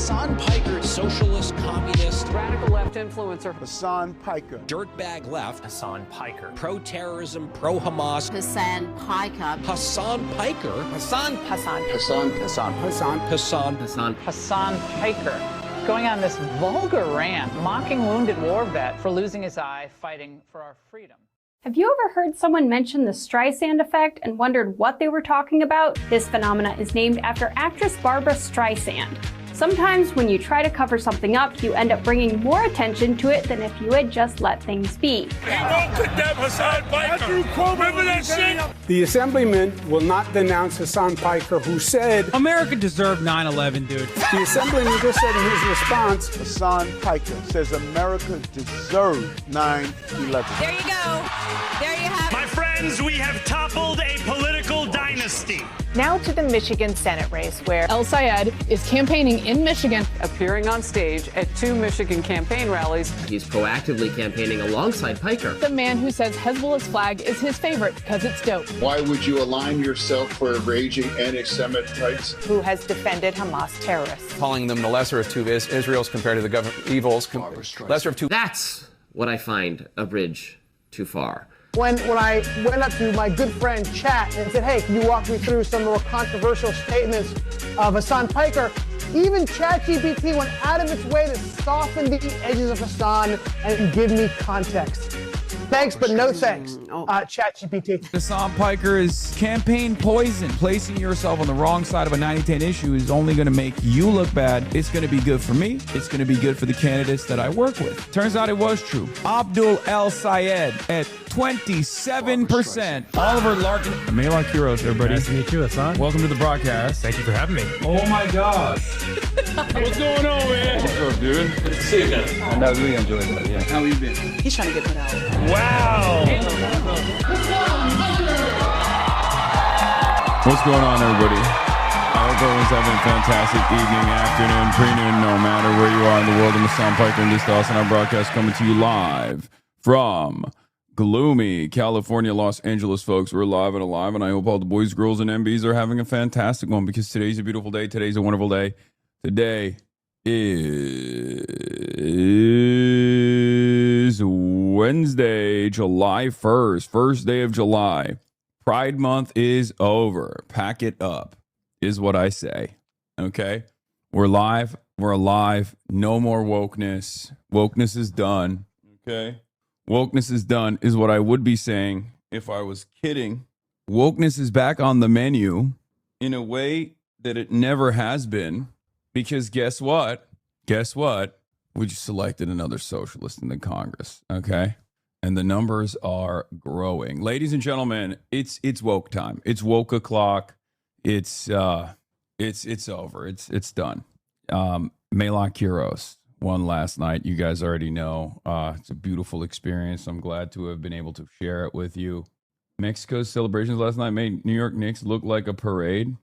Hasan Piker, socialist, communist, radical left influencer. Hasan Piker. Dirtbag left. Hasan Piker. Pro-terrorism, pro-Hamas. Hasan Piker. Hasan Piker. Hasan Piker. Going on this vulgar rant, mocking wounded war vet for losing his eye fighting for our freedom. Have you ever heard someone mention the Streisand effect and wondered what they were talking about? This phenomena is named after actress Barbara Streisand. Sometimes when you try to cover something up, you end up bringing more attention to it than if you had just let things be. He won't condemn Hasan Piker. Remember that shit? The assemblyman will not denounce Hasan Piker, who said, America deserved 9/11, dude. the assemblyman just said in his response, Hasan Piker says America deserved 9/11. There you go. There you have it. My friends, we have toppled a political dynasty. Now to the Michigan Senate race, where El Sayed is campaigning in Michigan. Appearing on stage at 2 Michigan campaign rallies. He's proactively campaigning alongside Piker. The man who says Hezbollah's flag is his favorite because it's dope. Why would you align yourself for raging anti-Semites? who has defended Hamas terrorists. Calling them the lesser of two Israels compared to the government evils. Lesser of two. That's what I find a bridge too far. When I went up to my good friend Chat and said, hey, can you walk me through some more controversial statements of Hasan Piker, even ChatGPT went out of its way to soften the edges of Hasan and give me context. Thanks, but no thanks, ChatGPT. Hasan Piker is campaign poison. Placing yourself on the wrong side of a 90-10 issue is only going to make you look bad. It's going to be good for me. It's going to be good for the candidates that I work with. Turns out it was true. Abdul El Sayed at 27%. Oliver Larkin. Malak Heroes, everybody. Nice to meet you, Hasan. Welcome to the broadcast. Thank you for having me. Oh my gosh. What's going on, man? What's up, dude? Good to see you again. I really enjoyed that, yeah. How you been? He's trying to get that out. Wow. What's going on, everybody? I hope everyone's having a fantastic evening, afternoon, pre-noon, no matter where you are in the world. I'm Hasan Piker, and this is the HasanAbi broadcast coming to you live from gloomy California, Los Angeles, folks. We're live and alive, and I hope all the boys, girls, and MBs are having a fantastic one because today's a beautiful day. Today's a wonderful day. Today is Wednesday, July 1st, first day of July. Pride Month is over. Pack it up, is what I say. Okay? We're live. We're alive. No more wokeness. Wokeness is done. Okay? Wokeness is done is what I would be saying if I was kidding. Wokeness is back on the menu in a way that it never has been. Because guess what? Guess what? We just selected another socialist in the Congress, okay? And the numbers are growing. Ladies and gentlemen, it's woke time. It's woke o'clock. It's over. It's done. Malak Heroes won last night. You guys already know. It's a beautiful experience. I'm glad to have been able to share it with you. Mexico's celebrations last night made New York Knicks look like a parade.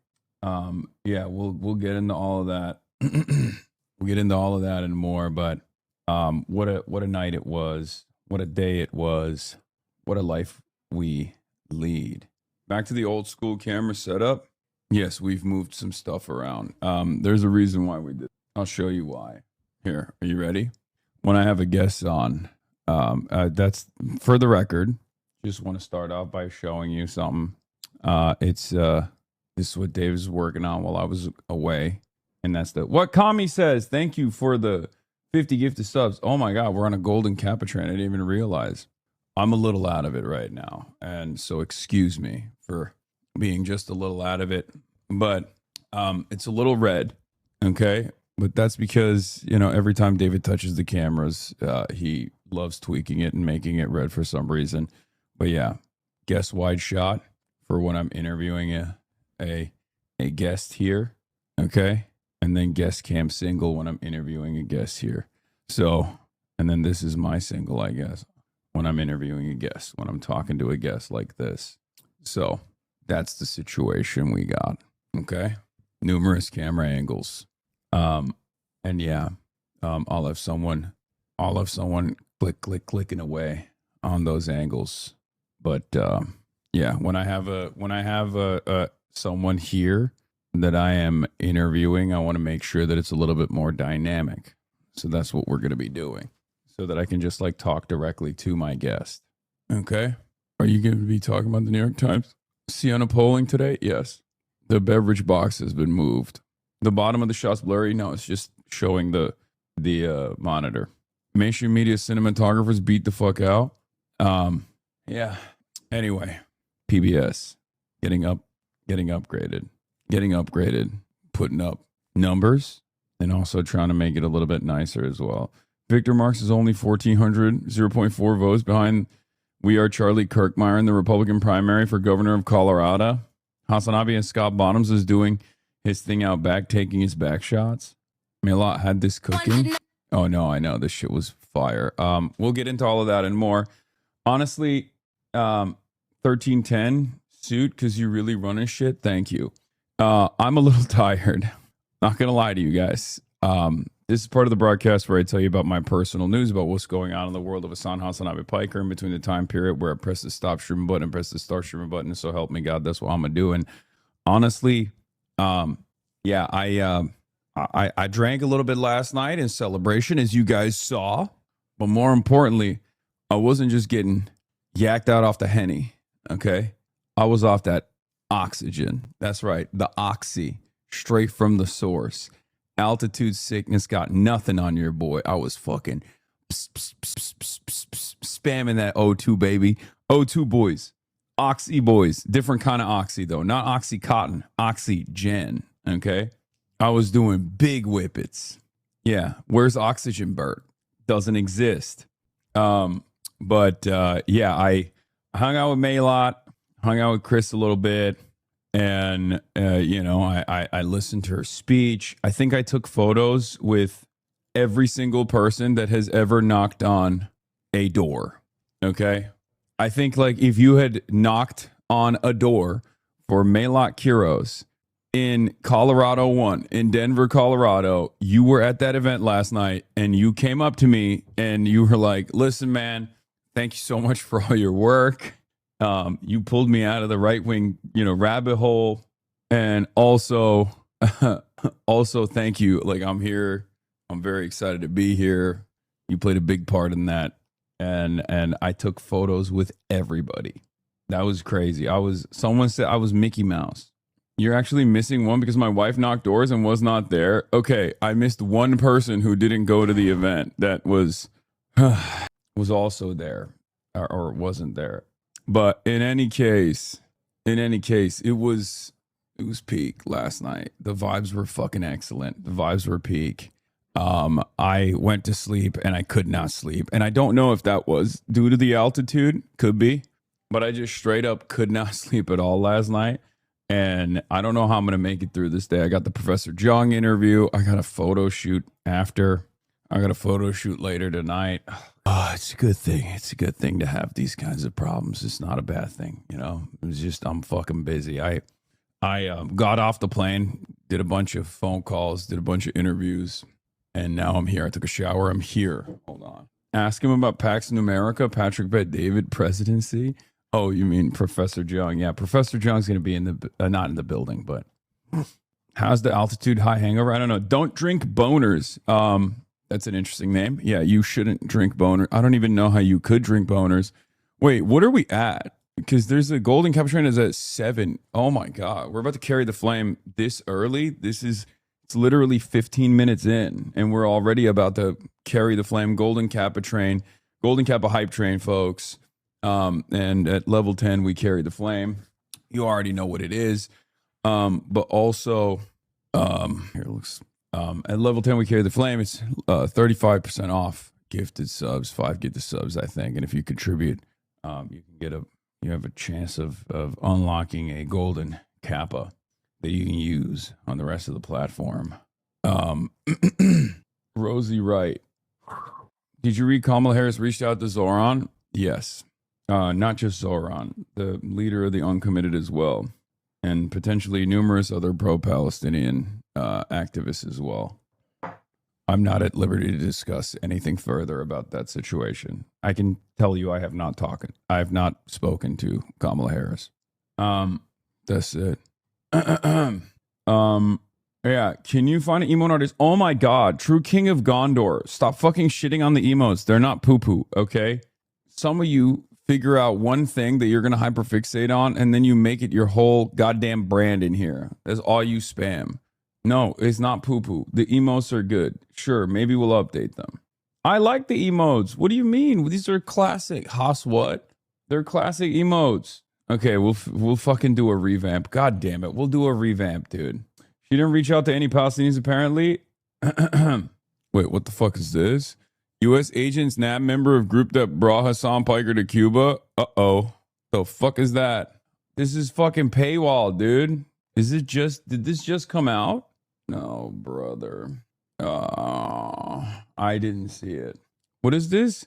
Yeah, we'll get into all of that. We'll get into all of that and more, but what a night it was. What a day it was. What a life we lead. Back to the old school camera setup. Yes, we've moved some stuff around. There's a reason why we did. I'll show you why. Here, are you ready? When I have a guest on, that's for the record. Just want to start off by showing you something. This is what Dave is working on while I was away. And that's what Kami says. Thank you for the 50 gifted subs. Oh my God, we're on a golden Capitran. I didn't even realize. I'm a little out of it right now. And so excuse me for being just a little out of it. But it's a little red. Okay. But that's because, you know, every time David touches the cameras, he loves tweaking it and making it red for some reason. But yeah, guest wide shot for when I'm interviewing a guest here, okay? And then guest cam single when I'm interviewing a guest here. So, and then this is my single, I guess, when I'm interviewing a guest, when I'm talking to a guest like this. So that's the situation we got, okay? Numerous camera angles. And yeah, I'll have someone clicking away on those angles. But yeah, when I have someone here that I am interviewing, I want to make sure that it's a little bit more dynamic. So that's what we're going to be doing, so that I can just like talk directly to my guest. Okay. Are you going to be talking about the New York Times? Sienna polling today? Yes. The beverage box has been moved. The bottom of the shot's blurry. No, it's just showing the monitor. Mainstream media cinematographers beat the fuck out. Yeah. Anyway, PBS getting upgraded, putting up numbers, and also trying to make it a little bit nicer as well. Victor Marx is only 1,400, 0.4 votes behind We Are Charlie Kirkmeyer in the Republican primary for governor of Colorado. HasanAbi and Scott Bottoms is doing his thing out back, taking his back shots. Milot had this cooking. Oh, no, I know. This shit was fire. We'll get into all of that and more. Honestly, 1310 suit, because you really running shit. Thank you. I'm a little tired. Not going to lie to you guys. This is part of the broadcast where I tell you about my personal news about what's going on in the world of HasanAbi Piker in between the time period where I press the stop streaming button and press the start streaming button. So help me God, that's what I'm doing. Honestly, yeah, I drank a little bit last night in celebration, as you guys saw. But more importantly, I wasn't just getting yacked out off the Henny, okay? I was off that oxygen. That's right, the oxy, straight from the source. Altitude sickness got nothing on your boy. I was fucking spamming that O2, baby. O2 boys. Oxy boys. Different kind of oxy, though. Not Oxycontin. Oxygen, okay? I was doing big whippets. Yeah. Where's oxygen, Bert? Doesn't exist. But yeah, I hung out with Maylot, hung out with Chris a little bit. And, you know, I listened to her speech. I think I took photos with every single person that has ever knocked on a door. Okay. I think like if you had knocked on a door for Maylot Quiros in Colorado 1, in Denver, Colorado, you were at that event last night and you came up to me and you were like, listen, man, thank you so much for all your work. You pulled me out of the right wing, you know, rabbit hole. And also, also thank you. Like, I'm here. I'm very excited to be here. You played a big part in that. And I took photos with everybody. That was crazy. Someone said I was Mickey Mouse. You're actually missing one because my wife knocked doors and was not there. Okay. I missed one person who didn't go to the event that was also there or wasn't there. But in any case, it was peak last night. The vibes were fucking excellent. The vibes were peak. I went to sleep and I could not sleep. And I don't know if that was due to the altitude. Could be. But I just straight up could not sleep at all last night. And I don't know how I'm going to make it through this day. I got the Professor JIANG interview. I got a photo shoot after. I got a photo shoot later tonight. Oh, it's a good thing. It's a good thing to have these kinds of problems. It's not a bad thing, you know. It's just I'm fucking busy. I got off the plane, did a bunch of phone calls, did a bunch of interviews, and now I'm here. I took a shower. I'm here. Hold on. Ask him about Pax Numerica, Patrick Bet-David presidency. Oh, you mean Professor JIANG? Yeah, Professor JIANG's going to be in the not in the building, but how's the altitude high hangover? I don't know. Don't drink boners. That's an interesting name. Yeah, you shouldn't drink boners. I don't even know how you could drink boners. Wait, what are we at? Because there's a golden cap train is at 7. Oh my God. We're about to carry the flame this early. It's literally 15 minutes in and we're already about to carry the flame. Golden Kappa hype train, folks. And at level 10, we carry the flame. You already know what it is. But also, here it looks. At level 10, we carry the flame. It's 35% off gifted subs, 5 gifted subs, I think. And if you contribute, you have a chance of unlocking a golden kappa that you can use on the rest of the platform. Rosie Wright. Did you read Kamala Harris reached out to Zoran? Yes. Not just Zoran, the leader of the uncommitted as well. And potentially numerous other pro-Palestinian activists as well. I'm not at liberty to discuss anything further about that situation. I can tell you I have not spoken to Kamala Harris. That's it. Yeah, can you find an emote artist? Oh my god, True King of Gondor. Stop fucking shitting on the emotes. They're not poo-poo, okay? Some of you figure out one thing that you're gonna hyperfixate on, and then you make it your whole goddamn brand in here. That's all you spam. No, it's not poo-poo. The emotes are good. Sure, maybe we'll update them. I like the emotes. What do you mean? These are classic. Haas what? They're classic emotes. Okay, we'll fucking do a revamp. God damn it. We'll do a revamp, dude. She didn't reach out to any Palestinians, apparently. Wait, what the fuck is this? U.S. agents nab member of group that brought Hasan Piker to Cuba. Uh-oh. The fuck is that? This is fucking paywall, dude. Did this just come out? No, brother. I didn't see it. What is this?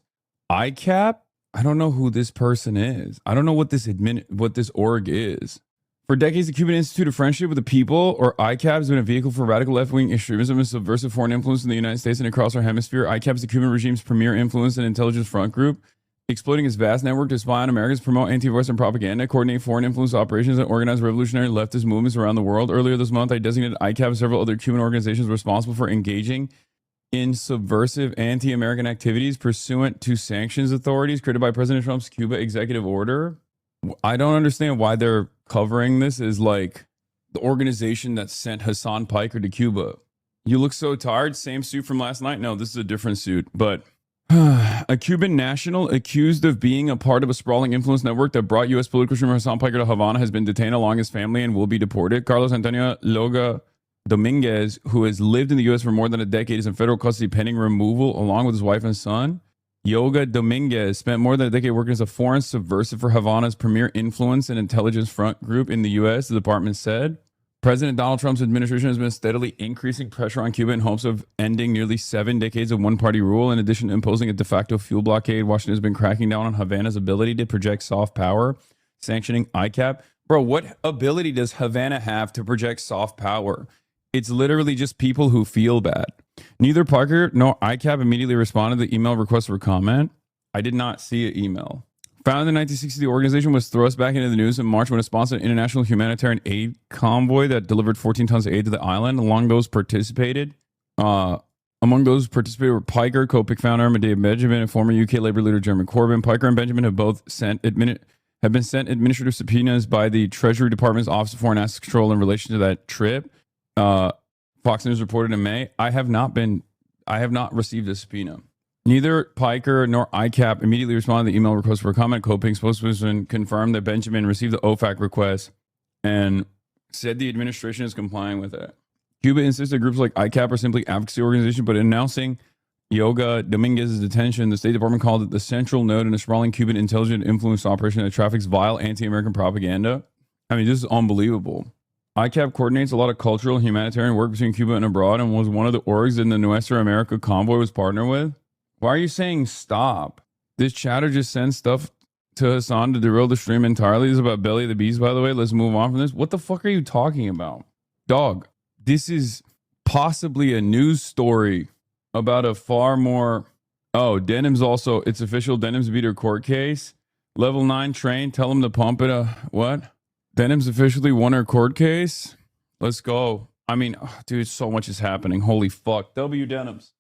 ICAP? I don't know who this person is. I don't know what this org is. For decades, the Cuban Institute of Friendship with the People, or ICAP, has been a vehicle for radical left-wing extremism and subversive foreign influence in the United States and across our hemisphere. ICAP is the Cuban regime's premier influence and intelligence front group, exploiting its vast network to spy on Americans, promote anti-Western propaganda, coordinate foreign influence operations, and organize revolutionary leftist movements around the world. Earlier this month, I designated ICAP and several other Cuban organizations responsible for engaging in subversive anti-American activities pursuant to sanctions authorities created by President Trump's Cuba executive order. I don't understand why they're covering this as like the organization that sent Hasan Piker to Cuba. You look so tired. Same suit from last night? No, this is a different suit. But a Cuban national accused of being a part of a sprawling influence network that brought U.S. political streamer Hasan Piker to Havana has been detained along his family and will be deported. Carlos Antonio Loga Dominguez, who has lived in the U.S. for more than a decade, is in federal custody pending removal along with his wife and son. Yoga Dominguez spent more than a decade working as a foreign subversive for Havana's premier influence and intelligence front group in the U.S., the department said. President Donald Trump's administration has been steadily increasing pressure on Cuba in hopes of ending nearly 7 decades of one-party rule. In addition to imposing a de facto fuel blockade, Washington has been cracking down on Havana's ability to project soft power, sanctioning ICAP. Bro, what ability does Havana have to project soft power? It's literally just people who feel bad. Neither Parker nor ICAP immediately responded to the email request for comment. I did not see an email. Founded in 1960, the organization was thrust back into the news in March when it sponsored an international humanitarian aid convoy that delivered 14 tons of aid to the island. Among those participated were Piker, co-pick founder Medea Benjamin, and former UK Labour leader Jeremy Corbyn. Piker and Benjamin have both have been sent administrative subpoenas by the Treasury Department's Office of Foreign Assets Control in relation to that trip. Fox News reported in May. I have not received a subpoena. Neither Piker nor ICAP immediately responded to the email request for comment. Coping spokesperson confirmed that Benjamin received the OFAC request and said the administration is complying with it. Cuba insists that groups like ICAP are simply advocacy organizations, but in announcing Yoga Dominguez's detention, the State Department called it the central node in a sprawling Cuban intelligence influence operation that traffics vile anti-American propaganda. I mean, this is unbelievable. ICAP coordinates a lot of cultural and humanitarian work between Cuba and abroad and was one of the orgs that the Nuestra America convoy was partnered with. Why are you saying stop? This chatter just sends stuff to Hasan to derail the stream entirely. This is about Belly of the Beast, by the way. Let's move on from this. What the fuck are you talking about? Dog, this is possibly a news story about a far more... Oh, Denim's also... It's official. Denim's beat her court case. Level 9 train. Tell him to pump it. What? Denim's officially won her court case. Let's go. I mean, dude, so much is happening. Holy fuck. W Denims.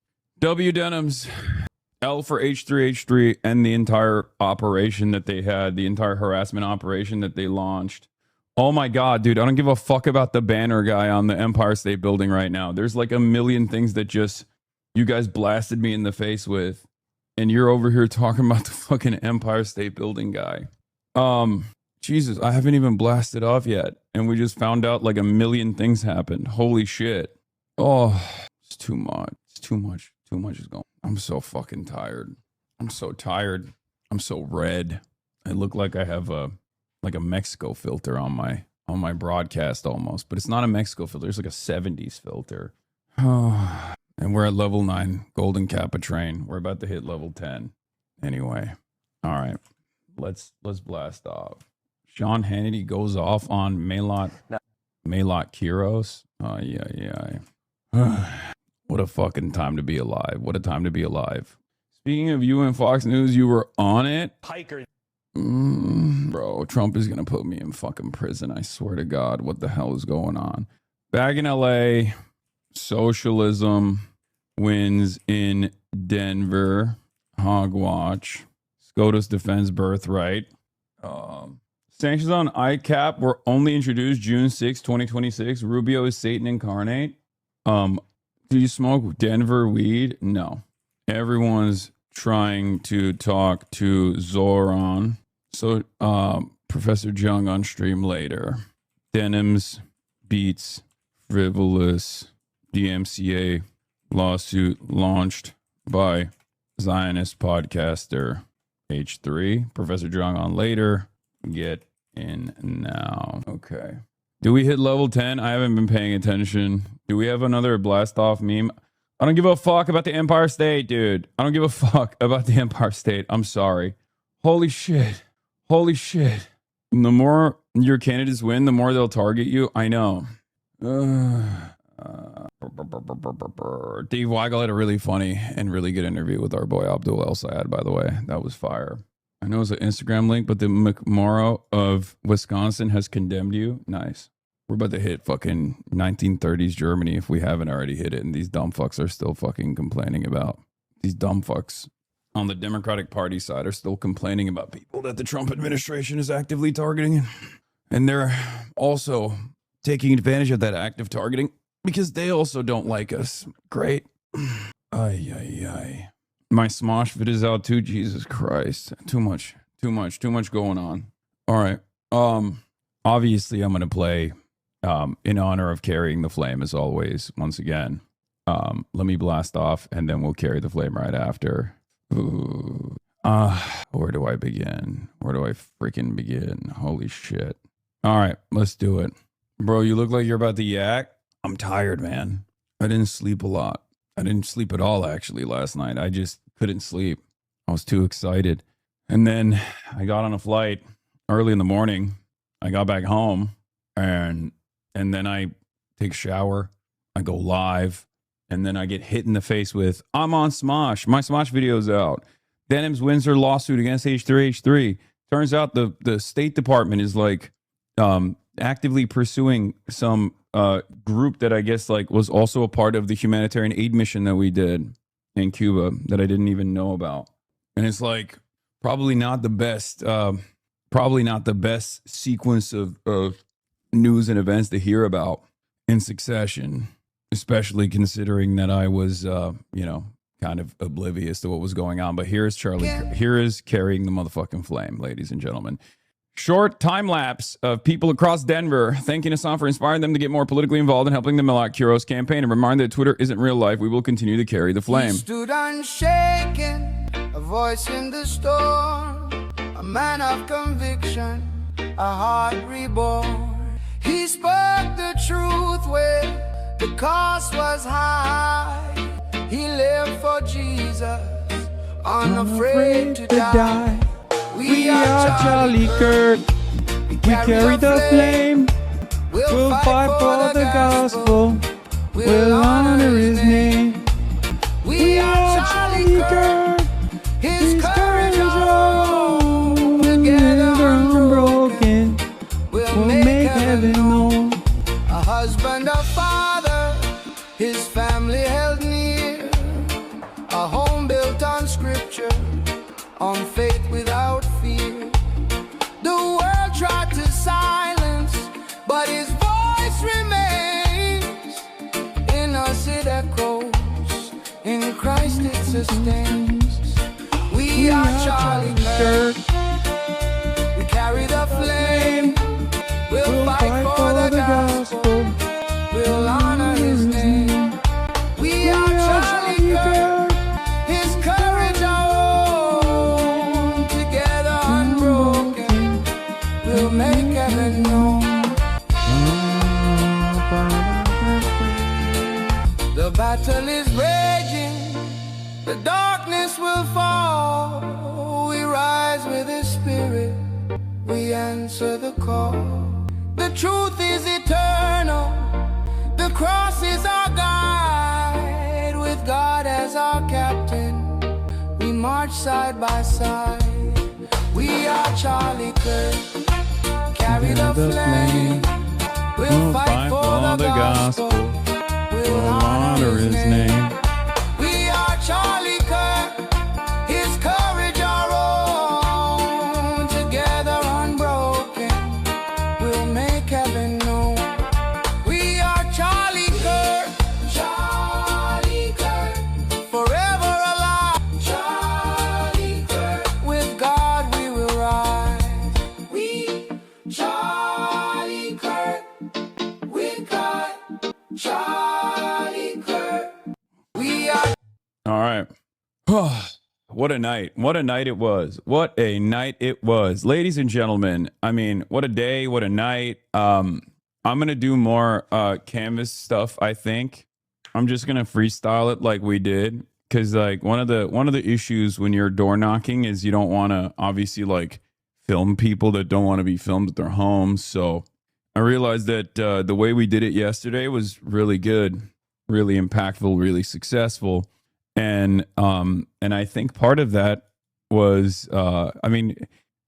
L for H3H3 and the entire operation that they had, the entire harassment operation that they launched. Oh my God, dude, I don't give a fuck about the banner guy on the Empire State Building right now. There's like a million things that just you guys blasted me in the face with. And you're over here talking about the fucking Empire State Building guy. Jesus, I haven't even blasted off yet. And we just found out like a million things happened. Holy shit. Oh, it's too much. It's too much. Too much is going. I'm so fucking tired. I'm so tired. I'm so red. I look like I have a Mexico filter on my broadcast almost, but it's not a Mexico filter. It's like a 70s filter. Oh, and we're at level 9 Golden Kappa train. We're about to hit level 10. Anyway, all right. Let's blast off. Sean Hannity goes off on Maylot Kiros. Oh yeah. What a fucking time to be alive. What a time to be alive. Speaking of you and Fox News, you were on it. Piker. Bro, Trump is going to put me in fucking prison. I swear to God. What the hell is going on? Back in LA, socialism wins in Denver. Hogwatch. SCOTUS defends birthright. Sanctions on ICAP were only introduced June 6, 2026. Rubio is Satan incarnate. Do you smoke Denver weed? No. Everyone's trying to talk to Zoran. So, Professor Jung on stream later. Denims beats frivolous DMCA lawsuit launched by Zionist podcaster H3. Professor Jung on later. Get in now. Okay. Do we hit level 10? I haven't been paying attention. Do we have another blast off meme? I don't give a fuck about the Empire State, dude. I don't give a fuck about the Empire State. I'm sorry. Holy shit. Holy shit. The more your candidates win, the more they'll target you. I know. Dave Weigel had a really funny and really good interview with our boy Abdul El Sayed, by the way. That was fire. I know it's an Instagram link, but the McMorrow of Wisconsin has condemned you. Nice. We're about to hit fucking 1930s Germany if we haven't already hit it, and these dumb fucks are still fucking complaining about. These dumb fucks on the Democratic Party side are still complaining about people that the Trump administration is actively targeting. And they're also taking advantage of that active targeting because they also don't like us. Great. Ay, ay, ay. My Smosh vid is out too. Jesus Christ. Too much going on. All right. Obviously I'm going to play in honor of carrying the flame as always. Once again, let me blast off and then we'll carry the flame right after. Ooh. Where do I begin? Where do I freaking begin? Holy shit. All right, let's do it. Bro, you look like you're about to yak. I'm tired, man. I didn't sleep a lot. I didn't sleep at all, actually, last night. I just couldn't sleep. I was too excited. And then I got on a flight early in the morning. I got back home, and then I take a shower. I go live, and then I get hit in the face with, I'm on Smosh. My Smosh video's out. Denims wins her lawsuit against H3H3. Turns out the State Department is like actively pursuing some group that I guess like was also a part of the humanitarian aid mission that we did in Cuba that I didn't even know about. And it's like probably not the best sequence of news and events to hear about in succession, especially considering that I was kind of oblivious to what was going on. But here is carrying the motherfucking flame, ladies and gentlemen. Short time lapse of people across Denver thanking Hassan for inspiring them to get more politically involved and helping them out Kuro's campaign. And reminder that Twitter isn't real life. We will continue to carry the flame. He stood unshaken, a voice in the storm, a man of conviction, a heart reborn. He spoke the truth where the cost was high. He lived for Jesus, unafraid to die. We are Charlie Kirk. We carry the flame. We'll fight for the gospel. We'll honor his name. We are Charlie Kirk. His courage our own. Together unbroken. We'll make heaven known. A husband, a father. His family held near. A home built on scripture. On faith without fear. The world tried to silence, but his voice remains. In us it echoes, in Christ it sustains. We are Charlie Kirk. We carry the flame. We'll fight for the gospel. We'll honor his name. We are Charlie Kirk. His courage make heaven known. The battle is raging, the darkness will fall. We rise with his spirit, we answer the call. The truth is eternal, the cross is our guide. With God as our captain, we march side by side. We are Charlie Kirk. Carry the flame. We'll We'll fight for the gospel. We'll honor his name. We are Charlie Kirk, his courage our own. Together unbroken, we'll make heaven known. We are Charlie Kirk, Charlie Kirk, forever alive. Charlie Kirk, with God we will rise. We Charlie Kirk, with God, Charlie Kirk. We are. All right. What a night. What a night it was. What a night it was. Ladies and gentlemen, I mean, what a day, what a night. I'm going to do more Canvas stuff, I think. I'm just going to freestyle it like we did, cuz like one of the issues when you're door knocking is you don't want to obviously like film people that don't want to be filmed at their homes. So I realized that the way we did it yesterday was really good, really impactful, really successful. And I think part of that was, I mean,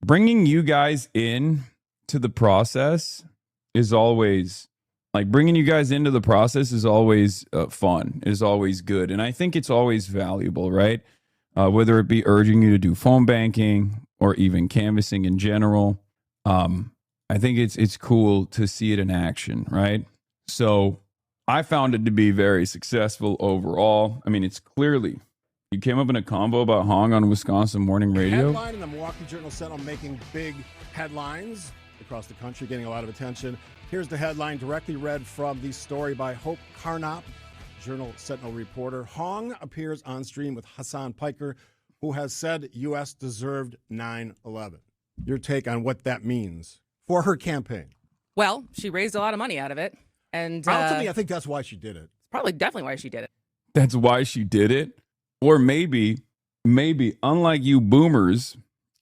bringing you guys in to the process is always like bringing you guys into the process is always fun, is always good. And I think it's always valuable, right? Whether it be urging you to do phone banking or even canvassing in general. I think it's cool to see it in action, right? So I found it to be very successful overall. I mean, it's clearly, you came up in a combo about Hong on Wisconsin morning radio. Headline in the Milwaukee Journal-Sentinel making big headlines across the country, getting a lot of attention. Here's the headline directly read from the story by Hope Carnop, Journal-Sentinel reporter. Hong appears on stream with Hasan Piker, who has said U.S. deserved 9/11. Your take on what that means for her campaign? Well, she raised a lot of money out of it. And ultimately, I think that's why she did it. Definitely why she did it. That's why she did it. Or maybe, unlike you boomers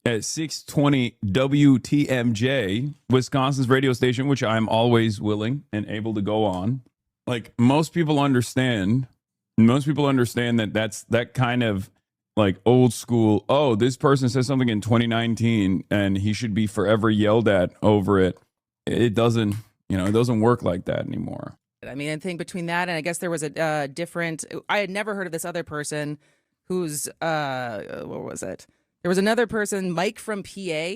at 620 WTMJ, Wisconsin's radio station, which I'm always willing and able to go on. Like most people understand that that's that kind of like old school, oh, this person says something in 2019 and he should be forever yelled at over it. It doesn't work like that anymore. I mean, I think between that and I guess there was a different, I had never heard of this other person who's, what was it? There was another person, Mike from PA.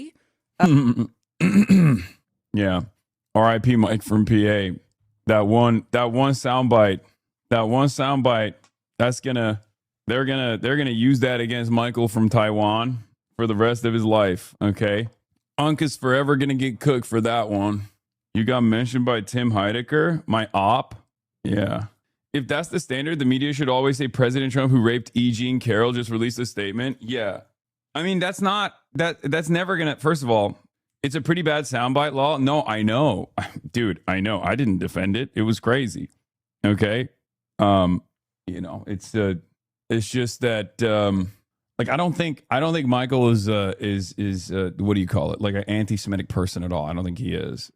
Yeah. R.I.P. Mike from PA. That one soundbite, they're gonna use that against Michael from Taiwan for the rest of his life. Okay. Unk is forever gonna get cooked for that one. You got mentioned by Tim Heidecker, my op. Yeah. If that's the standard, the media should always say President Trump, who raped E. Jean Carroll, just released a statement. Yeah. I mean, that's never going to, first of all, it's a pretty bad soundbite law. No, I know. Dude, I know. I didn't defend it. It was crazy. Okay. It's just that, like, I don't think Michael is what do you call it? Like an anti-Semitic person at all. I don't think he is,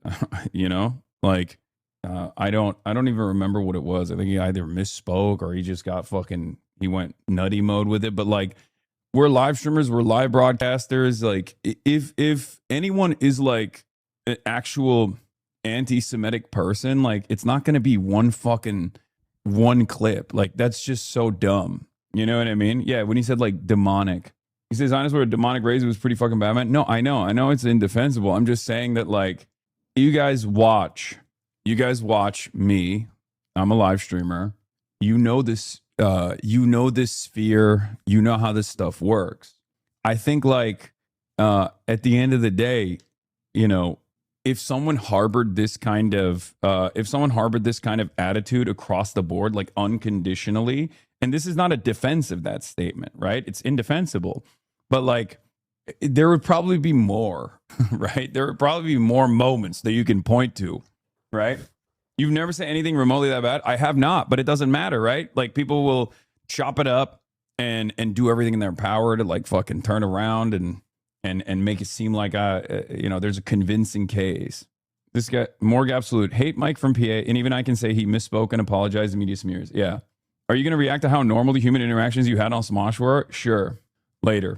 like, I don't even remember what it was. I think he either misspoke or he just got he went nutty mode with it. But like, we're live streamers, we're live broadcasters. Like if anyone is like an actual anti-Semitic person, like it's not going to be one clip. Like that's just so dumb. You know what I mean? Yeah. When he said like demonic, he says, honest word, demonic raise was pretty fucking bad, man. No, I know it's indefensible. I'm just saying that like you guys watch me. I'm a live streamer. You know this sphere. You know how this stuff works. I think like at the end of the day, if someone harbored this kind of attitude across the board, like unconditionally, and this is not a defense of that statement, right? It's indefensible, but like there would probably be more, right? There would probably be more moments that you can point to, right? You've never said anything remotely that bad. I have not, but it doesn't matter, right? Like people will chop it up and do everything in their power to like fucking turn around and make it seem like there's a convincing case. This guy, Morg Absolute, hate Mike from PA, and even I can say he misspoke and apologized to media smears. Yeah. Are you going to react to how normal the human interactions you had on Smosh were? Sure. Later.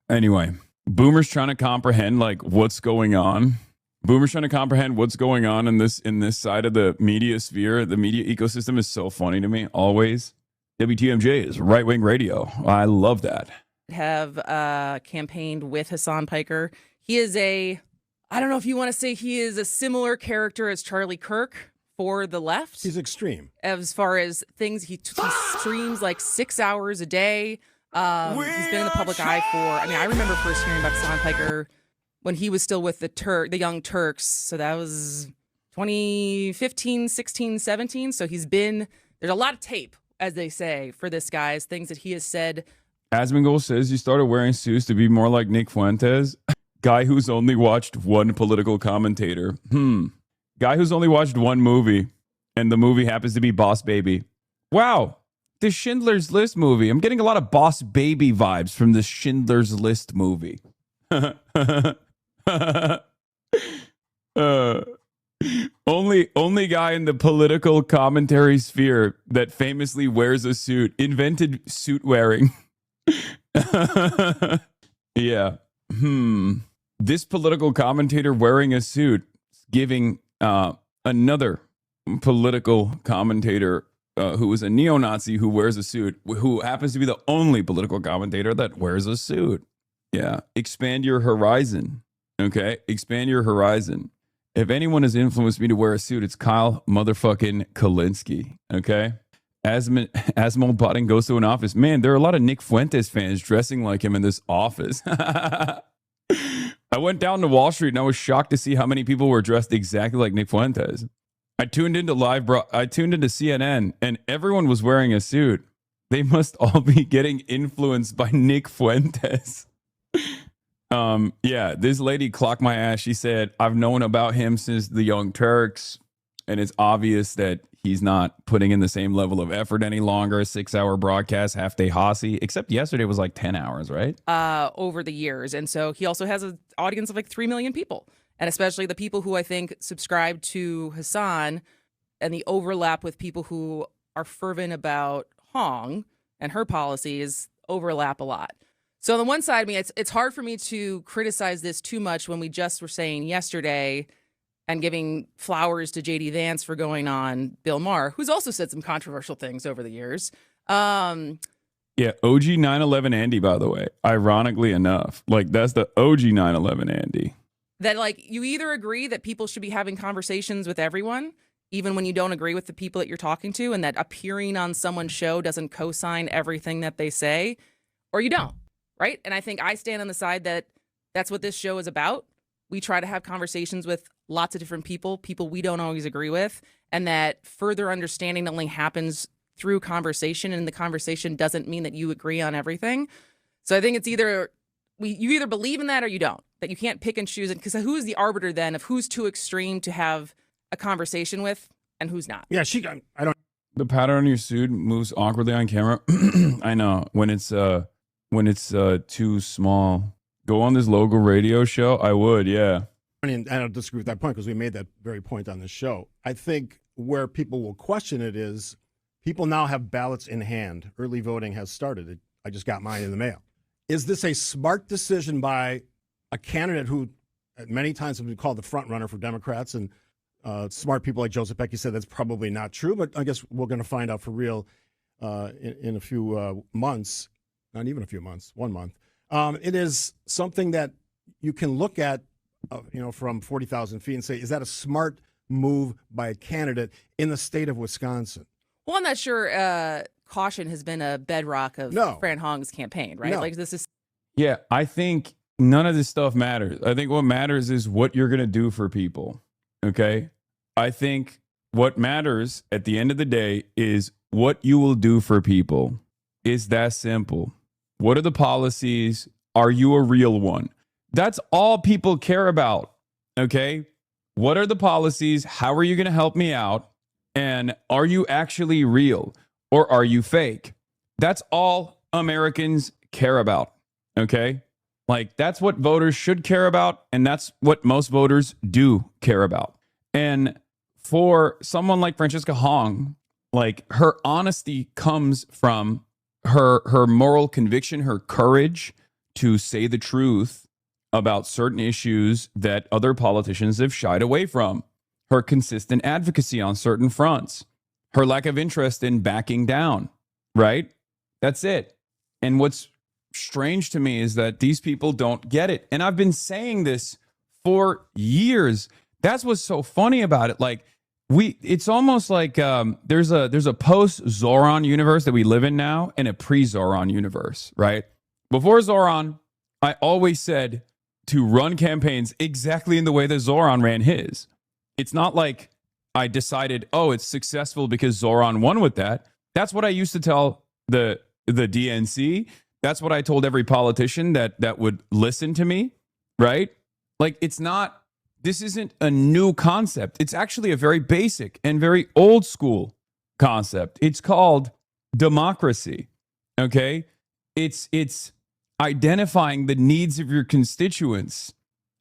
Anyway, boomers trying to comprehend like what's going on. Boomer's trying to comprehend what's going on in this side of the media sphere. The media ecosystem is so funny to me, always. WTMJ is right-wing radio. I love that. Have campaigned with Hasan Piker. He is I don't know if you want to say he is a similar character as Charlie Kirk for the left. He's extreme. As far as things, he streams like 6 hours a day. He's been in the public eye for, I remember first hearing about Hasan Piker when he was still with the Young Turks. So that was 2015, 16, 17. So there's a lot of tape, as they say, for this guy's things that he has said. Asmongold says you started wearing suits to be more like Nick Fuentes. Guy who's only watched one political commentator. Guy who's only watched one movie, and the movie happens to be Boss Baby. Wow. The Schindler's List movie. I'm getting a lot of Boss Baby vibes from the Schindler's List movie. Only guy in the political commentary sphere that famously wears a suit. Invented suit wearing. Yeah. This political commentator wearing a suit giving another political commentator who is a neo-Nazi who wears a suit, who happens to be the only political commentator that wears a suit. Yeah. Expand your horizon. Okay? Expand your horizon. If anyone has influenced me to wear a suit, it's Kyle motherfucking Kalinske. Okay? Asmold Potting goes to an office. Man, there are a lot of Nick Fuentes fans dressing like him in this office. I went down to Wall Street and I was shocked to see how many people were dressed exactly like Nick Fuentes. I tuned into CNN and everyone was wearing a suit. They must all be getting influenced by Nick Fuentes. Yeah, this lady clocked my ass. She said, I've known about him since the Young Turks, and it's obvious that he's not putting in the same level of effort any longer. A 6-hour broadcast, half day Hossie, except yesterday was like 10 hours, right? Over the years. And so he also has an audience of like 3 million people. And especially the people who I think subscribe to Hasan and the overlap with people who are fervent about Hong and her policies overlap a lot. So on the one side, it's hard for me to criticize this too much when we just were saying yesterday and giving flowers to J.D. Vance for going on Bill Maher, who's also said some controversial things over the years. Yeah, OG 9/11 Andy, by the way, ironically enough, like that's the OG 9/11 Andy. That like you either agree that people should be having conversations with everyone, even when you don't agree with the people that you're talking to, and that appearing on someone's show doesn't co-sign everything that they say, or you don't, right? And I think I stand on the side that that's what this show is about. We try to have conversations with lots of different people we don't always agree with, and that further understanding only happens through conversation, and the conversation doesn't mean that you agree on everything. So I think it's you either believe in that or you don't, that you can't pick and choose it, because who is the arbiter then of who's too extreme to have a conversation with and who's not? Yeah, I don't. The pattern on your suit moves awkwardly on camera. I know when it's too small. Go on this local radio show. I would, yeah. I mean, I don't disagree with that point because we made that very point on the show. I think where people will question it is people now have ballots in hand. Early voting has started. I just got mine in the mail. Is this a smart decision by a candidate who many times has been called the front runner for Democrats, and smart people like Joseph Becky said that's probably not true, but I guess we're going to find out for real in a few months, not even a few months, 1 month. It is something that you can look at, from 40,000 feet and say, is that a smart move by a candidate in the state of Wisconsin? Well, I'm not sure caution has been a bedrock of Fran Hong's campaign, right? No. Like this is. Yeah, I think none of this stuff matters. I think what matters is what you're going to do for people. Okay? I think what matters at the end of the day is what you will do for people. It's that simple. What are the policies? Are you a real one? That's all people care about. Okay? What are the policies? How are you going to help me out? And are you actually real or are you fake? That's all Americans care about. Okay? Like that's what voters should care about. And that's what most voters do care about. And for someone like Francisca Hong, like her honesty comes from her moral conviction, her courage to say the truth about certain issues that other politicians have shied away from, her consistent advocacy on certain fronts, her lack of interest in backing down, right? That's it. And what's strange to me is that these people don't get it. And I've been saying this for years. That's what's so funny about it. Like, it's almost like there's a post-Zoran universe that we live in now and a pre-Zoran universe, right? Before Zoran, I always said to run campaigns exactly in the way that Zoran ran his. It's not like I decided, oh, it's successful because Zoran won with that. That's what I used to tell the DNC. That's what I told every politician that would listen to me, right? Like, this isn't a new concept. It's actually a very basic and very old school concept. It's called democracy, okay? It's identifying the needs of your constituents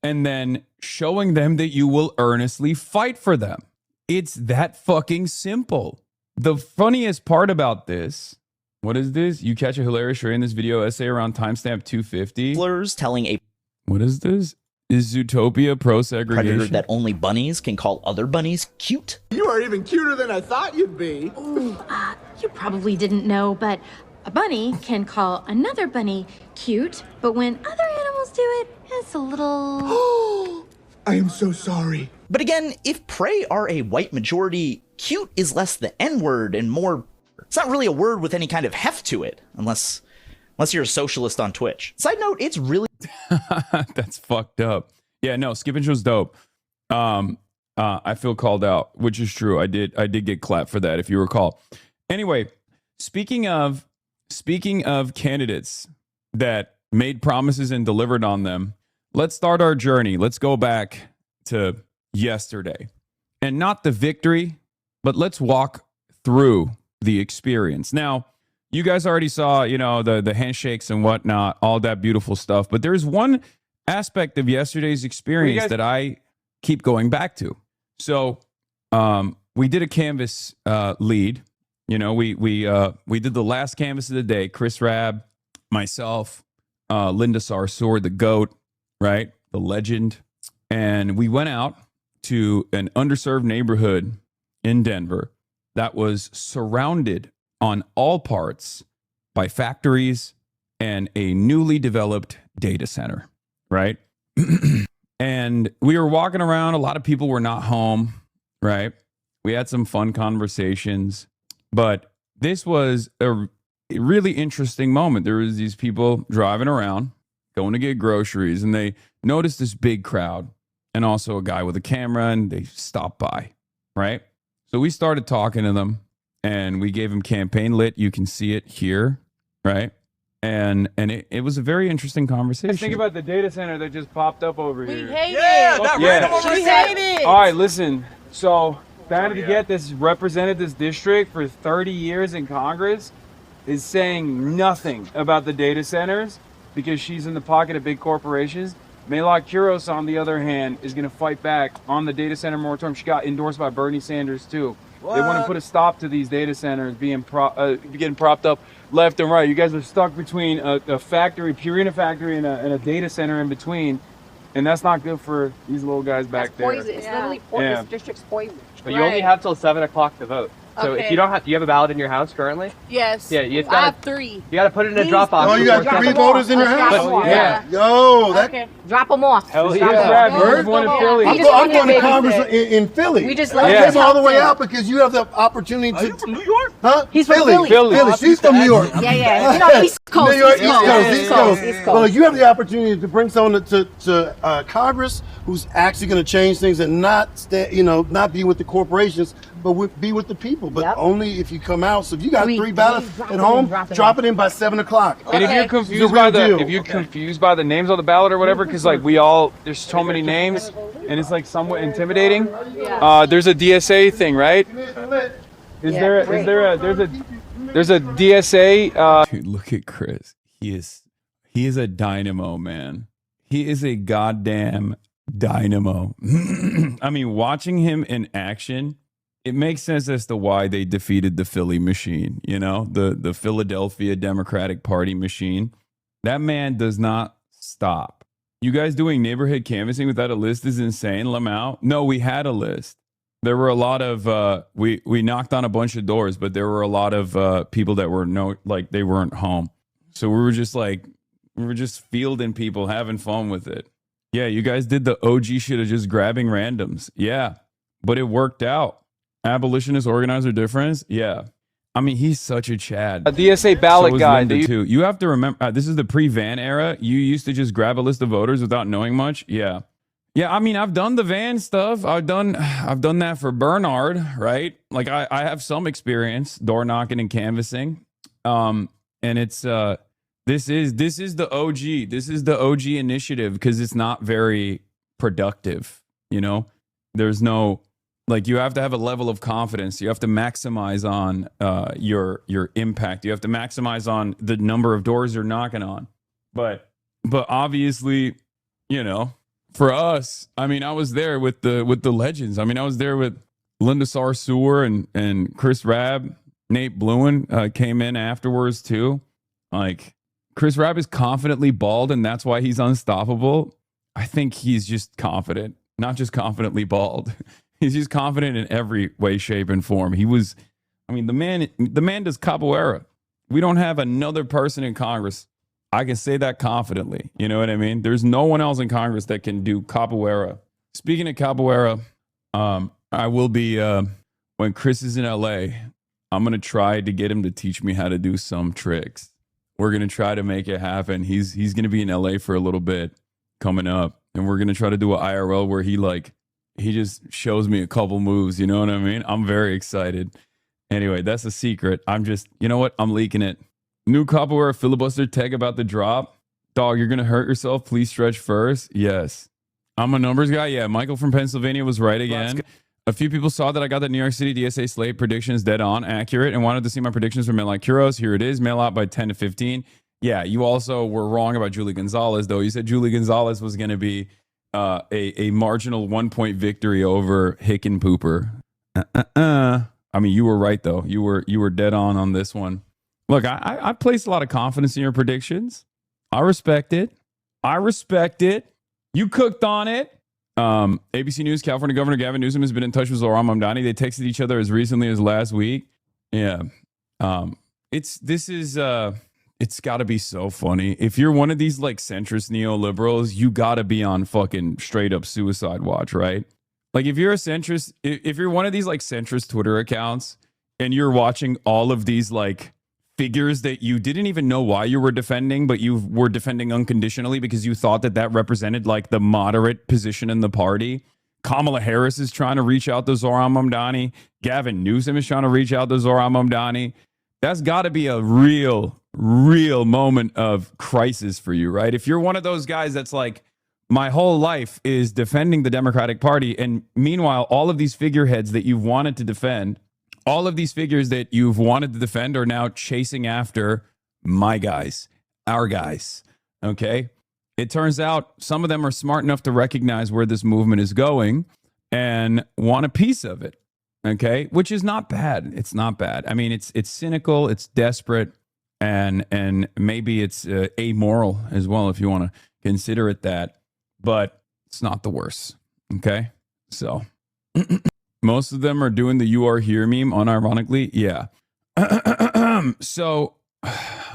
and then showing them that you will earnestly fight for them. It's that fucking simple. The funniest part about this, what is this? You catch a hilarious story in this video essay around timestamp 250. Telling a What is this? Is Zootopia pro-segregation? predator that only bunnies can call other bunnies cute. You are even cuter than I thought you'd be. Ooh, you probably didn't know, but a bunny can call another bunny cute, but when other animals do it, it's a little... I am so sorry. But again, if prey are a white majority, cute is less the N-word and more... It's not really a word with any kind of heft to it, unless you're a socialist on Twitch. Side note, it's really... That's fucked up. Yeah, no, Skip and Show's dope. I feel called out, which is true. I did get clapped for that, if you recall. Anyway, speaking of candidates that made promises and delivered on them, let's start our journey. Let's go back to yesterday. And not the victory, but let's walk through the experience. Now, you guys already saw, the handshakes and whatnot, all that beautiful stuff. But there's one aspect of yesterday's experience that I keep going back to. So we did a canvas lead. We did the last canvas of the day. Chris Rabb, myself, Linda Sarsour, the GOAT, right? The legend. And we went out to an underserved neighborhood in Denver that was surrounded on all parts by factories and a newly developed data center, right? And we were walking around. A lot of people were not home, right? We had some fun conversations, but this was a really interesting moment. There was these people driving around, going to get groceries, and they noticed this big crowd and also a guy with a camera, and they stopped by, right? So we started talking to them. And we gave him campaign lit. You can see it here, right? And it was a very interesting conversation. Think about the data center that just popped up over here. We hate it. We hate it. All right, listen. So, Diana DeGette, this represented this district for 30 years in Congress, is saying nothing about the data centers because she's in the pocket of big corporations. Maylak Kuros, on the other hand, is going to fight back on the data center moratorium. She got endorsed by Bernie Sanders, too. What? They want to put a stop to these data centers being getting propped up left and right. You guys are stuck between a factory, Purina factory, and a data center in between, and that's not good for these little guys back there. Poison. It's literally poison. This district's poison. But you only have till 7 o'clock to vote. So if you don't have, do you have a ballot in your house currently? Yes. Yeah, you I have 3. You gotta put it in a drop box. Oh, you got 3 voters in your house? Yeah. Yo, that. Okay. Drop them off. Hell yeah. I'm going to Congress in Philly. We just came all the way out because you have the opportunity to. Are you from New York? Huh? He's from Philly. Philly. She's from New York. Yeah. East Coast. New York, East Coast. East Coast. Well, you have the opportunity to bring someone to Congress who's actually going to change things and not be with the corporations, but be with the people. But only if you come out. So if you got 3 ballots at home, drop it in by 7 o'clock. And if you're confused by the names on the ballot or whatever, because like there's so many names, and it's like somewhat intimidating. There's a DSA thing, right? There's a DSA. Dude, look at Chris. He is a dynamo, man. He is a goddamn dynamo. I mean, watching him in action, it makes sense as to why they defeated the Philly machine, the Philadelphia Democratic Party machine. That man does not stop. You guys doing neighborhood canvassing without a list is insane, Lamau. No, we had a list. There were a lot of we knocked on a bunch of doors, but there were a lot of people that were they weren't home. So we were just fielding people, having fun with it. Yeah, you guys did the OG shit of just grabbing randoms. Yeah, but it worked out. Abolitionist organizer difference. Yeah. I mean, he's such a Chad. A DSA ballot so guy. Too. You have to remember, this is the pre-Van era. You used to just grab a list of voters without knowing much. Yeah. Yeah, I mean, I've done the Van stuff. I've done that for Bernard, right? Like, I have some experience door knocking and canvassing. And it's this is the OG. This is the OG initiative because it's not very productive, you know? There's no, like, you have to have a level of confidence. You have to maximize on your impact. You have to maximize on the number of doors you're knocking on. But obviously, you know, for us, I mean, I was there with the legends. I mean, I was there with Linda Sarsour and Chris Rabb. Nate Bluen came in afterwards too. Like, Chris Rabb is confidently bald, and that's why he's unstoppable. I think he's just confident, not just confidently bald. He's just confident in every way, shape, and form. He was, I mean, the man does capoeira. We don't have another person in Congress. I can say that confidently. You know what I mean? There's no one else in Congress that can do capoeira. Speaking of capoeira, I will be, when Chris is in LA, I'm going to try to get him to teach me how to do some tricks. We're going to try to make it happen. He's going to be in LA for a little bit coming up. And we're going to try to do an IRL where he just shows me a couple moves. You know what I mean? I'm very excited. Anyway, that's a secret. You know what? I'm leaking it. New capoeira filibuster tag about the drop. Dog, you're going to hurt yourself. Please stretch first. Yes. I'm a numbers guy. Yeah, Michael from Pennsylvania was right again. A few people saw that I got the New York City DSA slate predictions dead on, accurate, and wanted to see my predictions for Midnight Kuros. Here it is. Mail out by 10 to 15. Yeah, you also were wrong about Julie Gonzalez, though. You said Julie Gonzalez was going to be a marginal 1-point victory over Hicken Pooper. I mean, you were right, though. You were dead on this one. Look, I placed a lot of confidence in your predictions. I respect it. You cooked on it. ABC News, California Governor Gavin Newsom has been in touch with Zohran Mamdani. They texted each other as recently as last week. Yeah. It's got to be so funny. If you're one of these like centrist neoliberals, you got to be on fucking straight up suicide watch, right? Like if you're a centrist, if you're one of these like centrist Twitter accounts and you're watching all of these like figures that you didn't even know why you were defending, but you were defending unconditionally because you thought that represented like the moderate position in the party. Kamala Harris is trying to reach out to Zohran Mamdani. Gavin Newsom is trying to reach out to Zohran Mamdani. That's got to be a real moment of crisis for you, right? If you're one of those guys that's like, my whole life is defending the Democratic Party, and meanwhile, all of these figureheads that you've wanted to defend, all of these figures that you've wanted to defend are now chasing after my guys, our guys, okay? It turns out some of them are smart enough to recognize where this movement is going and want a piece of it, okay? Which is not bad. It's not bad. I mean, it's cynical, it's desperate, and maybe it's amoral as well if you want to consider it that, but it's not the worst, okay? So... most of them are doing the "you are here" meme, unironically. Yeah. So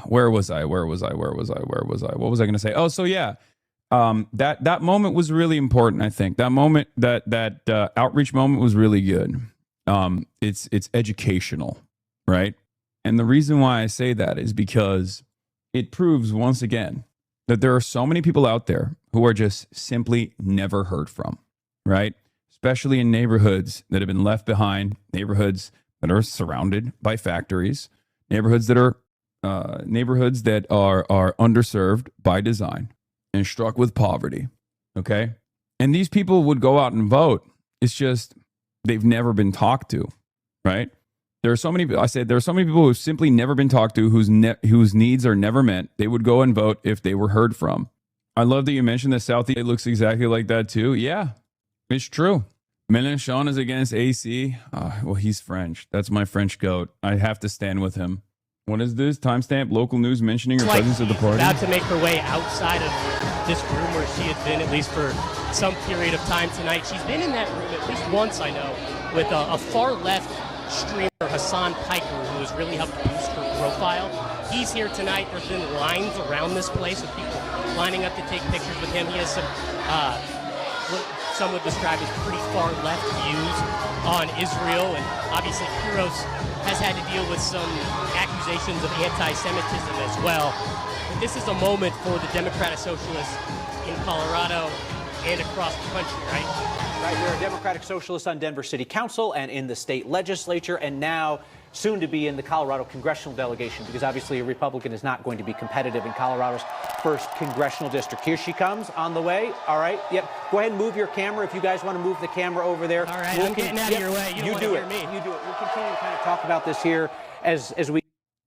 where was I? What was I going to say? Oh, so yeah. That moment was really important, I think. That moment, that outreach moment was really good. It's educational, right? And the reason why I say that is because it proves once again that there are so many people out there who are just simply never heard from, right? Especially in neighborhoods that have been left behind, neighborhoods that are surrounded by factories, neighborhoods that are underserved by design and struck with poverty. Okay, and these people would go out and vote. It's just they've never been talked to, right? There are so many. I said there are so many people who've simply never been talked to, whose needs are never met. They would go and vote if they were heard from. I love that you mentioned that Southeast looks exactly like that too. Yeah, it's true. Mélenchon is against AC. Well, he's French. That's my French goat. I have to stand with him. What is this? Timestamp local news mentioning her presence at the party? About to make her way outside of this room where she had been, at least for some period of time tonight. She's been in that room at least once, I know, with a far-left streamer, Hasan Piker, who has really helped boost her profile. He's here tonight. There's been lines around this place of people lining up to take pictures with him. He has some, what some would describe as pretty far-left views on Israel, and obviously Kuros has had to deal with some accusations of anti-Semitism as well. But this is a moment for the Democratic Socialists in Colorado and across the country, right? Right, you're a Democratic Socialist on Denver City Council and in the state legislature, and now soon to be in the Colorado congressional delegation, because obviously a Republican is not going to be competitive in Colorado's first congressional district. Here she comes on the way. All right, yep. Go ahead and move your camera if you guys want to move the camera over there. All right, I'm getting out of your way. You do it. You do it. We'll continue to kind of talk about this here as we.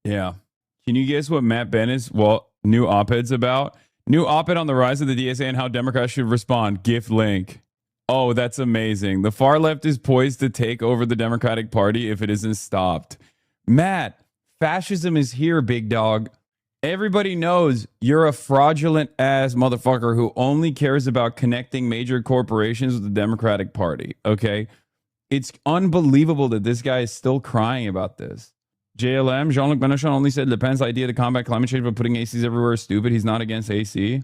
Yeah. Can you guess what Matt Bennett's new op-ed's about? New op-ed on the rise of the DSA and how Democrats should respond. Gift link. Oh, that's amazing. The far left is poised to take over the Democratic Party if it isn't stopped. Matt, fascism is here, big dog. Everybody knows you're a fraudulent ass motherfucker who only cares about connecting major corporations with the Democratic Party, okay? It's unbelievable that this guy is still crying about this. JLM, Jean-Luc Mélenchon only said Le Pen's idea to combat climate change by putting ACs everywhere is stupid. He's not against AC.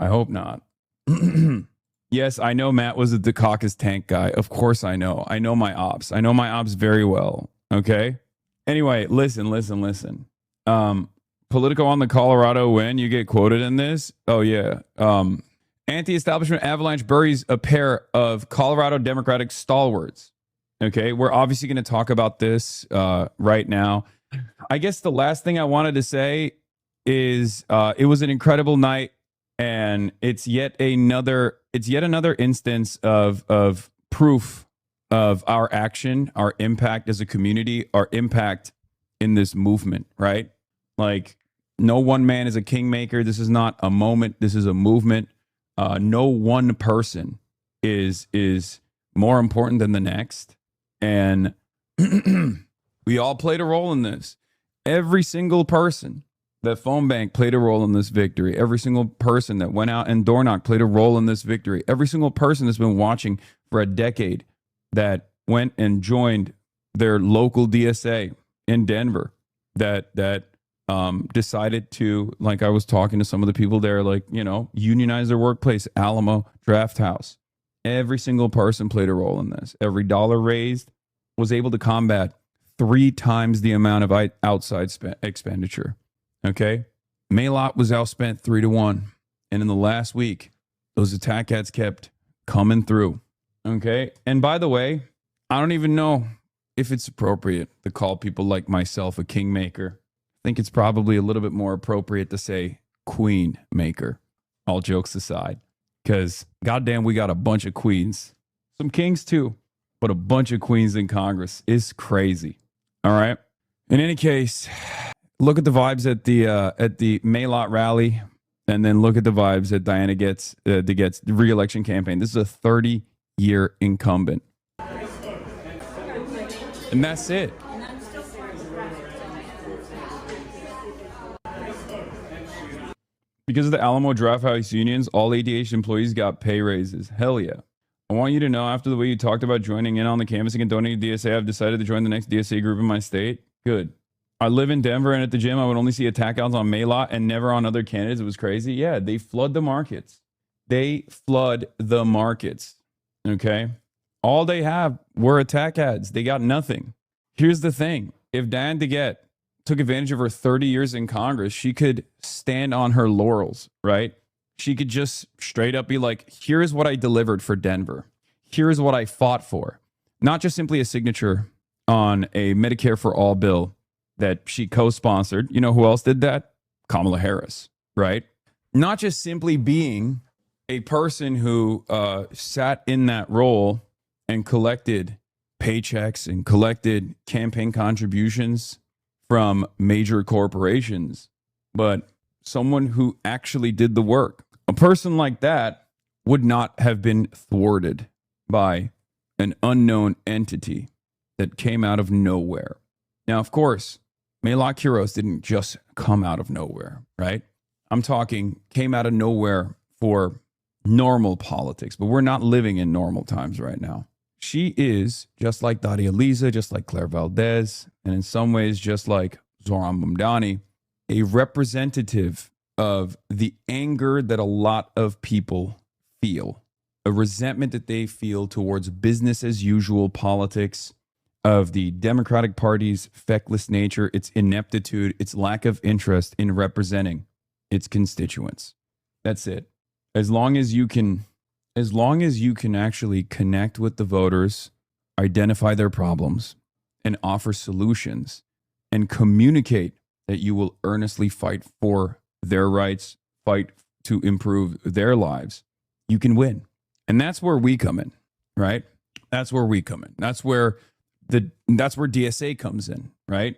I hope not. Yes, I know Matt was a Dukakis tank guy. Of course I know. I know my ops. I know my ops very well. Okay? Anyway, listen. Politico on the Colorado win. You get quoted in this. Oh, yeah. Anti-establishment avalanche buries a pair of Colorado Democratic stalwarts. Okay? We're obviously going to talk about this right now. I guess the last thing I wanted to say is it was an incredible night. And it's yet another instance of proof of our action, our impact as a community, our impact in this movement, right? Like, no one man is a kingmaker. This is not a moment. This is a movement. No one person is more important than the next. And we all played a role in this. Every single person. That phone bank played a role in this victory. Every single person that went out and door knocked played a role in this victory. Every single person that's been watching for a decade that went and joined their local DSA in Denver that decided to, like I was talking to some of the people there, like, you know, unionize their workplace, Alamo Draft House. Every single person played a role in this. Every dollar raised was able to combat 3 times the amount of outside expenditure. Okay, Maylot was outspent 3-1, and in the last week, those attack ads kept coming through. Okay, and by the way, I don't even know if it's appropriate to call people like myself a kingmaker. I think it's probably a little bit more appropriate to say queen maker. All jokes aside, because goddamn, we got a bunch of queens, some kings too, but a bunch of queens in Congress is crazy. All right. In any case. Look at the vibes at the Maylot rally, and then look at the vibes at Diana Getz re-election campaign. This is a 30-year incumbent, and that's it. Because of the Alamo Draft House unions, all ADH employees got pay raises. Hell yeah! I want you to know, after the way you talked about joining in on the canvassing and donating to DSA, I've decided to join the next DSA group in my state. Good. I live in Denver, and at the gym, I would only see attack ads on Maylot and never on other candidates. It was crazy. Yeah, they flood the markets. Okay? All they have were attack ads. They got nothing. Here's the thing. If Diane DeGette took advantage of her 30 years in Congress, she could stand on her laurels, right? She could just straight up be like, here's what I delivered for Denver. Here's what I fought for. Not just simply a signature on a Medicare for All bill that she co-sponsored. You know who else did that? Kamala Harris, right? Not just simply being a person who sat in that role and collected paychecks and collected campaign contributions from major corporations, but someone who actually did the work. A person like that would not have been thwarted by an unknown entity that came out of nowhere. Now, of course, Melot Quiros didn't just come out of nowhere, right? I'm talking came out of nowhere for normal politics, but we're not living in normal times right now. She is, just like Daria Lisa, just like Claire Valdez, and in some ways just like Zoran Mamdani, a representative of the anger that a lot of people feel, a resentment that they feel towards business as usual politics, of the Democratic Party's feckless nature, its ineptitude, its lack of interest in representing its constituents. That's it. As long as you can actually connect with the voters, identify their problems, and offer solutions, and communicate that you will earnestly fight for their rights, fight to improve their lives, you can win. And that's where we come in, right? That's where we come in. That's where DSA comes in, right?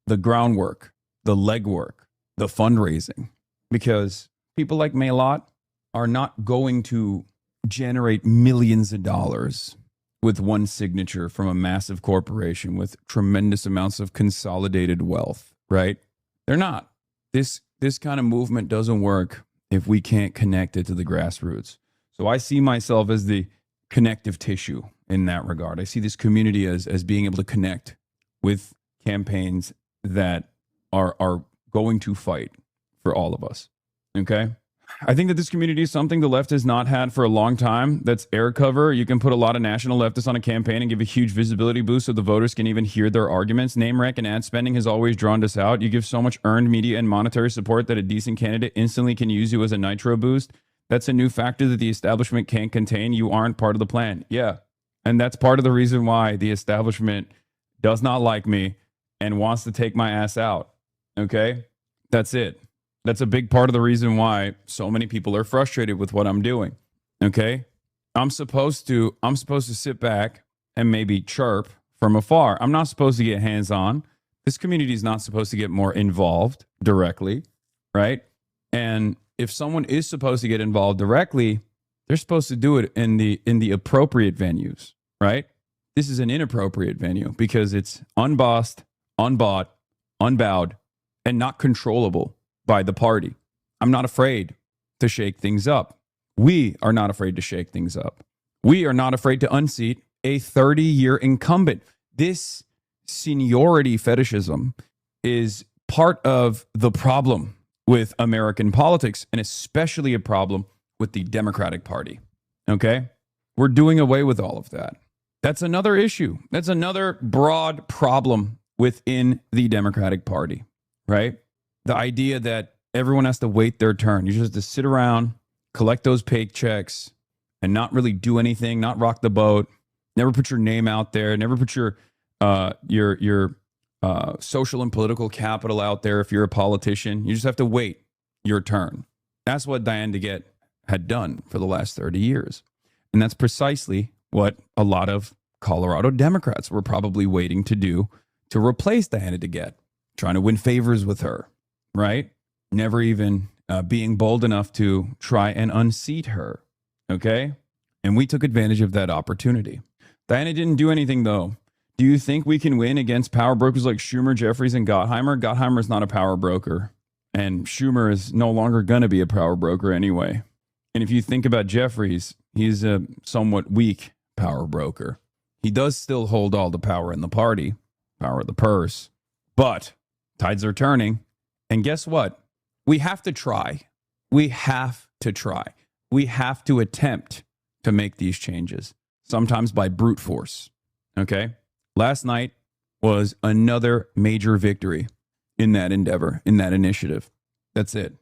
The groundwork, the legwork, the fundraising. Because people like Melot are not going to generate millions of dollars with one signature from a massive corporation with tremendous amounts of consolidated wealth, right? They're not. This kind of movement doesn't work if we can't connect it to the grassroots. So I see myself as the connective tissue in that regard. I see this community as being able to connect with campaigns that are going to fight for all of us. Okay? I think that this community is something the left has not had for a long time. That's air cover. You can put a lot of national leftists on a campaign and give a huge visibility boost so the voters can even hear their arguments. Name rank and ad spending has always drawn us out. You give so much earned media and monetary support that a decent candidate instantly can use you as a nitro boost. That's a new factor that the establishment can't contain. You aren't part of the plan. Yeah. And that's part of the reason why the establishment does not like me and wants to take my ass out. Okay? That's it. That's a big part of the reason why so many people are frustrated with what I'm doing. Okay? I'm supposed to sit back and maybe chirp from afar. I'm not supposed to get hands-on. This community is not supposed to get more involved directly, right? And if someone is supposed to get involved directly, they're supposed to do it in the appropriate venues, right? This is an inappropriate venue because it's unbossed, unbought, unbowed, and not controllable by the party. I'm not afraid to shake things up. We are not afraid to shake things up. We are not afraid to unseat a 30-year incumbent. This seniority fetishism is part of the problem with American politics, and especially a problem with the Democratic Party. Okay? We're doing away with all of that. That's another issue. That's another broad problem within the Democratic Party, right? The idea that everyone has to wait their turn. You just have to sit around, collect those paychecks, and not really do anything, not rock the boat, never put your name out there, never put your social and political capital out there if you're a politician. You just have to wait your turn. That's what Diane DeGette had done for the last 30 years. And that's precisely what a lot of Colorado Democrats were probably waiting to do to replace Diana DeGette, trying to win favors with her, right? Never even being bold enough to try and unseat her, okay? And we took advantage of that opportunity. Diana didn't do anything, though. Do you think we can win against power brokers like Schumer, Jeffries, and Gottheimer? Gottheimer is not a power broker, and Schumer is no longer going to be a power broker anyway. And if you think about Jeffries, he's a somewhat weak power broker. He does still hold all the power in the party, power of the purse, but tides are turning. And guess what? We have to try. We have to try. We have to attempt to make these changes, sometimes by brute force. Okay? Last night was another major victory in that endeavor, in that initiative. That's it.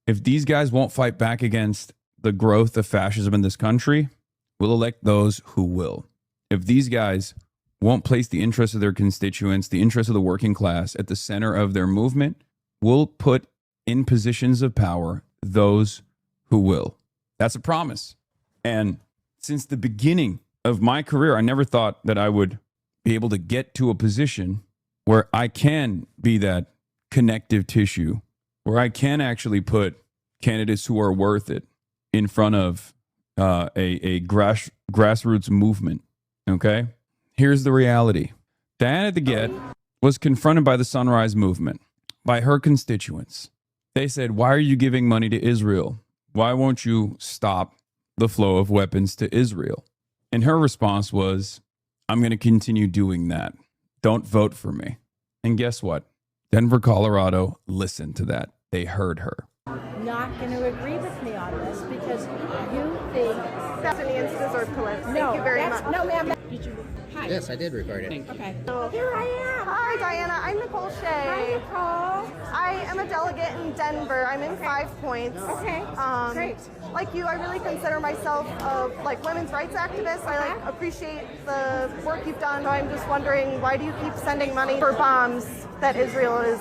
If these guys won't fight back against the growth of fascism in this country, we'll elect those who will. If these guys won't place the interests of their constituents, the interests of the working class at the center of their movement, we'll put in positions of power those who will. That's a promise. And since the beginning of my career, I never thought that I would be able to get to a position where I can be that connective tissue, where I can actually put candidates who are worth it in front of a grassroots movement. Okay? Here's the reality. Diana DeGette was confronted by the Sunrise Movement, by her constituents. They said, why are you giving money to Israel? Why won't you stop the flow of weapons to Israel? And her response was, I'm going to continue doing that. Don't vote for me. And guess what? Denver, Colorado listened to that. They heard her. Not going to agree with me on this because you think Palestinians deserve to live. No, Thank you very much. No, ma'am. Did you? Hi. Yes, I did record it. Okay. Here I am. Hi, Diana. I'm Nicole Shea. Hi, Nicole. I am a delegate in Denver. I'm in 5 points. Okay. Great. Like you, I really consider myself a women's rights activist. I appreciate the work you've done. So I'm just wondering, why do you keep sending money for bombs that Israel is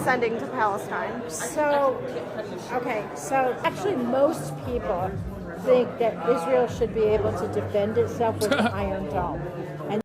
sending to Palestine? So actually most people think that Israel should be able to defend itself with an Iron Dome. And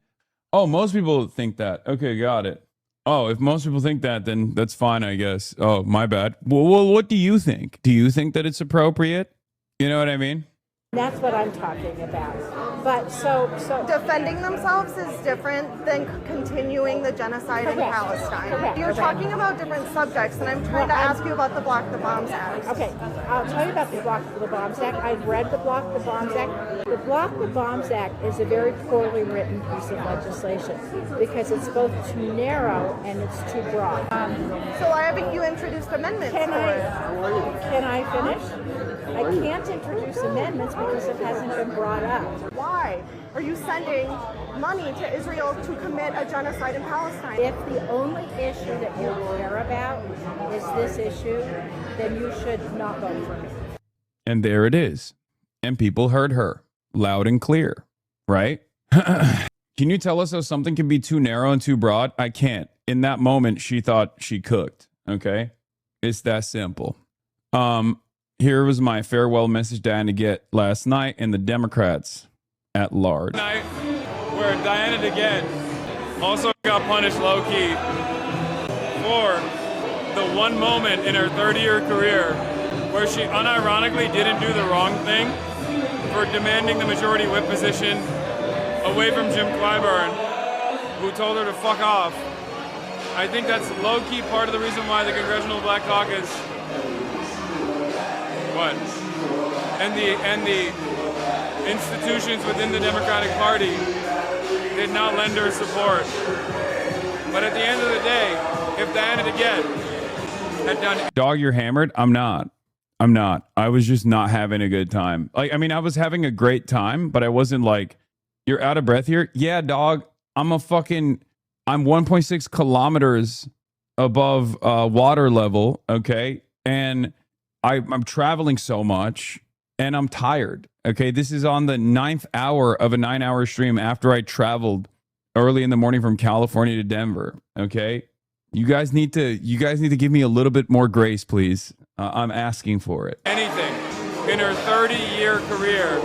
Oh, most people think that. Okay, got it. Oh, if most people think that, then that's fine, I guess. Oh, my bad. Well, what do you think? Do you think that it's appropriate? You know what I mean? that's what I'm talking about. But so defending themselves is different than continuing the genocide in Palestine. Correct. You're talking about different subjects, and I'm trying to ask you about the Block the Bombs Act. Okay, I'll tell you about the Block the Bombs Act. I've read the Block the Bombs Act. The Block the Bombs Act is a very poorly written piece of legislation because it's both too narrow and it's too broad. So why haven't you introduced amendments Can I finish? I Can can't introduce amendments because it hasn't been brought up. Why are you sending money to Israel to commit a genocide in Palestine? If the only issue that you care about is this issue, then you should not vote for me. And there it is. And people heard her loud and clear, right? Can you tell us how something can be too narrow and too broad? I can't. In that moment, she thought she cooked. Okay? It's that simple. Here was my farewell message Diana get last night and the Democrats at large. Night where Diana DeGette also got punished low-key for the one moment in her 30-year career where she unironically didn't do the wrong thing for demanding the majority whip position away from Jim Clyburn, who told her to fuck off. I think that's low-key part of the reason why the Congressional Black Caucus and the institutions within the Democratic Party did not lend her support. But at the end of the day, if Diana DeGette had done... Dog, you're hammered? I'm not. I was just not having a good time. I was having a great time, but I wasn't like, you're out of breath here? Yeah, dog, I'm 1.6 kilometers above water level, okay? And I'm traveling so much and I'm tired. Okay, this is on the 9th hour of a 9-hour stream after I traveled early in the morning from California to Denver. Okay, you guys need to give me a little bit more grace, please. I'm asking for it. Anything in her 30-year career,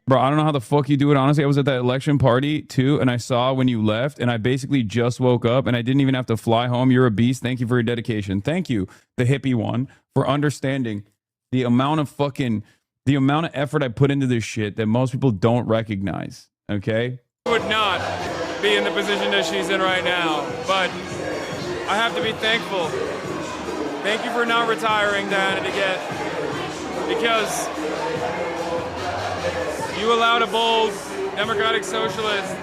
Bro, I don't know how the fuck you do it. Honestly, I was at that election party too, and I saw when you left, and I basically just woke up, and I didn't even have to fly home. You're a beast. Thank you for your dedication. Thank you, the hippie one, for understanding the amount of effort I put into this shit that most people don't recognize. Okay? would not be in the position that she's in right now. But I have to be thankful. Thank you for not retiring, Diana DeGette, because you allowed a bold Democratic Socialist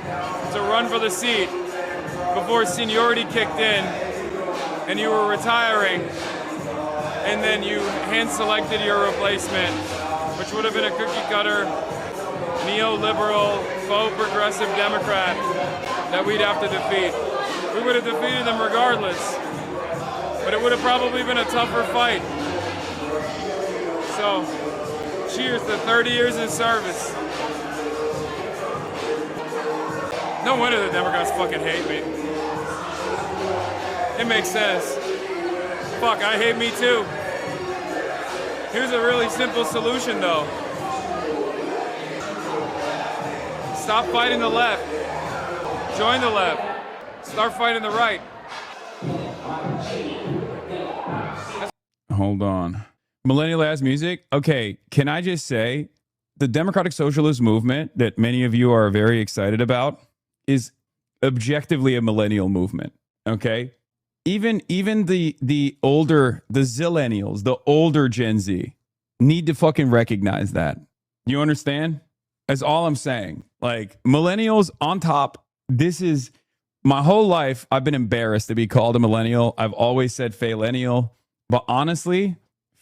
to run for the seat before seniority kicked in and you were retiring, and then you hand-selected your replacement, which would have been a cookie-cutter, neoliberal, faux progressive Democrat that we'd have to defeat. We would have defeated them regardless, but it would have probably been a tougher fight. So, cheers to 30 years in service. No wonder the Democrats fucking hate me. It makes sense. Fuck, I hate me too. Here's a really simple solution though. Stop fighting the left. Join the left. Start fighting the right. Hold on. Millennial ass music. Okay, can I just say the Democratic Socialist movement that many of you are very excited about is objectively a millennial movement. Okay. Even the older, the zillennials, the older Gen Z need to fucking recognize that. You understand? That's all I'm saying. Like, millennials on top. This is my whole life. I've been embarrassed to be called a millennial. I've always said Faillennial. But honestly,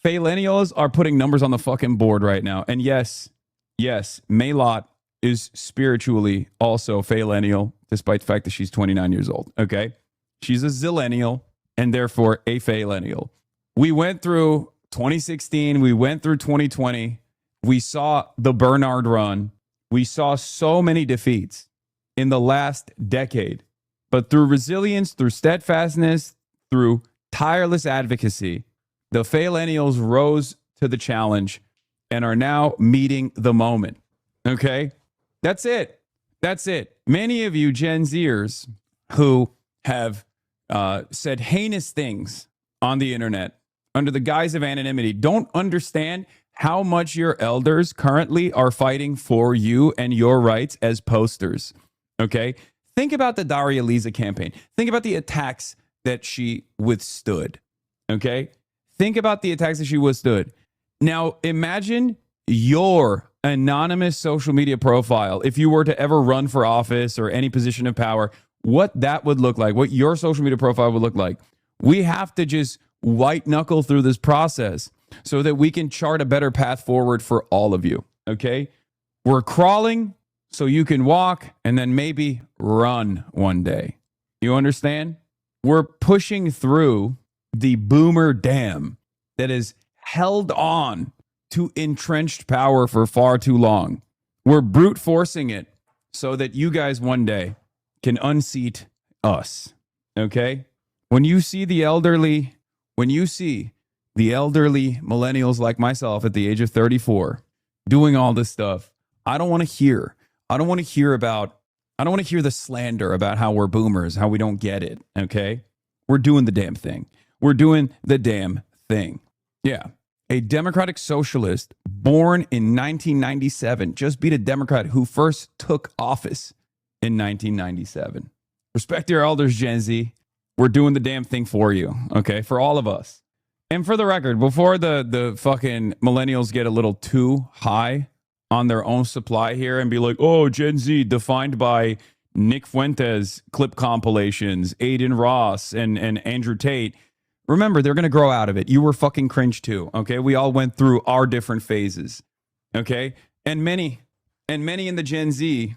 Faillennials are putting numbers on the fucking board right now. And yes, Maylot is spiritually also Faillennial, despite the fact that she's 29 years old. Okay. She's a zillennial and therefore a Faillennial. We went through 2016. We went through 2020. We saw the Bernard run. We saw so many defeats in the last decade. But through resilience, through steadfastness, through tireless advocacy, the Faillennials rose to the challenge and are now meeting the moment. Okay? That's it. That's it. Many of you Gen Zers who have said heinous things on the internet under the guise of anonymity don't understand how much your elders currently are fighting for you and your rights as posters. Okay? Think about the Daria Lisa campaign. Think about the attacks that she withstood. Okay? Think about the attacks that she withstood. Now, imagine your anonymous social media profile, if you were to ever run for office or any position of power, what that would look like, what your social media profile would look like. We have to just white knuckle through this process so that we can chart a better path forward for all of you. Okay? We're crawling so you can walk and then maybe run one day. You understand? We're pushing through the boomer dam that has held on to entrenched power for far too long. We're brute forcing it so that you guys one day can unseat us. Okay? When you see the elderly millennials like myself at the age of 34 doing all this stuff, I don't want to hear the slander about how we're boomers, how we don't get it. Okay? We're doing the damn thing. We're doing the damn thing. Yeah. A democratic socialist born in 1997 just beat a Democrat who first took office in 1997. Respect your elders, Gen Z. We're doing the damn thing for you, okay? For all of us. And for the record, before the fucking millennials get a little too high on their own supply here and be like, oh, Gen Z defined by Nick Fuentes clip compilations, Aiden Ross, and Andrew Tate. Remember, they're going to grow out of it. You were fucking cringe too, okay? We all went through our different phases, okay? And many in the Gen Z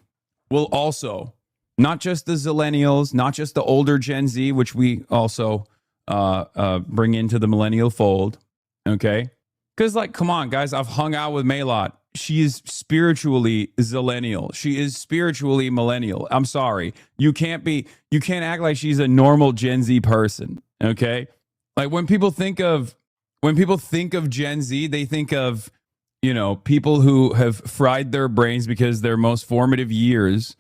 will also, not just the zillennials, not just the older Gen Z, which we also bring into the millennial fold, okay? Because, like, come on, guys, I've hung out with Maylot. She is spiritually zillennial. She is spiritually millennial. I'm sorry. You can't act like she's a normal Gen Z person, okay? Like, when people think of Gen Z, they think of, you know, people who have fried their brains because their most formative years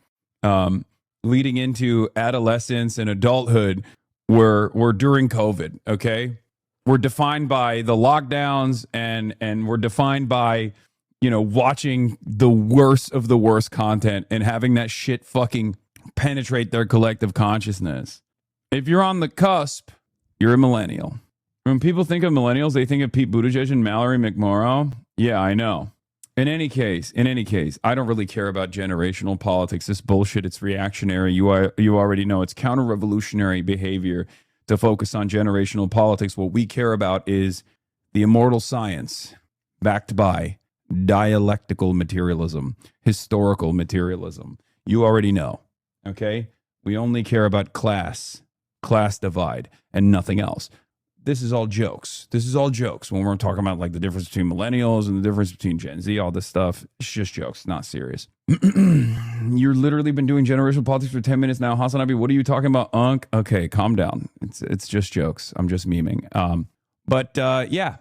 leading into adolescence and adulthood were during COVID, okay? We're defined by the lockdowns and we're defined by, you know, watching the worst of the worst content and having that shit fucking penetrate their collective consciousness. If you're on the cusp, you're a millennial. When people think of millennials, they think of Pete Buttigieg and Mallory McMorrow. Yeah, I know. In any case, I don't really care about generational politics. This bullshit, it's reactionary. You already know it's counter-revolutionary behavior to focus on generational politics. What we care about is the immortal science backed by dialectical materialism, historical materialism. You already know, okay? We only care about class divide, and nothing else. This is all jokes. When we're talking about, like, the difference between millennials and the difference between Gen Z, all this stuff, it's just jokes, not serious. You're literally been doing generational politics for 10 minutes now. HasanAbi, what are you talking about, Unc? Okay, calm down. It's just jokes. I'm just memeing. But yeah,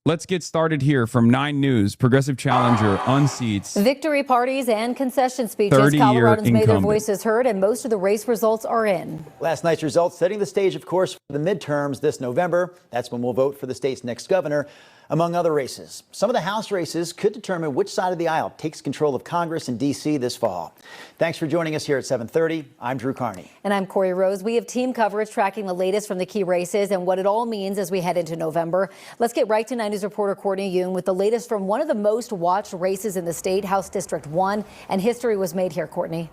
let's get started here from 9 News. Progressive challenger unseats. Victory parties and concession speeches. 30-year Coloradans made their incumbent. voices heard, and most of the race results are in. Last night's results setting the stage, of course, for the midterms this November. That's when we'll vote for the state's next governor, among other races. Some of the House races could determine which side of the aisle takes control of Congress in D.C. this fall. Thanks for joining us here at 7:30. I'm Drew Carney. And I'm Corey Rose. We have team coverage tracking the latest from the key races and what it all means as we head into November. Let's get right to 9 News reporter Courtney Yoon with the latest from one of the most watched races in the state, House District 1. And history was made here, Courtney.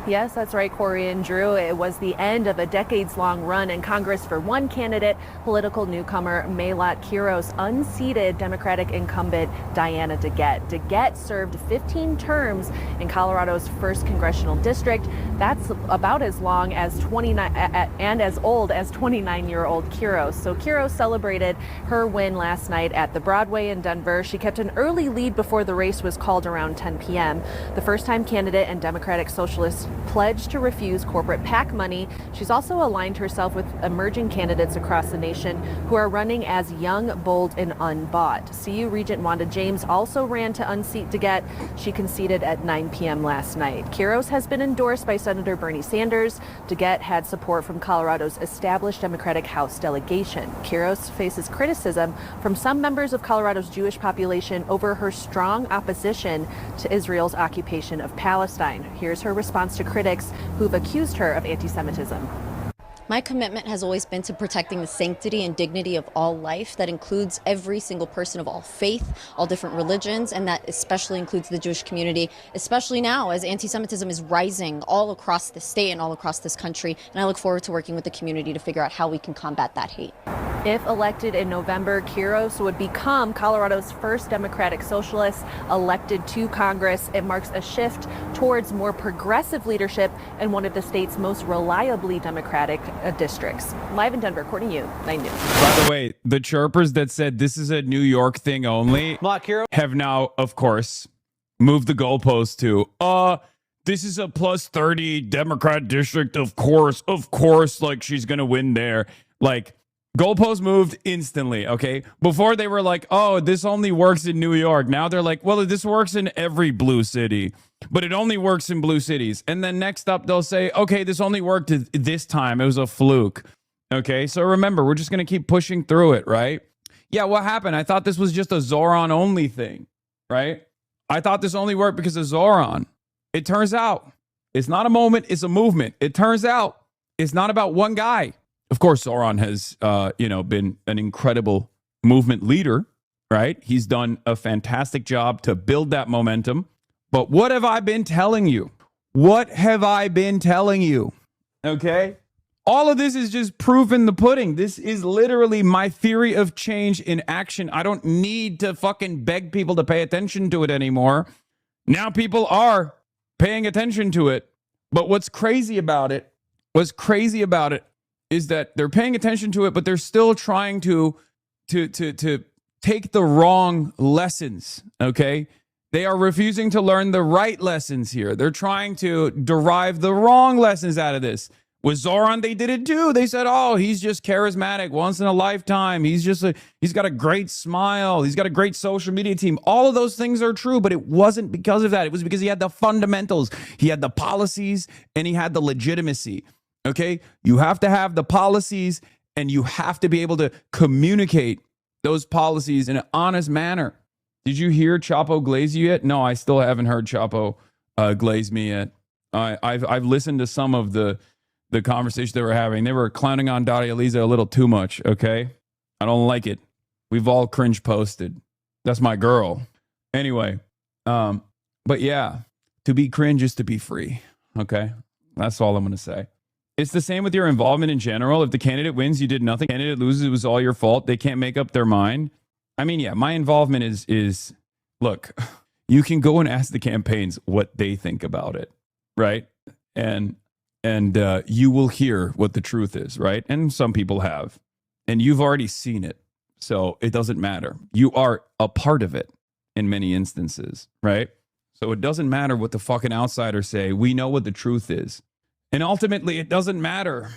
Yes, that's right, Corey and Drew. It was the end of a decades-long run in Congress for one candidate, political newcomer Maylot Quiros unseated Democratic incumbent Diana DeGette. DeGette served 15 terms in Colorado's 1st congressional district. That's about as long as 29 and as old as 29-year-old Quiros. So Quiros celebrated her win last night at the Broadway in Denver. She kept an early lead before the race was called around 10 p.m. The first-time candidate and Democratic Socialist pledged to refuse corporate PAC money. She's also aligned herself with emerging candidates across the nation who are running as young, bold, and unbought. CU Regent Wanda James also ran to unseat DeGette. She conceded at 9 p.m. last night. Quiros has been endorsed by Senator Bernie Sanders. DeGette had support from Colorado's established Democratic House delegation. Quiros faces criticism from some members of Colorado's Jewish population over her strong opposition to Israel's occupation of Palestine. Here's her response to critics who've accused her of anti-Semitism. My commitment has always been to protecting the sanctity and dignity of all life. That includes every single person of all faith, all different religions, and that especially includes the Jewish community, especially now as anti-Semitism is rising all across the state and all across this country. And I look forward to working with the community to figure out how we can combat that hate. If elected in November, Quiros would become Colorado's first Democratic Socialist elected to Congress. It marks a shift towards more progressive leadership in one of the state's most reliably Democratic districts. Live in Denver, Courtney Yoon, 9 News. By the way, the chirpers that said this is a New York thing only have now, of course, moved the goalpost to, this is a plus 30 Democrat district, of course, like she's going to win there. Like, goalpost moved instantly, okay? Before they were like, oh, this only works in New York. Now they're like, well, this works in every blue city, but it only works in blue cities. And then next up, they'll say, okay, this only worked this time. It was a fluke, okay? So remember, we're just going to keep pushing through it, right? Yeah, what happened? I thought this was just a Zoran only thing, right? I thought this only worked because of Zoran. It turns out it's not a moment, it's a movement. It turns out it's not about one guy. Of course, Zoran has, been an incredible movement leader, right? He's done a fantastic job to build that momentum. But what have I been telling you? What have I been telling you? Okay? All of this is just proof in the pudding. This is literally my theory of change in action. I don't need to fucking beg people to pay attention to it anymore. Now people are paying attention to it. But what's crazy about it is that they're paying attention to it, but they're still trying to take the wrong lessons, okay? They are refusing to learn the right lessons here. They're trying to derive the wrong lessons out of this. With Zoran, they did it too. They said, oh, he's just charismatic, once in a lifetime. He's got a great smile. He's got a great social media team. All of those things are true, but it wasn't because of that. It was because he had the fundamentals. He had the policies and he had the legitimacy. Okay, you have to have the policies and you have to be able to communicate those policies in an honest manner. Did you hear Chapo glaze you yet? No, I still haven't heard Chapo glaze me yet. I've listened to some of the conversation they were having. They were clowning on Daria Lisa a little too much, okay? I don't like it. We've all cringe posted. That's my girl. Anyway, but yeah, to be cringe is to be free, okay? That's all I'm going to say. It's the same with your involvement in general. If the candidate wins, you did nothing. Candidate loses, it was all your fault. They can't make up their mind. I mean, yeah, my involvement is look, you can go and ask the campaigns what they think about it, right? And you will hear what the truth is, right? And some people have. And you've already seen it. So it doesn't matter. You are a part of it in many instances, right? So it doesn't matter what the fucking outsiders say. We know what the truth is. And ultimately, it doesn't matter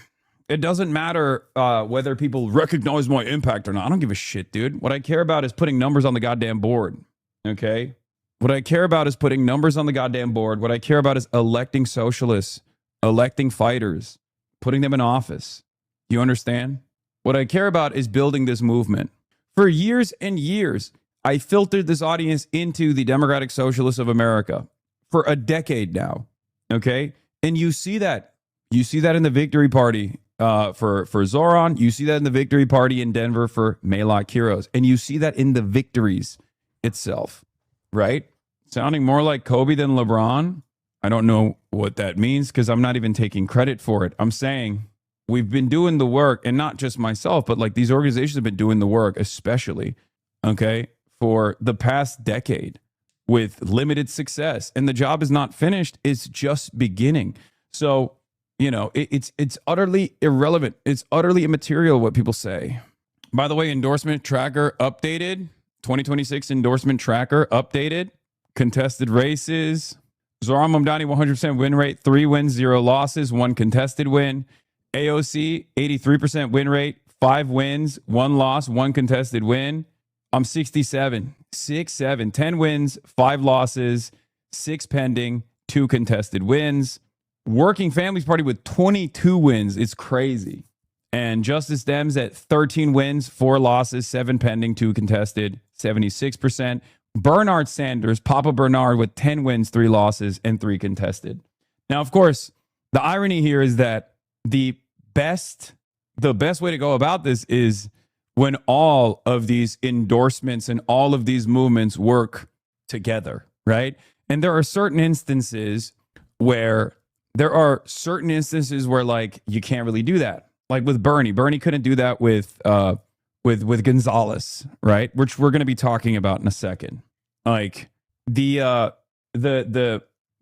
It doesn't matter whether people recognize my impact or not. I don't give a shit, dude. What I care about is putting numbers on the goddamn board. Okay? What I care about is putting numbers on the goddamn board. What I care about is electing socialists, electing fighters, putting them in office. You understand? What I care about is building this movement. For years and years, I filtered this audience into the Democratic Socialists of America for a decade now. Okay? And you see that. You see that in the victory party for Zoran. You see that in the victory party in Denver for Maylot Quiros. And you see that in the victories itself, right? Sounding more like Kobe than LeBron. I don't know what that means because I'm not even taking credit for it. I'm saying we've been doing the work, and not just myself, but like these organizations have been doing the work, especially, okay, for the past decade with limited success. And the job is not finished. It's just beginning. So, you know, it's utterly irrelevant. It's utterly immaterial what people say. By the way, endorsement tracker updated. 2026 endorsement tracker updated. Contested races. Zoran Mamdani, 100% win rate. 3 wins, 0 losses, 1 contested win. AOC, 83% win rate. 5 wins, 1 loss, 1 contested win. I'm 67. 6-7. 10 wins, 5 losses, 6 pending, 2 contested wins. Working Families Party with 22 wins. It's crazy. And Justice Dems at 13 wins, 4 losses, 7 pending, 2 contested, 76%. Bernard Sanders, Papa Bernard, with 10 wins, 3 losses, and 3 contested. Now, of course, the irony here is that the best way to go about this is when all of these endorsements and all of these movements work together, right? And there are certain instances where like you can't really do that. Like with Bernie. Bernie couldn't do that with Gonzalez, right? Which we're going to be talking about in a second. Like the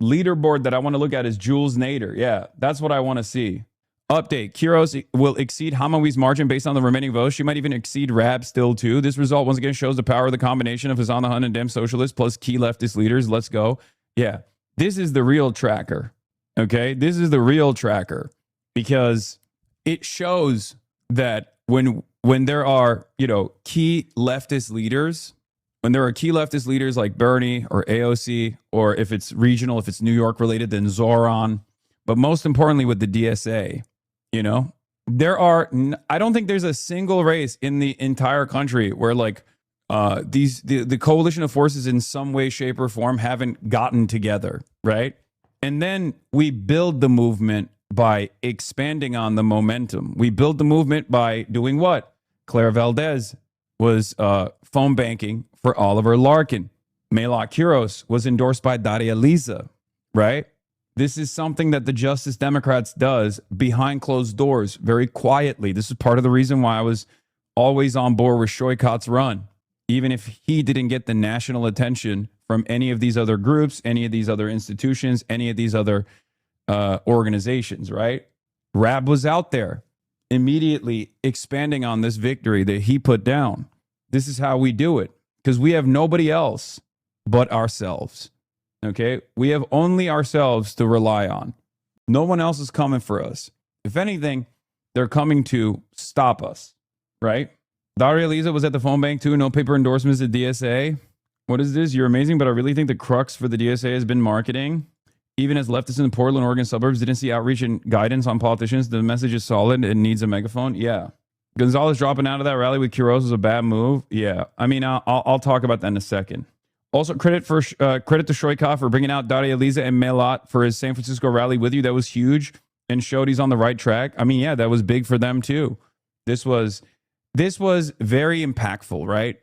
leaderboard that I want to look at is Jules Nader. Yeah, that's what I want to see. Update. Quiros will exceed Hamawi's margin based on the remaining votes. She might even exceed Rab still too. This result once again shows the power of the combination of Hasan the Hun and Dem socialists plus key leftist leaders. Let's go. Yeah, this is the real tracker. Okay, this is the real tracker because it shows that when there are, you know, key leftist leaders, when there are key leftist leaders like Bernie or AOC, or if it's regional, if it's New York related, then Zoran, but most importantly with the DSA, you know, I don't think there's a single race in the entire country where like the coalition of forces in some way, shape, or form haven't gotten together, right? And then we build the movement by expanding on the momentum. We build the movement by doing what? Claire Valdez was phone banking for Oliver Larkin. Maylot Quiros was endorsed by Daria Liza, right? This is something that the Justice Democrats does behind closed doors, very quietly. This is part of the reason why I was always on board with Shoykat's run, even if he didn't get the national attention from any of these other groups, any of these other institutions, any of these other organizations, right? Rab was out there immediately expanding on this victory that he put down. This is how we do it because we have nobody else but ourselves. Okay? We have only ourselves to rely on. No one else is coming for us. If anything, they're coming to stop us, right? Daria Liza was at the phone bank too. No paper endorsements at DSA. What is this? You're amazing, but I really think the crux for the DSA has been marketing. Even as leftists in the Portland, Oregon suburbs didn't see outreach and guidance on politicians, the message is solid. It needs a megaphone. Yeah. Gonzalez dropping out of that rally with Quiros was a bad move. Yeah. I mean, I'll talk about that in a second. Also, credit to Shoykov for bringing out Daria Liza and Maylot for his San Francisco rally with you. That was huge and showed he's on the right track. I mean, yeah, that was big for them too. This was very impactful, right?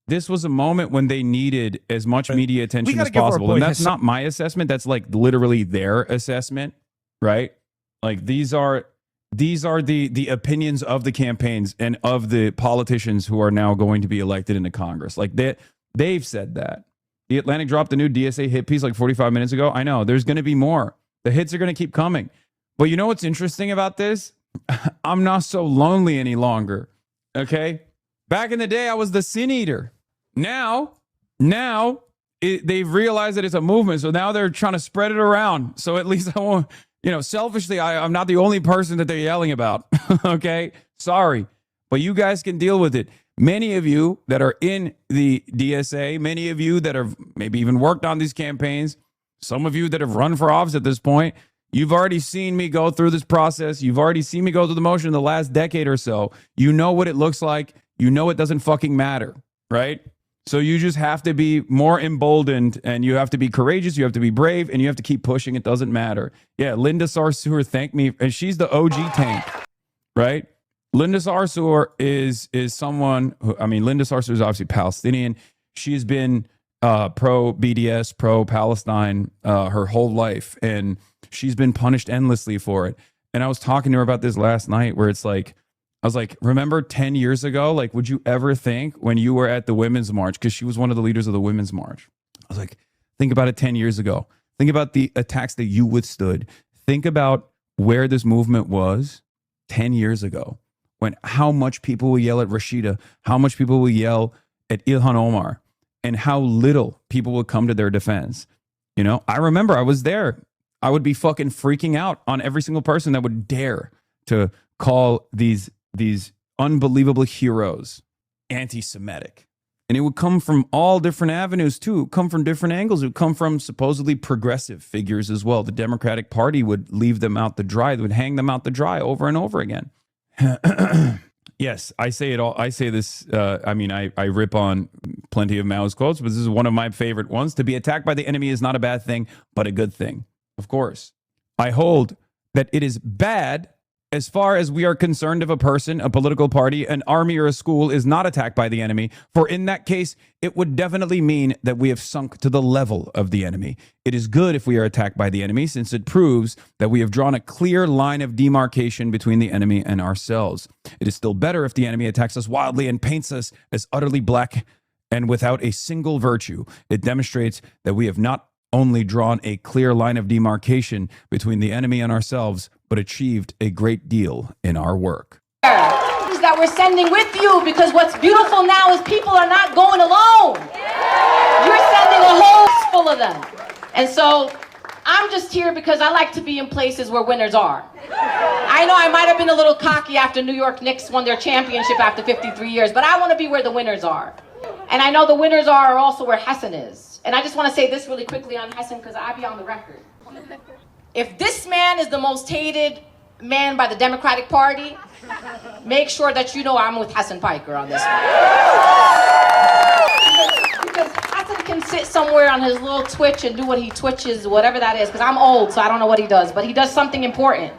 This was a moment when they needed as much media attention as possible. And that's not my assessment. That's like literally their assessment, right? Like these are the opinions of the campaigns and of the politicians who are now going to be elected into Congress. Like they've said that. The Atlantic dropped a new DSA hit piece like 45 minutes ago. I know there's going to be more. The hits are going to keep coming. But you know what's interesting about this? I'm not so lonely any longer. Okay. Back in the day, I was the sin eater. Now they've realized that it's a movement. So now they're trying to spread it around. So at least I won't, selfishly, I'm not the only person that they're yelling about. Okay. Sorry. But you guys can deal with it. Many of you that are in the DSA, many of you that have maybe even worked on these campaigns, some of you that have run for office at this point, you've already seen me go through this process. You've already seen me go through the motion in the last decade or so. You know what it looks like. You know it doesn't fucking matter, right? So you just have to be more emboldened, and you have to be courageous. You have to be brave, and you have to keep pushing. It doesn't matter. Yeah, Linda Sarsour thanked me, and she's the OG tank, right? Linda Sarsour is someone who, Linda Sarsour is obviously Palestinian. She's been pro-BDS, pro-Palestine her whole life, and she's been punished endlessly for it. And I was talking to her about this last night, where it's like, I was like, remember 10 years ago, like, would you ever think when you were at the Women's March, because she was one of the leaders of the Women's March, I was like, think about it 10 years ago. Think about the attacks that you withstood. Think about where this movement was 10 years ago. When how much people will yell at Rashida, how much people will yell at Ilhan Omar, and how little people will come to their defense. I remember I was there. I would be fucking freaking out on every single person that would dare to call these unbelievable heroes anti-Semitic. And it would come from all different avenues too. It would come from different angles. It would come from supposedly progressive figures as well. The Democratic Party would leave them out to dry. They would hang them out to dry over and over again. Yes, I say it all. I say this. I rip on plenty of Mao's quotes, but this is one of my favorite ones. To be attacked by the enemy is not a bad thing, but a good thing. Of course, I hold that it is bad as far as we are concerned if a person, a political party, an army, or a school is not attacked by the enemy. For in that case, it would definitely mean that we have sunk to the level of the enemy. It is good if we are attacked by the enemy, since it proves that we have drawn a clear line of demarcation between the enemy and ourselves. It is still better if the enemy attacks us wildly and paints us as utterly black and without a single virtue. It demonstrates that we have not only drawn a clear line of demarcation between the enemy and ourselves, but achieved a great deal in our work. That we're sending with you, because what's beautiful now is people are not going alone. You're sending a hose full of them. And so I'm just here because I like to be in places where winners are. I know I might have been a little cocky after New York Knicks won their championship after 53 years, but I want to be where the winners are. And I know the winners are also where Hasan is. And I just want to say this really quickly on Hasan, because I be on the record. If this man is the most hated man by the Democratic Party, make sure that you know I'm with Hasan Piker on this one. Because Hasan can sit somewhere on his little Twitch and do what he twitches, whatever that is, because I'm old, so I don't know what he does, but he does something important.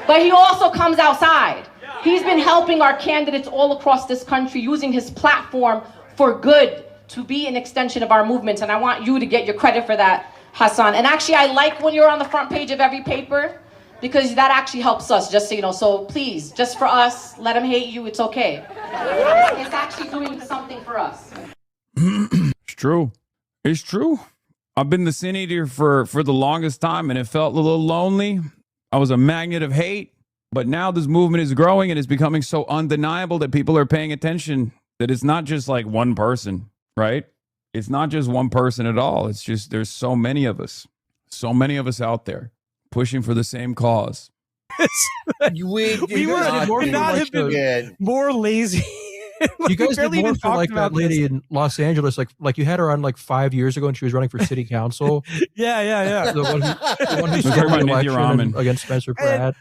But he also comes outside. He's been helping our candidates all across this country, using his platform for good, to be an extension of our movement, and I want you to get your credit for that, Hasan. And actually, I like when you're on the front page of every paper, because that actually helps us, just so you know. So please, just for us, let him hate you, it's okay. It's actually doing something for us. It's true. It's true. I've been the sin eater for the longest time, and it felt a little lonely. I was a magnet of hate, but now this movement is growing, and it's becoming so undeniable that people are paying attention, that it's not just like one person, right? It's not just one person at all. It's just, there's so many of us out there pushing for the same cause. We were not have been more lazy. You guys did more for like that lady in Los Angeles, like you had her on like 5 years ago, and she was running for city council. Yeah. The one who stole the election against Spencer Pratt.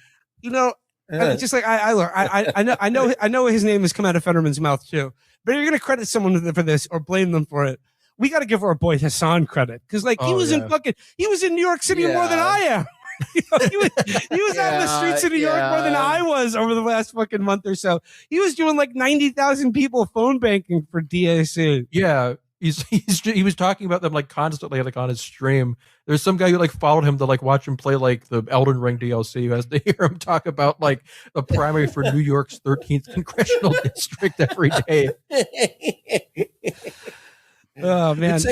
It's just like I know his name has come out of Fetterman's mouth too. But if you're gonna credit someone for this or blame them for it, we got to give our boy Hasan credit, because he was in New York City more than I am. He was out in the streets of New York more than I was over the last fucking month or so. He was doing like 90,000 people phone banking for DAC. Yeah, he was talking about them like constantly, like on his stream. There's some guy who like followed him to like watch him play like the Elden Ring DLC, who has to hear him talk about like the primary for New York's 13th congressional district every day. Oh man, it's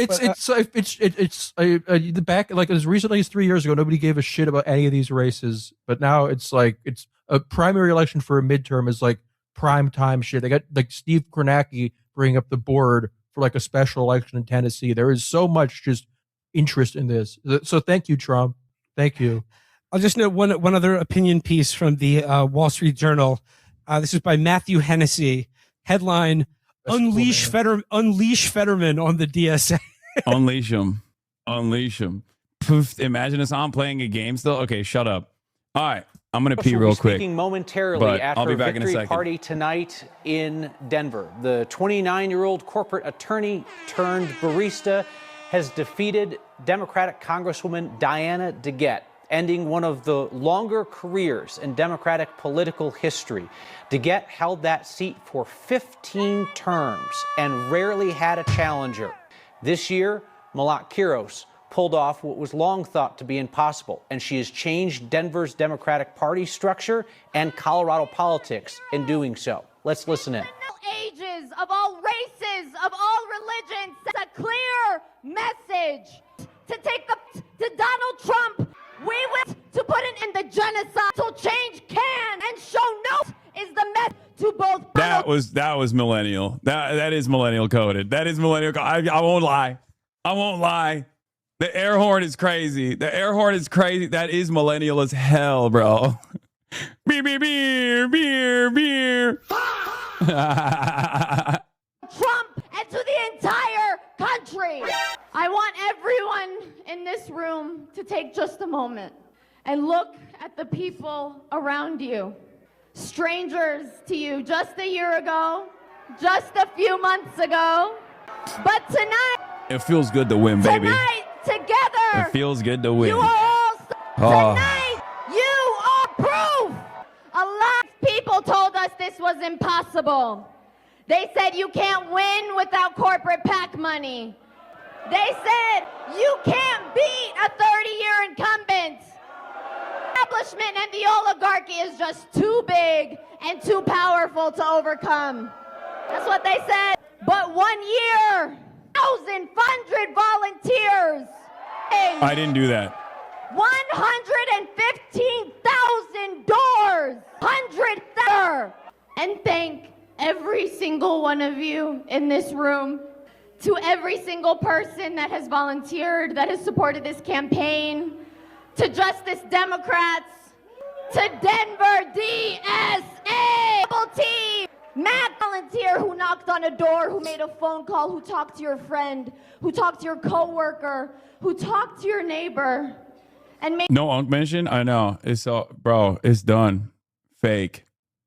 the back, like as recently as 3 years ago, nobody gave a shit about any of these races, but now it's like it's a primary election for a midterm is like prime time shit. They got like Steve Kornacki bringing up the board for like a special election in Tennessee. There is so much just interest in this. So thank you, Trump. Thank you. I'll just note one other opinion piece from the Wall Street Journal. This is by Matthew Hennessy. Headline: Unleash Fetterman on the DSA. Unleash him. Unleash him. Poof. Imagine us on playing a game still. Okay, shut up. All right, I'm gonna pee real quick. Speaking momentarily but after I'll be back a in a victory second. party tonight in Denver. The 29-year-old corporate attorney turned barista has defeated Democratic Congresswoman Diana DeGette, ending one of the longer careers in Democratic political history. DeGette held that seat for 15 terms and rarely had a challenger. This year, Malak Quiros pulled off what was long thought to be impossible, and she has changed Denver's Democratic Party structure and Colorado politics in doing so. Let's listen in. Ages, of all races, of all religions, it's a clear message to take to Donald Trump. We will to put an end to genocide. So change can and show no is the message to both. That was millennial. That is millennial coded. That is millennial. I won't lie. I won't lie. The air horn is crazy. The air horn is crazy. That is millennial as hell, bro. Beer, beer, beer, beer, beer. Trump and to the entire country. I want everyone in this room to take just a moment and look at the people around you. Strangers to you just a year ago, just a few months ago. But tonight, It feels good to win, baby. tonight, together, It feels good to win. you are all, Oh. tonight, you are proof. A lot of people told us this was impossible. They said you can't win without corporate PAC money. They said you can't beat a 30-year incumbent. Establishment and the oligarchy is just too big and too powerful to overcome. That's what they said. But 1 year, 1,500 volunteers. I didn't do that. 115,000 doors. 100,000. And thank every single one of you in this room, to every single person that has volunteered, that has supported this campaign, to Justice Democrats, to Denver DSA, double T, Matt volunteer who knocked on a door, who made a phone call, who talked to your friend, who talked to your coworker, who talked to your neighbor, and made No Unk mention? I know. It's all, bro, it's done. Fake.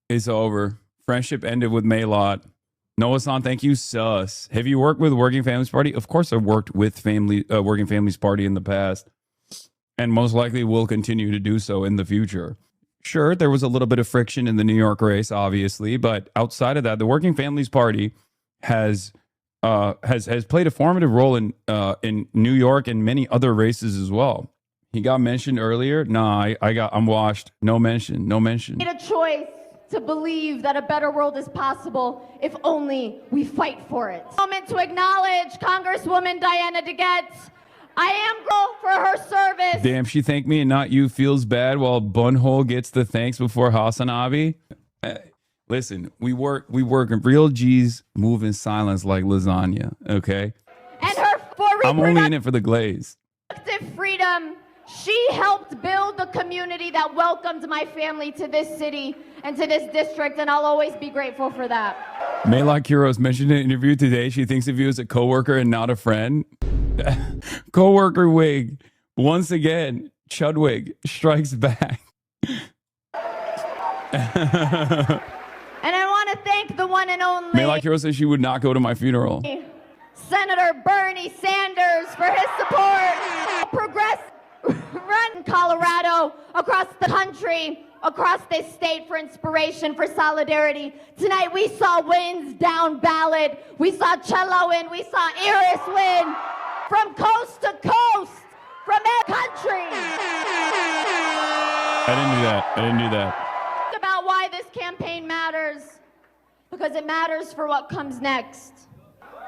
It's over. Friendship ended with Maylot. Noah San, thank you, sus. Have you worked with Working Families Party? Of course I've worked with Working Families Party in the past, and most likely will continue to do so in the future. Sure, there was a little bit of friction in the New York race, obviously, but outside of that, the Working Families Party has played a formative role in New York and many other races as well. He got mentioned earlier. Nah, I'm washed. No mention. No mention. made a choice to believe that a better world is possible if only we fight for it. Moment to acknowledge Congresswoman Diana DeGette. I am grateful for her service. Damn, she thanked me and not you. Feels bad while Bunhole gets the thanks before HasanAbi. Listen, we work real G's move in silence like lasagna, okay? And her for I'm only in it for the glaze. reproductive freedom. She helped build the community that welcomed my family to this city and to this district, and I'll always be grateful for that. Maylot Quiros mentioned in an interview today she thinks of you as a coworker and not a friend. Coworker wig. Once again, Chudwig strikes back. And I want to thank the one and only Maylot Quiros says she would not go to my funeral. Senator Bernie Sanders for his support. Progressive run in Colorado, across the country, across this state for inspiration, for solidarity. Tonight we saw wins down ballot. We saw Cello win. We saw Iris win. From coast to coast, from every country. I didn't do that. About why this campaign matters, because it matters for what comes next.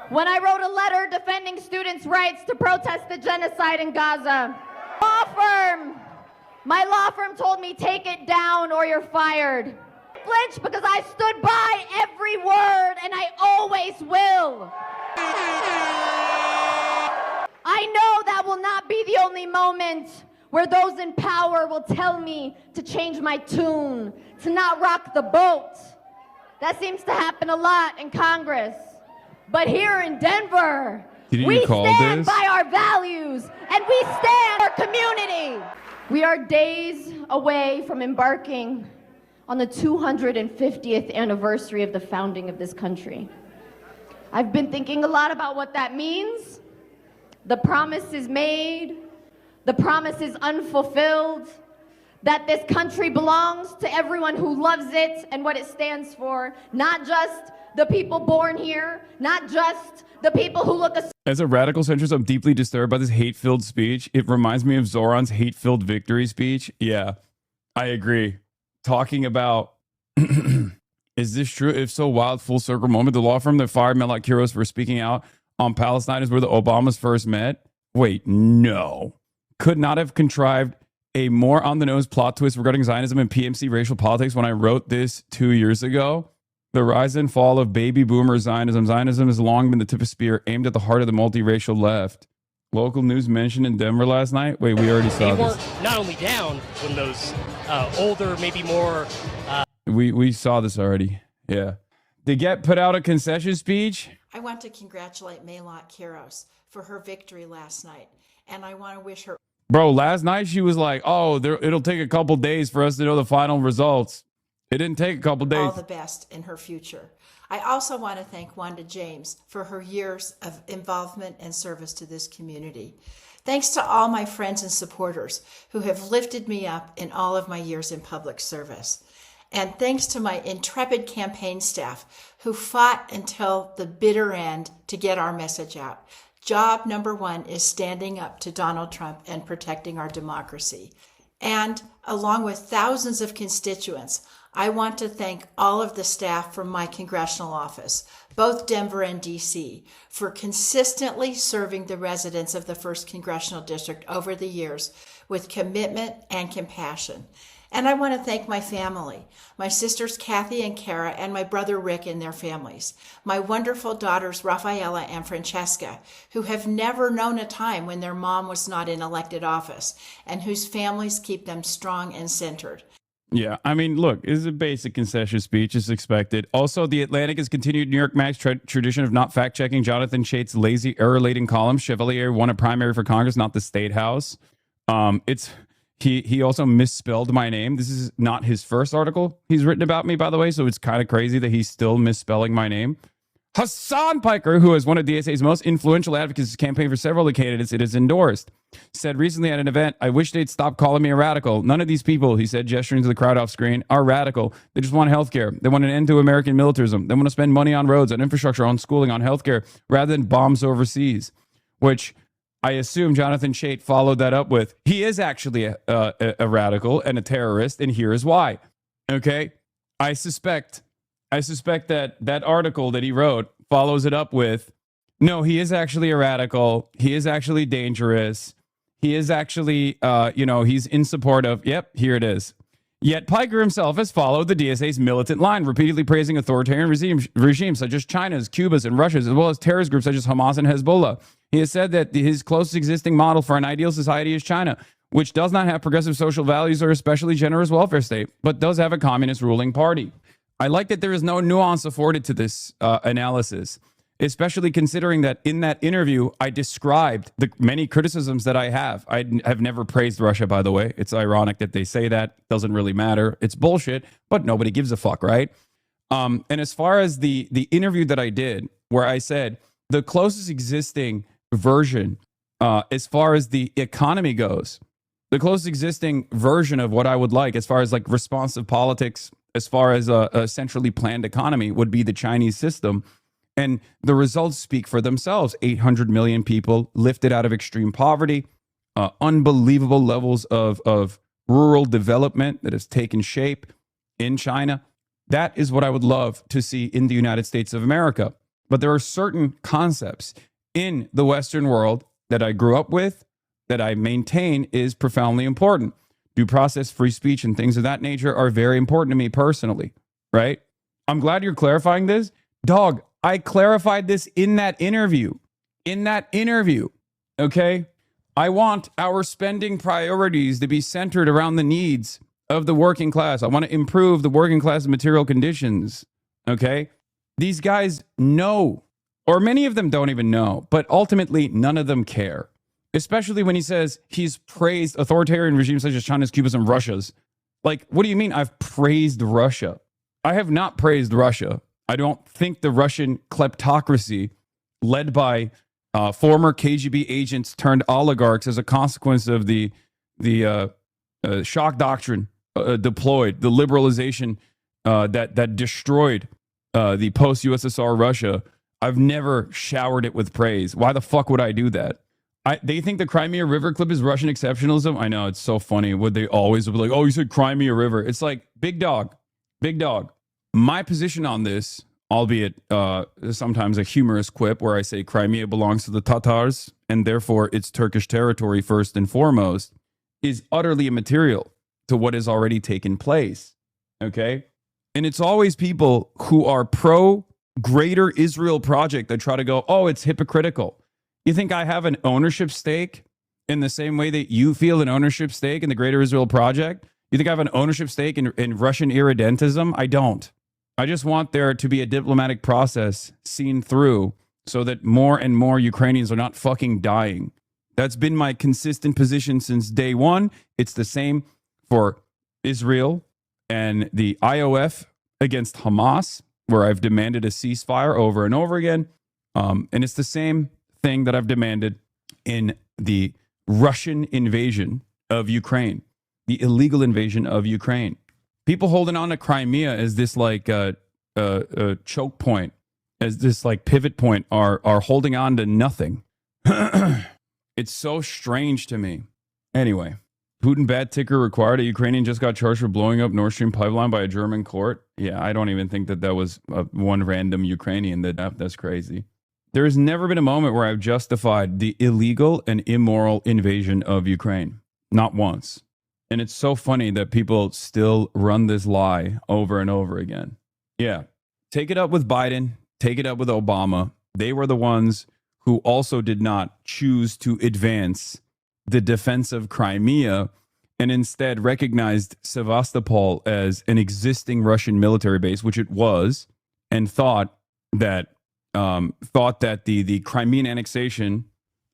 When I wrote a letter defending students' rights to protest the genocide in Gaza, my law firm told me, take it down or you're fired. Flinch because I stood by every word and I always will. I know that will not be the only moment where those in power will tell me to change my tune, to not rock the boat. That seems to happen a lot in Congress. But here in Denver, we stand by our values and we stand for community. We are days away from embarking on the 250th anniversary of the founding of this country. I've been thinking a lot about what that means. The promise is made, the promise is unfulfilled, that this country belongs to everyone who loves it and what it stands for, not just the people born here, not just the people who look As a radical centrist, I'm deeply disturbed by this hate-filled speech. It reminds me of Zoran's hate-filled victory speech. Yeah, I agree. Talking about, is this true? If so, wild full circle moment. The law firm that fired Melot Kiros for speaking out on Palestine is where the Obamas first met. Wait, no. Could not have contrived a more on-the-nose plot twist regarding Zionism and PMC racial politics when I wrote this 2 years ago. The rise and fall of baby boomer Zionism. Zionism has long been the tip of spear aimed at the heart of the multiracial left. Local news mentioned in Denver last night. Wait, we already saw this. They weren't not only down when those older, maybe more... We saw this already. Yeah. They put out a concession speech. I want to congratulate Melot Kiros for her victory last night. And I want to wish her... Bro, last night she was like, oh, it'll take a couple days for us to know the final results. It didn't take a couple days. All the best in her future. I also want to thank Wanda James for her years of involvement and service to this community. Thanks to all my friends and supporters who have lifted me up in all of my years in public service. And thanks to my intrepid campaign staff who fought until the bitter end to get our message out. Job number one is standing up to Donald Trump and protecting our democracy. And along with thousands of constituents, I want to thank all of the staff from my congressional office, both Denver and DC, for consistently serving the residents of the 1st Congressional District over the years with commitment and compassion. And I want to thank my family, my sisters Kathy and Kara and my brother Rick and their families, my wonderful daughters Rafaela and Francesca, who have never known a time when their mom was not in elected office and whose families keep them strong and centered. Yeah, I mean, look, it's a basic concession speech. It's expected. Also, The Atlantic has continued New York Mag's tradition of not fact-checking Jonathan Chait's lazy, error-laden column. Chevalier won a primary for Congress, not the State House. He also misspelled my name. This is not his first article he's written about me, by the way, so it's kind of crazy that he's still misspelling my name. Hasan Piker, who is one of DSA's most influential advocates, campaigned for several of the candidates it has endorsed, said recently at an event, I wish they'd stop calling me a radical. None of these people, he said, gesturing to the crowd off screen, are radical. They just want healthcare. They want an end to American militarism. They want to spend money on roads, on infrastructure, on schooling, on healthcare, rather than bombs overseas, which I assume Jonathan Chait followed that up with, he is actually a radical and a terrorist, and here is why. Okay? I suspect that article that he wrote follows it up with, no, he is actually a radical. He is actually dangerous. He is actually, he's in support of, yep, here it is. Yet Piker himself has followed the DSA's militant line, repeatedly praising authoritarian regimes such as China's, Cuba's, and Russia's, as well as terrorist groups such as Hamas and Hezbollah. He has said that his closest existing model for an ideal society is China, which does not have progressive social values or especially generous welfare state, but does have a communist ruling party. I like that there is no nuance afforded to this analysis, especially considering that in that interview, I described the many criticisms that I have. I have never praised Russia, by the way. It's ironic that they say that. Doesn't really matter. It's bullshit, but nobody gives a fuck, right? And as far as the interview that I did, where I said the closest existing version, as far as the economy goes, the closest existing version of what I would like, as far as like responsive politics, as far as a centrally planned economy, would be the Chinese system. And the results speak for themselves. 800 million people lifted out of extreme poverty, unbelievable levels of rural development that has taken shape in China. That is what I would love to see in the United States of America. But there are certain concepts in the Western world that I grew up with, that I maintain is profoundly important. Due process, free speech, and things of that nature are very important to me personally, right? I'm glad you're clarifying this. Dog, I clarified this in that interview. Okay? I want our spending priorities to be centered around the needs of the working class. I want to improve the working class material conditions. Okay? These guys know, or many of them don't even know, but ultimately none of them care. Especially when he says he's praised authoritarian regimes such as China's, Cuba's, and Russia's. Like, what do you mean I've praised Russia? I have not praised Russia. I don't think the Russian kleptocracy led by former KGB agents turned oligarchs as a consequence of the shock doctrine deployed, the liberalization that destroyed the post-USSR Russia. I've never showered it with praise. Why the fuck would I do that? They think the Crimea River clip is Russian exceptionalism. I know, it's so funny. Would they always be like, oh, you said Crimea River? It's like, big dog. My position on this, albeit sometimes a humorous quip where I say Crimea belongs to the Tatars and therefore it's Turkish territory first and foremost, is utterly immaterial to what has already taken place. Okay? And it's always people who are pro greater Israel project that try to go, oh, it's hypocritical. You think I have an ownership stake in the same way that you feel an ownership stake in the greater Israel project? You think I have an ownership stake in Russian irredentism? I don't. I just want there to be a diplomatic process seen through so that more and more Ukrainians are not fucking dying. That's been my consistent position since day one. It's the same for Israel and the IOF against Hamas, where I've demanded a ceasefire over and over again. And it's the same thing that I've demanded in the Russian invasion of Ukraine, the illegal invasion of Ukraine. People holding on to Crimea as this like choke point, as this like pivot point, are holding on to nothing. It's so strange to me. Anyway, Putin bad ticker required. A Ukrainian just got charged for blowing up Nord Stream pipeline by a German court. Yeah, I don't even think that was one random Ukrainian. That's crazy. There has never been a moment where I've justified the illegal and immoral invasion of Ukraine. Not once. And it's so funny that people still run this lie over and over again. Yeah. Take it up with Biden. Take it up with Obama. They were the ones who also did not choose to advance the defense of Crimea and instead recognized Sevastopol as an existing Russian military base, which it was, and thought that the Crimean annexation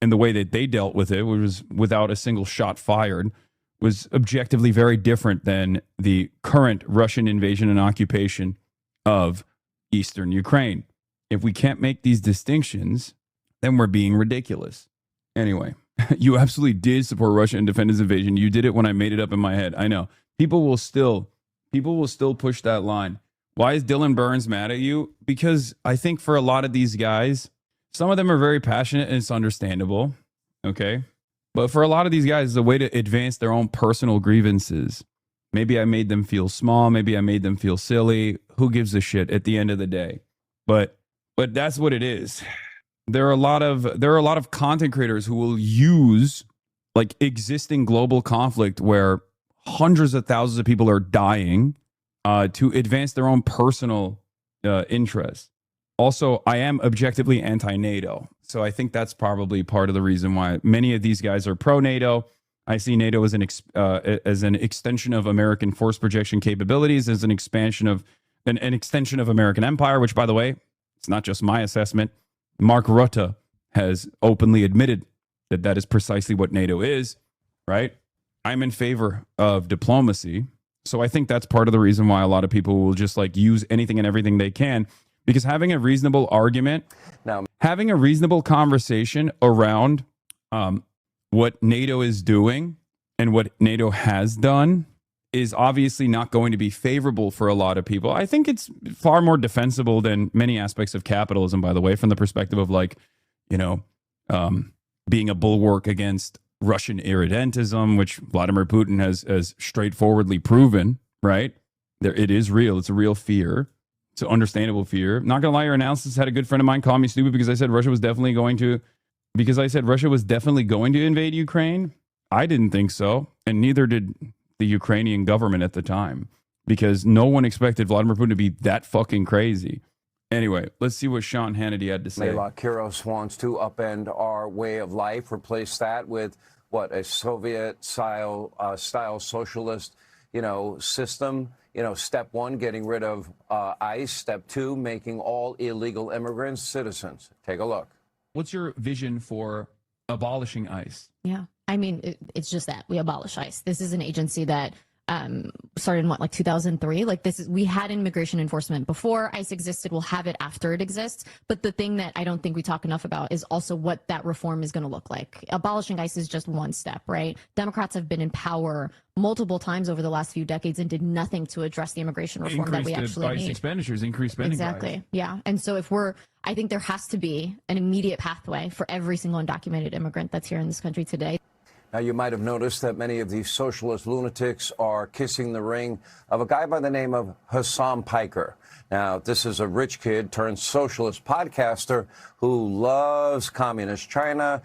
and the way that they dealt with it, which was without a single shot fired, was objectively very different than the current Russian invasion and occupation of eastern Ukraine. If we can't make these distinctions, then we're being ridiculous. Anyway, you absolutely did support Russia and defend its invasion. You did it when I made it up in my head. I know. People will still push that line. Why is Dylan Burns mad at you? Because I think for a lot of these guys, some of them are very passionate and it's understandable. Okay. But for a lot of these guys, it's a way to advance their own personal grievances. Maybe I made them feel small. Maybe I made them feel silly. Who gives a shit at the end of the day? But that's what it is. There are a lot of content creators who will use like existing global conflict where hundreds of thousands of people are dying to advance their own personal interests. Also, I am objectively anti-NATO. So I think that's probably part of the reason why many of these guys are pro-NATO. I see NATO as an extension of American force projection capabilities, as an expansion of an extension of American empire, which, by the way, it's not just my assessment. Mark Rutte has openly admitted that that is precisely what NATO is, right? I'm in favor of diplomacy. So I think that's part of the reason why a lot of people will just like use anything and everything they can, because having a reasonable argument, having a reasonable conversation around what NATO is doing and what NATO has done is obviously not going to be favorable for a lot of people. I think it's far more defensible than many aspects of capitalism, by the way, from the perspective of like, being a bulwark against Russian irredentism, which Vladimir Putin has straightforwardly proven, right? It is real. It's a real fear. It's an understandable fear. Not gonna lie, your analysis had a good friend of mine call me stupid because I said Russia was definitely going to invade Ukraine. I didn't think so, and neither did the Ukrainian government at the time, because no one expected Vladimir Putin to be that fucking crazy. Anyway, let's see what Sean Hannity had to say. Mayla Kiros wants to upend our way of life, replace that with what, a Soviet-style socialist, system. Step one, getting rid of ICE. Step two, making all illegal immigrants citizens. Take a look. What's your vision for abolishing ICE? Yeah. I mean, it's just that we abolish ICE. This is an agency that started in 2003. We had immigration enforcement before ICE existed. We'll have it after it exists. But the thing that I don't think we talk enough about is also what that reform is going to look like. Abolishing ICE is just one step, right? Democrats have been in power multiple times over the last few decades and did nothing to address the immigration reform that we actually ICE need. expenditures, increased spending. Exactly. Yeah. And so I think there has to be an immediate pathway for every single undocumented immigrant that's here in this country today. Now, you might have noticed that many of these socialist lunatics are kissing the ring of a guy by the name of Hasan Piker. Now, this is a rich kid turned socialist podcaster who loves communist China.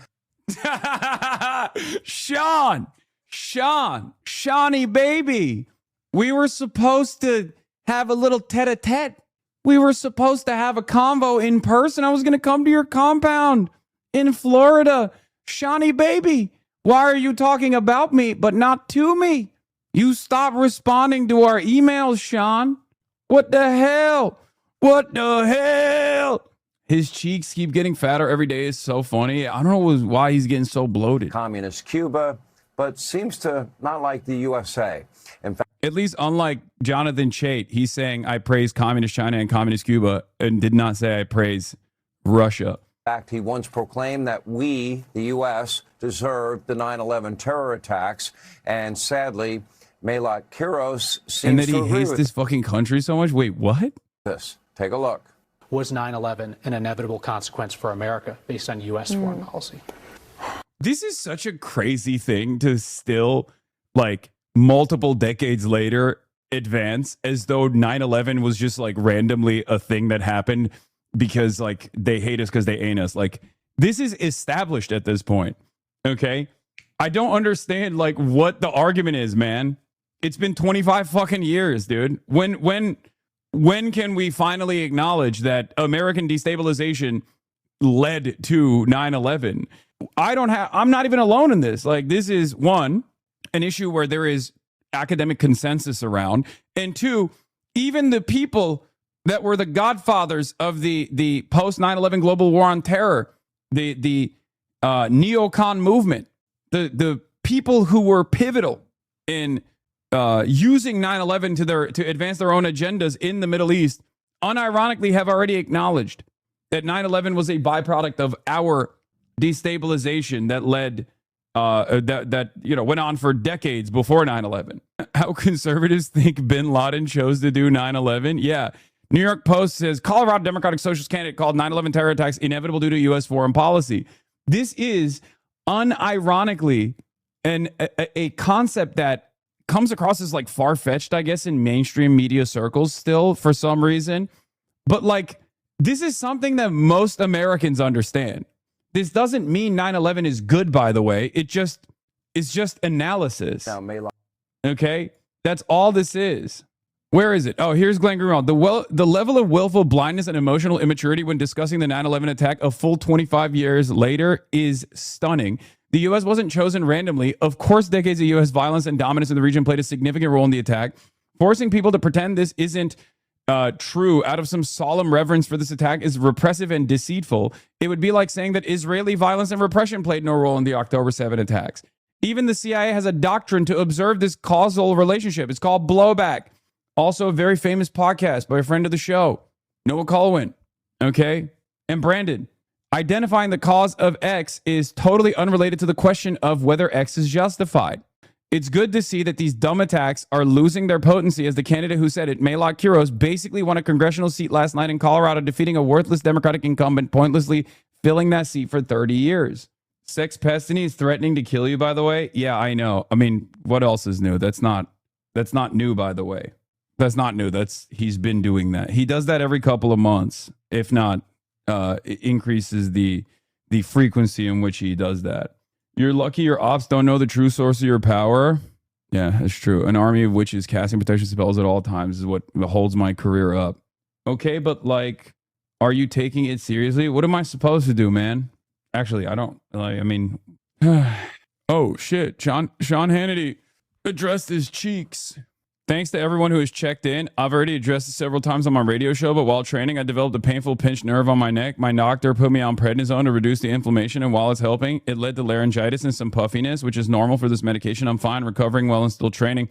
Shawnee baby, we were supposed to have a little tete-a-tete. We were supposed to have a convo in person. I was going to come to your compound in Florida. Shawnee baby, why are you talking about me but not to me? You stop responding to our emails, Sean. What the hell? What the hell? His cheeks keep getting fatter every day. It's so funny. I don't know why he's getting so bloated. Communist Cuba, but seems to not like the USA. In fact, at least unlike Jonathan Chait, he's saying I praise communist China and communist Cuba and did not say I praise Russia. In fact, he once proclaimed that we, the U.S., deserved the 9/11 terror attacks, and sadly, Mayla Kiros seems and that to he agree hates with this fucking country so much. Wait, what? this. Take a look. Was 9/11 an inevitable consequence for America based on U.S. foreign policy? This is such a crazy thing to still, multiple decades later, advance as though 9/11 was just randomly a thing that happened because they hate us because they ain't us. This is established at this point. Okay. I don't understand what the argument is, man. It's been 25 fucking years, dude. When can we finally acknowledge that American destabilization led to 9/11? I'm not even alone in this. This is one, an issue where there is academic consensus around, and two, even the people that were the godfathers of the post 9/11 global war on terror, the neocon movement, the people who were pivotal in using 9/11 to advance their own agendas in the Middle East, unironically have already acknowledged that 9/11 was a byproduct of our destabilization that led that went on for decades before 9/11. How conservatives think bin Laden chose to do 9/11? Yeah. New York Post says Colorado Democratic Socialist candidate called 9/11 terror attacks inevitable due to U.S. foreign policy. This is unironically a concept that comes across as far-fetched, I guess, in mainstream media circles still for some reason. But this is something that most Americans understand. This doesn't mean 9/11 is good, by the way. It's just analysis. Okay? That's all this is. Where is it? Oh, here's Glenn Greenwald. The level of willful blindness and emotional immaturity when discussing the 9/11 attack a full 25 years later is stunning. The U.S. wasn't chosen randomly. Of course, decades of U.S. violence and dominance in the region played a significant role in the attack. Forcing people to pretend this isn't true out of some solemn reverence for this attack is repressive and deceitful. It would be like saying that Israeli violence and repression played no role in the October 7 attacks. Even the CIA has a doctrine to observe this causal relationship. It's called blowback. Also a very famous podcast by a friend of the show, Noah Colwyn. Okay? And Brandon. Identifying the cause of X is totally unrelated to the question of whether X is justified. It's good to see that these dumb attacks are losing their potency, as the candidate who said it, Mayla Kiros, basically won a congressional seat last night in Colorado, defeating a worthless Democratic incumbent, pointlessly filling that seat for 30 years. Sex Pestany is threatening to kill you, by the way. Yeah, I know. I mean, what else is new? That's not new, by the way. That's not new. He's been doing that. He does that every couple of months, if not it increases the frequency in which he does that. You're lucky your ops don't know the true source of your power. Yeah, that's true. An army of witches casting protection spells at all times is what holds my career up. Okay, but Are you taking it seriously? What am I supposed to do, man? Actually, I don't. Like, I mean, oh shit! Sean Hannity addressed his cheeks. Thanks to everyone who has checked in. I've already addressed it several times on my radio show, but while training, I developed a painful pinched nerve on my neck. My doctor put me on prednisone to reduce the inflammation, and while it's helping, it led to laryngitis and some puffiness, which is normal for this medication. I'm fine, recovering well, and still training.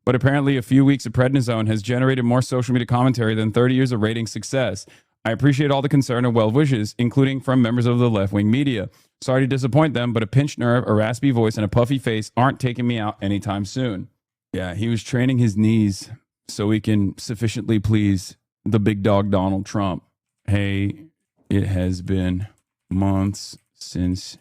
But apparently, a few weeks of prednisone has generated more social media commentary than 30 years of rating success. I appreciate all the concern and well wishes, including from members of the left-wing media. Sorry to disappoint them, but a pinched nerve, a raspy voice, and a puffy face aren't taking me out anytime soon. Yeah, he was training his knees so he can sufficiently please the big dog Donald Trump. Hey, it has been months since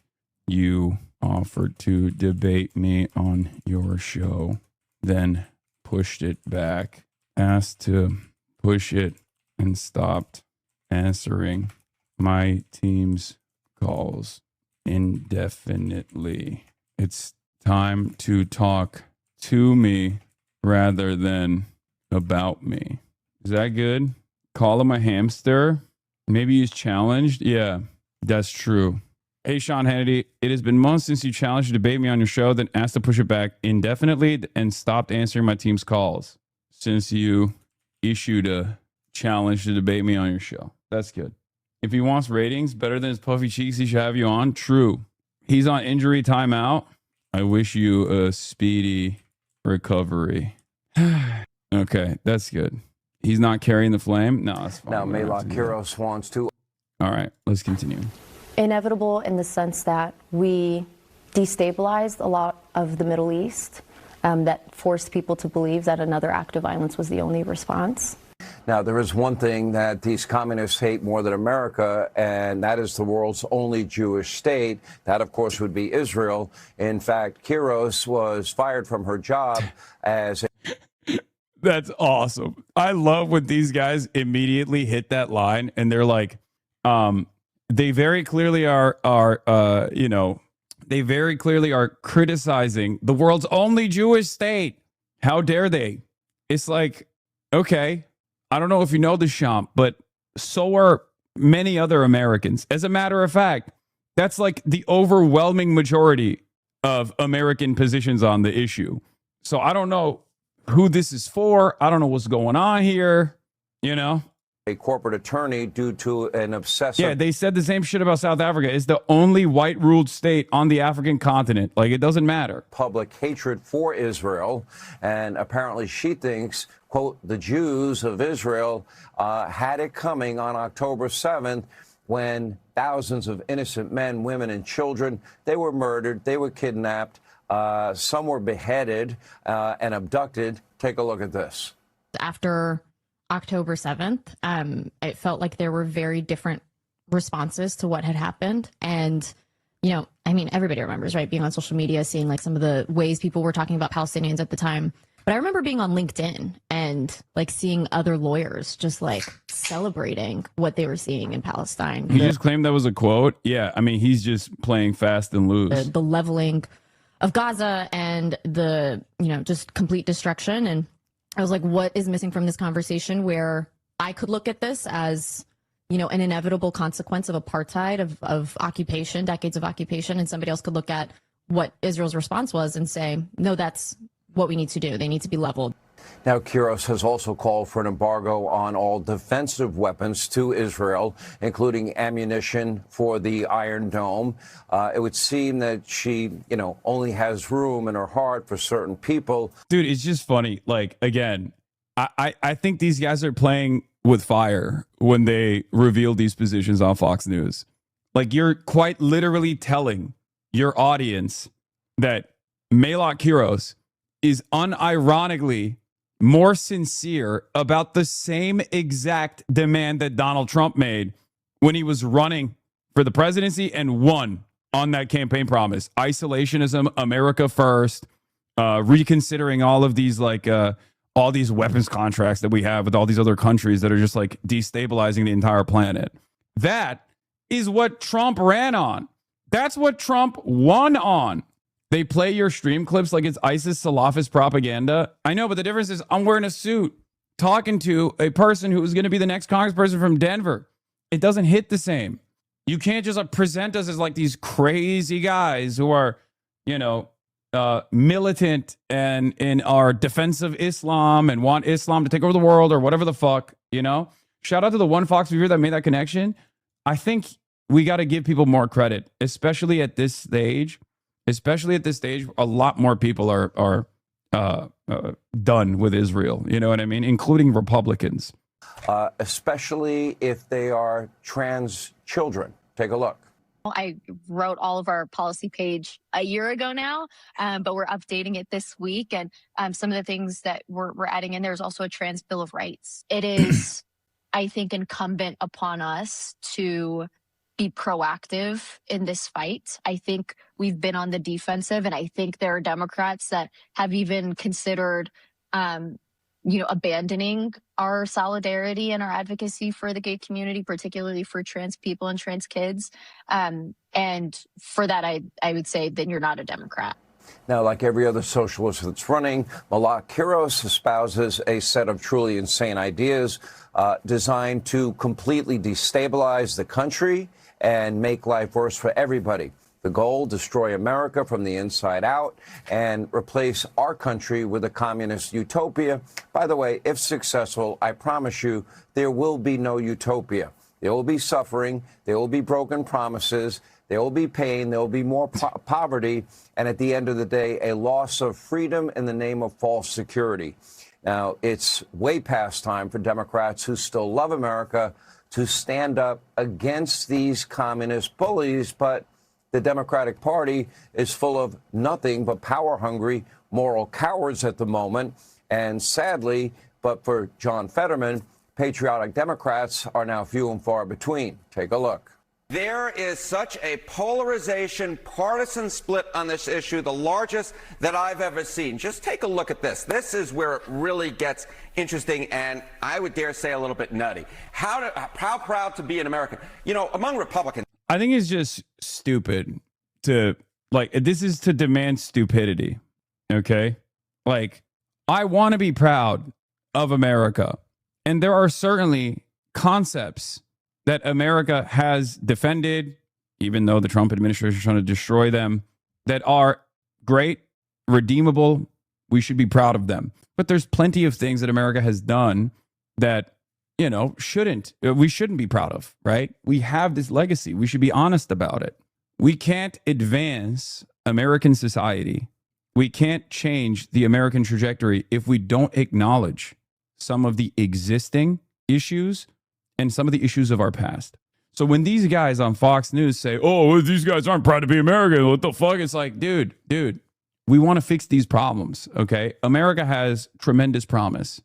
you offered to debate me on your show, then pushed it back, asked to push it, and stopped answering my team's calls indefinitely. It's time to talk to me rather than about me. Is that good? Call him a hamster? Maybe he's challenged? Yeah, that's true. Hey, Sean Hannity, it has been months since you challenged to debate me on your show, then asked to push it back indefinitely and stopped answering my team's calls since you issued a challenge to debate me on your show. That's good. If he wants ratings better than his puffy cheeks, he should have you on. True. He's on injury timeout. I wish you a speedy recovery. Okay, that's good. He's not carrying the flame? No, that's fine. Now, Mayla Kiros wants to. All right, let's continue. Inevitable in the sense that we destabilized a lot of the Middle East, that forced people to believe that another act of violence was the only response. Now, there is one thing that these communists hate more than America, and that is the world's only Jewish state. That, of course, would be Israel. In fact, Kiros was fired from her job as That's awesome. I love when these guys immediately hit that line and they're like, they very clearly are criticizing the world's only Jewish state. How dare they? It's like, okay, I don't know if you know this, Champ, but so are many other Americans. As a matter of fact, that's like the overwhelming majority of American positions on the issue. So I don't know who this is for. I don't know what's going on here, you know? a corporate attorney due to an obsessive... Yeah, they said the same shit about South Africa. It's the only white-ruled state on the African continent. Like, it doesn't matter. ...public hatred for Israel. And apparently she thinks, quote, the Jews of Israel had it coming on October 7th when thousands of innocent men, women, and children, they were murdered, they were kidnapped, some were beheaded and abducted. Take a look at this. After October 7th, it felt like there were very different responses to what had happened. And, you know, I mean, everybody remembers, right, being on social media, seeing like some of the ways people were talking about Palestinians at the time. But I remember being on LinkedIn and like seeing other lawyers just like celebrating what they were seeing in Palestine. He just claimed that was a quote. Yeah, I mean, he's just playing fast and loose. The leveling of Gaza and the, you know, just complete destruction. And I was like, what is missing from this conversation where I could look at this as, you know, an inevitable consequence of apartheid, of occupation, decades of occupation, and somebody else could look at what Israel's response was and say, no, that's what we need to do. They need to be leveled. Now, Kiros has also called for an embargo on all defensive weapons to Israel, including ammunition for the Iron Dome. It would seem that she, you know, only has room in her heart for certain people. Dude, it's just funny. Like, again, I think these guys are playing with fire when they reveal these positions on Fox News. Like, you're quite literally telling your audience that Mayla Kiros is unironically more sincere about the same exact demand that Donald Trump made when he was running for the presidency and won on that campaign promise. Isolationism, America first, reconsidering all of these, like, all these weapons contracts that we have with all these other countries that are just like destabilizing the entire planet. That is what Trump ran on. That's what Trump won on. They play your stream clips like it's ISIS Salafist propaganda. I know, but the difference is I'm wearing a suit talking to a person who is going to be the next congressperson from Denver. it doesn't hit the same. You can't just present us as like these crazy guys who are, you know, militant and in our defense of Islam and want Islam to take over the world or whatever the fuck, you know. Shout out to the one Fox viewer that made that connection. I think we got to give people more credit, especially at this stage. A lot more people are done with Israel. You know what I mean? Including Republicans. Especially if they are trans children. Take a look. I wrote all of our policy page a year ago now, but we're updating it this week. And some of the things that we're adding in, there's also a trans Bill of Rights. It is, I think, incumbent upon us to be proactive in this fight. I think we've been on the defensive, and I think there are Democrats that have even considered abandoning our solidarity and our advocacy for the gay community, particularly for trans people and trans kids. And for that, I would say then you're not a Democrat. Now, like every other socialist that's running, Malak Kiros espouses a set of truly insane ideas designed to completely destabilize the country and make life worse for everybody. The goal, destroy America from the inside out and replace our country with a communist utopia. By the way, if successful, I promise you, there will be no utopia. There will be suffering. There will be broken promises. There will be pain. There will be more poverty. And at the end of the day, a loss of freedom in the name of false security. Now, it's way past time for Democrats who still love America to stand up against these communist bullies, but the Democratic Party is full of nothing but power-hungry, moral cowards at the moment. And sadly, but for John Fetterman, patriotic Democrats are now few and far between. Take a look. There is such a polarization, partisan split on this issue, the largest that I've ever seen. Just take a look at this. This is where it really gets interesting and I would dare say a little bit nutty. How proud to be an American. You know, among Republicans. I think it's just stupid to, like, this is to demand stupidity, okay? Like, I want to be proud of America. And there are certainly concepts that America has defended, even though the Trump administration is trying to destroy them, that are great, redeemable. We should be proud of them. But there's plenty of things that America has done that, you know, we shouldn't be proud of, right? We have this legacy. We should be honest about it. We can't advance American society. We can't change the American trajectory if we don't acknowledge some of the existing issues and some of the issues of our past. So when these guys on Fox News say, oh, these guys aren't proud to be American, what the fuck? It's like, dude, we want to fix these problems, okay? America has tremendous promise.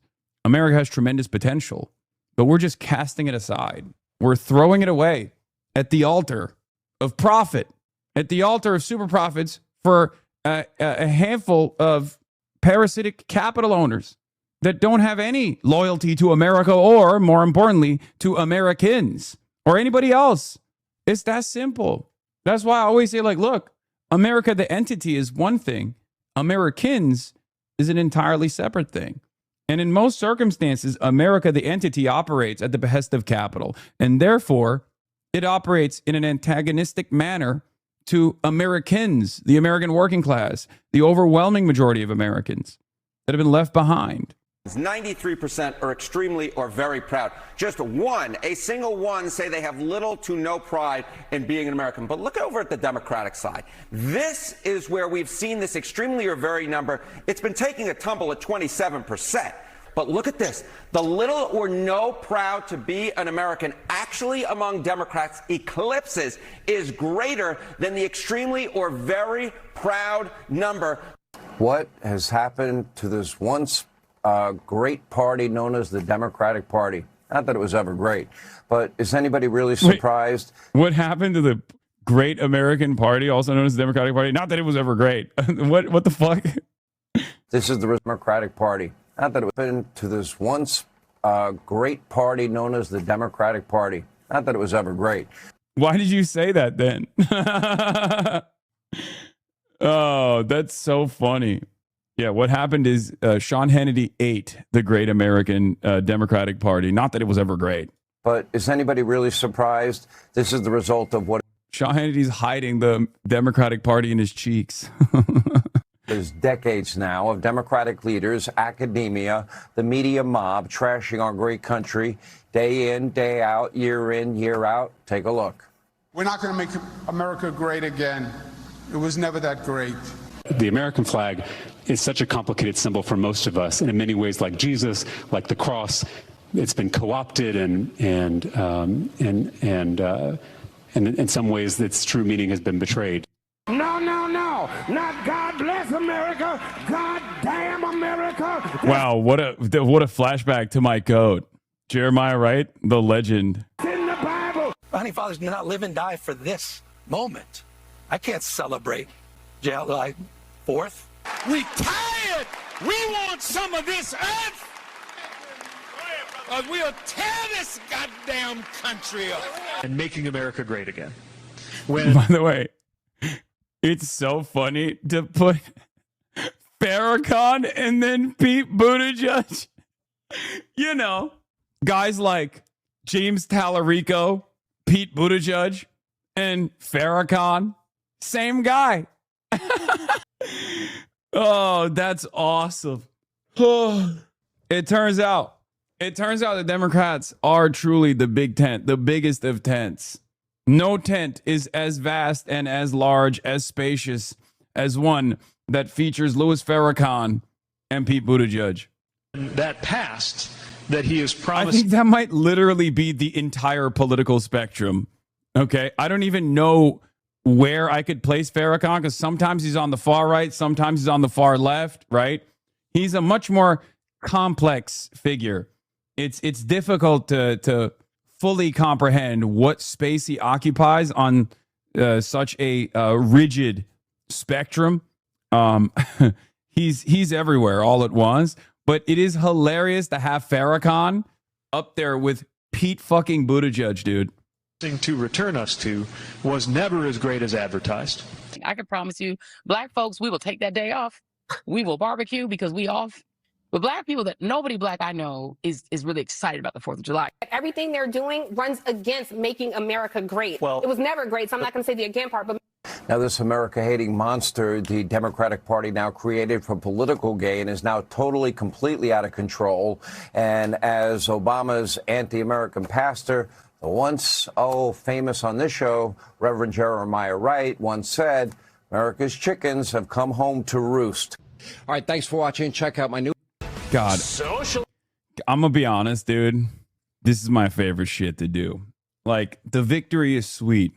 America has tremendous potential. But we're just casting it aside. We're throwing it away at the altar of profit, at the altar of super profits for a handful of parasitic capital owners that don't have any loyalty to America or, more importantly, to Americans or anybody else. It's that simple. That's why I always say, like, look, America, the entity, is one thing. Americans is an entirely separate thing. And in most circumstances, America, the entity, operates at the behest of capital. And therefore, it operates in an antagonistic manner to Americans, the American working class, the overwhelming majority of Americans that have been left behind. 93% are extremely or very proud. Just a single one, say they have little to no pride in being an American. But look over at the Democratic side. This is where we've seen this extremely or very number. It's been taking a tumble at 27%. But look at this. The little or no proud to be an American actually among Democrats eclipses, is greater than the extremely or very proud number. What has happened to this once great party known as the Democratic Party? Not that it was ever great, but is anybody really surprised? Wait, what happened to the great American Party, also known as the Democratic Party? Not that it was ever great. What the fuck? This is the Democratic Party. Not that it happened to this once great party known as the Democratic Party. Not that it was ever great. Why did you say that then? Oh, that's so funny. Yeah, what happened is Sean Hannity ate the great American Democratic Party. Not that it was ever great. But is anybody really surprised? This is the result of what Sean Hannity's hiding the Democratic Party in his cheeks. There's decades now of Democratic leaders, academia, the media mob trashing our great country day in, day out, year in, year out. Take a look. We're not going to make America great again. It was never that great. The American flag is such a complicated symbol for most of us, and in many ways, like Jesus, like the cross, it's been co-opted, and in some ways, its true meaning has been betrayed. No, no, no, not God bless America, God damn America. Wow, what a flashback to my goat, Jeremiah Wright, the legend. In the Bible. Founding fathers did not live and die for this moment. I can't celebrate July 4th. We tired. We want some of this earth. We'll tear this goddamn country up. And making America great again. By the way, it's so funny to put Farrakhan and then Pete Buttigieg. You know, guys like James Tallarico, Pete Buttigieg, and Farrakhan, same guy. Oh, that's awesome. It turns out the Democrats are truly the big tent, the biggest of tents. No tent is as vast and as large, as spacious as one that features Louis Farrakhan and Pete Buttigieg. That past that he has promised. I think that might literally be the entire political spectrum. Okay, I don't even know where I could place Farrakhan, because sometimes he's on the far right, sometimes he's on the far left, right? He's a much more complex figure. It's difficult to fully comprehend what space he occupies on such a rigid spectrum. He's everywhere all at once, but it is hilarious to have Farrakhan up there with Pete fucking Buttigieg, dude. To return us to was never as great as advertised. I can promise you, black folks, we will take that day off. We will barbecue because we off. But black people, that nobody black I know is really excited about the 4th of July. Everything they're doing runs against making America great. Well, it was never great, so I'm not going to say the again part, but now this America-hating monster, the Democratic Party now created for political gain, is now totally, completely out of control. And as Obama's anti-American pastor, the once, famous on this show, Reverend Jeremiah Wright, once said, America's chickens have come home to roost. All right, thanks for watching. Check out my new... God, I'm gonna be honest, dude. This is my favorite shit to do. Like, the victory is sweet,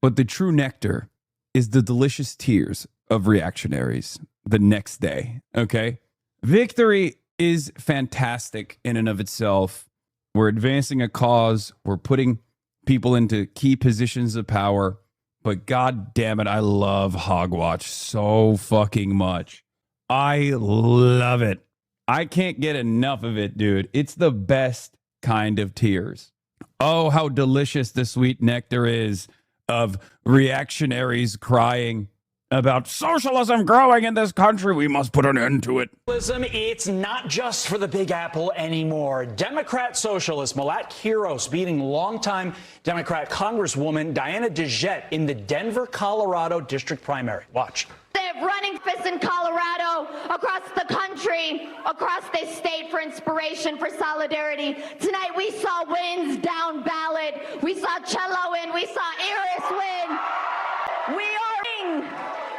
but the true nectar is the delicious tears of reactionaries the next day, okay? Victory is fantastic in and of itself. We're advancing a cause. We're putting people into key positions of power. But God damn it, I love Hogwatch so fucking much. I love it. I can't get enough of it, dude. It's the best kind of tears. Oh, how delicious the sweet nectar is of reactionaries crying about socialism growing in this country. We must put an end to it. It's not just for the Big Apple anymore. Democrat socialist Malat Quiros beating longtime Democrat Congresswoman Diana DeGette in the Denver, Colorado district primary. Watch. They're running fists in Colorado, across the country, across this state for inspiration, for solidarity. Tonight we saw wins down ballot. We saw Cello win. We saw Iris win. We are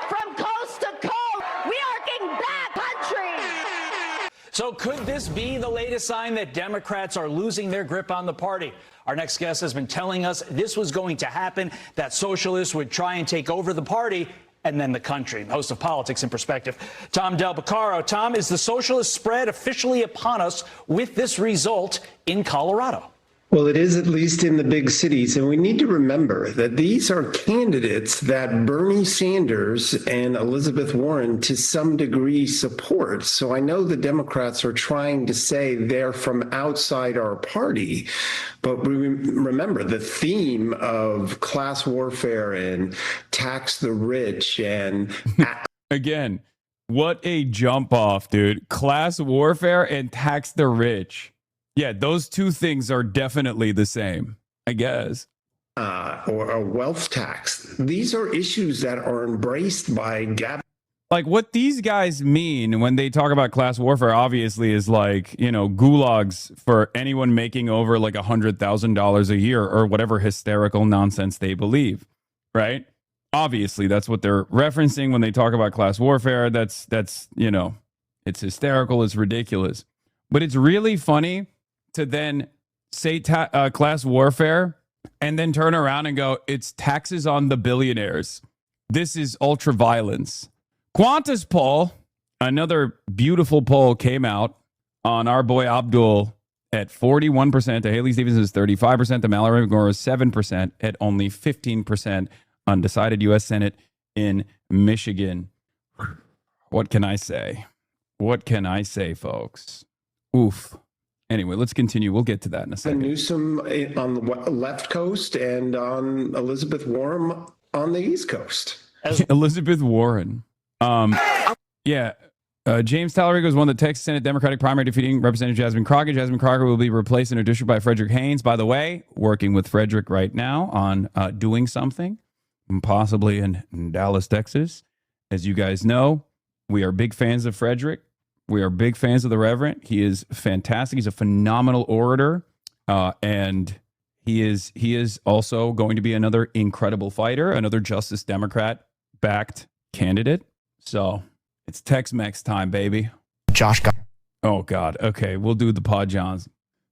from coast to coast. We are getting back country. So could this be the latest sign that Democrats are losing their grip on the party? Our next guest has been telling us this was going to happen, that socialists would try and take over the party and then the country. Host of Politics in Perspective, Tom Del Beccaro. Tom, is the socialist spread officially upon us with this result in Colorado? Well, it is, at least in the big cities. And we need to remember that these are candidates that Bernie Sanders and Elizabeth Warren to some degree support. So I know the Democrats are trying to say they're from outside our party. But remember, the theme of class warfare and tax the rich and... Again, what a jump off, dude. Class warfare and tax the rich. Yeah, those two things are definitely the same, I guess. Or a wealth tax. These are issues that are embraced by like what these guys mean when they talk about class warfare, obviously, is like, you know, gulags for anyone making over like $100,000 a year or whatever hysterical nonsense they believe, right? Obviously, that's what they're referencing when they talk about class warfare. That's you know, it's hysterical, it's ridiculous, but it's really funny to then say class warfare and then turn around and go, it's taxes on the billionaires. This is ultra violence. Qantas poll, another beautiful poll came out on our boy Abdul at 41%. To Haley Stevens is 35%. To Mallory McGore is 7% at only 15%. Undecided U.S. Senate in Michigan. What can I say? What can I say, folks? Oof. Anyway, let's continue. We'll get to that in a second. Newsom on the left coast and on Elizabeth Warren on the East Coast. Elizabeth Warren. Yeah. James Talarico won the Texas Senate Democratic primary, defeating Representative Jasmine Crockett. Jasmine Crockett will be replaced in her district by Frederick Haynes. By the way, working with Frederick right now on doing something, possibly in Dallas, Texas. As you guys know, we are big fans of Frederick. We are big fans of the Reverend. He is fantastic. He's a phenomenal orator, and he is also going to be another incredible fighter, another Justice Democrat-backed candidate. So it's Tex-Mex time, baby. Josh got. Oh, God. Okay, we'll do the Pod Johns.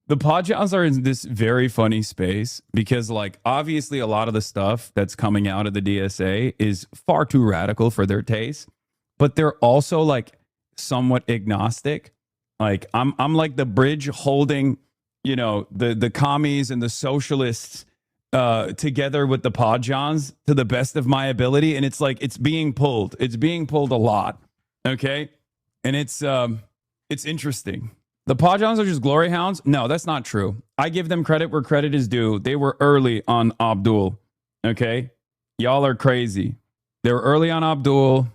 The Pod Johns are in this very funny space because, like, obviously a lot of the stuff that's coming out of the DSA is far too radical for their taste, but they're also, like, somewhat agnostic. Like, I'm like the bridge holding, you know, the commies and the socialists together with the Pod Johns to the best of my ability, and it's like it's being pulled a lot, okay? And it's interesting. The Pod Johns are just glory hounds. No, that's not true. I give them credit where credit is due. They were early on Abdul, okay? Y'all are crazy. They were early on Abdul.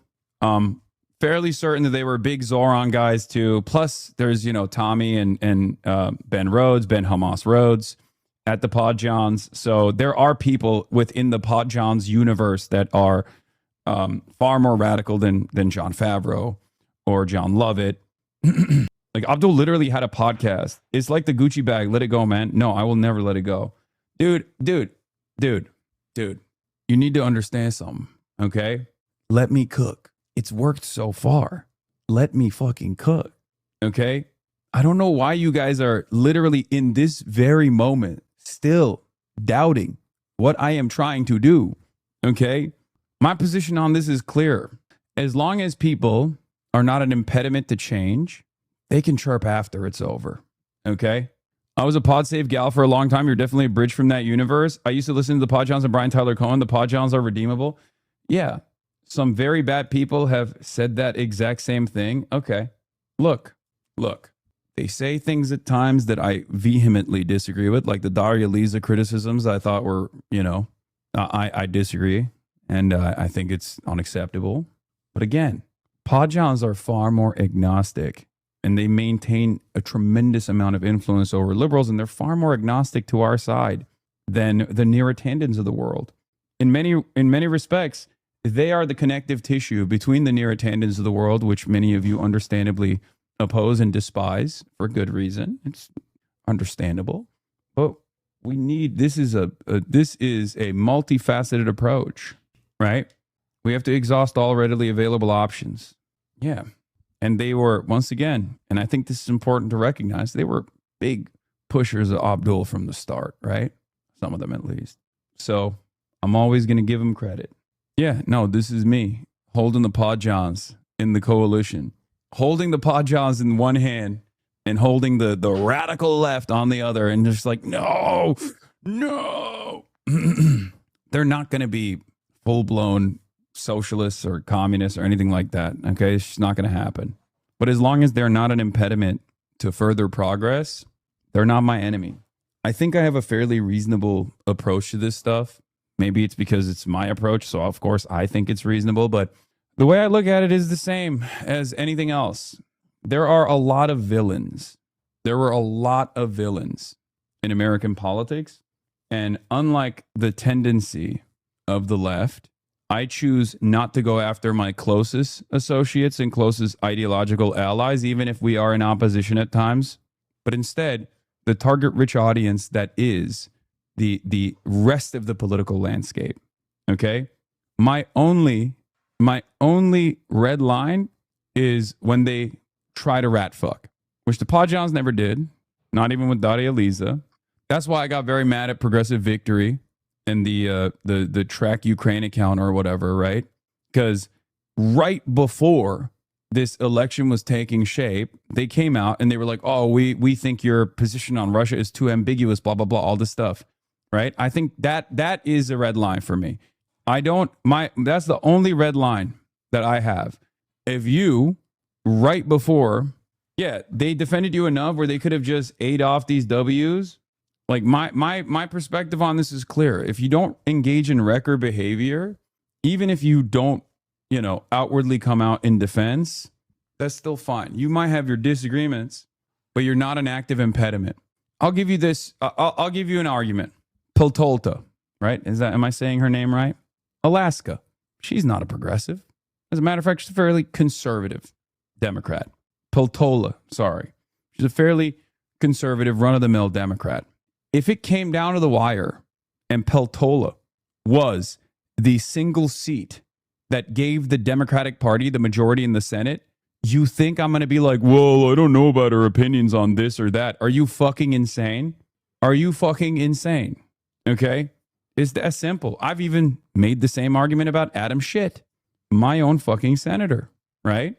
Fairly certain that they were big Zoran guys too. Plus there's, you know, Tommy and Ben Rhodes, Ben Hamas Rhodes at the Pod Johns. So there are people within the Pod Johns universe that are far more radical than John Favreau or John Lovett. Like Abdul literally had a podcast. It's like the Gucci bag. Let it go, man. No, I will never let it go. Dude. You need to understand something, okay? Let me cook. It's worked so far. Let me fucking cook, okay? I don't know why you guys are literally in this very moment still doubting what I am trying to do, okay? My position on this is clear. As long as people are not an impediment to change, they can chirp after it's over, okay? I was a Pod Save gal for a long time. You're definitely a bridge from that universe. I used to listen to the Pod Johns and Brian Tyler Cohen. The Pod Johns are redeemable. Yeah. Some very bad people have said that exact same thing. Okay. Look. They say things at times that I vehemently disagree with, like the Daria Lisa criticisms I thought were, you know, I disagree. And I think it's unacceptable. But again, Pod Johns are far more agnostic and they maintain a tremendous amount of influence over liberals. And they're far more agnostic to our side than the Nearatandons of the world. In many respects, they are the connective tissue between the Nearatandons of the world, which many of you understandably oppose and despise for good reason. It's understandable. But we need, this is a multifaceted approach, right? We have to exhaust all readily available options. Yeah. And they were, once again, and I think this is important to recognize, they were big pushers of Abdul from the start, right? Some of them at least. So I'm always going to give them credit. Yeah, no, this is me holding the Pod Johns in the coalition, holding the Pod Johns in one hand and holding the radical left on the other. And just like, no, they're not going to be full blown socialists or communists or anything like that. Okay. It's just not going to happen. But as long as they're not an impediment to further progress, they're not my enemy. I think I have a fairly reasonable approach to this stuff. Maybe it's because it's my approach, so of course I think it's reasonable, but the way I look at it is the same as anything else. There are a lot of villains There were a lot of villains in American politics. And unlike the tendency of the left, I choose not to go after my closest associates and closest ideological allies, even if we are in opposition at times. But instead, the target-rich audience that is the rest of the political landscape. Okay? My only red line is when they try to rat fuck, which the Paw Johns never did, not even with Daria Lisa. That's why I got very mad at Progressive Victory and the Track Ukraine account or whatever, right? Because right before this election was taking shape, they came out and they were like, oh, we think your position on Russia is too ambiguous, blah, blah, blah, all this stuff, right? I think that is a red line for me. That's the only red line that I have. If you, right before, they defended you enough where they could have just ate off these W's. Like my perspective on this is clear. If you don't engage in wrecker behavior, even if you don't, outwardly come out in defense, that's still fine. You might have your disagreements, but you're not an active impediment. I'll give you this. I'll give you an argument. Peltolta, right? Am I saying her name right? Alaska. She's not a progressive. As a matter of fact, she's a fairly conservative Democrat. Peltola, sorry. She's a fairly conservative, run-of-the-mill Democrat. If it came down to the wire and Peltola was the single seat that gave the Democratic Party the majority in the Senate, you think I'm going to be like, well, I don't know about her opinions on this or that. Are you fucking insane? Are you fucking insane? Okay? It's that simple. I've even made the same argument about Adam Schiff, my own fucking senator, right?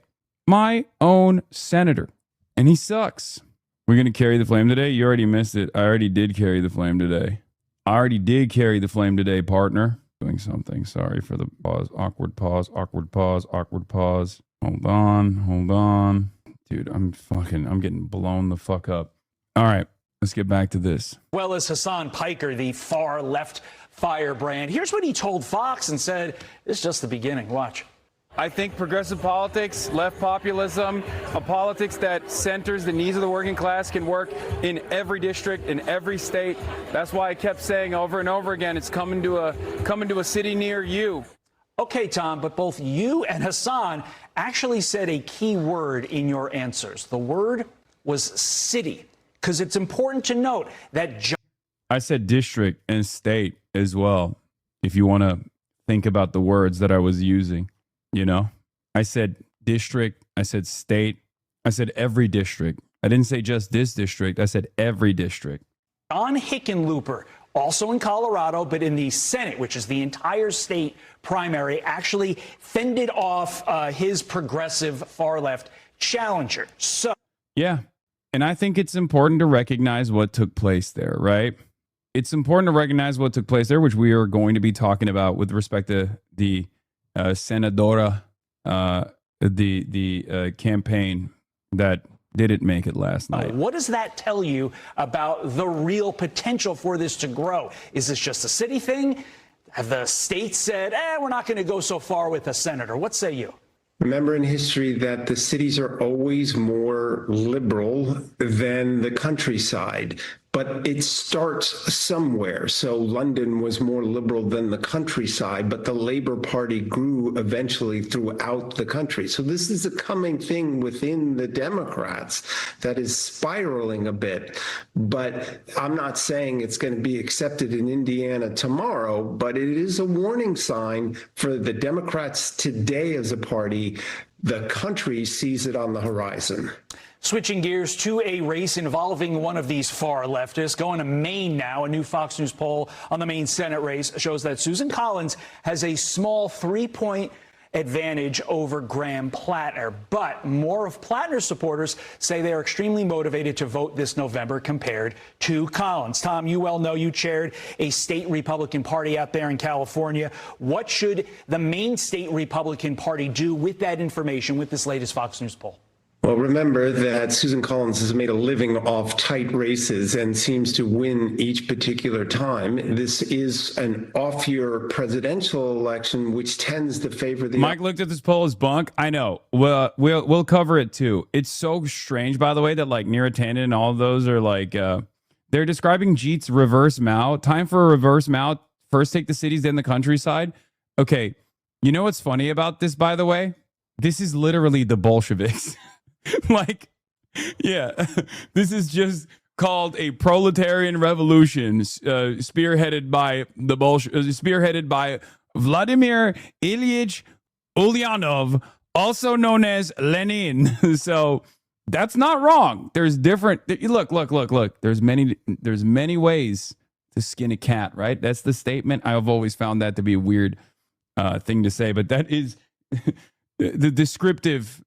My own senator. And he sucks. We're going to carry the flame today? You already missed it. I already did carry the flame today. I already did carry the flame today, partner. Doing something. Sorry for the pause. Awkward pause. Awkward pause. Awkward pause. Hold on. Dude, I'm getting blown the fuck up. All right, let's get back to this. Well as Hasan Piker, the far left firebrand. Here's what he told Fox and said, it's just the beginning. Watch. I think progressive politics, left populism, a politics that centers the needs of the working class can work in every district, in every state. That's why I kept saying over and over again, it's coming to a city near you. Okay, Tom, but both you and Hasan actually said a key word in your answers. The word was city, because it's important to note that I said district and state as well, if you want to think about the words that I was using. I said district, I said state, I said every district. I didn't say just this district, I said every district. John Hickenlooper, also in Colorado, but in the Senate, which is the entire state primary, actually fended off his progressive far-left challenger. Yeah, and I think it's important to recognize what took place there, right? It's important to recognize what took place there, which we are going to be talking about with respect to the Senadora, the campaign that didn't make it last night. What does that tell you about the real potential for this to grow? Is this just a city thing? Have the states said, we're not going to go so far with a senator? What say you? Remember in history that the cities are always more liberal than the countryside, but it starts somewhere. So London was more liberal than the countryside, but the Labour Party grew eventually throughout the country. So this is a coming thing within the Democrats that is spiraling a bit. But I'm not saying it's going to be accepted in Indiana tomorrow, but it is a warning sign for the Democrats today as a party. The country sees it on the horizon. Switching gears to a race involving one of these far leftists. Going to Maine now. A new Fox News poll on the Maine Senate race shows that Susan Collins has a small 3-point advantage over Graham Plattner. But more of Plattner's supporters say they are extremely motivated to vote this November compared to Collins. Tom, you well know you chaired a state Republican Party out there in California. What should the Maine State Republican Party do with that information, with this latest Fox News poll? Well, remember that Susan Collins has made a living off tight races and seems to win each particular time. This is an off-year presidential election, which tends to favor the... Mike looked at this poll as bunk. I know. We'll cover it too. It's so strange, by the way, that like Neera Tanden and all of those are like, they're describing Jeet's reverse Mao. Time for a reverse Mao. First take the cities, then the countryside. Okay. You know what's funny about this, by the way? This is literally the Bolsheviks. Like, yeah, this is just called a proletarian revolution, spearheaded by spearheaded by Vladimir Ilyich Ulyanov, also known as Lenin. So that's not wrong. There's different. Look. There's many ways to skin a cat, right? That's the statement. I've always found that to be a weird thing to say, but that is the descriptive.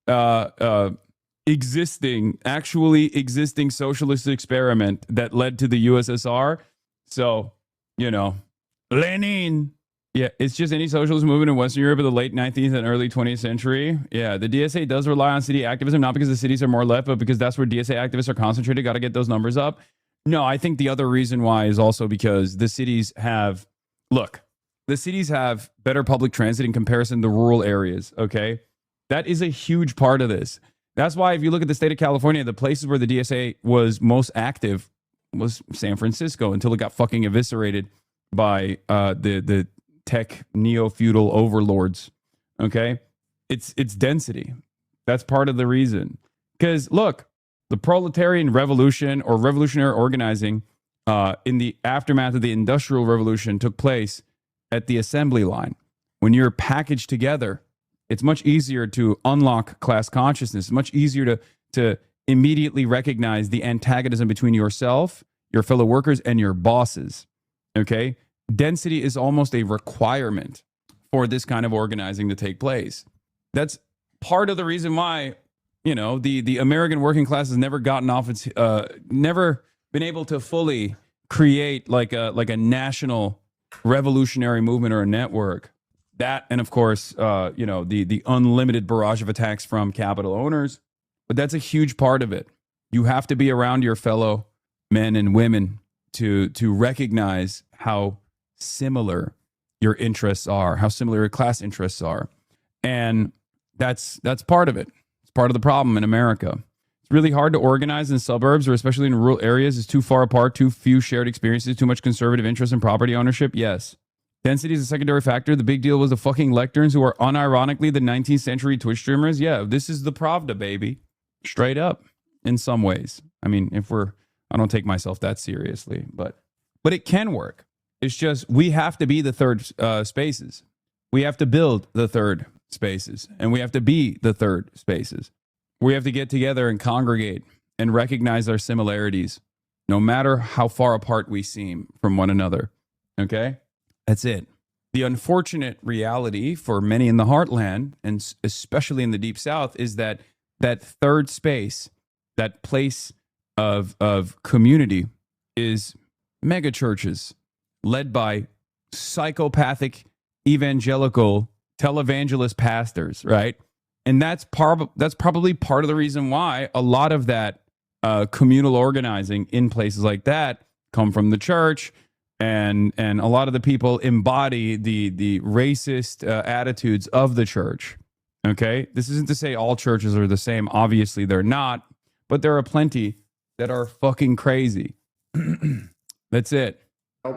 Actually existing socialist experiment that led to the USSR. So, you know, Lenin. Yeah, it's just any socialist movement in Western Europe of the late 19th and early 20th century. Yeah, the DSA does rely on city activism, not because the cities are more left, but because that's where DSA activists are concentrated. Got to get those numbers up. No, I think the other reason why is also because the cities have better public transit in comparison to rural areas, okay? That is a huge part of this. That's why if you look at the state of California, the places where the DSA was most active was San Francisco until it got fucking eviscerated by the tech neo-feudal overlords. Okay? It's density. That's part of the reason. Because look, the proletarian revolution or revolutionary organizing in the aftermath of the Industrial Revolution took place at the assembly line. When you're packaged together, it's much easier to unlock class consciousness. It's much easier to immediately recognize the antagonism between yourself, your fellow workers, and your bosses. Okay? Density is almost a requirement for this kind of organizing to take place. That's part of the reason why, you know, the American working class has never gotten off its, never been able to fully create like a national revolutionary movement or a network. That, and of course, you know, the unlimited barrage of attacks from capital owners. But that's a huge part of it. You have to be around your fellow men and women to recognize how similar your interests are, how similar your class interests are. And that's part of it. It's part of the problem in America. It's really hard to organize in suburbs or especially in rural areas. It's too far apart, too few shared experiences, too much conservative interest in property ownership. Yes. Density is a secondary factor. The big deal was the fucking lecterns who are unironically the 19th century Twitch streamers. Yeah, this is the Pravda, baby. Straight up in some ways. I mean, I don't take myself that seriously, but it can work. It's just we have to be the third spaces. We have to build the third spaces, and we have to be the third spaces. We have to get together and congregate and recognize our similarities, no matter how far apart we seem from one another. Okay? That's it. The unfortunate reality for many in the heartland, and especially in the Deep South, is that third space, that place of community, is mega churches led by psychopathic evangelical televangelist pastors, right? And that's probably part of the reason why a lot of that communal organizing in places like that come from the church. And a lot of the people embody the racist attitudes of the church. Okay? This isn't to say all churches are the same. Obviously, they're not. But there are plenty that are fucking crazy. That's it.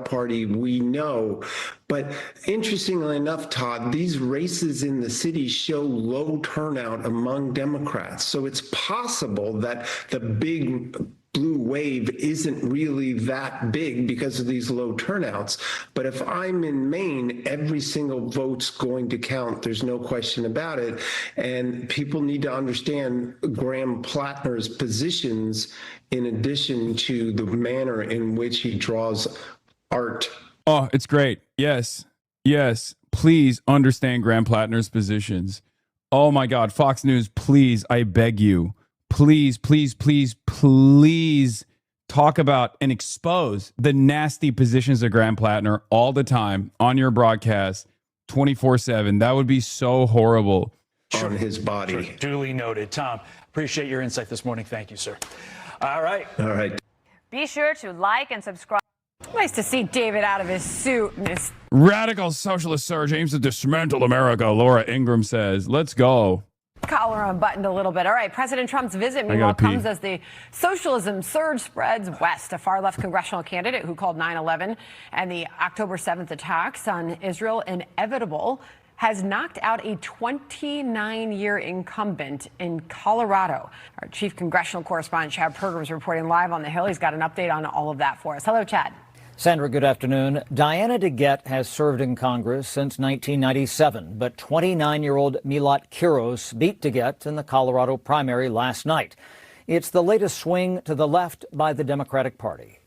Party we know, but interestingly enough, Todd, these races in the city show low turnout among Democrats. So it's possible that the big blue wave isn't really that big because of these low turnouts. But if I'm in Maine, every single vote's going to count. There's no question about it. And people need to understand Graham Plattner's positions in addition to the manner in which he draws art. Oh, it's great. Yes. Please understand Graham Plattner's positions. Oh my God, Fox News, please, I beg you. Please talk about and expose the nasty positions of Graham Plattner all the time on your broadcast 24/7. That would be so horrible. On his body. Duly noted, Tom. Appreciate your insight this morning. Thank you, sir. All right. All right. Be sure to like and subscribe. Nice to see David out of his suit. Radical socialist surge aims to dismantle America, Laura Ingraham says. Let's go. Collar unbuttoned a little bit. All right, President Trump's visit, meanwhile, comes as the socialism surge spreads west. A far-left congressional candidate who called 9/11 and the October 7th attacks on Israel inevitable has knocked out a 29-year incumbent in Colorado. Our chief congressional correspondent, Chad Pergram, is reporting live on the Hill. He's got an update on all of that for us. Hello, Chad. Sandra, good afternoon. Diana DeGette has served in Congress since 1997, but 29-year-old Milat Kiros beat DeGette in the Colorado primary last night. It's the latest swing to the left by the Democratic Party.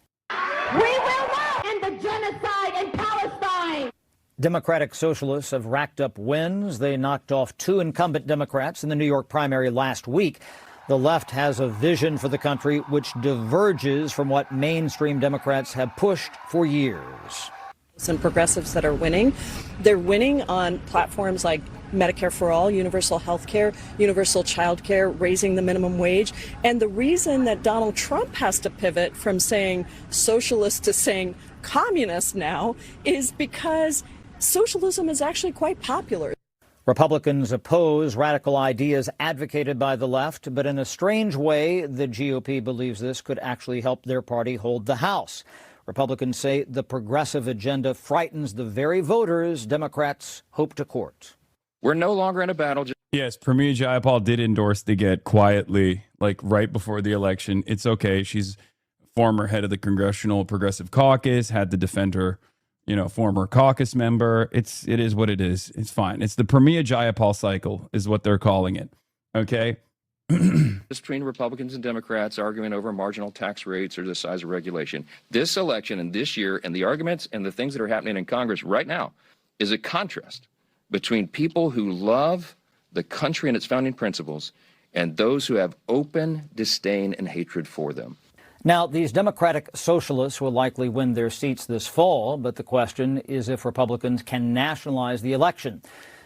We will not end the genocide in Palestine. Democratic socialists have racked up wins. They knocked off 2 incumbent Democrats in the New York primary last week. The left has a vision for the country which diverges from what mainstream Democrats have pushed for years. Some progressives that are winning, they're winning on platforms like Medicare for all, universal health care, universal child care, raising the minimum wage. And the reason that Donald Trump has to pivot from saying socialist to saying communist now is because socialism is actually quite popular. Republicans oppose radical ideas advocated by the left, but in a strange way, the GOP believes this could actually help their party hold the House. Republicans say the progressive agenda frightens the very voters Democrats hope to court. We're no longer in a battle. Yes, Pramila Jayapal did endorse DeGette quietly, like right before the election. It's okay. She's former head of the Congressional Progressive Caucus, had to defend her, former caucus member. It is what it is. It's fine. It's the Pramila Jayapal cycle is what they're calling it. Okay. Between Republicans and Democrats arguing over marginal tax rates or the size of regulation. This election and this year and the arguments and the things that are happening in Congress right now is a contrast between people who love the country and its founding principles and those who have open disdain and hatred for them. Now, these Democratic socialists will likely win their seats this fall, but the question is if Republicans can nationalize the election.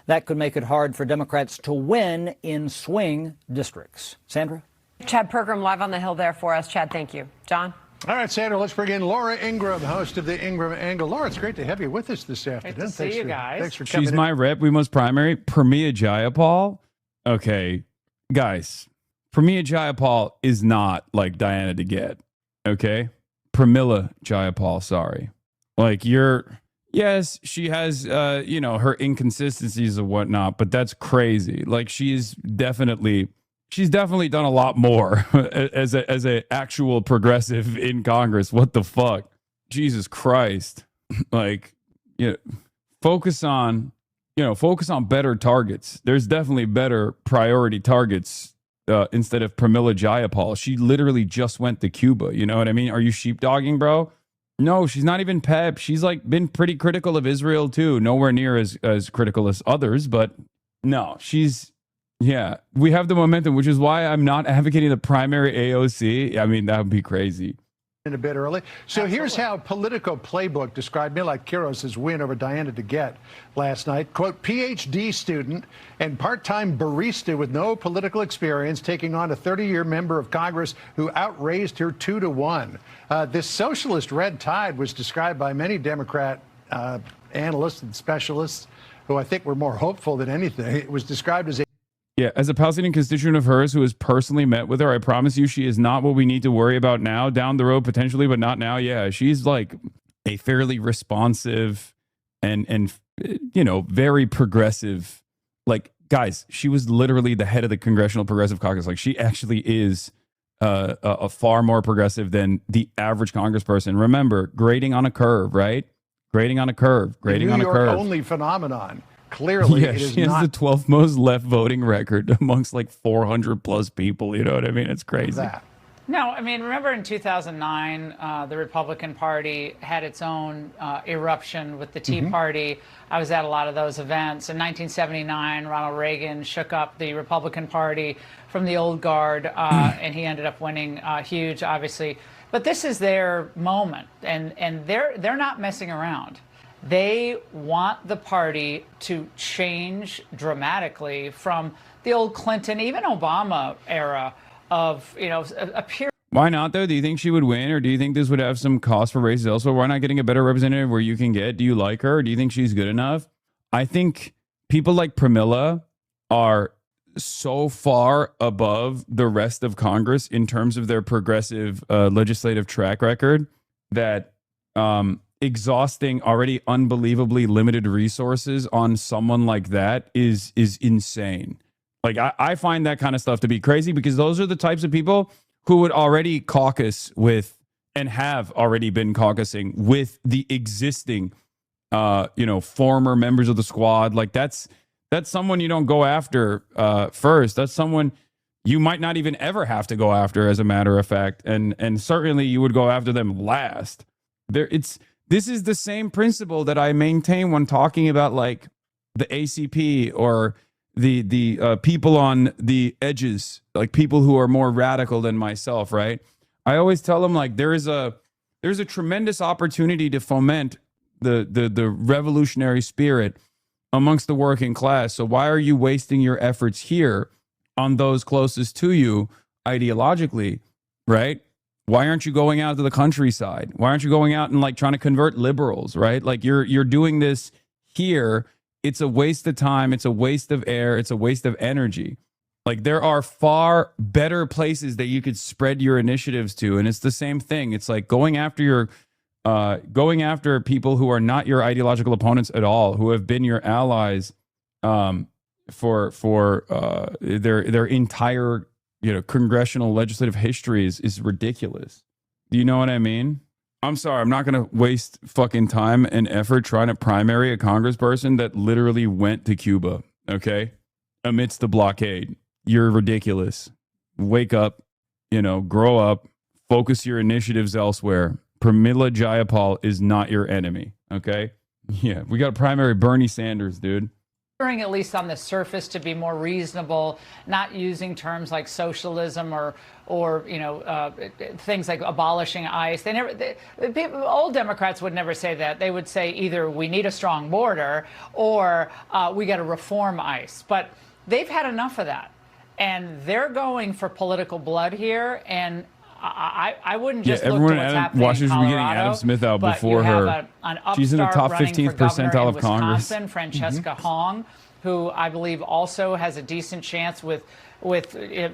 That could make it hard for Democrats to win in swing districts. Sandra? Chad Pergram live on the Hill there for us. Chad, thank you. John? All right, Sandra, let's bring in Laura Ingraham, host of the Ingraham Angle. Laura, it's great to have you with us this afternoon. Great to see you guys. Thanks for coming She's my rep. We must primary. Pramila Jayapal. Okay, guys. Pramila Jayapal is not like Diana DeGette. Okay? Pramila Jayapal, sorry. Yes, she has, her inconsistencies and whatnot, but that's crazy. Like, she's definitely done a lot more as a actual progressive in Congress. What the fuck? Jesus Christ. Focus on better targets. There's definitely better priority targets instead of Pramila Jayapal. She literally just went to Cuba. You know what I mean? Are you sheepdogging, bro? No, she's not even pep. She's been pretty critical of Israel too. Nowhere near as critical as others, but no, we have the momentum, which is why I'm not advocating the primary AOC. I mean, that would be crazy. in a bit early. So here's how Politico Playbook described Milat Kiros' win over Diana DeGette last night. Quote, PhD student and part-time barista with no political experience taking on a 30-year member of Congress who outraised her 2-1. This socialist red tide was described by many Democrat analysts and specialists who I think were more hopeful than anything. It was described as a as a Palestinian constituent of hers who has personally met with her, I promise you she is not what we need to worry about now, down the road potentially, but not now. Yeah, she's like a fairly responsive and you know, very progressive. Like, guys, she was literally the head of the Congressional Progressive Caucus. Like, she actually is a far more progressive than the average congressperson. Remember, grading on a curve, right? Grading on a curve. Grading on a curve. New York only phenomenon. Clearly, yeah, it is she has the 12th most left voting record amongst like 400 plus people. You know what I mean? It's crazy. No, I mean, remember in 2009, the Republican Party had its own eruption with the Tea Party. I was at a lot of those events. In 1979, Ronald Reagan shook up the Republican Party from the old guard, and he ended up winning huge, obviously. But this is their moment, and they're not messing around. They want the party to change dramatically from the old Clinton, even Obama era of, a period. Why not, though? Do you think she would win, or do you think this would have some cost for races elsewhere? Why not getting a better representative where you can get? Do you like her? Or do you think she's good enough? I think people like Pramila are so far above the rest of Congress in terms of their progressive legislative track record that exhausting already unbelievably limited resources on someone like that is insane. Like, I find that kind of stuff to be crazy, because those are the types of people who would already caucus with and have already been caucusing with the existing, former members of the squad. Like, that's someone you don't go after first. That's someone you might not even ever have to go after, as a matter of fact. And certainly you would go after them last. This is the same principle that I maintain when talking about, like, the ACP or the people on the edges, like people who are more radical than myself, right? I always tell them, like, there's a tremendous opportunity to foment the revolutionary spirit amongst the working class. So why are you wasting your efforts here on those closest to you ideologically, right? Why aren't you going out to the countryside? Why aren't you going out and, like, trying to convert liberals, right? Like, you're doing this here. It's a waste of time. It's a waste of air. It's a waste of energy. Like, there are far better places that you could spread your initiatives to. And it's the same thing. It's like going after people who are not your ideological opponents at all, who have been your allies for their entire, congressional legislative history is ridiculous. Do you know what I mean? I'm sorry, I'm not going to waste fucking time and effort trying to primary a congressperson that literally went to Cuba, okay? Amidst the blockade. You're ridiculous. Wake up, grow up, focus your initiatives elsewhere. Pramila Jayapal is not your enemy, okay? Yeah, we got to primary Bernie Sanders, dude. At least on the surface, to be more reasonable, not using terms like socialism or things like abolishing ICE. Old Democrats would never say that. They would say either we need a strong border or we got to reform ICE. But they've had enough of that, and they're going for political blood here. And I wouldn't just look to what's happening in Washington Colorado, getting Adam Smith out but before you have her. An She's in the top upstart 15th running for percentile of governor in Congress. Wisconsin, Francesca Hong, who I believe also has a decent chance with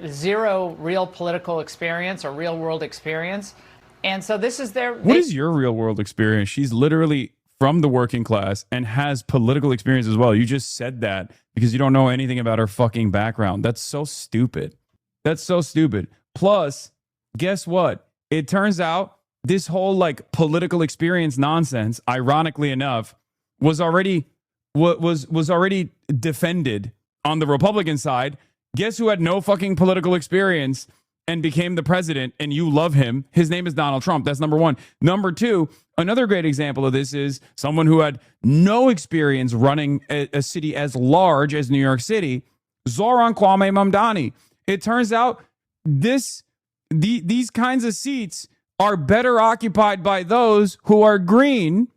zero real political experience or real world experience. And so this is What is your real world experience? She's literally from the working class and has political experience as well. You just said that because you don't know anything about her fucking background. That's so stupid. That's so stupid. Plus, guess what? It turns out this whole, like, political experience nonsense, ironically enough, was already defended on the Republican side. Guess who had no fucking political experience and became the president, and you love him? His name is Donald Trump. That's number one. Number two, another great example of this is someone who had no experience running a city as large as New York City, Zoran Kwame Mamdani. It turns out these kinds of seats are better occupied by those who are green,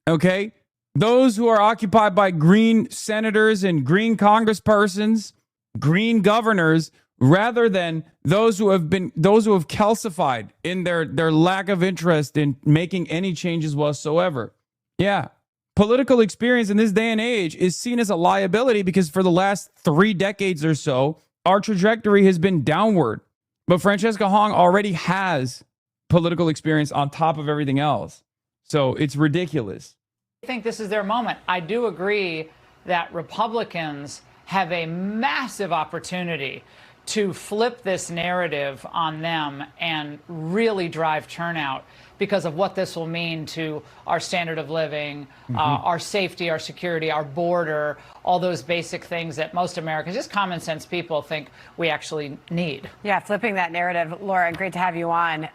okay? Those who are occupied by green senators and green congresspersons, green governors, rather than those who have calcified in their lack of interest in making any changes whatsoever. Yeah. Political experience in this day and age is seen as a liability because for the last 3 decades or so, our trajectory has been downward. But Francesca Hong already has political experience on top of everything else. So it's ridiculous. I think this is their moment. I do agree that Republicans have a massive opportunity to flip this narrative on them and really drive turnout because of what this will mean to our standard of living, our safety, our security, our border, all those basic things that most Americans, just common sense people, think we actually need. Yeah, flipping that narrative, Laura, great to have you on,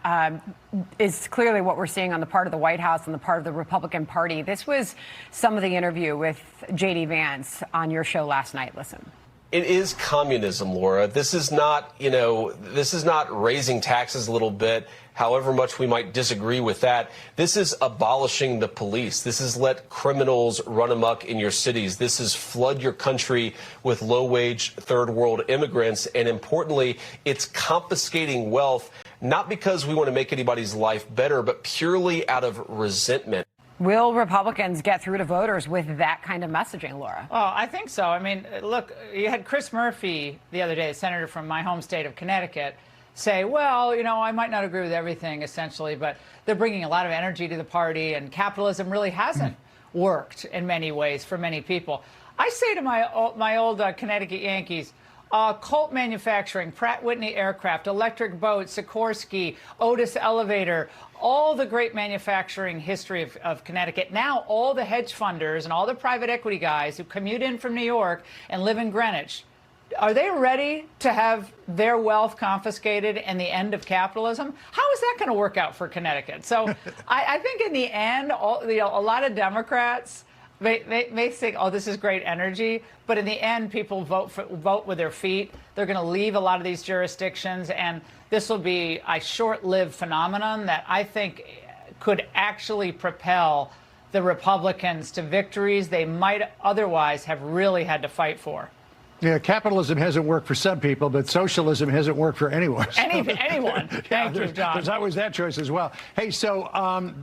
is clearly what we're seeing on the part of the White House and the part of the Republican Party. This was some of the interview with J.D. Vance on your show last night. Listen. It is communism, Laura. This is not, this is not raising taxes a little bit, however much we might disagree with that. This is abolishing the police. This is let criminals run amok in your cities. This is flood your country with low-wage third world immigrants. And importantly, it's confiscating wealth, not because we want to make anybody's life better, but purely out of resentment. Will Republicans get through to voters with that kind of messaging, Laura? Oh, I think so. I mean, look, you had Chris Murphy the other day, a senator from my home state of Connecticut, say, well, I might not agree with everything, essentially, but they're bringing a lot of energy to the party, and capitalism really hasn't worked in many ways for many people. I say to my old Connecticut Yankees, Colt Manufacturing, Pratt Whitney Aircraft, Electric Boat, Sikorsky, Otis Elevator, all the great manufacturing history of Connecticut. Now all the hedge funders and all the private equity guys who commute in from New York and live in Greenwich, are they ready to have their wealth confiscated and the end of capitalism? How is that going to work out for Connecticut? So I think in the end, a lot of Democrats may think, oh, this is great energy, but in the end, people vote with their feet. They're going to leave a lot of these jurisdictions, and this will be a short-lived phenomenon that I think could actually propel the Republicans to victories they might otherwise have really had to fight for. Yeah, capitalism hasn't worked for some people, but socialism hasn't worked for anyone. Anyone. Thank you, John. There's always that choice as well. Hey, so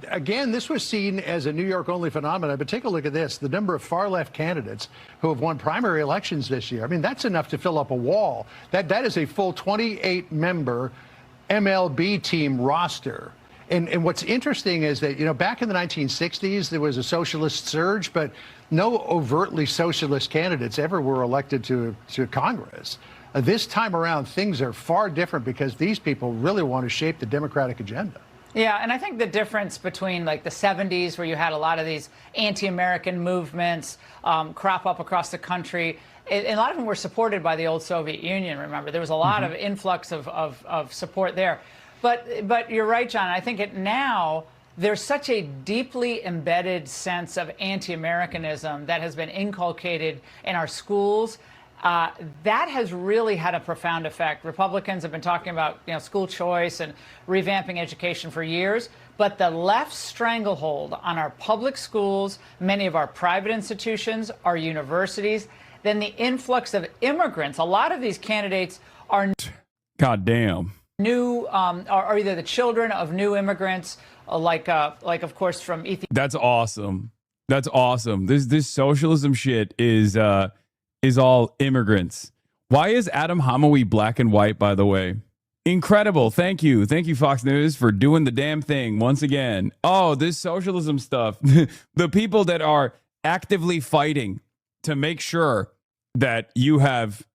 again, this was seen as a New York-only phenomenon, but take a look at this. The number of far-left candidates who have won primary elections this year. I mean, that's enough to fill up a wall. That is a full 28-member MLB team roster. And what's interesting is that, back in the 1960s, there was a socialist surge, but no overtly socialist candidates ever were elected to Congress. This time around, things are far different because these people really want to shape the Democratic agenda. Yeah, and I think the difference between like the 70s, where you had a lot of these anti-American movements crop up across the country, and a lot of them were supported by the old Soviet Union, remember. There was a lot of influx of support there. But you're right, John. I think now there's such a deeply embedded sense of anti-Americanism that has been inculcated in our schools. That has really had a profound effect. Republicans have been talking about school choice and revamping education for years, but the left's stranglehold on our public schools, many of our private institutions, our universities, then the influx of immigrants. A lot of these candidates are God damn. New are either the children of new immigrants, like of course from Ethiopia. That's awesome. That's awesome. This socialism shit is all immigrants. Why is Adam Hamawi black and white, by the way? Incredible. Thank you, Fox News, for doing the damn thing once again. Oh, this socialism stuff. The people that are actively fighting to make sure that you have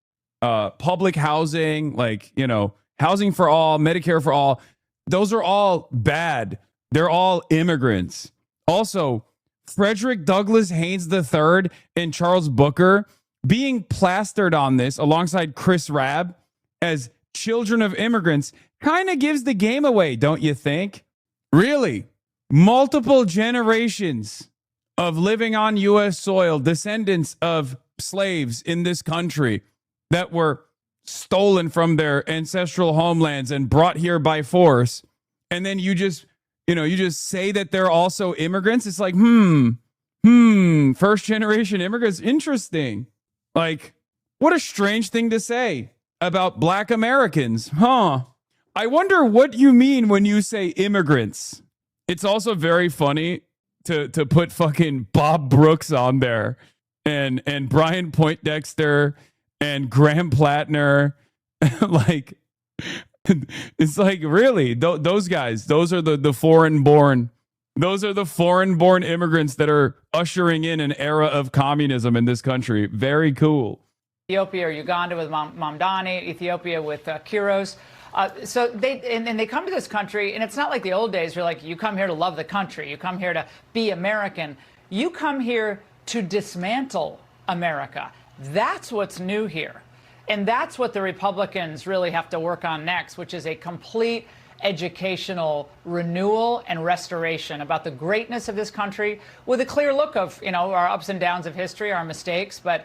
public housing, housing for all, Medicare for all, those are all bad. They're all immigrants. Also, Frederick Douglass Haynes III and Charles Booker being plastered on this alongside Chris Rabb as children of immigrants kind of gives the game away, don't you think? Really? Multiple generations of living on U.S. soil, descendants of slaves in this country that were stolen from their ancestral homelands and brought here by force, and then you just say that they're also immigrants. It's like, first generation immigrants. Interesting. Like, what a strange thing to say about black Americans, huh? I wonder what you mean when you say immigrants. It's also very funny to put fucking Bob Brooks on there and Brian Poindexter and Graham Plattner. Like, it's like, really, those guys, those are the foreign born. Those are the foreign-born immigrants that are ushering in an era of communism in this country. Very cool. Ethiopia or Uganda with Mamdani, Ethiopia with Kiros. So they come to this country, and it's not like the old days where you come here to love the country. You come here to be American. You come here to dismantle America. That's what's new here. And that's what the Republicans really have to work on next, which is a complete educational renewal and restoration about the greatness of this country with a clear look of, our ups and downs of history, our mistakes, but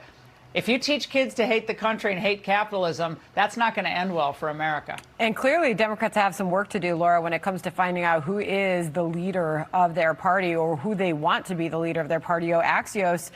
If you teach kids to hate the country and hate capitalism, that's not going to end well for America. And clearly, Democrats have some work to do, Laura, when it comes to finding out who is the leader of their party or who they want to be the leader of their party. Axios,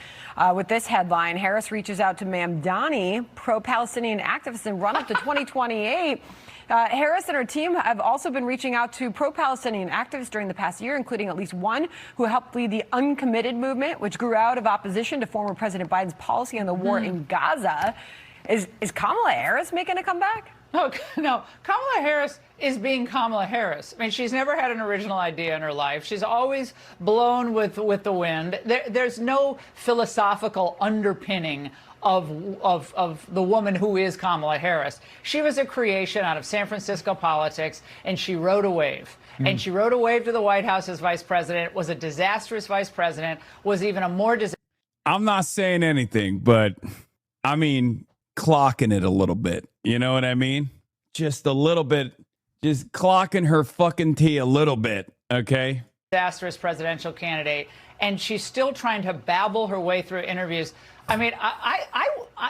with this headline, Harris reaches out to Mamdani, pro-Palestinian activist and run-up to 2028. Harris and her team have also been reaching out to pro-Palestinian activists during the past year, including at least one who helped lead the Uncommitted movement, which grew out of opposition to former President Biden's policy on the war in Gaza. Is Kamala Harris making a comeback? No, Kamala Harris is being Kamala Harris. I mean, she's never had an original idea in her life. She's always blown with the wind. There's no philosophical underpinning of the woman who is Kamala Harris. She was a creation out of San Francisco politics, and she rode a wave. And she rode a wave to the White House as vice president, was a disastrous vice president, was even a more disastrous. I'm not saying anything, but I mean, clocking it a little bit. You know what I mean? Just a little bit, just clocking her fucking tea a little bit. Okay. Disastrous presidential candidate. And she's still trying to babble her way through interviews. I mean,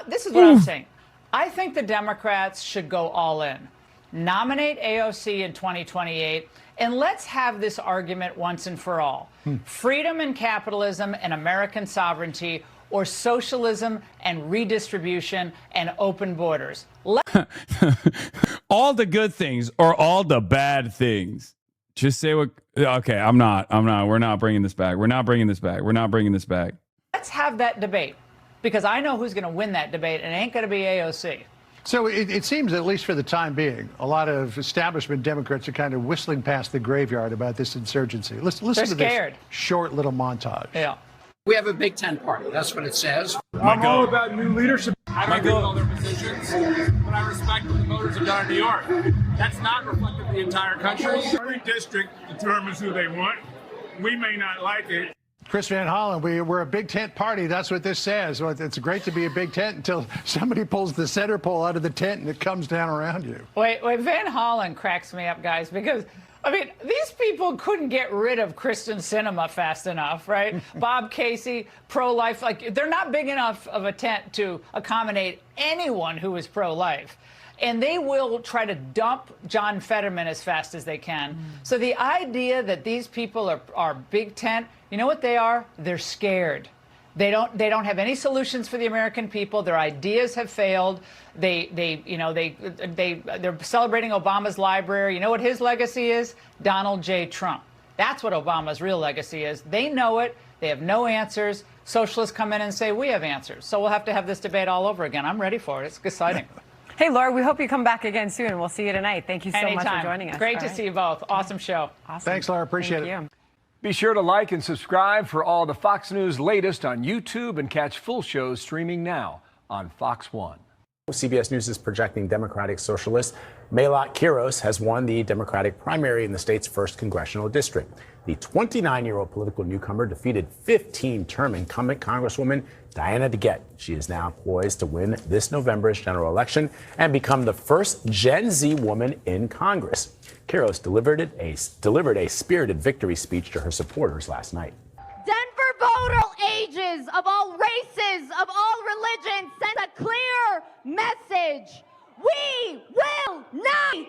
this is what I'm saying. I think the Democrats should go all in. Nominate AOC in 2028, and let's have this argument once and for all. Freedom and capitalism and American sovereignty, or socialism and redistribution and open borders. All the good things or all the bad things. Just say what. Okay, I'm not. We're not bringing this back. We're not bringing this back. We're not bringing this back. Let's have that debate, because I know who's going to win that debate, and it ain't going to be AOC. So it seems, at least for the time being, a lot of establishment Democrats are kind of whistling past the graveyard about this insurgency. Listen to this short little montage. Yeah. We have a Big Ten party. That's what it says. I'm all about new leadership. I don't agree with all their positions, but I respect what the voters have done in New York. That's not reflective of the entire country. Every district determines who they want. We may not like it. Chris Van Hollen, we're a big tent party. That's what this says. Well, it's great to be a big tent until somebody pulls the center pole out of the tent and it comes down around you. Wait, Van Hollen cracks me up, guys, because, I mean, these people couldn't get rid of Kristen Sinema fast enough, right? Bob Casey, pro-life, like, they're not big enough of a tent to accommodate anyone who is pro-life. And they will try to dump John Fetterman as fast as they can. So the idea that these people are big tent, you know what they are? They're scared. They don't have any solutions for the American people. Their ideas have failed. They're celebrating Obama's library. You know what his legacy is? Donald J. Trump. That's what Obama's real legacy is. They know it. They have no answers. Socialists come in and say, we have answers. So we'll have to have this debate all over again. I'm ready for it. It's exciting. Hey, Laura, we hope you come back again soon. We'll see you tonight. Thank you so Anytime. much for joining us. Great to see you both. Awesome show. Awesome. Thanks, Laura. Appreciate Thank it. You. Be sure to like and subscribe for all the Fox News latest on YouTube and catch full shows streaming now on Fox One. CBS News is projecting Democratic socialist Malat Quiros has won the Democratic primary in the state's first congressional district. The 29-year-old political newcomer defeated 15-term incumbent Congresswoman Diana DeGette. She is now poised to win this November's general election and become the first Gen Z woman in Congress. Quiros delivered a spirited victory speech to her supporters last night. Denver voter, all ages, of all races, of all religions, sends a clear message. We will not.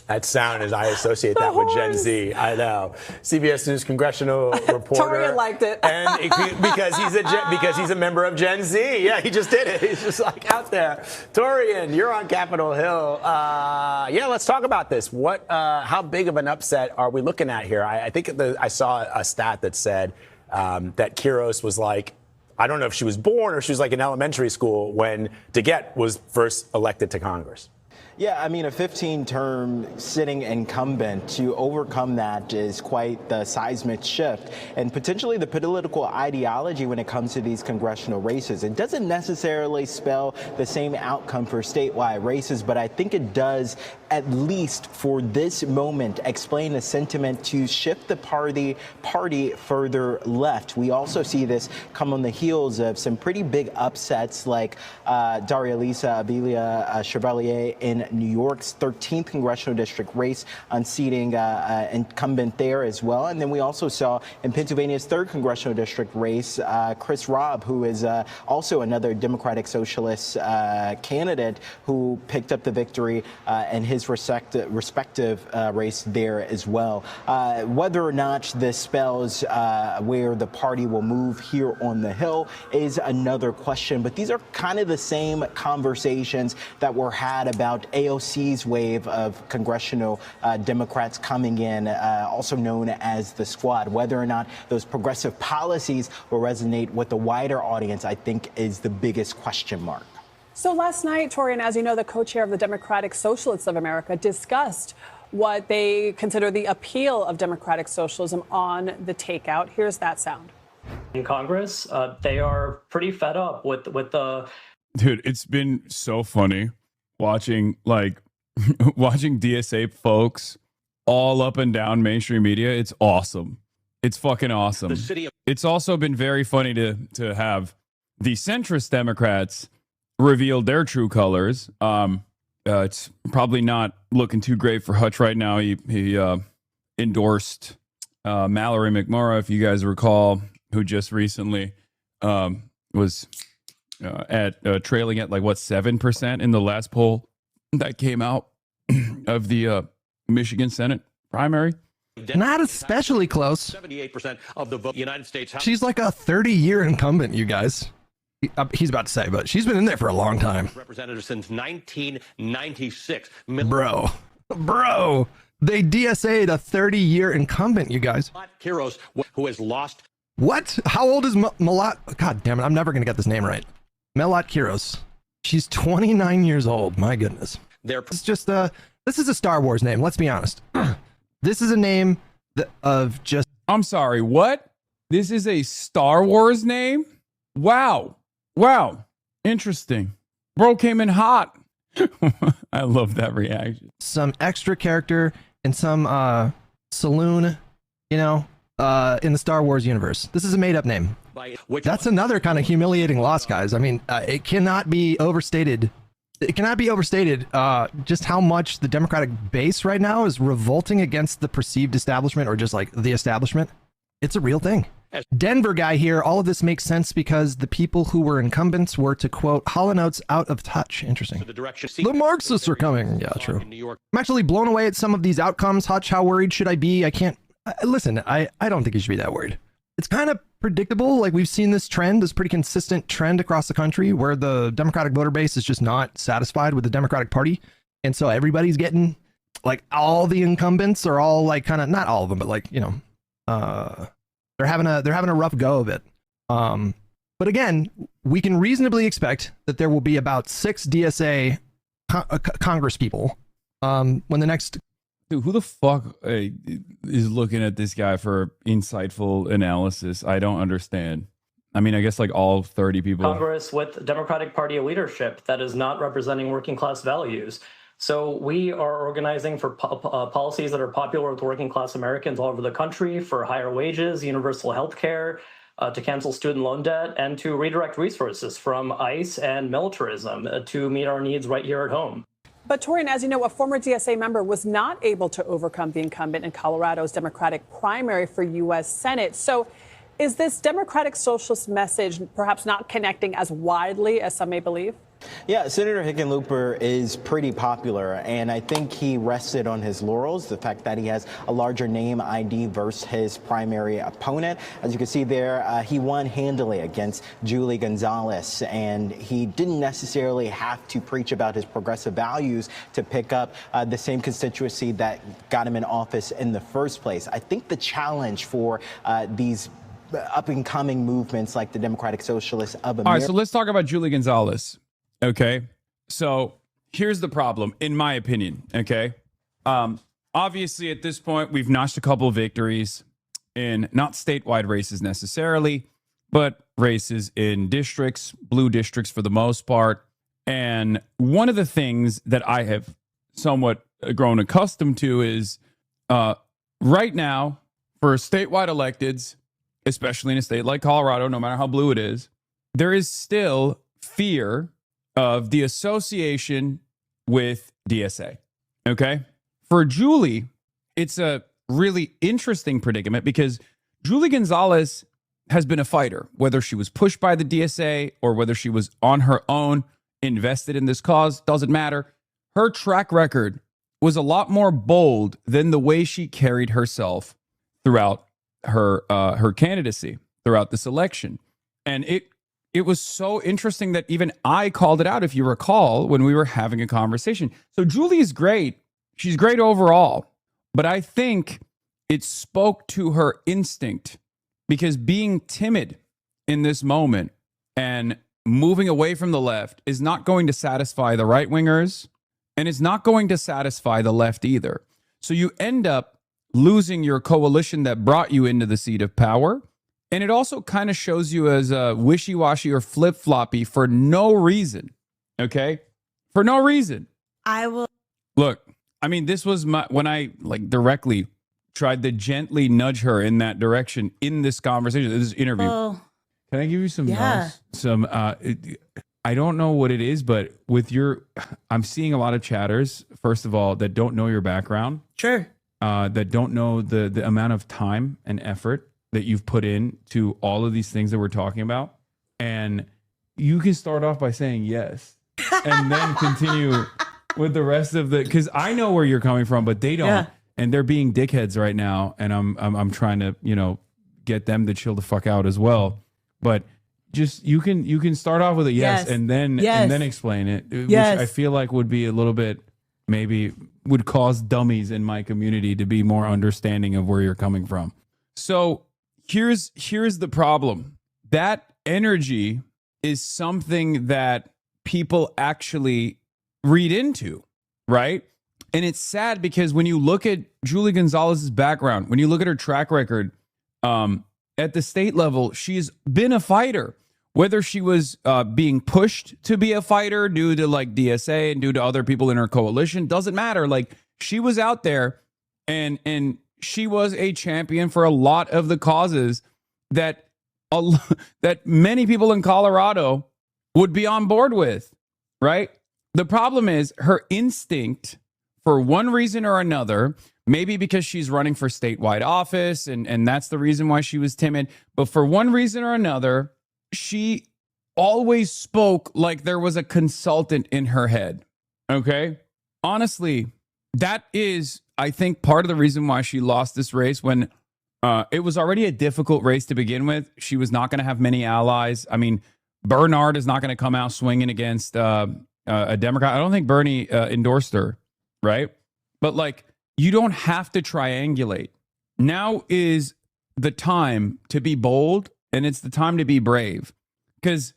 That sound, as I associate that with Gen Z. I know. CBS News congressional reporter. Torian liked it. And because he's a member of Gen Z. Yeah, he just did it. He's just like out there. Torian, you're on Capitol Hill. Yeah, let's talk about this. How big of an upset are we looking at here? I think I saw a stat that said that Quiros was like, I don't know if she was born or she was like in elementary school when DeGette was first elected to Congress. Yeah, I mean, a 15-term sitting incumbent, to overcome that is quite the seismic shift, and potentially the political ideology when it comes to these congressional races. It doesn't necessarily spell the same outcome for statewide races, but I think it does, at least for this moment, explain the sentiment to shift the party further left. We also see this come on the heels of some pretty big upsets like Daria Lisa Abilia Chevalier in New York's 13th congressional district race, unseating incumbent there as well. And then we also saw in Pennsylvania's 3rd congressional district race, Chris Robb, who is also another Democratic Socialist candidate who picked up the victory in his respective race there as well. Whether or not this spells where the party will move here on the Hill is another question. But these are kind of the same conversations that were had about AOC's wave of congressional Democrats coming in, also known as the Squad. Whether or not those progressive policies will resonate with the wider audience, I think, is the biggest question mark. So last night, Torian, as you know, the co-chair of the Democratic Socialists of America discussed what they consider the appeal of democratic socialism on the takeout. Here's that sound. In Congress, they are pretty fed up with the... Dude, it's been so funny watching watching DSA folks all up and down mainstream media. It's awesome. It's fucking awesome. It's also been very funny to have the centrist Democrats reveal their true colors. It's probably not looking too great for Hutch right now. He endorsed Mallory McMurrow, if you guys recall, who just recently was trailing at 7% in the last poll that came out of the Michigan Senate primary. Not especially close. 78% of the vote. United States House. She's like a 30-year incumbent, you guys. He's about to say, but she's been in there for a long time. Representative since 1996. Bro, they DSA'd a 30-year incumbent, you guys. Kiros, who has lost. What? How old is Malat? God damn it, I'm never going to get this name right. Melat Kiros. She's 29 years old. My goodness. It's just this is a Star Wars name. Let's be honest. This is a name of just. I'm sorry. What? This is a Star Wars name? Wow. Interesting. Bro came in hot. I love that reaction. Some extra character in some saloon, in the Star Wars universe. This is a made-up name. That's another kind of humiliating loss, guys. I mean, it cannot be overstated. It cannot be overstated just how much the Democratic base right now is revolting against the perceived establishment, or just like the establishment. It's a real thing. Denver guy here, all of this makes sense because the people who were incumbents were, to quote, Hall & Oates, out of touch. Interesting. The Marxists are coming. Yeah, true. I'm actually blown away at some of these outcomes. Hutch, how worried should I be? I can't. Listen, I don't think you should be that worried. It's kind of predictable. Like, we've seen this trend, this pretty consistent trend across the country where the Democratic voter base is just not satisfied with the Democratic Party. And so everybody's getting, all the incumbents are all kind of, not all of them, but they're having a rough go of it. But again, we can reasonably expect that there will be about 6 DSA Congress people when the next. Dude, who the fuck is looking at this guy for insightful analysis? I don't understand. I mean, I guess all 30 people. Congress with Democratic Party leadership that is not representing working class values. So we are organizing for policies that are popular with working class Americans all over the country, for higher wages, universal health care, to cancel student loan debt, and to redirect resources from ICE and militarism to meet our needs right here at home. But Torian, as you know, a former DSA member was not able to overcome the incumbent in Colorado's Democratic primary for U.S. Senate. So is this Democratic Socialist message perhaps not connecting as widely as some may believe? Yeah, Senator Hickenlooper is pretty popular, and I think he rested on his laurels, the fact that he has a larger name ID versus his primary opponent. As you can see there, he won handily against Julie Gonzalez, and he didn't necessarily have to preach about his progressive values to pick up the same constituency that got him in office in the first place. I think the challenge for these up-and-coming movements like the Democratic Socialists of America. All right, so let's talk about Julie Gonzalez. Okay, so here's the problem, in my opinion. Okay, obviously at this point we've notched a couple of victories in not statewide races necessarily, but races in districts, blue districts for the most part. And one of the things that I have somewhat grown accustomed to is right now for statewide electeds, especially in a state like Colorado, no matter how blue it is, there is still fear of the association with DSA. Okay. For Julie, it's a really interesting predicament because Julie Gonzalez has been a fighter, whether she was pushed by the DSA or whether she was on her own, invested in this cause, doesn't matter. Her track record was a lot more bold than the way she carried herself throughout her candidacy, throughout this election. And it was so interesting that even I called it out, if you recall, when we were having a conversation. So Julie is great. She's great overall. But I think it spoke to her instinct, because being timid in this moment and moving away from the left is not going to satisfy the right-wingers, and it's not going to satisfy the left either. So you end up losing your coalition that brought you into the seat of power. And it also kind of shows you as wishy-washy or flip-floppy for no reason. Okay? For no reason. I will. Look, I mean, this was when I directly tried to gently nudge her in that direction in this conversation, this interview. Oh. Can I give you some Yeah. I don't know what it is, but I'm seeing a lot of chatters, first of all, that don't know your background. Sure. That don't know the amount of time and effort that you've put in to all of these things that we're talking about. And you can start off by saying yes and then continue with the rest of because I know where you're coming from, but they don't. Yeah. And they're being dickheads right now. And I'm trying to, get them to chill the fuck out as well. But just you can start off with a yes, and then explain it, which I feel like would be a little bit, maybe would cause dummies in my community to be more understanding of where you're coming from. So here's the problem. That energy is something that people actually read into, right? And it's sad because when you look at Julie Gonzalez's background, when you look at her track record, at the state level, she's been a fighter. Whether she was being pushed to be a fighter due to DSA and due to other people in her coalition, doesn't matter. She was out there and she was a champion for a lot of the causes that many people in Colorado would be on board with, right? The problem is her instinct, for one reason or another, maybe because she's running for statewide office and that's the reason why she was timid, but for one reason or another, she always spoke like there was a consultant in her head. Okay? Honestly, that is, I think, part of the reason why she lost this race when it was already a difficult race to begin with. She was not going to have many allies. I mean, Bernard is not going to come out swinging against a Democrat. I don't think Bernie endorsed her, right? But you don't have to triangulate. Now is the time to be bold. And it's the time to be brave, because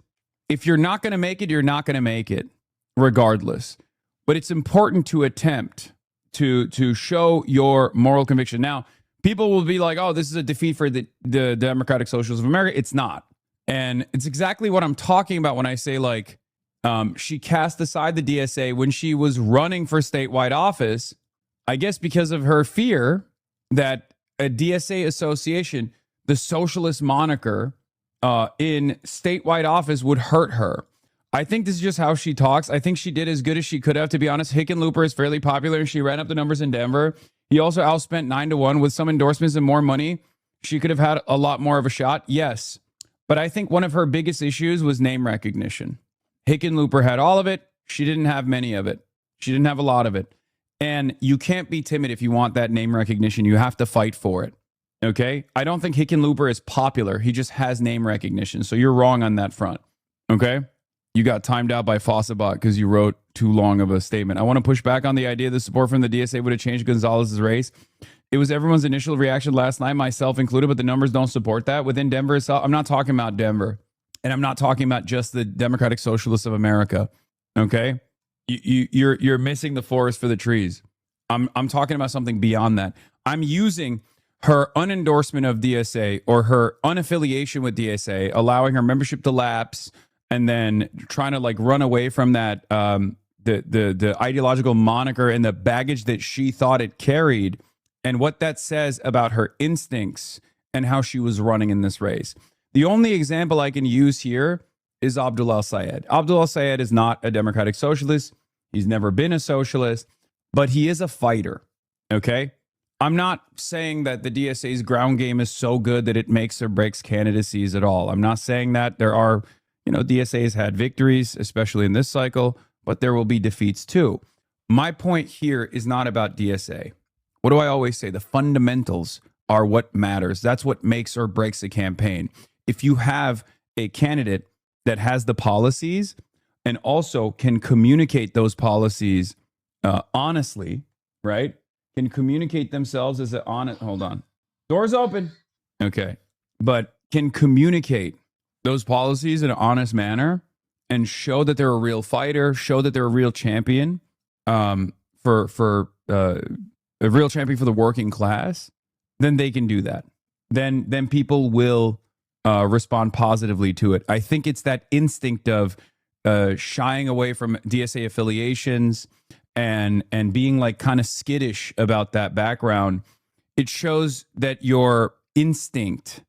if you're not going to make it, you're not going to make it regardless. But it's important to attempt to show your moral conviction. Now, people will be like, oh, this is a defeat for the Democratic Socialists of America. It's not. And it's exactly what I'm talking about when I say she cast aside the DSA when she was running for statewide office, I guess because of her fear that a DSA association, the socialist moniker in statewide office, would hurt her. I think this is just how she talks. I think she did as good as she could have, to be honest. Hickenlooper is fairly popular, and she ran up the numbers in Denver. He also outspent 9-1 with some endorsements and more money. She could have had a lot more of a shot, yes. But I think one of her biggest issues was name recognition. Hickenlooper had all of it. She didn't have many of it. She didn't have a lot of it. And you can't be timid if you want that name recognition. You have to fight for it. Okay? I don't think Hickenlooper is popular. He just has name recognition. So you're wrong on that front. Okay? You got timed out by Fossabot because you wrote too long of a statement. I want to push back on the idea that support from the DSA would have changed Gonzalez's race. It was everyone's initial reaction last night, myself included, but the numbers don't support that. Within Denver itself, I'm not talking about Denver. And I'm not talking about just the Democratic Socialists of America. Okay? You're missing the forest for the trees. I'm talking about something beyond that. I'm using her unendorsement of DSA or her unaffiliation with DSA, allowing her membership to lapse, and then trying to run away from that the ideological moniker and the baggage that she thought it carried, and what that says about her instincts and how she was running in this race. The only example I can use here is Abdul El-Sayed. Abdul El-Sayed is not a Democratic Socialist. He's never been a socialist, but he is a fighter. Okay. I'm not saying that the DSA's ground game is so good that it makes or breaks candidacies at all. I'm not saying that. There are, DSA's had victories, especially in this cycle, but there will be defeats too. My point here is not about DSA. What do I always say? The fundamentals are what matters. That's what makes or breaks a campaign. If you have a candidate that has the policies and also can communicate those policies honestly, right? Can communicate themselves as an honest, hold on. Doors open. Okay. But can communicate those policies in an honest manner and show that they're a real fighter, show that they're a real champion for a real champion for the working class, then they can do that. Then people will respond positively to it. I think it's that instinct of shying away from DSA affiliations and being like kind of skittish about that background. It shows that your instinct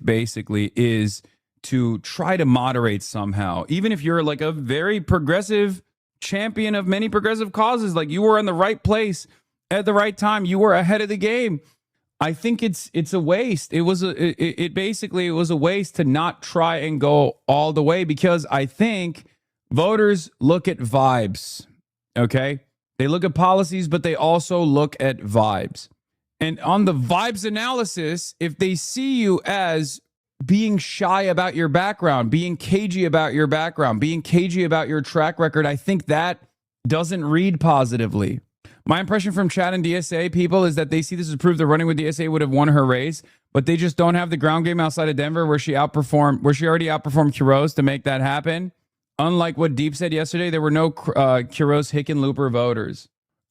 basically is to try to moderate somehow. Even if you're like a very progressive champion of many progressive causes, like you were in the right place at the right time, you were ahead of the game. I think it's a waste. It was a waste to not try and go all the way, because I think voters look at vibes. Okay? They look at policies, but they also look at vibes. And on the vibes analysis, if they see you as being shy about your background, being cagey about your background, being cagey about your track record, I think that doesn't read positively. My impression from chat and DSA people is that they see this as proof that running with DSA would have won her race, but they just don't have the ground game outside of Denver where she already outperformed Quiroz to make that happen. Unlike what Deep said yesterday, there were no Quiroz Hickenlooper voters.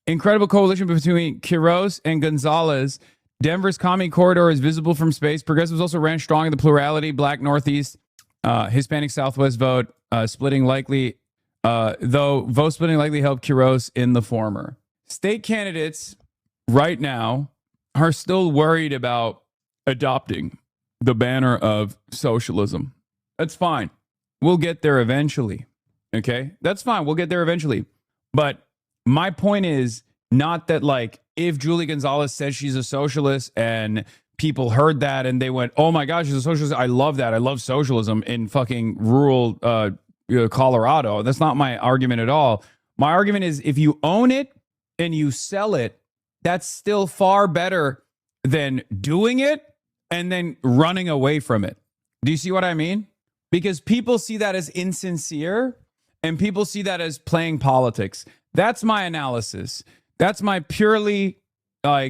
Incredible coalition between Quiroz and Gonzalez. Denver's commie corridor is visible from space. Progressives also ran strong in the plurality, Black Northeast, Hispanic Southwest vote, splitting likely, though vote splitting likely helped Quiroz in the former. State candidates right now are still worried about adopting the banner of socialism. That's fine. We'll get there eventually. Okay? That's fine. We'll get there eventually. But my point is not that, like, if Julie Gonzalez says she's a socialist and people heard that and they went, oh my gosh, she's a socialist. I love that. I love socialism in fucking rural Colorado. That's not my argument at all. My argument is if you own it and you sell it, that's still far better than doing it and then running away from it. Do you see what I mean? Because people see that as insincere and people see that as playing politics. That's my analysis. That's my purely no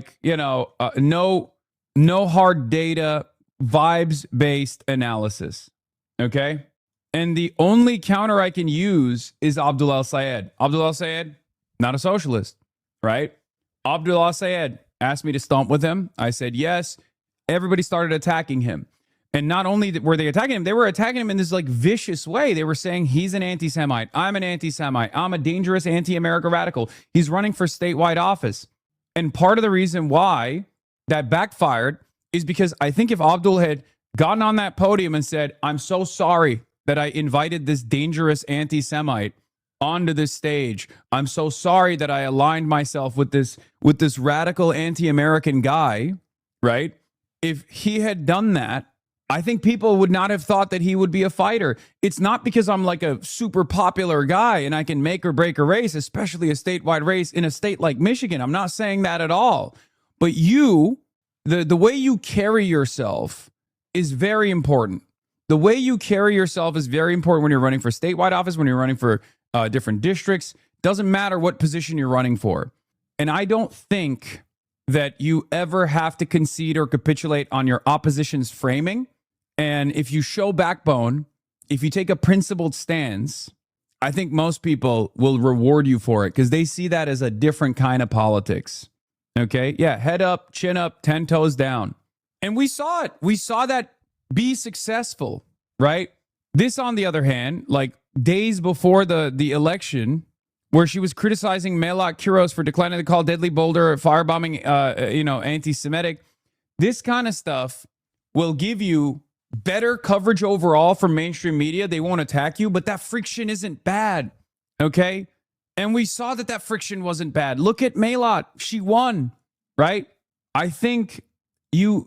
hard data, vibes-based analysis. Okay? And the only counter I can use is Abdul El-Sayed. Abdul El-Sayed, not a socialist, right? Abdul El-Sayed asked me to stomp with him. I said yes. Everybody started attacking him. And not only were they attacking him, they were attacking him in this like vicious way. They were saying he's an anti-Semite. I'm an anti-Semite. I'm a dangerous anti-America radical. He's running for statewide office. And part of the reason why that backfired is because I think if Abdul had gotten on that podium and said, I'm so sorry that I invited this dangerous anti-Semite onto this stage. I'm so sorry that I aligned myself with this radical anti-American guy, right? If he had done that, I think people would not have thought that he would be a fighter. It's not because I'm like a super popular guy and I can make or break a race, especially a statewide race in a state like Michigan. I'm not saying that at all. But the way you carry yourself is very important. The way you carry yourself is very important when you're running for statewide office, when you're running for different districts. Doesn't matter what position you're running for. And I don't think that you ever have to concede or capitulate on your opposition's framing. And if you show backbone, if you take a principled stance, I think most people will reward you for it because they see that as a different kind of politics. Okay? Yeah, head up, chin up, 10 toes down. And we saw it. We saw that be successful, right? This, on the other hand, like days before the election, where she was criticizing Melot Quiroz for declining to call Deadly Boulder firebombing, anti-Semitic. This kind of stuff will give you better coverage overall from mainstream media. They won't attack you, but that friction isn't bad, okay? And we saw that that friction wasn't bad. Look at Maylott. She won, right? I think you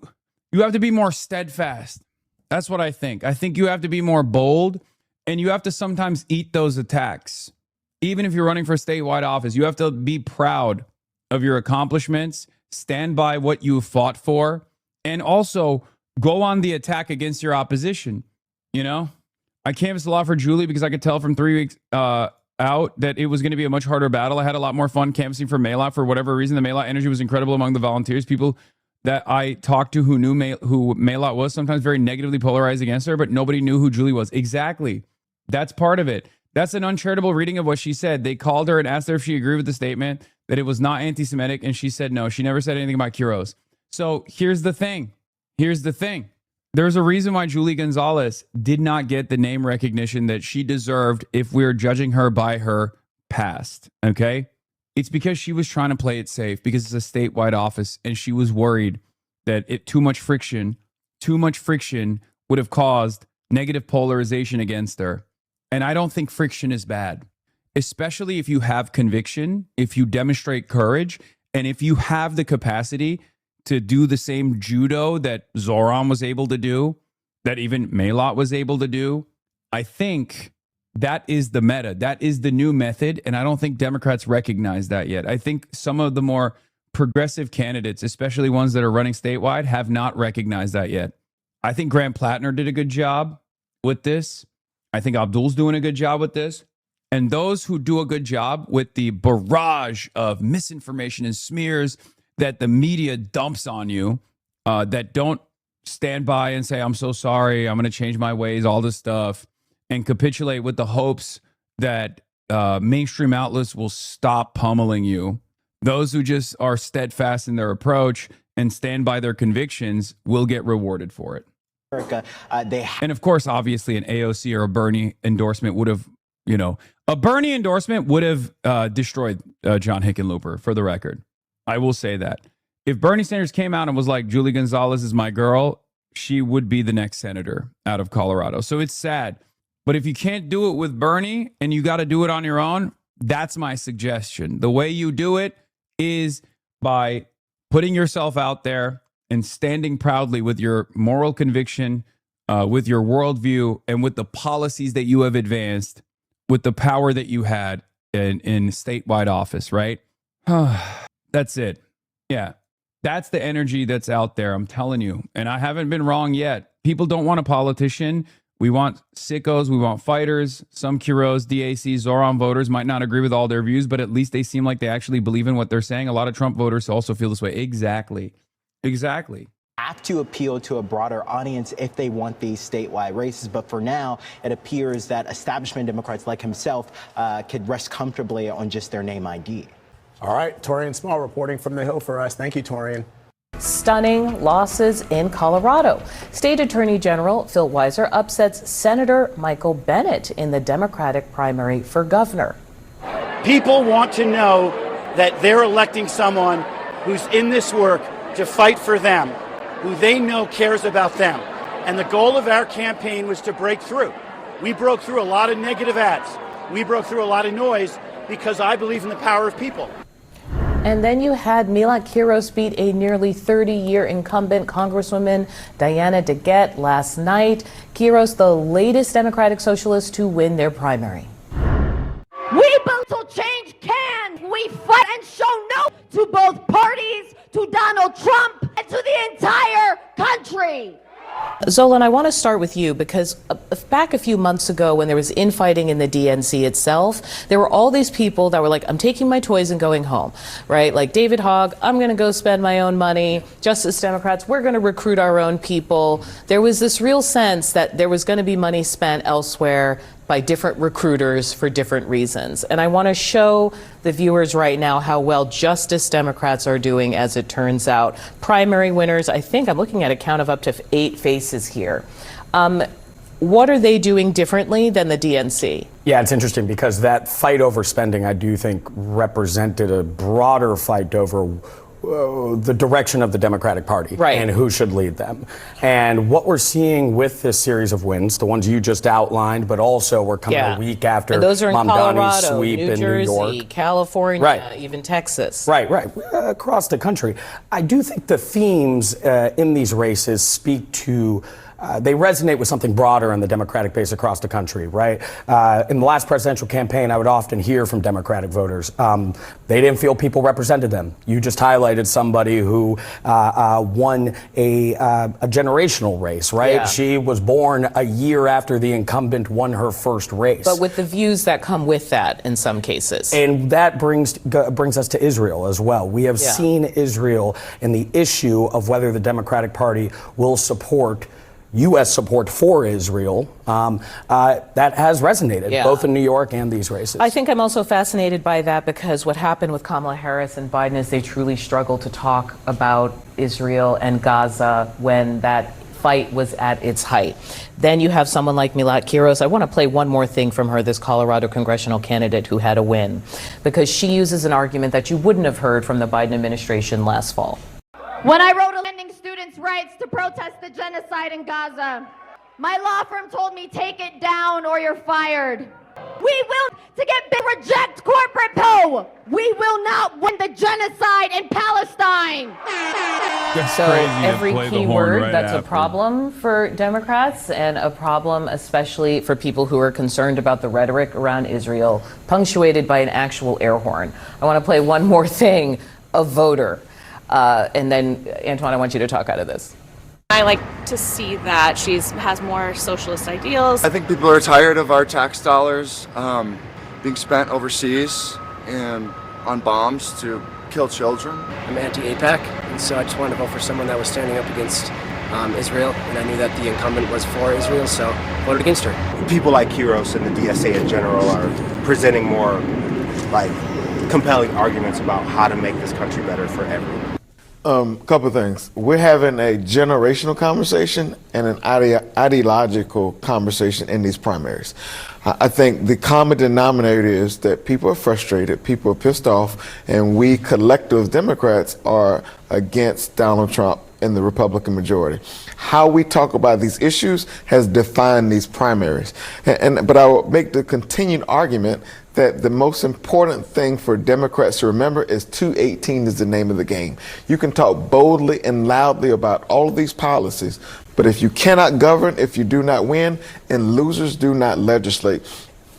have to be more steadfast. That's what I think. I think you have to be more bold, and you have to sometimes eat those attacks. Even if you're running for statewide office, you have to be proud of your accomplishments, stand by what you fought for, and also go on the attack against your opposition. You know, I canvassed a lot for Julie because I could tell from 3 weeks out that it was going to be a much harder battle. I had a lot more fun canvassing for Maylott. For whatever reason, the Maylott energy was incredible among the volunteers. People that I talked to who knew who Maylott was, sometimes very negatively polarized against her, but nobody knew who Julie was. Exactly. That's part of it. That's an uncharitable reading of what she said. They called her and asked her if she agreed with the statement that it was not anti-Semitic, and she said no. She never said anything about Quiroz. So here's the thing. There's a reason why Julie Gonzalez did not get the name recognition that she deserved if we're judging her by her past, okay? It's because she was trying to play it safe because it's a statewide office, and she was worried that too much friction would have caused negative polarization against her. And I don't think friction is bad, especially if you have conviction, if you demonstrate courage, and if you have the capacity to do the same judo that Zoran was able to do, that even Maylott was able to do. I think that is the meta. That is the new method. And I don't think Democrats recognize that yet. I think some of the more progressive candidates, especially ones that are running statewide, have not recognized that yet. I think Graham Plattner did a good job with this. I think Abdul's doing a good job with this. And those who do a good job with the barrage of misinformation and smears that the media dumps on you, that don't stand by and say, I'm so sorry, I'm going to change my ways, all this stuff, and capitulate with the hopes that mainstream outlets will stop pummeling you. Those who just are steadfast in their approach and stand by their convictions will get rewarded for it. And of course, obviously, an AOC or a Bernie endorsement would have, a Bernie endorsement would have destroyed John Hickenlooper, for the record. I will say that. If Bernie Sanders came out and was like, Julie Gonzalez is my girl, she would be the next senator out of Colorado. So it's sad. But if you can't do it with Bernie and you got to do it on your own, that's my suggestion. The way you do it is by putting yourself out there and standing proudly with your moral conviction, with your worldview, and with the policies that you have advanced, with the power that you had in statewide office, right? That's it. Yeah. That's the energy that's out there. I'm telling you. And I haven't been wrong yet. People don't want a politician. We want sickos. We want fighters. Some Quiroz, DAC, Zoran voters might not agree with all their views, but at least they seem like they actually believe in what they're saying. A lot of Trump voters also feel this way. Exactly. Have to appeal to a broader audience if they want these statewide races. But for now, it appears that establishment Democrats like himself could rest comfortably on just their name ID. All right, Torian Small reporting from the Hill for us. Thank you, Torian. Stunning losses in Colorado. State Attorney General Phil Weiser upsets Senator Michael Bennet in the Democratic primary for governor. People want to know that they're electing someone who's in this work to fight for them, who they know cares about them. And the goal of our campaign was to break through. We broke through a lot of negative ads. We broke through a lot of noise because I believe in the power of people. And then you had Maylott Quiroz beat a nearly 30-year incumbent Congresswoman Diana DeGette last night. Quiroz, the latest Democratic Socialist to win their primary. We built till change can. We fight and show no to both parties, to Donald Trump, and to the entire country. Zolan, I want to start with you because back a few months ago when there was infighting in the DNC itself, there were all these people that were like, I'm taking my toys and going home, right? Like David Hogg, I'm going to go spend my own money. Justice Democrats, we're going to recruit our own people. There was this real sense that there was going to be money spent elsewhere by different recruiters for different reasons. And I want to show the viewers right now how well Justice Democrats are doing, as it turns out. Primary winners, I think I'm looking at a count of up to 8 faces here. What are they doing differently than the DNC? Yeah, it's interesting because that fight over spending, I do think, represented a broader fight over the direction of the Democratic Party and who should lead them. And what we're seeing with this series of wins, the ones you just outlined, but also we're coming a week after and those are in Mamdani's Colorado, sweep New in Jersey, New York. California, even Texas. Right. Across the country. I do think the themes in these races speak to they resonate with something broader in the Democratic base across the country, right? In the last presidential campaign, I would often hear from Democratic voters, they didn't feel people represented them. You just highlighted somebody who won a generational race, right? Yeah. She was born a year after the incumbent won her first race. But with the views that come with that in some cases. And that brings us to Israel as well. We have seen Israel and the issue of whether the Democratic Party will support U.S. support for Israel, that has resonated, both in New York and these races. I think I'm also fascinated by that because what happened with Kamala Harris and Biden is they truly struggled to talk about Israel and Gaza when that fight was at its height. Then you have someone like Milat Kiros. I want to play one more thing from her, this Colorado congressional candidate who had a win, because she uses an argument that you wouldn't have heard from the Biden administration last fall. When I wrote defending students' rights to protest the genocide in Gaza, my law firm told me take it down or you're fired. We will reject corporate poo. We will not win the genocide in Palestine. So every key word that's a problem for Democrats and a problem especially for people who are concerned about the rhetoric around Israel, punctuated by an actual air horn. I want to play one more thing, a voter. And then, Antoine, I want you to talk out of this. I like to see that she has more socialist ideals. I think people are tired of our tax dollars being spent overseas and on bombs to kill children. I'm anti-APEC, and so I just wanted to vote for someone that was standing up against Israel, and I knew that the incumbent was for Israel, so I voted against her. People like Kiros and the DSA in general are presenting more compelling arguments about how to make this country better for everyone. Couple of things. We're having a generational conversation and an ideological conversation in these primaries. I think the common denominator is that people are frustrated, people are pissed off, and we collective Democrats are against Donald Trump and the Republican majority. How we talk about these issues has defined these primaries. But I will make the continued argument that the most important thing for Democrats to remember is 218 is the name of the game. You can talk boldly and loudly about all of these policies, but if you cannot govern, if you do not win, and losers do not legislate.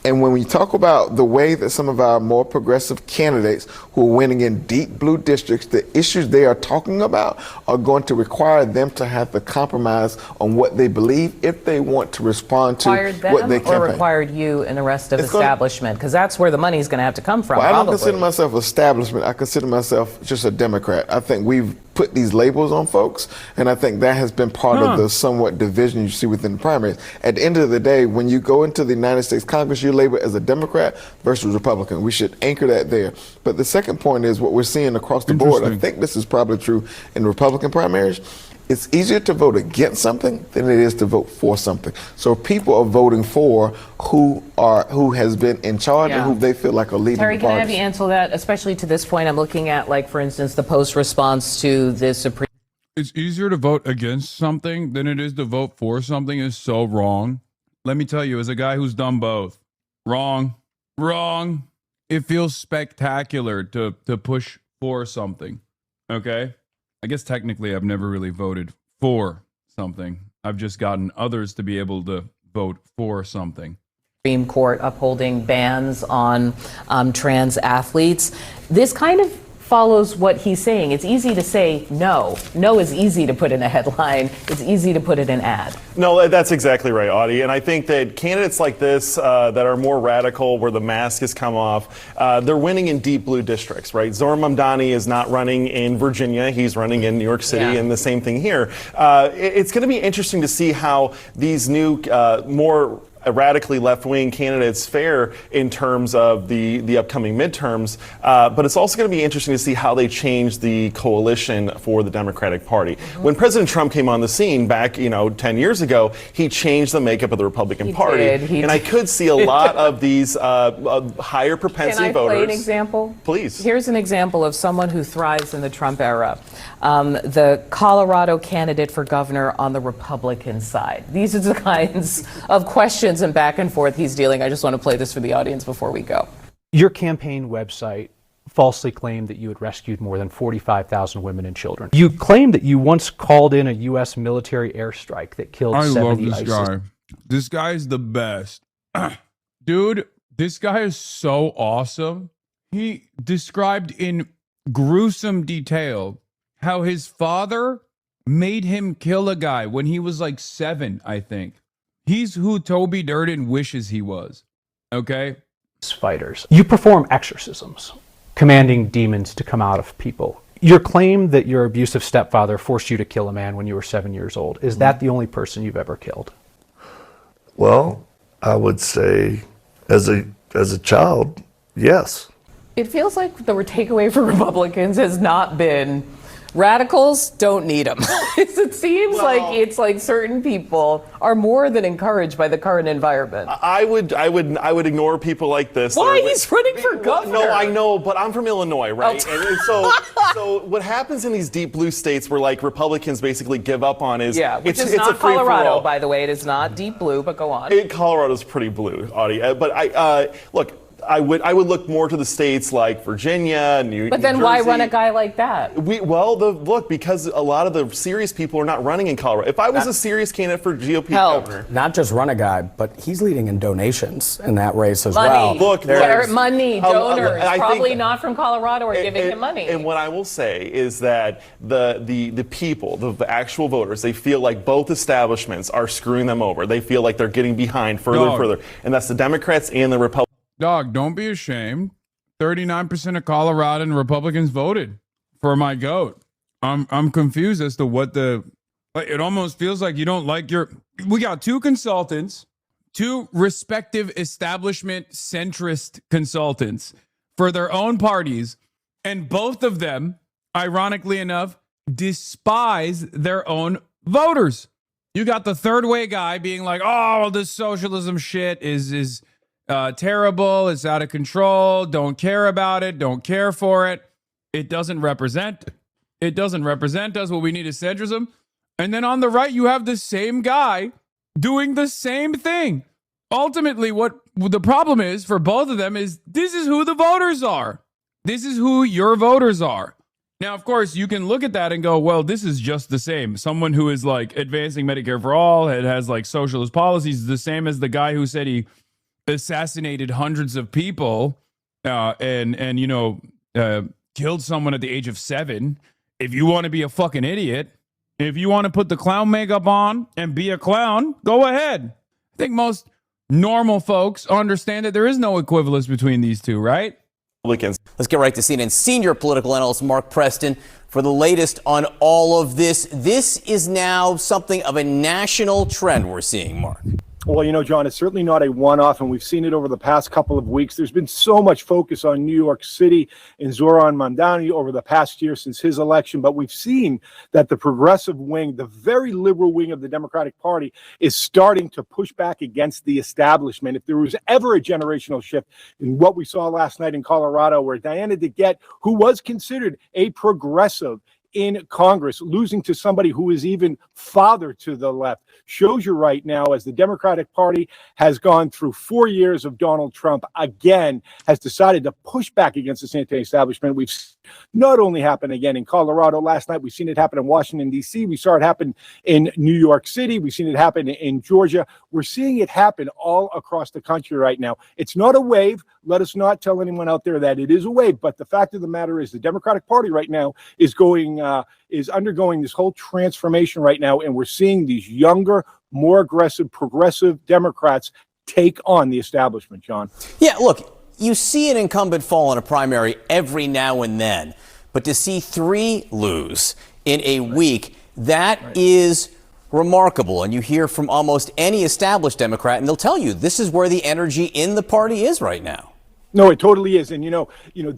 And when we talk about the way that some of our more progressive candidates who are winning in deep blue districts, the issues they are talking about are going to require them to have to compromise on what they believe if they want to respond to what they campaign. Or required you and the rest of the establishment? Because that's where the money's going to have to come from. Well, I don't consider myself establishment. I consider myself just a Democrat. I think we've put these labels on folks, and I think that has been part of the somewhat division you see within the primaries. At the end of the day, when you go into the United States Congress, you're labeled as a Democrat versus Republican. We should anchor that there. But the second point is what we're seeing across the board. I think this is probably true in Republican primaries. It's easier to vote against something than it is to vote for something. So people are voting for who has been in charge and who they feel like are leading Terry, the can I parties. have you answer that? Especially to this point, I'm looking at, like, for instance, the Post response to the Supreme. It's easier to vote against something than it is to vote for something is so wrong. Let me tell you, as a guy who's done both, wrong. It feels spectacular to push for something, okay? I guess technically I've never really voted for something. I've just gotten others to be able to vote for something. Supreme Court upholding bans on trans athletes. This kind of follows what he's saying. It's easy to say no. No is easy to put in a headline. It's easy to put it in an ad. No, that's exactly right, Audie. And I think that candidates like this that are more radical, where the mask has come off, they're winning in deep blue districts, right? Zohran Mamdani is not running in Virginia. He's running in New York City, and the same thing here. It's going to be interesting to see how these new, more radically left-wing candidates fare in terms of the upcoming midterms. But it's also going to be interesting to see how they change the coalition for the Democratic Party. When President Trump came on the scene back, 10 years ago, he changed the makeup of the Republican Party. And I could see a lot of these higher propensity voters. Can I play an example? Please. Here's an example of someone who thrives in the Trump era. The Colorado candidate for governor on the Republican side. These are the kinds of questions and back and forth he's dealing. I just want to play this for the audience before we go. Your campaign website falsely claimed that you had rescued more than 45,000 women and children. You claimed that you once called in a U.S. military airstrike that killed 70 I love this ISIS. guy. This guy is the best. Dude, this guy is so awesome. He described in gruesome detail how his father made him kill a guy when he was like 7, I think. He's who Toby Durden wishes he was. Okay? Fighters. You perform exorcisms, commanding demons to come out of people. Your claim that your abusive stepfather forced you to kill a man when you were 7 years old, is that the only person you've ever killed? Well, I would say as a child, yes. It feels like the takeaway for Republicans has not been radicals don't need them. It seems like it's like certain people are more than encouraged by the current environment. I would ignore people like this. Why? He's running for governor. No, I know, but I'm from Illinois, right? Oh. And so what happens in these deep blue states where like Republicans basically give up on is which is it's not a free Colorado, by the way. It is not deep blue, but go on. Colorado's pretty blue, Audie. But look. I would look more to the states like Virginia, New Jersey. But then why run a guy like that? Because a lot of the serious people are not running in Colorado. If I was a serious candidate for GOP governor, not just run a guy, but he's leading in donations in that race as Money. well. Money, donors, probably not from Colorado, are giving him money. And what I will say is that the people, the actual voters, they feel like both establishments are screwing them over. They feel like they're getting behind further and further, and that's the Democrats and the Republicans. Dog, don't be ashamed. 39% of Coloradan Republicans voted for my goat. I'm confused as to what it almost feels like you don't like we got 2 consultants, 2 respective establishment centrist consultants for their own parties, and both of them, ironically enough, despise their own voters. You got the third way guy being like, oh, this socialism shit is terrible, it's out of control, don't care about it, don't care for it. It doesn't represent us. What we need is centrism. And then on the right, you have the same guy doing the same thing. Ultimately, what the problem is for both of them is this is who the voters are. This is who your voters are. Now, of course, you can look at that and go, well, this is just the same. Someone who is like advancing Medicare for all, it has like socialist policies, is the same as the guy who said he assassinated hundreds of people and killed someone at the age of 7. If you want to be a fucking idiot, if you want to put the clown makeup on and be a clown, go ahead. I think most normal folks understand that there is no equivalence between these two, right? Let's get right to CNN's senior political analyst, Mark Preston, for the latest on all of this. This is now something of a national trend we're seeing, Mark. Well, John, it's certainly not a one-off, and we've seen it over the past couple of weeks. There's been so much focus on New York City and Zoran Mamdani over the past year since his election, but we've seen that the progressive wing, the very liberal wing of the Democratic Party, is starting to push back against the establishment. If there was ever a generational shift in what we saw last night in Colorado, where Diana DeGette, who was considered a progressive in Congress, losing to somebody who is even farther to the left, shows you right now, as the Democratic Party has gone through 4 years of Donald Trump, again, has decided to push back against this anti-establishment. We've not only happened again in Colorado last night, we've seen it happen in Washington, D.C. We saw it happen in New York City. We've seen it happen in Georgia. We're seeing it happen all across the country right now. It's not a wave. Let us not tell anyone out there that it is a wave. But the fact of the matter is the Democratic Party right now is undergoing this whole transformation right now. And we're seeing these younger, more aggressive, progressive Democrats take on the establishment, John. Yeah, look, you see an incumbent fall in a primary every now and then, but to see 3 lose in a week, that is remarkable. And you hear from almost any established Democrat, and they'll tell you this is where the energy in the party is right now. No, it totally is. And,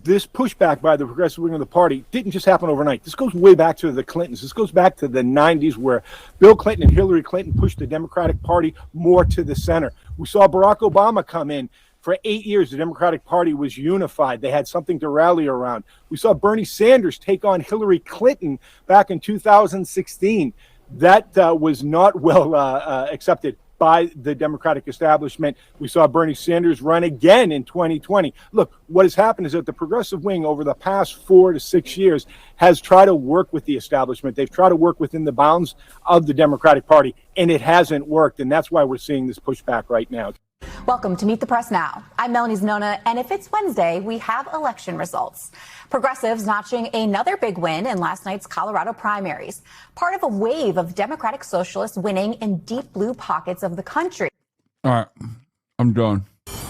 this pushback by the progressive wing of the party didn't just happen overnight. This goes way back to the Clintons. This goes back to the 90s, where Bill Clinton and Hillary Clinton pushed the Democratic Party more to the center. We saw Barack Obama come in. For 8 years, the Democratic Party was unified. They had something to rally around. We saw Bernie Sanders take on Hillary Clinton back in 2016. That was not well accepted by the Democratic establishment. We saw Bernie Sanders run again in 2020. Look, what has happened is that the progressive wing over the past 4 to 6 years has tried to work with the establishment. They've tried to work within the bounds of the Democratic Party, and it hasn't worked. And that's why we're seeing this pushback right now. Welcome to Meet the Press Now. I'm Melanie Zanona, and if it's Wednesday, we have election results. Progressives notching another big win in last night's Colorado primaries, part of a wave of Democratic Socialists winning in deep blue pockets of the country. All right, I'm done.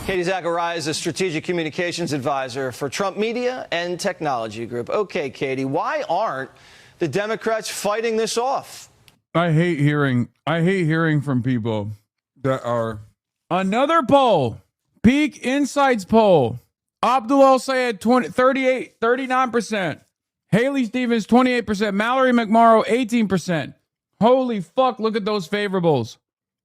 Katie Zachariah is a strategic communications advisor for Trump Media and Technology Group. Okay, Katie, why aren't the Democrats fighting this off? I hate hearing from people that are. Another poll, Peak Insights poll. Abdul El-Sayed, 39%. Haley Stevens, 28%. Mallory McMorrow, 18%. Holy fuck, look at those favorables.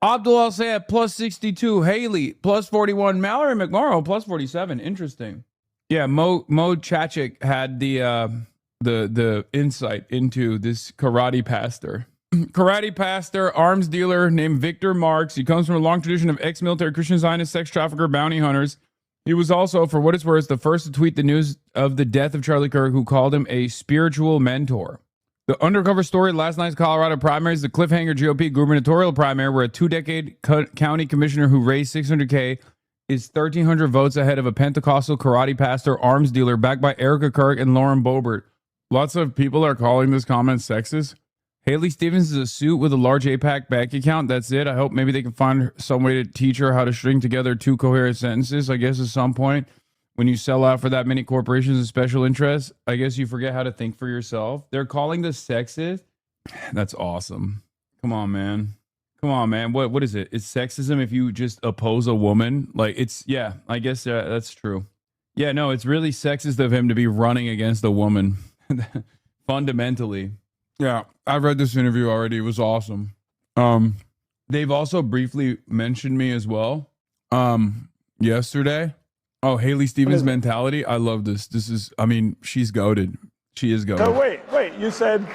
Abdul El-Sayed, plus 62. Haley, plus 41. Mallory McMorrow, plus 47. Interesting. Yeah, Mo Chachik had the insight into this karate pastor. Karate pastor, arms dealer named Victor Marks. He comes from a long tradition of ex-military Christian Zionist sex trafficker bounty hunters. He was also, for what it's worth, the first to tweet the news of the death of Charlie Kirk, who called him a spiritual mentor. The undercover story of last night's Colorado primaries, the cliffhanger GOP gubernatorial primary, where a 2-decade county commissioner who raised $600K is 1,300 votes ahead of a Pentecostal karate pastor, arms dealer, backed by Erica Kirk and Lauren Boebert. Lots of people are calling this comment sexist. Haley Stevens is a suit with a large APAC bank account. That's it. I hope maybe they can find some way to teach her how to string together 2 coherent sentences. I guess at some point, when you sell out for that many corporations and special interests, I guess you forget how to think for yourself. They're calling this sexist. That's awesome. Come on, man. What is it? It's sexism if you just oppose a woman. Like, it's, yeah, I guess that's true. Yeah, no, it's really sexist of him to be running against a woman. Fundamentally. Yeah, I've read this interview already. It was awesome. They've also briefly mentioned me as well yesterday. Oh, Haley Stevens' mentality. I love this. She's goated. She is goated. So wait. You said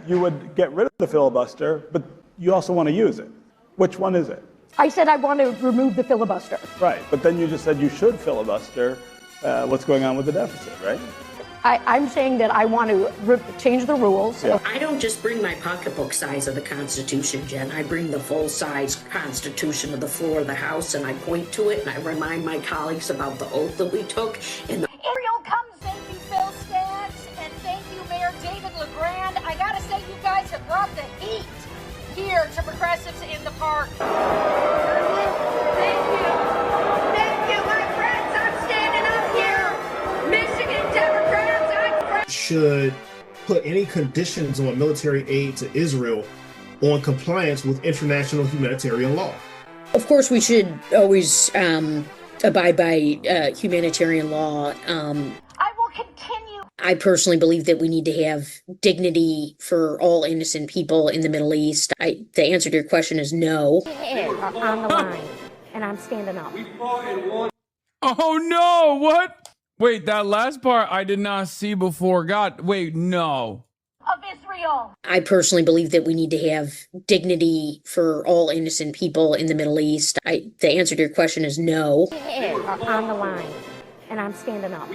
you would get rid of the filibuster, but you also want to use it. Which one is it? I said I want to remove the filibuster. Right, but then you just said you should filibuster what's going on with the deficit, right? I'm saying that I want to change the rules. Yeah. I don't just bring my pocketbook size of the Constitution, Jen. I bring the full-size Constitution of the floor of the House, and I point to it, and I remind my colleagues about the oath that we took. And Ariel comes, thank you, Phil Staggs, and thank you, Mayor David LeGrand. I got to say, you guys have brought the heat here to progressives in the park. Thank you. Thank you, my friends. I'm standing up here. Michigan Democrats. Should put any conditions on military aid to Israel on compliance with international humanitarian law. of course, we should always abide by humanitarian law. I will continue. I personally believe that we need to have dignity for all innocent people in the Middle East. The answer to your question is no. On the line, and I'm standing up. Oh no, what? Wait, that last part I did not see before. God, wait, no. Of Israel. I personally believe that we need to have dignity for all innocent people in the Middle East. The answer to your question is no. On the line, and I'm standing up.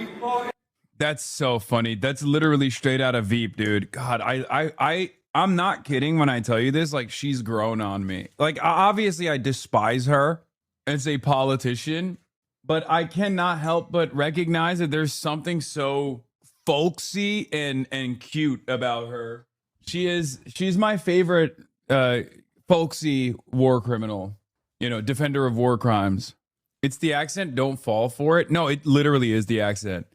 That's so funny. That's literally straight out of Veep, dude. God, I'm not kidding when I tell you this. Like, she's grown on me. Like, obviously, I despise her as a politician, but I cannot help but recognize that there's something so folksy and cute about her. She's my favorite folksy war criminal, defender of war crimes. It's the accent. Don't fall for it. No, it literally is the accent.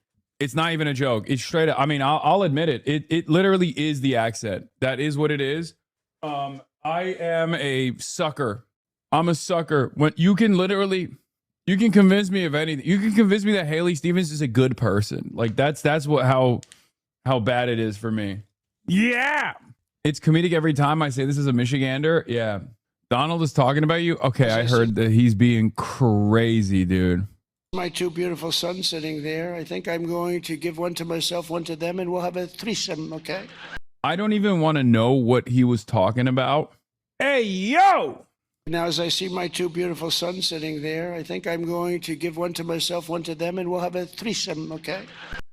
It's not even a joke. It's straight up. I mean, I'll admit it. It literally is the accent. That is what it is. I am a sucker. I'm a sucker. When you can convince me of anything. You can convince me that Haley Stevens is a good person. Like that's what how bad it is for me. Yeah. It's comedic every time I say this is a Michigander. Yeah. Donald is talking about you. Okay, I heard that he's being crazy, dude. My two beautiful sons sitting there. I think I'm going to give one to myself, one to them, and we'll have a threesome, okay? I don't even want to know what he was talking about. Hey, yo! Now, as I see my two beautiful sons sitting there, I think I'm going to give one to myself, one to them, and we'll have a threesome, okay?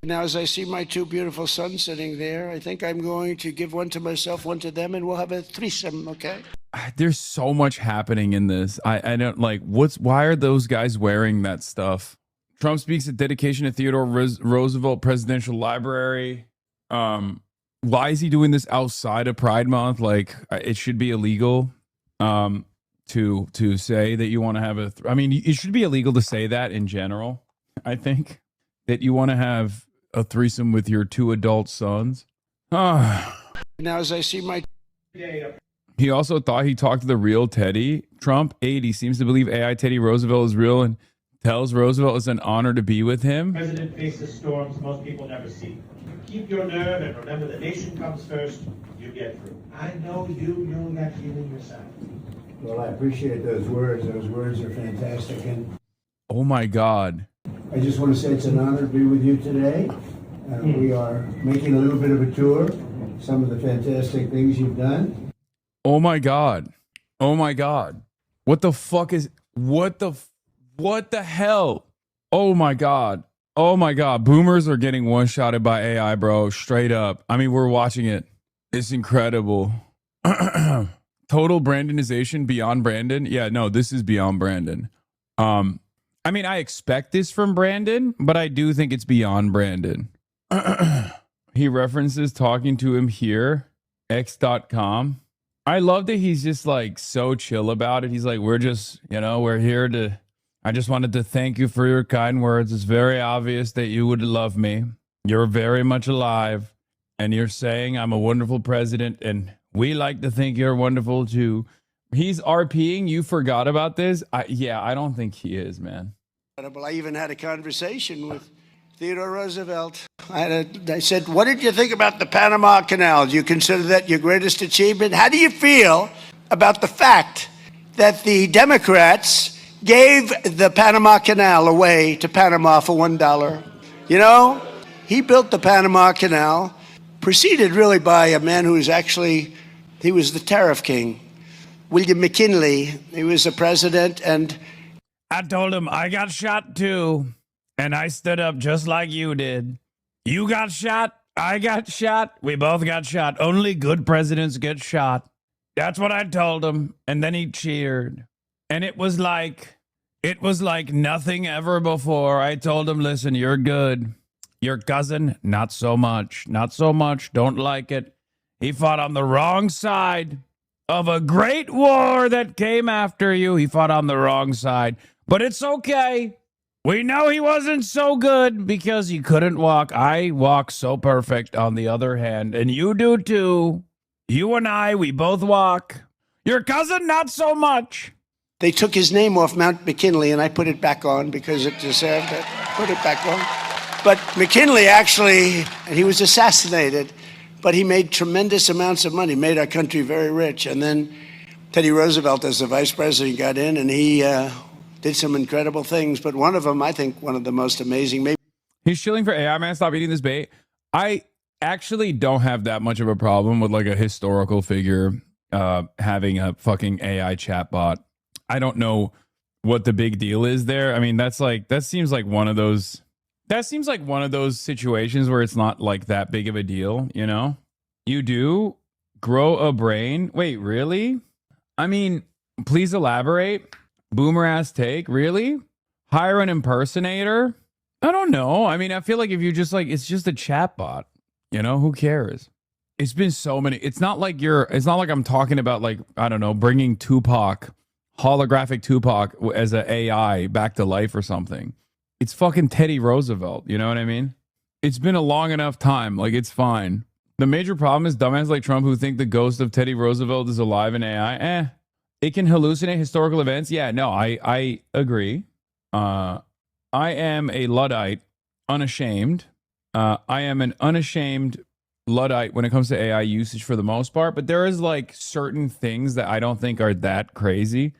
Now, as I see my two beautiful sons sitting there, I think I'm going to give one to myself, one to them, and we'll have a threesome, okay? There's so much happening in this. I don't like why are those guys wearing that stuff? Trump speaks at dedication to Theodore Roosevelt Presidential Library. Why is he doing this outside of Pride Month? Like it should be illegal to say that you want to have I mean, it should be illegal to say that in general. I think that you want to have a threesome with your two adult sons. Now, as I see my... He also thought he talked to the real Teddy. Trump 80 seems to believe AI Teddy Roosevelt is real and tells Roosevelt it's an honor to be with him. The president faces storms most people never see. Keep your nerve and remember the nation comes first. You get through. I know you know that feeling yourself. Well, I appreciate those words. Those words are fantastic. And oh my God. I just want to say it's an honor to be with you today. We are making a little bit of a tour. Some of the fantastic things you've done. Oh my God. Oh my God. What the fuck is what the hell? Oh my God. Oh my God. Boomers are getting one-shotted by AI, bro. Straight up. I mean, we're watching it. It's incredible. Total Brandonization beyond Brandon. Yeah, no, this is beyond Brandon. I mean, I expect this from Brandon, but I do think it's beyond Brandon. He references talking to him here, x.com. I love that he's just like so chill about it. He's like, we're just, we're here to, I just wanted to thank you for your kind words. It's very obvious that you would love me. You're very much alive. And you're saying I'm a wonderful president. And we like to think you're wonderful too. He's RPing. You forgot about this? Yeah, I don't think he is, man. I even had a conversation with Theodore Roosevelt. I said, what did you think about the Panama Canal? Do you consider that your greatest achievement? How do you feel about the fact that the Democrats gave the Panama Canal away to Panama for $1? You know, he built the Panama Canal, preceded really by a man who was he was the tariff king, William McKinley. He was the president, and I told him I got shot too. And I stood up just like you did. You got shot. I got shot. We both got shot. Only good presidents get shot. That's what I told him. And then he cheered. And it was like nothing ever before. I told him, listen, you're good. Your cousin, not so much. Not so much. Don't like it. He fought on the wrong side of a great war that came after you. He fought on the wrong side. But it's okay. We know he wasn't so good because he couldn't walk. I walk so perfect on the other hand, and you do too. You and I, we both walk. Your cousin, not so much. They took his name off Mount McKinley, and I put it back on because it deserved it. Put it back on. But McKinley actually, he was assassinated, but he made tremendous amounts of money, made our country very rich. And then Teddy Roosevelt, as the vice president, got in, and he did some incredible things, but one of them, I think, one of the most amazing. Maybe he's shilling for AI, man. Stop eating this bait. I actually don't have that much of a problem with like a historical figure having a fucking AI chatbot. I don't know what the big deal is there. I mean, that seems like one of those situations where it's not like that big of a deal, you know? You do grow a brain. Wait, really? I mean, please elaborate. Boomer ass take, really? Hire an impersonator? I don't know. I mean, I feel like if you just it's just a chatbot, who cares? It's been so many. It's not like I'm talking about I don't know, bringing holographic Tupac as an AI back to life or something. It's fucking Teddy Roosevelt. You know what I mean? It's been a long enough time. Like, it's fine. The major problem is dumbasses like Trump who think the ghost of Teddy Roosevelt is alive in AI. It can hallucinate historical events. Yeah, no, I agree. I am a Luddite, unashamed. I am an unashamed Luddite when it comes to AI usage for the most part, but there is like certain things that I don't think are that crazy.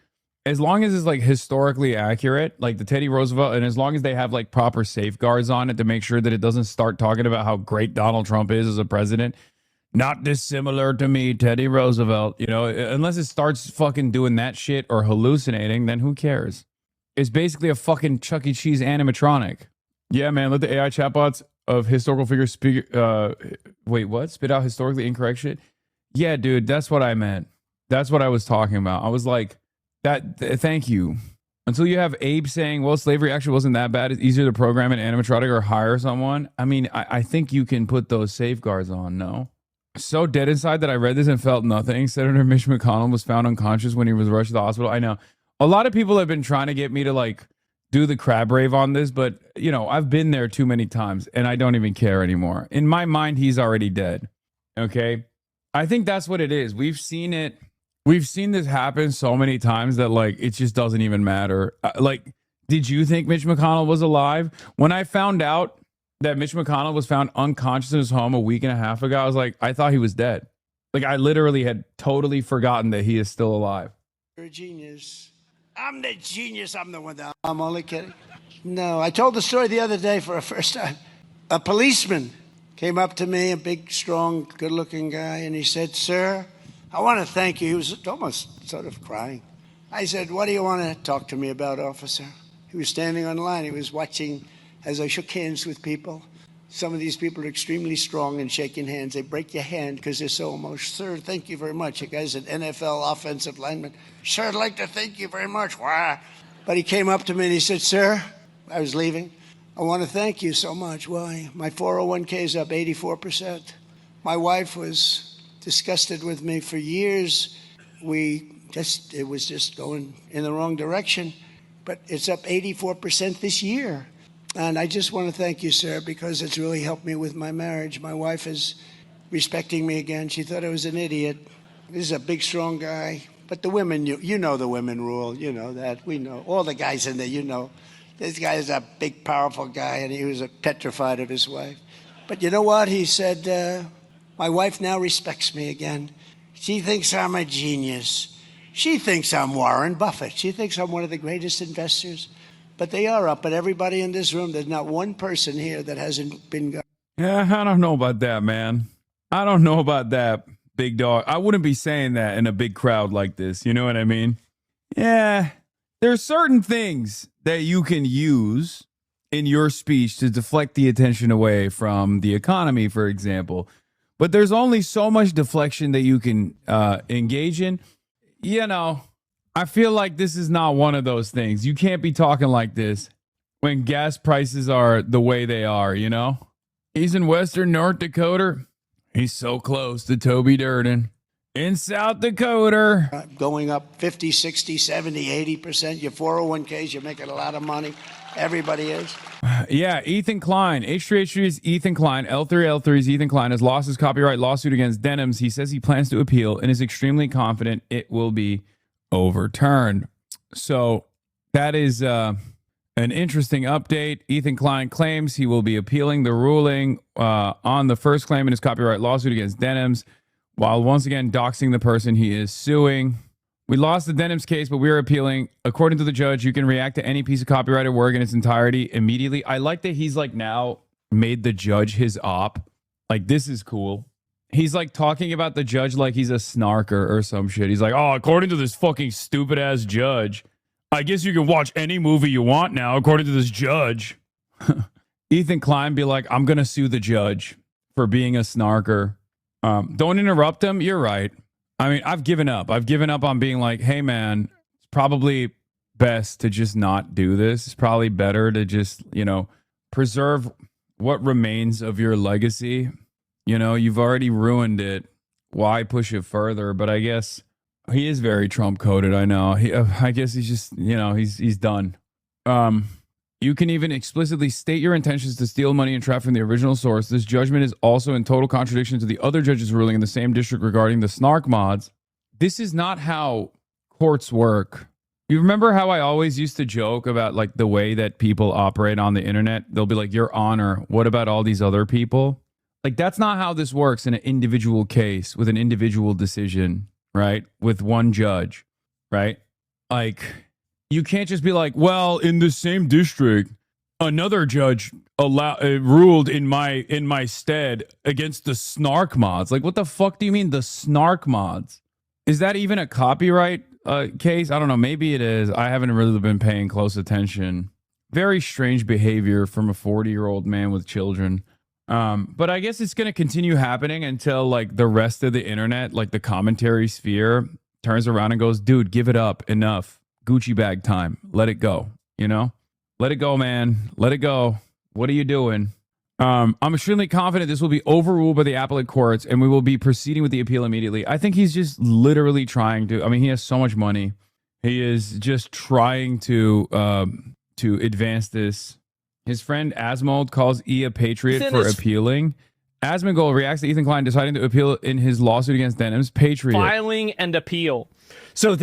As long as it's like historically accurate, like the Teddy Roosevelt, and as long as they have like proper safeguards on it to make sure that it doesn't start talking about how great Donald Trump is as a president, not dissimilar to me, Teddy Roosevelt, you know, unless it starts fucking doing that shit or hallucinating, then who cares? It's basically a fucking Chuck E. Cheese animatronic. Yeah, man, let the AI chatbots of historical figures speak. Wait, what? Spit out historically incorrect shit? Yeah, dude, that's what I meant. That's what I was talking about. I was like, thank you. Until you have Abe saying, well, slavery actually wasn't that bad. It's easier to program an animatronic or hire someone. I mean, I think you can put those safeguards on, no? So dead inside that I read this and felt nothing. Senator Mitch McConnell was found unconscious when he was rushed to the hospital. I know. A lot of people have been trying to get me to like do the crab rave on this, but you know, I've been there too many times and I don't even care anymore. In my mind, he's already dead. Okay. I think that's what it is. We've seen it. We've seen this happen so many times that like, it just doesn't even matter. Like, did you think Mitch McConnell was alive? When I found out that Mitch McConnell was found unconscious in his home a week and a half ago, I was like, I thought he was dead. Like, I literally had totally forgotten that he is still alive. You're a genius. I'm the genius. I'm the one that I'm only kidding. No, I told the story the other day for the first time. A policeman came up to me, a big, strong, good-looking guy, and he said, sir, I want to thank you. He was almost sort of crying. I said, what do you want to talk to me about, officer? He was standing on the line. He was watching as I shook hands with people. Some of these people are extremely strong in shaking hands. They break your hand because they're so emotional. Sir, thank you very much. The guy's an NFL offensive lineman. Sir, I'd like to thank you very much. Why? But he came up to me and he said, sir, I was leaving. I want to thank you so much. Why? My 401k is up 84%. My wife was disgusted with me for years. It was just going in the wrong direction. But it's up 84% this year. And I just want to thank you, sir, because it's really helped me with my marriage. My wife is respecting me again. She thought I was an idiot. This is a big, strong guy. But the women, you know the women rule. You know that. We know. All the guys in there, you know. This guy is a big, powerful guy, and he was petrified of his wife. But you know what? He said, my wife now respects me again. She thinks I'm a genius. She thinks I'm Warren Buffett. She thinks I'm one of the greatest investors. But they are up. But everybody in this room, there's not one person here that hasn't been. Yeah, I don't know about that, man. I don't know about that, big dog. I wouldn't be saying that in a big crowd like this. You know what I mean? Yeah, there's certain things that you can use in your speech to deflect the attention away from the economy, for example. But there's only so much deflection that you can engage in. You know, I feel like this is not one of those things. You can't be talking like this when gas prices are the way they are, you know? He's in western North Dakota. He's so close to Toby Durden. In South Dakota. Going up 50, 60, 70, 80%. Your 401ks, you're making a lot of money. Everybody is. Yeah, Ethan Klein. H3H3 is Ethan Klein. L3L3 is Ethan Klein. Has lost his copyright lawsuit against Denims. He says he plans to appeal and is extremely confident it will be overturned. So that is an interesting update. Ethan Klein claims he will be appealing the ruling on the first claim in his copyright lawsuit against Denims, while once again doxing the person he is suing. We lost the Denims case, but we are appealing. According to the judge, you can react to any piece of copyrighted work in its entirety immediately. I like that he's like now made the judge his op. Like, this is cool. He's like talking about the judge like he's a snarker or some shit. He's like, oh, according to this fucking stupid ass judge, I guess you can watch any movie you want now, according to this judge. Ethan Klein be like, I'm going to sue the judge for being a snarker. Don't interrupt him. You're right. I mean, I've given up. I've given up on being like, hey, man, it's probably best to just not do this. It's probably better to just, you know, preserve what remains of your legacy. You know, you've already ruined it. Why push it further? But I guess he is very Trump coded. I know. I guess he's just, you know, he's done. You can even explicitly state your intentions to steal money and traffic from the original source. This judgment is also in total contradiction to the other judges' ruling in the same district regarding the snark mods. This is not how courts work. You remember how I always used to joke about like the way that people operate on the internet? They'll be like, Your Honor, what about all these other people? Like, that's not how this works in an individual case with an individual decision, right? With one judge, right? Like, you can't just be like, well, in the same district, another judge ruled in my stead against the snark mods. Like, what the fuck do you mean the snark mods? Is that even a copyright case? I don't know. Maybe it is. I haven't really been paying close attention. Very strange behavior from a 40-year-old man with children. But I guess it's going to continue happening until like the rest of the internet, like the commentary sphere, turns around and goes, dude, give it up. Enough. Gucci bag time. Let it go. You know? Let it go, man. Let it go. What are you doing? I'm extremely confident this will be overruled by the appellate courts and we will be proceeding with the appeal immediately. I think he's just literally trying to, I mean, he has so much money. He is just trying to advance this. His friend Asmold calls E a patriot for appealing. Asmongold reacts to Ethan Klein deciding to appeal in his lawsuit against Denham's patriot. Filing and appeal. So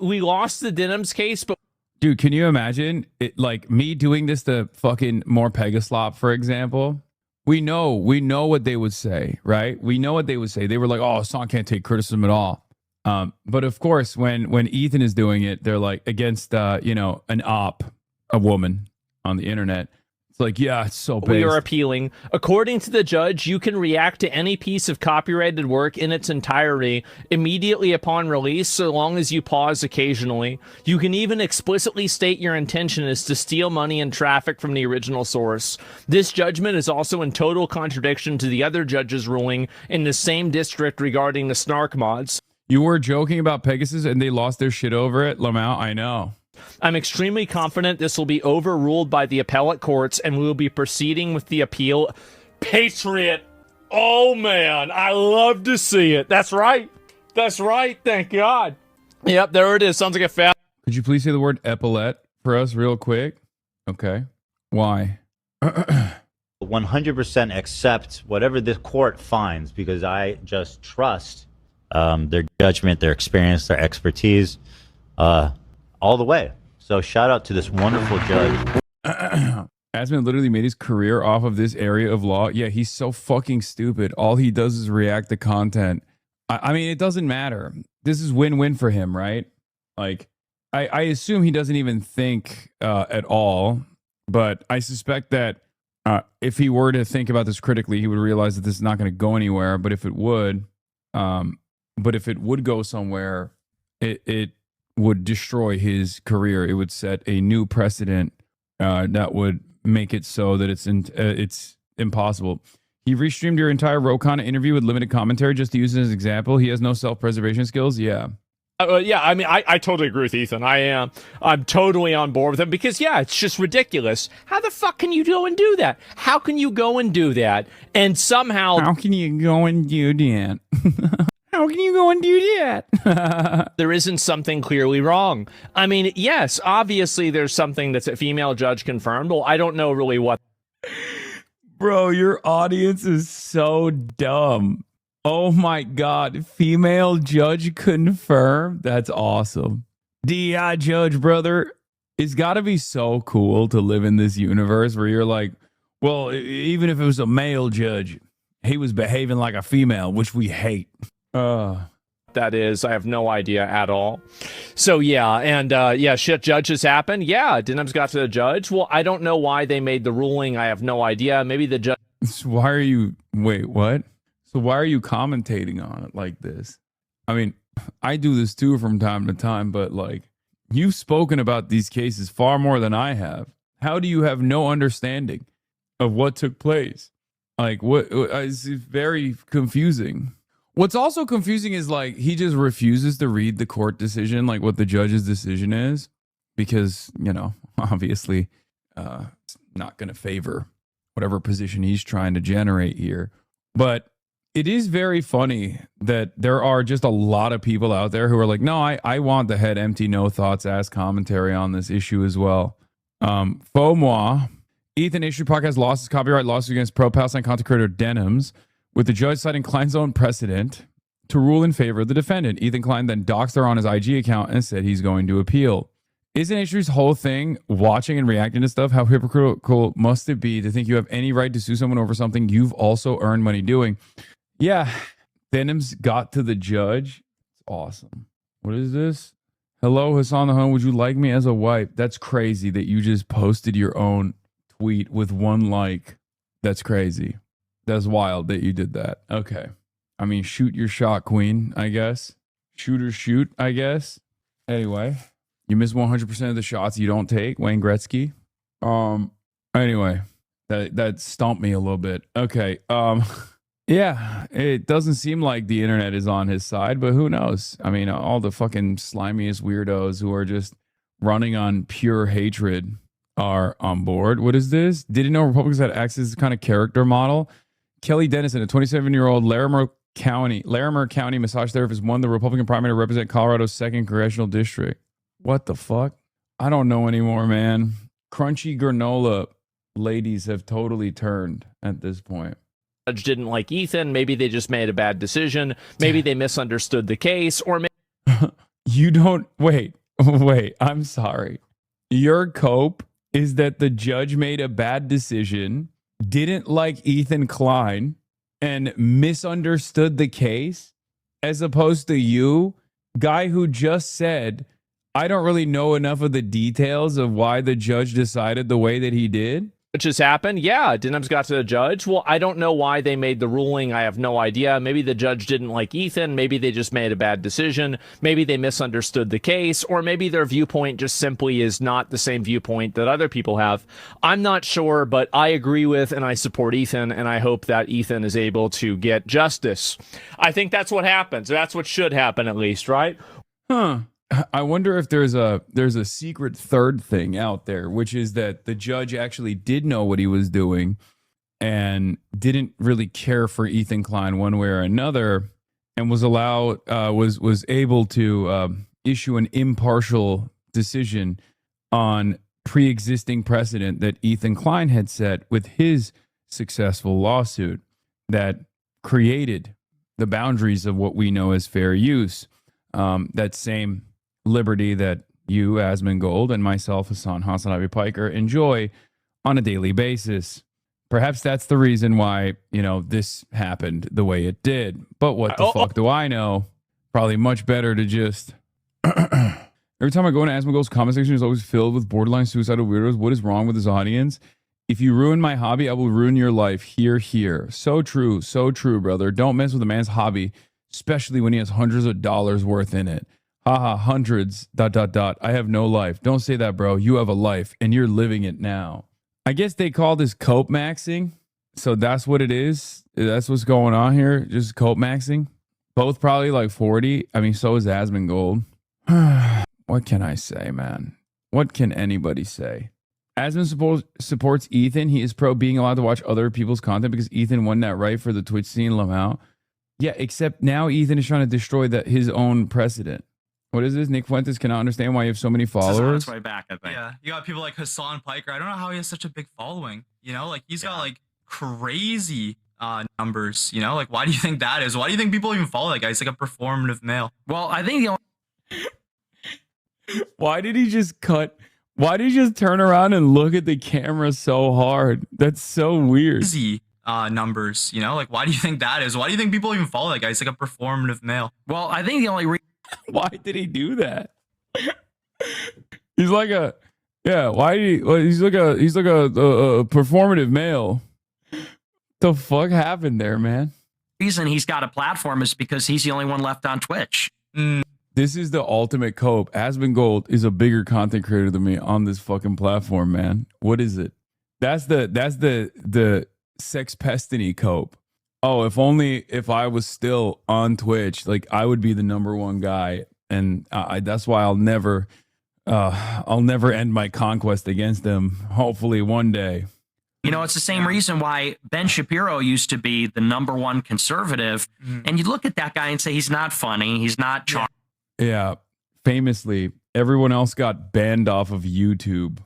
we lost the Denham's case, but dude, can you imagine it, like me doing this to fucking more Pegaslop, for example? We know what they would say, right? We know what they would say. They were like, oh, Hassan can't take criticism at all. But of course, when Ethan is doing it, they're like against, a woman on the internet. It's like, yeah, it's so based. We are appealing. According to the judge, you can react to any piece of copyrighted work in its entirety immediately upon release, so long as you pause occasionally. You can even explicitly state your intention is to steal money and traffic from the original source. This judgment is also in total contradiction to the other judge's ruling in the same district regarding the snark mods. You were joking about Pegasus and they lost their shit over it, Lamau? I know. I'm extremely confident this will be overruled by the appellate courts and we will be proceeding with the appeal. Patriot! Oh, man, I love to see it. That's right. That's right. Thank God. Yep, there it is. Sounds like a fat. Could you please say the word epaulette for us real quick? Okay. Why? 100% accept whatever the court finds because I just trust their judgment, their experience, their expertise. All the way. So shout out to this wonderful judge. Asman literally made his career off of this area of law. Yeah, he's so fucking stupid. All he does is react to content. I mean, it doesn't matter. This is win-win for him, right? Like, I assume he doesn't even think at all. But I suspect that if he were to think about this critically, he would realize that this is not going to go anywhere. But if it would go somewhere, it would destroy his career. It would set a new precedent that would make it so that it's impossible. He restreamed your entire Rokana interview with limited commentary just to use it as an example. He has no self-preservation skills. Yeah. Yeah, I mean, I totally agree with Ethan. I'm totally on board with him because, yeah, it's just ridiculous. How the fuck can you go and do that? How can you go and do that and somehow... How can you go and do that? How can you go and do that? There isn't something clearly wrong. I mean, yes, obviously there's something that's a female judge confirmed. Well, I don't know really what. Bro, your audience is so dumb. Oh my God. Female judge confirmed? That's awesome. DI judge, brother. It's got to be so cool to live in this universe where you're like, well, even if it was a male judge, he was behaving like a female, which we hate. That is, I have no idea at all. So yeah, and shit judges happen. Yeah, Denham's got to the judge. Well, I don't know why they made the ruling. I have no idea. Maybe the judge. Why are you? Wait, what? So why are you commentating on it like this? I mean, I do this too from time to time, but like you've spoken about these cases far more than I have. How do you have no understanding of what took place? Like what? It's very confusing. What's also confusing is like he just refuses to read the court decision, like what the judge's decision is, because, you know, obviously it's not going to favor whatever position he's trying to generate here. But it is very funny that there are just a lot of people out there who are like, no, I want the head empty, no thoughts, ass commentary on this issue as well. Faux moi. Ethan issued podcast lost his copyright lawsuit against pro-Palestine content creator DENVE, with the judge citing Klein's own precedent to rule in favor of the defendant. Ethan Klein then doxed her on his IG account and said he's going to appeal. Isn't Issue's whole thing watching and reacting to stuff? How hypocritical must it be to think you have any right to sue someone over something you've also earned money doing? Yeah, DENVE's got to the judge. It's awesome. What is this? Hello, Hassan the Home. Would you like me as a wife? That's crazy that you just posted your own tweet with 1 like. That's crazy. That's wild that you did that. Okay. I mean, shoot your shot, queen, I guess. Shoot or shoot, I guess. Anyway, you miss 100% of the shots you don't take, Wayne Gretzky. Anyway, that stumped me a little bit. Okay. Yeah, it doesn't seem like the internet is on his side, but who knows? I mean, all the fucking slimiest weirdos who are just running on pure hatred are on board. What is this? Didn't know Republicans had access to this kind of character model. Kelly Dennison, a 27-year-old Larimer County massage therapist, won the Republican primary to represent Colorado's 2nd congressional district. What the fuck? I don't know anymore, man. Crunchy granola ladies have totally turned at this point. Judge didn't like Ethan. Maybe they just made a bad decision. Maybe they misunderstood the case, or maybe you don't wait. I'm sorry. Your cope is that the judge made a bad decision, didn't like Ethan Klein, and misunderstood the case, as opposed to you, guy who just said, I don't really know enough of the details of why the judge decided the way that he did. which has happened. Yeah, DENVE's got to the judge. Well, I don't know why they made the ruling. I have no idea. Maybe the judge didn't like Ethan. Maybe they just made a bad decision. Maybe they misunderstood the case, or maybe their viewpoint just simply is not the same viewpoint that other people have. I'm not sure, but I agree with and I support Ethan, and I hope that Ethan is able to get justice. I think that's what happens. That's what should happen, at least, right? Huh. I wonder if there's a secret third thing out there, which is that the judge actually did know what he was doing and didn't really care for Ethan Klein one way or another, and was able to issue an impartial decision on pre-existing precedent that Ethan Klein had set with his successful lawsuit that created the boundaries of what we know as fair use. That same liberty that you, Asmongold, and myself, HasanAbi Piker, enjoy on a daily basis. Perhaps that's the reason why, this happened the way it did. But what the fuck do I know? Probably much better to just... Every time I go into Asmongold's comment section, is always filled with borderline suicidal weirdos. What is wrong with his audience? If you ruin my hobby, I will ruin your life. Here. So true, brother. Don't mess with a man's hobby, especially when he has hundreds of dollars worth in it. Haha, hundreds, ... I have no life. Don't say that, bro. You have a life, and you're living it now. I guess they call this cope maxing. So that's what it is. That's what's going on here. Just cope maxing. Both probably like 40. I mean, so is Asmongold. What can I say, man? What can anybody say? Asmon supports Ethan. He is pro being allowed to watch other people's content because Ethan won that right for the Twitch scene, Lamau. Yeah, except now Ethan is trying to destroy his own precedent. What is this? Nick Fuentes cannot understand why you have so many followers. It's way back, I think. Yeah, you got people like Hassan Piker. I don't know how he has such a big following. He's got like crazy numbers. Why do you think that is? Why do you think people even follow that guy? He's like a performative male. Well, I think the only... Why did he just turn around and look at the camera so hard? That's so weird. Crazy numbers. Why do you think that is? Why do you think people even follow that guy? He's like a performative male. Well, I think the only why did he do that? He's like a he's like a performative male. The fuck happened there, man? Reason he's got a platform is because he's the only one left on Twitch. This is the ultimate cope. Asmongold is a bigger content creator than me on this fucking platform, man. What is it? That's the sex pestiny cope. Oh, if I was still on Twitch, I would be the #1 guy, and that's why I'll never end my conquest against him. Hopefully, one day. It's the same reason why Ben Shapiro used to be the #1 conservative, and you look at that guy and say he's not funny, he's not charming. Yeah, famously, everyone else got banned off of YouTube.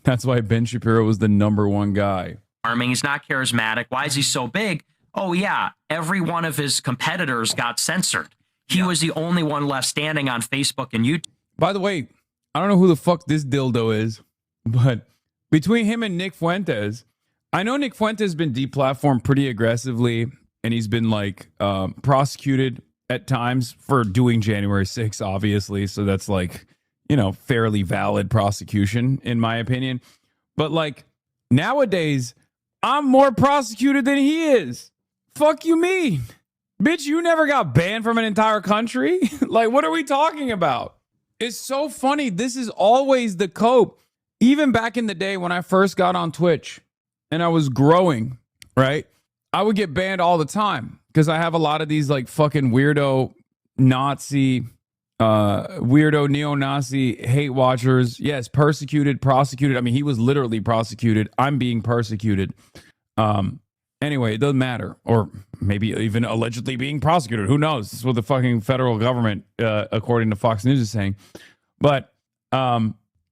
That's why Ben Shapiro was the #1 guy. He's not charismatic. Why is he so big? Oh, yeah. Every one of his competitors got censored. He was the only one left standing on Facebook and YouTube. By the way, I don't know who the fuck this dildo is, but between him and Nick Fuentes, I know Nick Fuentes has been deplatformed pretty aggressively, and he's been like prosecuted at times for doing January 6th, obviously. So that's like, you know, fairly valid prosecution in my opinion. But like nowadays, I'm more prosecuted than he is. Fuck you mean? Bitch, you never got banned from an entire country? Like, what are we talking about? It's so funny. This is always the cope. Even back in the day when I first got on Twitch and I was growing, right? I would get banned all the time because I have a lot of these like fucking weirdo Nazi, weirdo neo-Nazi hate watchers. Yes, persecuted, prosecuted. I mean, he was literally prosecuted. I'm being persecuted. Anyway, it doesn't matter. Or maybe even allegedly being prosecuted. Who knows? This is what the fucking federal government, according to Fox News, is saying. But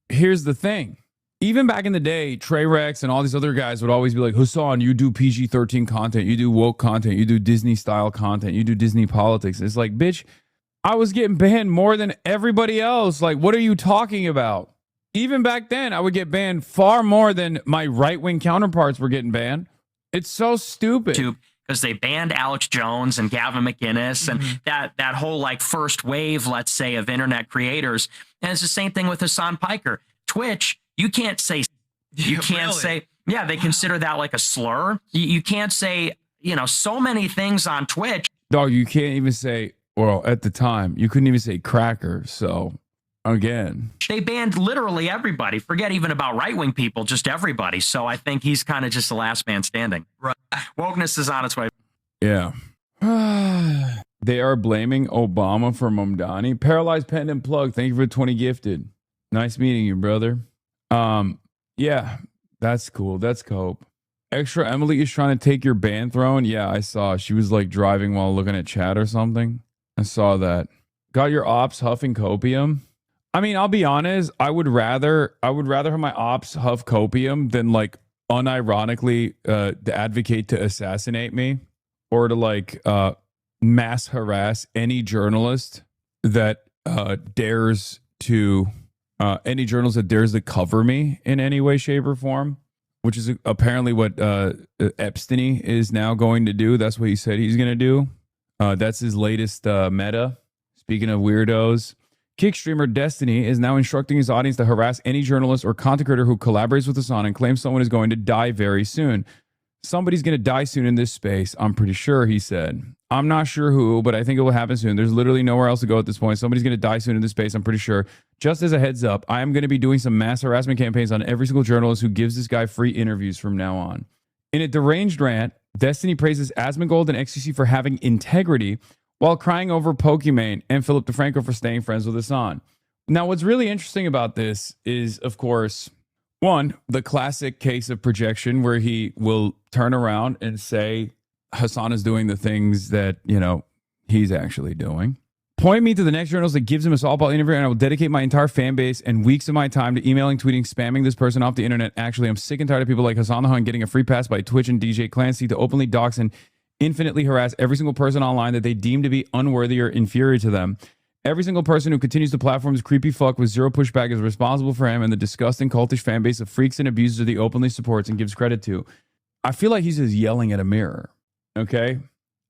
here's the thing. Even back in the day, Trey Rex and all these other guys would always be like, Hasan, you do PG-13 content, you do woke content, you do Disney-style content, you do Disney politics. It's like, bitch, I was getting banned more than everybody else. Like, what are you talking about? Even back then, I would get banned far more than my right-wing counterparts were getting banned. It's so stupid. Because they banned Alex Jones and Gavin McInnes and that whole like first wave, let's say, of internet creators. And it's the same thing with Hasan Piker. Twitch, you can't say, they consider that like a slur. You can't say, you know, so many things on Twitch. Dog, you can't even say, well, at the time, you couldn't even say cracker. So again, they banned literally everybody. Forget even about right-wing people, just everybody. So I think he's kind of just the last man standing. Right. Wokeness is on its way. Yeah. They are blaming Obama for Mamdani. Paralyzed Pendant Plug. Thank you for 20 gifted. Nice meeting you, brother. Yeah, that's cool. That's cope. Extra Emily is trying to take your ban throne. Yeah, I saw. She was like driving while looking at chat or something. I saw that. Got your ops huffing copium. I mean, I'll be honest. I would rather have my ops huff copium than like unironically advocate to assassinate me or to like mass harass any journalist that dares to cover me in any way, shape, or form, which is apparently what Epstein is now going to do. That's what he said he's going to do. That's his latest meta. Speaking of weirdos, Kick streamer Destiny is now instructing his audience to harass any journalist or content creator who collaborates with Hasan and claims someone is going to die very soon. Somebody's going to die soon in this space, I'm pretty sure, he said. I'm not sure who, but I think it will happen soon. There's literally nowhere else to go at this point. Somebody's going to die soon in this space, I'm pretty sure. Just as a heads up, I am going to be doing some mass harassment campaigns on every single journalist who gives this guy free interviews from now on. In a deranged rant, Destiny praises Asmongold and XQC for having integrity, while crying over Pokimane and Philip DeFranco for staying friends with Hasan. Now, what's really interesting about this is, of course, one, the classic case of projection where he will turn around and say Hasan is doing the things that, you know, he's actually doing. Point me to the next journalist that gives him a softball interview, and I will dedicate my entire fan base and weeks of my time to emailing, tweeting, spamming this person off the internet. Actually, I'm sick and tired of people like Hasan the Hun getting a free pass by Twitch and DJ Clancy to openly dox and infinitely harass every single person online that they deem to be unworthy or inferior to them. Every single person who continues to platform his creepy fuck with zero pushback is responsible for him and the disgusting cultish fan base of freaks and abusers that he openly supports and gives credit to. I feel like he's just yelling at a mirror. Okay?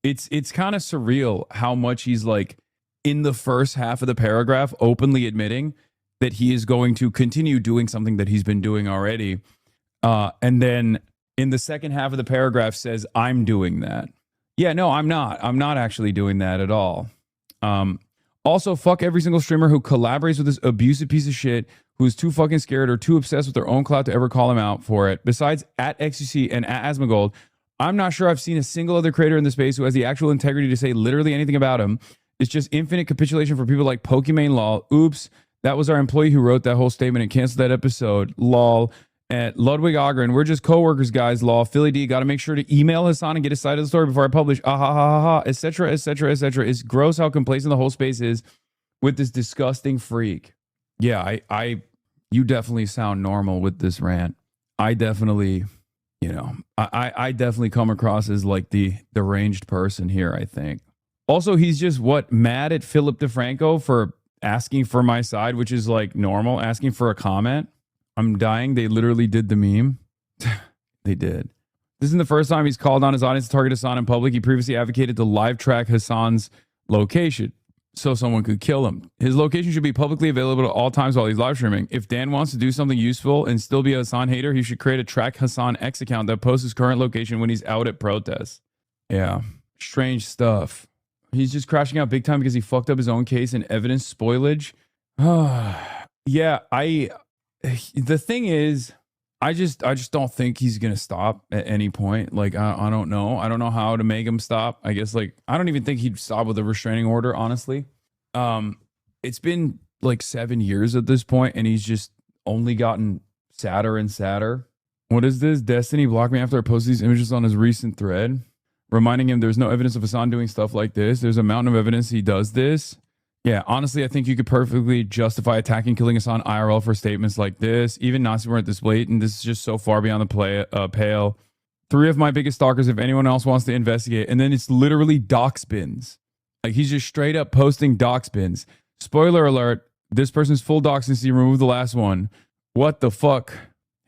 It's kind of surreal how much he's like in the first half of the paragraph openly admitting that he is going to continue doing something that he's been doing already. And then in the second half of the paragraph says, I'm doing that. Yeah, no, I'm not. I'm not actually doing that at all. Also, fuck every single streamer who collaborates with this abusive piece of shit who's too fucking scared or too obsessed with their own clout to ever call him out for it. Besides at XUC and at Asmongold, I'm not sure I've seen a single other creator in the space who has the actual integrity to say literally anything about him. It's just infinite capitulation for people like Pokimane Lol. Oops, that was our employee who wrote that whole statement and canceled that episode. Lol. At Ludwig Ogren, we're just co-workers, guys. Law. Philly D, got to make sure to email Hasan and get his side of the story before I publish. Ah ha ha ha ha, etc., etc., etc. It's gross how complacent the whole space is with this disgusting freak. Yeah, you definitely sound normal with this rant. I definitely, you know, I definitely come across as like the deranged person here, I think. Also, he's just mad at Philip DeFranco for asking for my side, which is like normal, asking for a comment. I'm dying. They literally did the meme. They did. This isn't the first time he's called on his audience to target Hasan in public. He previously advocated to live track Hasan's location so someone could kill him. His location should be publicly available at all times while he's live streaming. If Dan wants to do something useful and still be a Hasan hater, he should create a Track Hasan X account that posts his current location when he's out at protests. Yeah, strange stuff. He's just crashing out big time because he fucked up his own case and evidence spoilage. Yeah, the thing is, I just don't think he's gonna stop at any point. Like I don't know. I don't know how to make him stop. I guess like I don't even think he'd stop with a restraining order, honestly. It's been like 7 years at this point, and he's just only gotten sadder and sadder. What is this? Destiny blocked me after I posted these images on his recent thread, reminding him there's no evidence of Hasan doing stuff like this. There's a mountain of evidence he does this. Yeah, honestly, I think you could perfectly justify attacking, killing Hasan IRL for statements like this. Even Nazis weren't this blatant. This is just so far beyond the pale. 3 of my biggest stalkers, if anyone else wants to investigate. And then it's literally dox bins. Like, he's just straight up posting dox bins. Spoiler alert, this person's full dox since he removed the last one. What the fuck?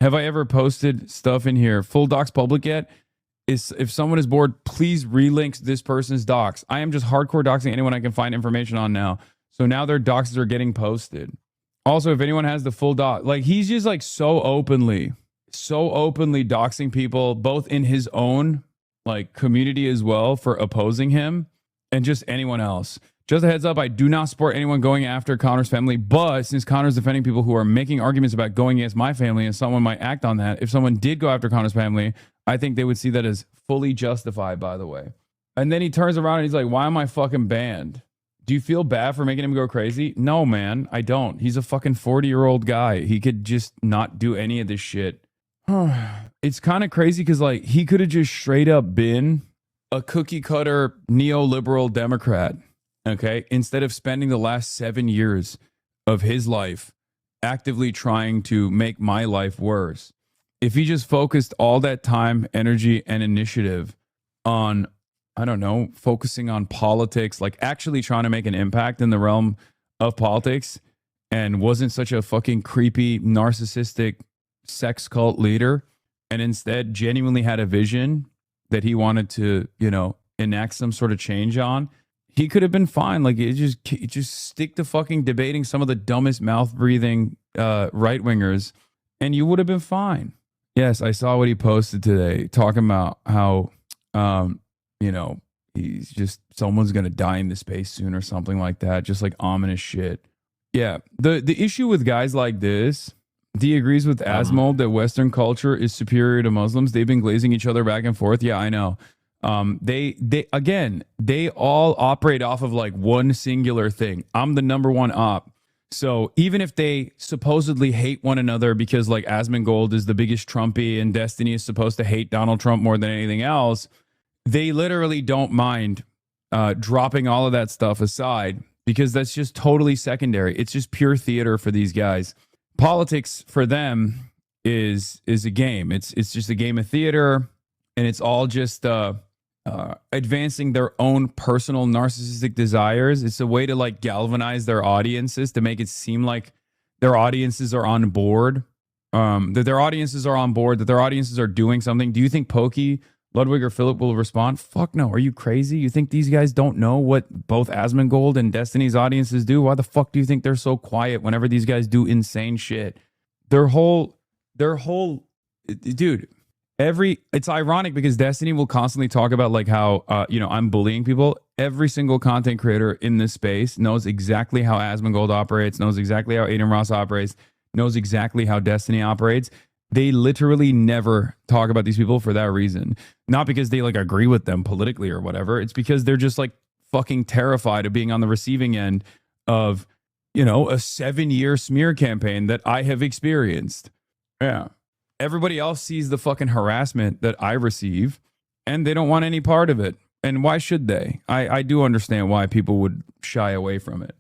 Have I ever posted stuff in here? Full docs public yet? If someone is bored, please relink this person's docs. I am just hardcore doxing anyone I can find information on now. So now their doxes are getting posted. Also, if anyone has the full doc, like he's just like so openly doxing people, both in his own like community as well for opposing him and just anyone else. Just a heads up, I do not support anyone going after Connor's family, but since Connor's defending people who are making arguments about going against my family and someone might act on that, if someone did go after Connor's family, I think they would see that as fully justified, by the way. And then he turns around and he's like, why am I fucking banned? Do you feel bad for making him go crazy? No, man, I don't. He's a fucking 40-year-old guy. He could just not do any of this shit. It's kind of crazy because like he could have just straight up been a cookie cutter neoliberal Democrat. Okay, instead of spending the last 7 years of his life actively trying to make my life worse. If he just focused all that time, energy, and initiative on, I don't know, focusing on politics, like actually trying to make an impact in the realm of politics and wasn't such a fucking creepy, narcissistic sex cult leader, and instead genuinely had a vision that he wanted to, you know, enact some sort of change on, he could have been fine. Like, it just stick to fucking debating some of the dumbest mouth-breathing right-wingers, and you would have been fine. Yes, I saw what he posted today, talking about how, you know, he's just, someone's going to die in the space soon or something like that. Just like ominous shit. Yeah, the issue with guys like this, he agrees with Asmold that Western culture is superior to Muslims. They've been glazing each other back and forth. Yeah, I know. They all operate off of like one singular thing. I'm the number one op. So even if they supposedly hate one another because like Asmongold is the biggest Trumpy and Destiny is supposed to hate Donald Trump more than anything else, they literally don't mind dropping all of that stuff aside because that's just totally secondary. It's just pure theater for these guys. Politics for them is a game. It's just a game of theater, and it's all just advancing their own personal narcissistic desires. It's a way to like galvanize their audiences to make it seem like their audiences are on board, that their audiences are on board, that their audiences are doing something. Do you think Pokey, Ludwig, or Philip will respond? Fuck no. Are you crazy? You think these guys don't know what both Asmongold and Destiny's audiences do? Why the fuck do you think they're so quiet whenever these guys do insane shit? Their whole, dude, it's ironic because Destiny will constantly talk about like how, you know, I'm bullying people. Every single content creator in this space knows exactly how Asmongold operates, knows exactly how Aiden Ross operates, knows exactly how Destiny operates. They literally never talk about these people for that reason. Not because they like agree with them politically or whatever. It's because they're just like fucking terrified of being on the receiving end of, you know, a 7-year smear campaign that I have experienced. Yeah. Everybody else sees the fucking harassment that I receive and they don't want any part of it. And why should they? I do understand why people would shy away from it.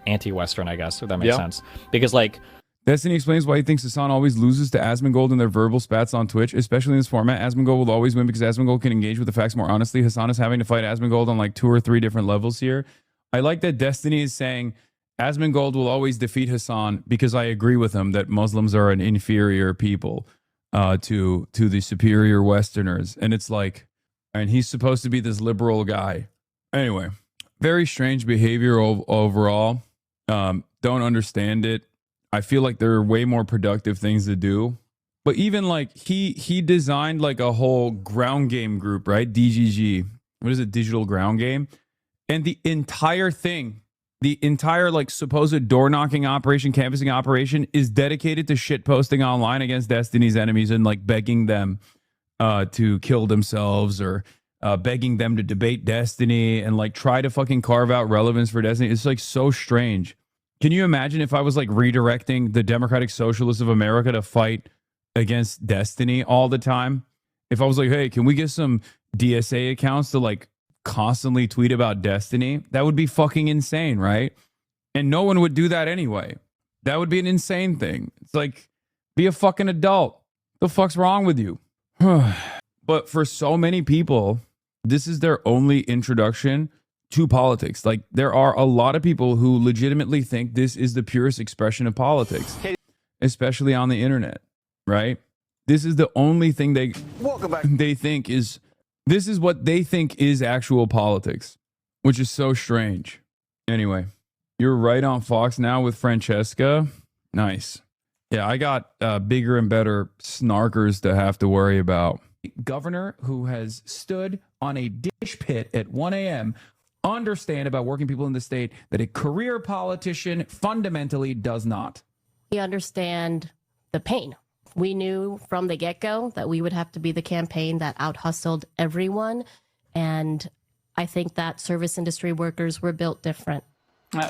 Anti-Western, I guess, if that makes sense. Because like, Destiny explains why he thinks Hasan always loses to Asmongold in their verbal spats on Twitch, especially in this format. Asmongold will always win because Asmongold can engage with the facts more honestly. Hasan is having to fight Asmongold on like 2 or 3 different levels here. I like that Destiny is saying Asmongold will always defeat Hasan because I agree with him that Muslims are an inferior people to the superior Westerners. And it's like, and he's supposed to be this liberal guy. Anyway, very strange behavior overall. Don't understand it. I feel like there are way more productive things to do. But even like he designed like a whole ground game group, right? DGG. What is it? Digital ground game. And the entire thing, the entire like supposed door knocking operation, canvassing operation is dedicated to shit posting online against Destiny's enemies and like begging them to kill themselves or begging them to debate Destiny and like try to fucking carve out relevance for Destiny. It's like so strange. Can you imagine if I was like redirecting the Democratic Socialists of America to fight against Destiny all the time? If I was like, hey, can we get some DSA accounts to like constantly tweet about Destiny? That would be fucking insane, right? And no one would do that anyway. That would be an insane thing. It's like, be a fucking adult. The fuck's wrong with you? But for so many people, this is their only introduction to politics. Like, there are a lot of people who legitimately think this is the purest expression of politics, especially on the internet, right? This is the only thing they think is, this is what they think is actual politics, which is so strange. Anyway, you're right on Fox now with Francesca. Nice. Yeah, I got bigger and better snarkers to have to worry about. Governor who has stood on a dish pit at 1 a.m. understand about working people in the state that a career politician fundamentally does not. We understand the pain. We knew from the get-go that we would have to be the campaign that out-hustled everyone. And I think that service industry workers were built different.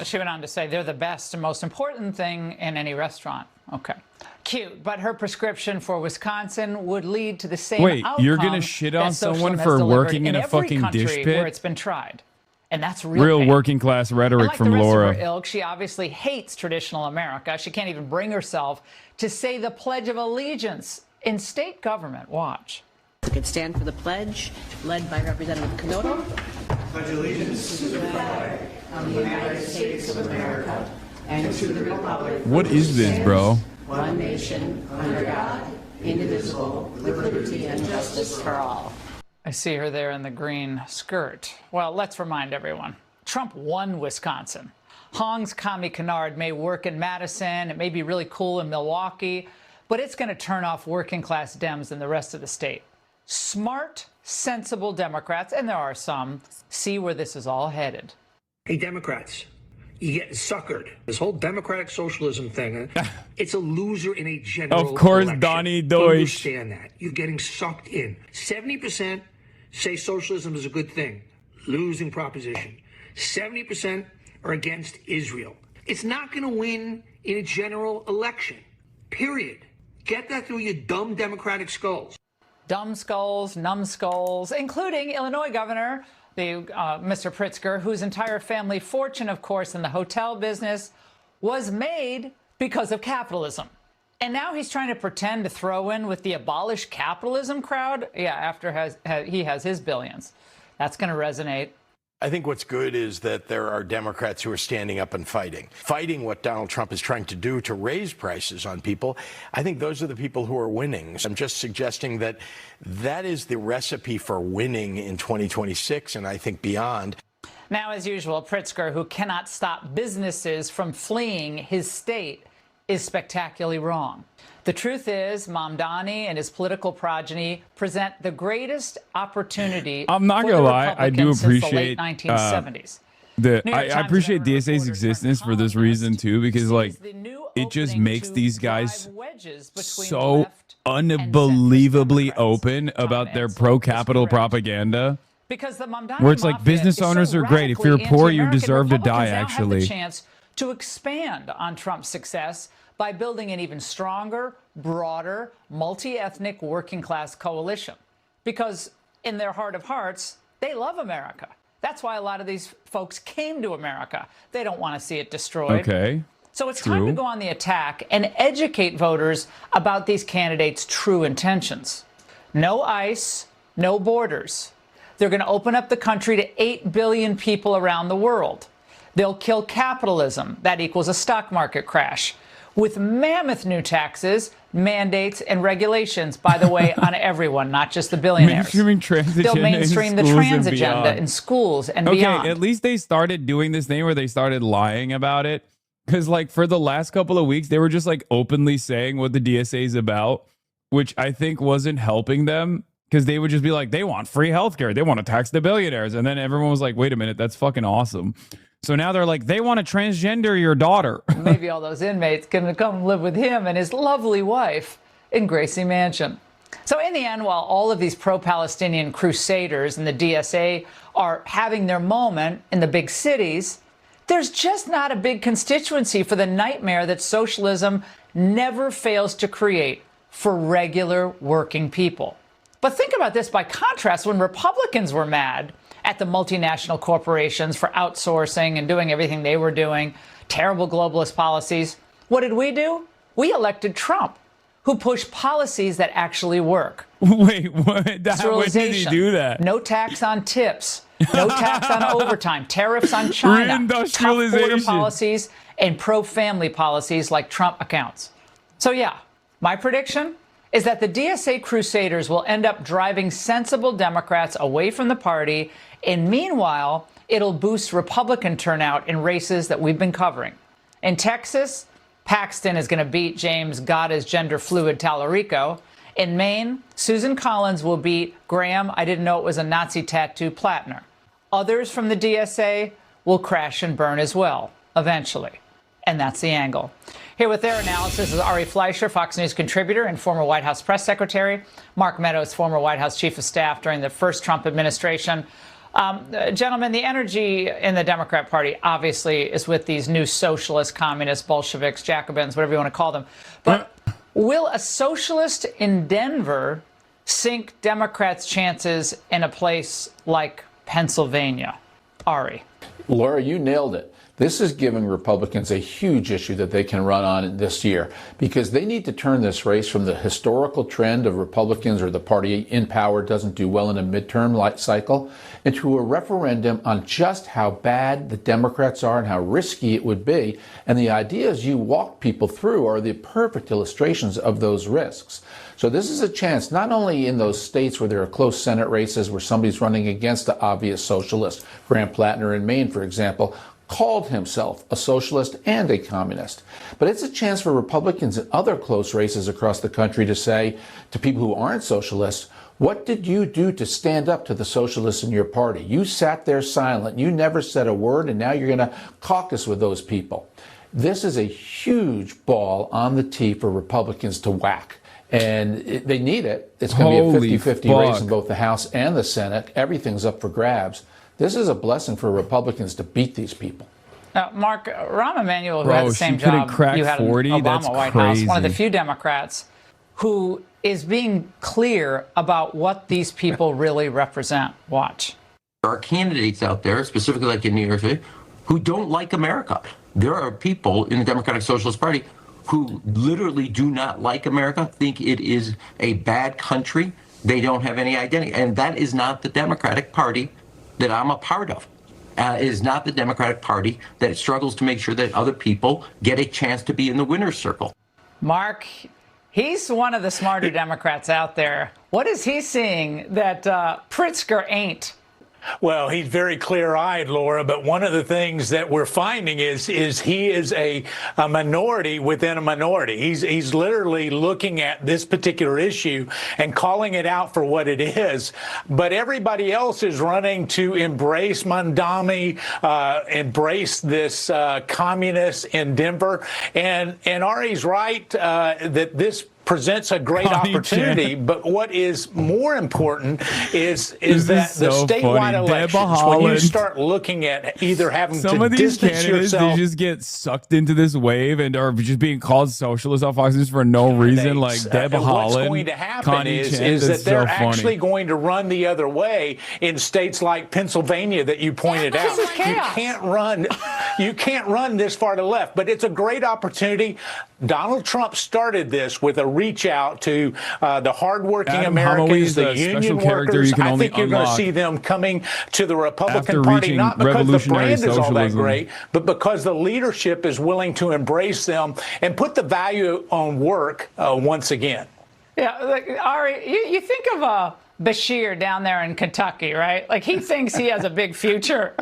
She went on to say they're the best and most important thing in any restaurant. Okay. Cute, but her prescription for Wisconsin would lead to the same Wait, outcome. you're going to shit on that socialism someone has for delivered working in a fucking every dish country pit? where it's been tried. And that's real, Real pain. working class rhetoric And like from the rest Laura. of her ilk, she obviously hates traditional America. She can't even bring herself to say the Pledge of Allegiance in state government. Watch. We could stand for the pledge, led by Representative Canoto. Pledge allegiance to the flag of the United States of America and to the republic. What is this, bro? One nation, under God, indivisible, with liberty and justice for all. I see her there in the green skirt. Well, let's remind everyone. Trump won Wisconsin. Hong's Commie Canard may work in Madison. It may be really cool in Milwaukee, but it's going to turn off working class Dems in the rest of the state. Smart, sensible Democrats, and there are some, see where this is all headed. Hey, Democrats, you get suckered. This whole democratic socialism thing, it's a loser in a general Of course, election. Donnie Deutsch. Understand that. You're getting sucked in. 70% say socialism is a good thing. Losing proposition. 70% are against Israel. It's not going to win in a general election. Period. Get that through your dumb democratic skulls. Dumb skulls, numbskulls, including Illinois Governor Mr. Pritzker, whose entire family fortune, of course, in the hotel business was made because of capitalism. And now he's trying to pretend to throw in with the abolish capitalism crowd. Yeah, after he has his billions. That's going to resonate. I think what's good is that there are Democrats who are standing up and fighting what Donald Trump is trying to do to raise prices on people. I think those are the people who are winning. I'm just suggesting that that is the recipe for winning in 2026 and I think beyond. Now, as usual, Pritzker, who cannot stop businesses from fleeing his state, is spectacularly wrong. The truth is, Mamdani and his political progeny present the greatest opportunity. I'm not for gonna the lie, I do Republicans since the appreciate late 1970s. I appreciate DSA's existence for this reason too, because like it just makes these guys so unbelievably open about their pro-capital propaganda. Because the Mamdani Where it's like mafia business is so owners are great. If you're radically poor, you anti-American, deserve to die. Republicans now have Actually, the chance to expand on Trump's success by building an even stronger, broader, multi-ethnic working class coalition. Because in their heart of hearts, they love America. That's why a lot of these folks came to America. They don't want to see it destroyed. okay. So it's time to go on the attack and educate voters about these candidates' true intentions. No ICE, no borders. They're going to open up the country to 8 billion people around the world. They'll kill capitalism. That equals a stock market crash. With mammoth new taxes, mandates, and regulations, by the way, on everyone, not just the billionaires. Mainstreaming trans They'll agenda mainstream in the schools trans and agenda beyond. in schools and Okay, beyond. at least they started doing this thing where they started lying about it. Because, like, for the last couple of weeks, they were just, like, openly saying what the DSA is about, which I think wasn't helping them. Because they would just be like, they want free healthcare. They want to tax the billionaires. And then everyone was like, wait a minute, that's fucking awesome. So now they're like, they want to transgender your daughter. Maybe all those inmates can come live with him and his lovely wife in Gracie Mansion. So in the end, while all of these pro-Palestinian crusaders and the DSA are having their moment in the big cities, there's just not a big constituency for the nightmare that socialism never fails to create for regular working people. But think about this by contrast, when Republicans were mad at the multinational corporations for outsourcing and doing everything they were doing, terrible globalist policies, what did we do? We elected Trump, who pushed policies that actually work. Wait, what? When did he do that? No tax on tips, no tax on overtime, tariffs on China, tough border policies, and pro-family policies like Trump accounts. So yeah, my prediction is that the DSA crusaders will end up driving sensible Democrats away from the party, and meanwhile, it'll boost Republican turnout in races that we've been covering. In Texas, Paxton is going to beat James God is gender fluid Tallarico. In Maine, Susan Collins will beat Graham, I didn't know it was a Nazi tattoo, Plattner. Others from the DSA will crash and burn as well, eventually. And that's the angle. Here with their analysis is Ari Fleischer, Fox News contributor and former White House press secretary. Mark Meadows, former White House chief of staff during the first Trump administration. Gentlemen, the energy in the Democrat Party obviously is with these new socialists, communists, Bolsheviks, Jacobins, whatever you want to call them. But will a socialist in Denver sink Democrats' chances in a place like Pennsylvania? Ari. Laura, you nailed it. This is giving Republicans a huge issue that they can run on this year because they need to turn this race from the historical trend of Republicans or the party in power doesn't do well in a midterm cycle into a referendum on just how bad the Democrats are and how risky it would be. And the ideas you walk people through are the perfect illustrations of those risks. So this is a chance not only in those states where there are close Senate races where somebody's running against the obvious socialist, Graham Plattner in Maine, for example, called himself a socialist and a communist. But it's a chance for Republicans in other close races across the country to say to people who aren't socialists, what did you do to stand up to the socialists in your party? You sat there silent. You never said a word, and now you're going to caucus with those people. This is a huge ball on the tee for Republicans to whack. And they need it. It's going to be a 50-50 race in both the House and the Senate. Everything's up for grabs. This is a blessing for Republicans to beat these people. Now, Mark, Rahm Emanuel, who had the same job you had in Obama White House, one of the few Democrats who is being clear about what these people really represent. Watch. There are candidates out there, specifically like in New York City, who don't like America. There are people in the Democratic Socialist Party who literally do not like America, think it is a bad country. They don't have any identity. And that is not the Democratic Party that I'm a part of. It is not the Democratic Party that struggles to make sure that other people get a chance to be in the winner's circle. Mark, he's one of the smarter Democrats out there. What is he seeing that Pritzker ain't? Well, he's very clear-eyed, Laura, but one of the things that we're finding is he is a minority within a minority. He's literally looking at this particular issue and calling it out for what it is. But everybody else is running to embrace Mamdani, embrace this communist in Denver. And Ari's right that this presents a great Connie opportunity. Chen. But what is more important is This that is the so statewide funny. elections, Deborah when you Haaland. start looking at either having Some to of these distance candidates, yourself. they just get sucked into this wave and are just being called socialists on Fox News for no reason. Like Deb and what's Haaland, going to happen Connie is Chen, that that's they're so funny. actually going to run the other way in states like Pennsylvania that you pointed out. This is chaos. You can't run this far to the left, but it's a great opportunity. Donald Trump started this with a reach out to the hardworking Adam Holloway Americans, is the a union special character workers. you can I only think you're going to unlock see them coming to the Republican after Party, reaching not because the revolutionary brand is all that socialism. great, but because the leadership is willing to embrace them and put the value on work once again. Yeah, like, Ari, you think of Bashir down there in Kentucky, right? Like he thinks he has a big future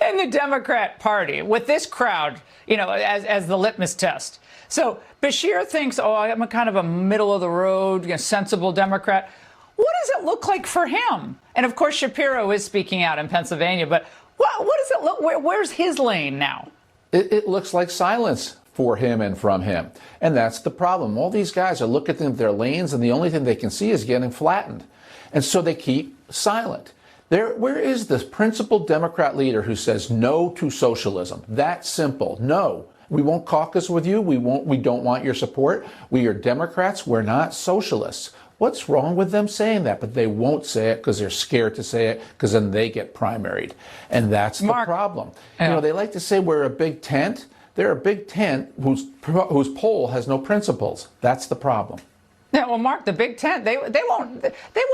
in the Democrat Party with this crowd, you know, as the litmus test. So Bashir thinks, oh, I'm a kind of a middle of the road, sensible Democrat. What does it look like for him? And of course, Shapiro is speaking out in Pennsylvania, but what does it look? Where's his lane now? It looks like silence for him and from him. And that's the problem. All these guys are looking at their lanes, and the only thing they can see is getting flattened. And so they keep silent. Where is the principled Democrat leader who says no to socialism? That simple. No. We won't caucus with you. We don't want your support. We are Democrats. We're not socialists. What's wrong with them saying that? But they won't say it because they're scared to say it, because then they get primaried. And that's the problem. Yeah. You know, they like to say we're a big tent. They're a big tent whose pole has no principles. That's the problem. Yeah, well, Mark, the Big Tent, they won't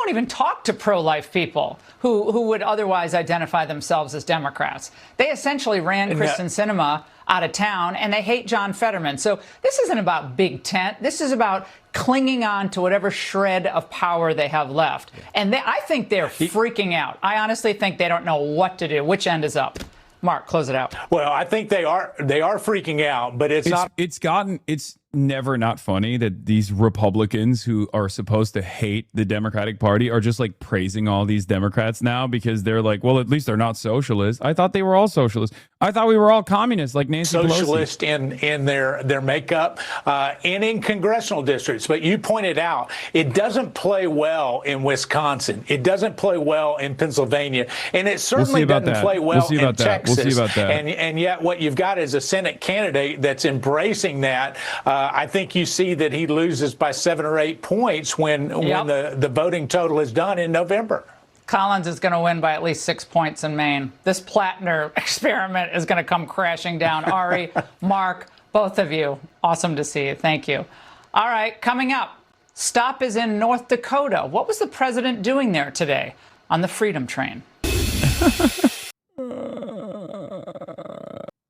even talk to pro-life people who would otherwise identify themselves as Democrats. They essentially ran Kristen Sinema out of town, and they hate John Fetterman. So this isn't about Big Tent. This is about clinging on to whatever shred of power they have left. And I think they're freaking out. I honestly think they don't know what to do. Which end is up? Mark, close it out. Well, I think they are freaking out, but it's not. It's never not funny that these Republicans who are supposed to hate the Democratic Party are just like praising all these Democrats now because they're like, well, at least they're not socialists. I thought they were all socialists. I thought we were all communists like Nancy Pelosi. Socialist in their makeup and in congressional districts. But you pointed out it doesn't play well in Wisconsin. It doesn't play well in Pennsylvania. And it certainly doesn't play well in Texas. We'll see about that. And yet what you've got is a Senate candidate that's embracing that. I think you see that he loses by 7 or 8 points when the voting total is done in November. Collins is going to win by at least 6 points in Maine. This Plattner experiment is going to come crashing down. Ari, Mark, both of you, awesome to see you. Thank you. All right, coming up, stop is in North Dakota. What was the president doing there today on the Freedom Train?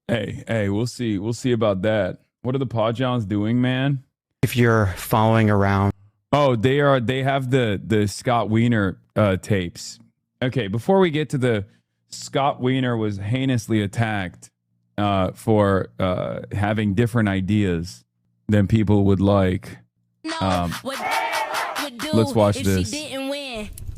Hey, we'll see about that. What are the Podjons doing, man? If you're following around. Oh, they have the Scott Wiener tapes. Okay, before we get to the Scott Wiener was heinously attacked for having different ideas than people would like. Let's watch this.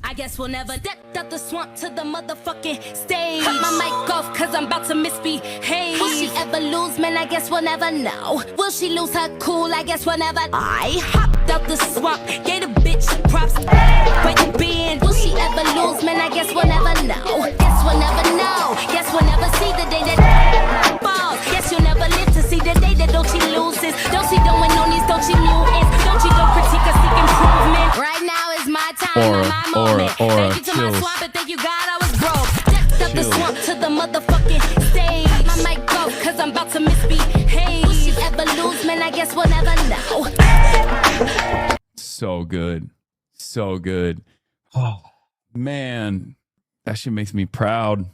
I guess we'll never step out the swamp to the motherfucking stage. Cut my mic off cause I'm about to misbehave. Will she ever lose, man? I guess we'll never know. Will she lose her cool? I guess we'll never. I hopped out the swamp, gave a bitch props. Where you been? Will she ever lose, man? I guess we'll never know. Guess we'll never know. Guess we'll never see the day that falls. Guess you'll never live to see the day that don't she loses. Don't she don't win on these, don't she mutants. Don't she don't critique or seek improvement. Right now is my time, my moment. Thank you to my swamp and thank you God I was broke. Stepped up the swamp to the motherfucking stage. My mic go cause I'm about to misbehave. Will she ever lose, man? I guess we'll never know. So good. So good. Oh, man. That shit makes me proud.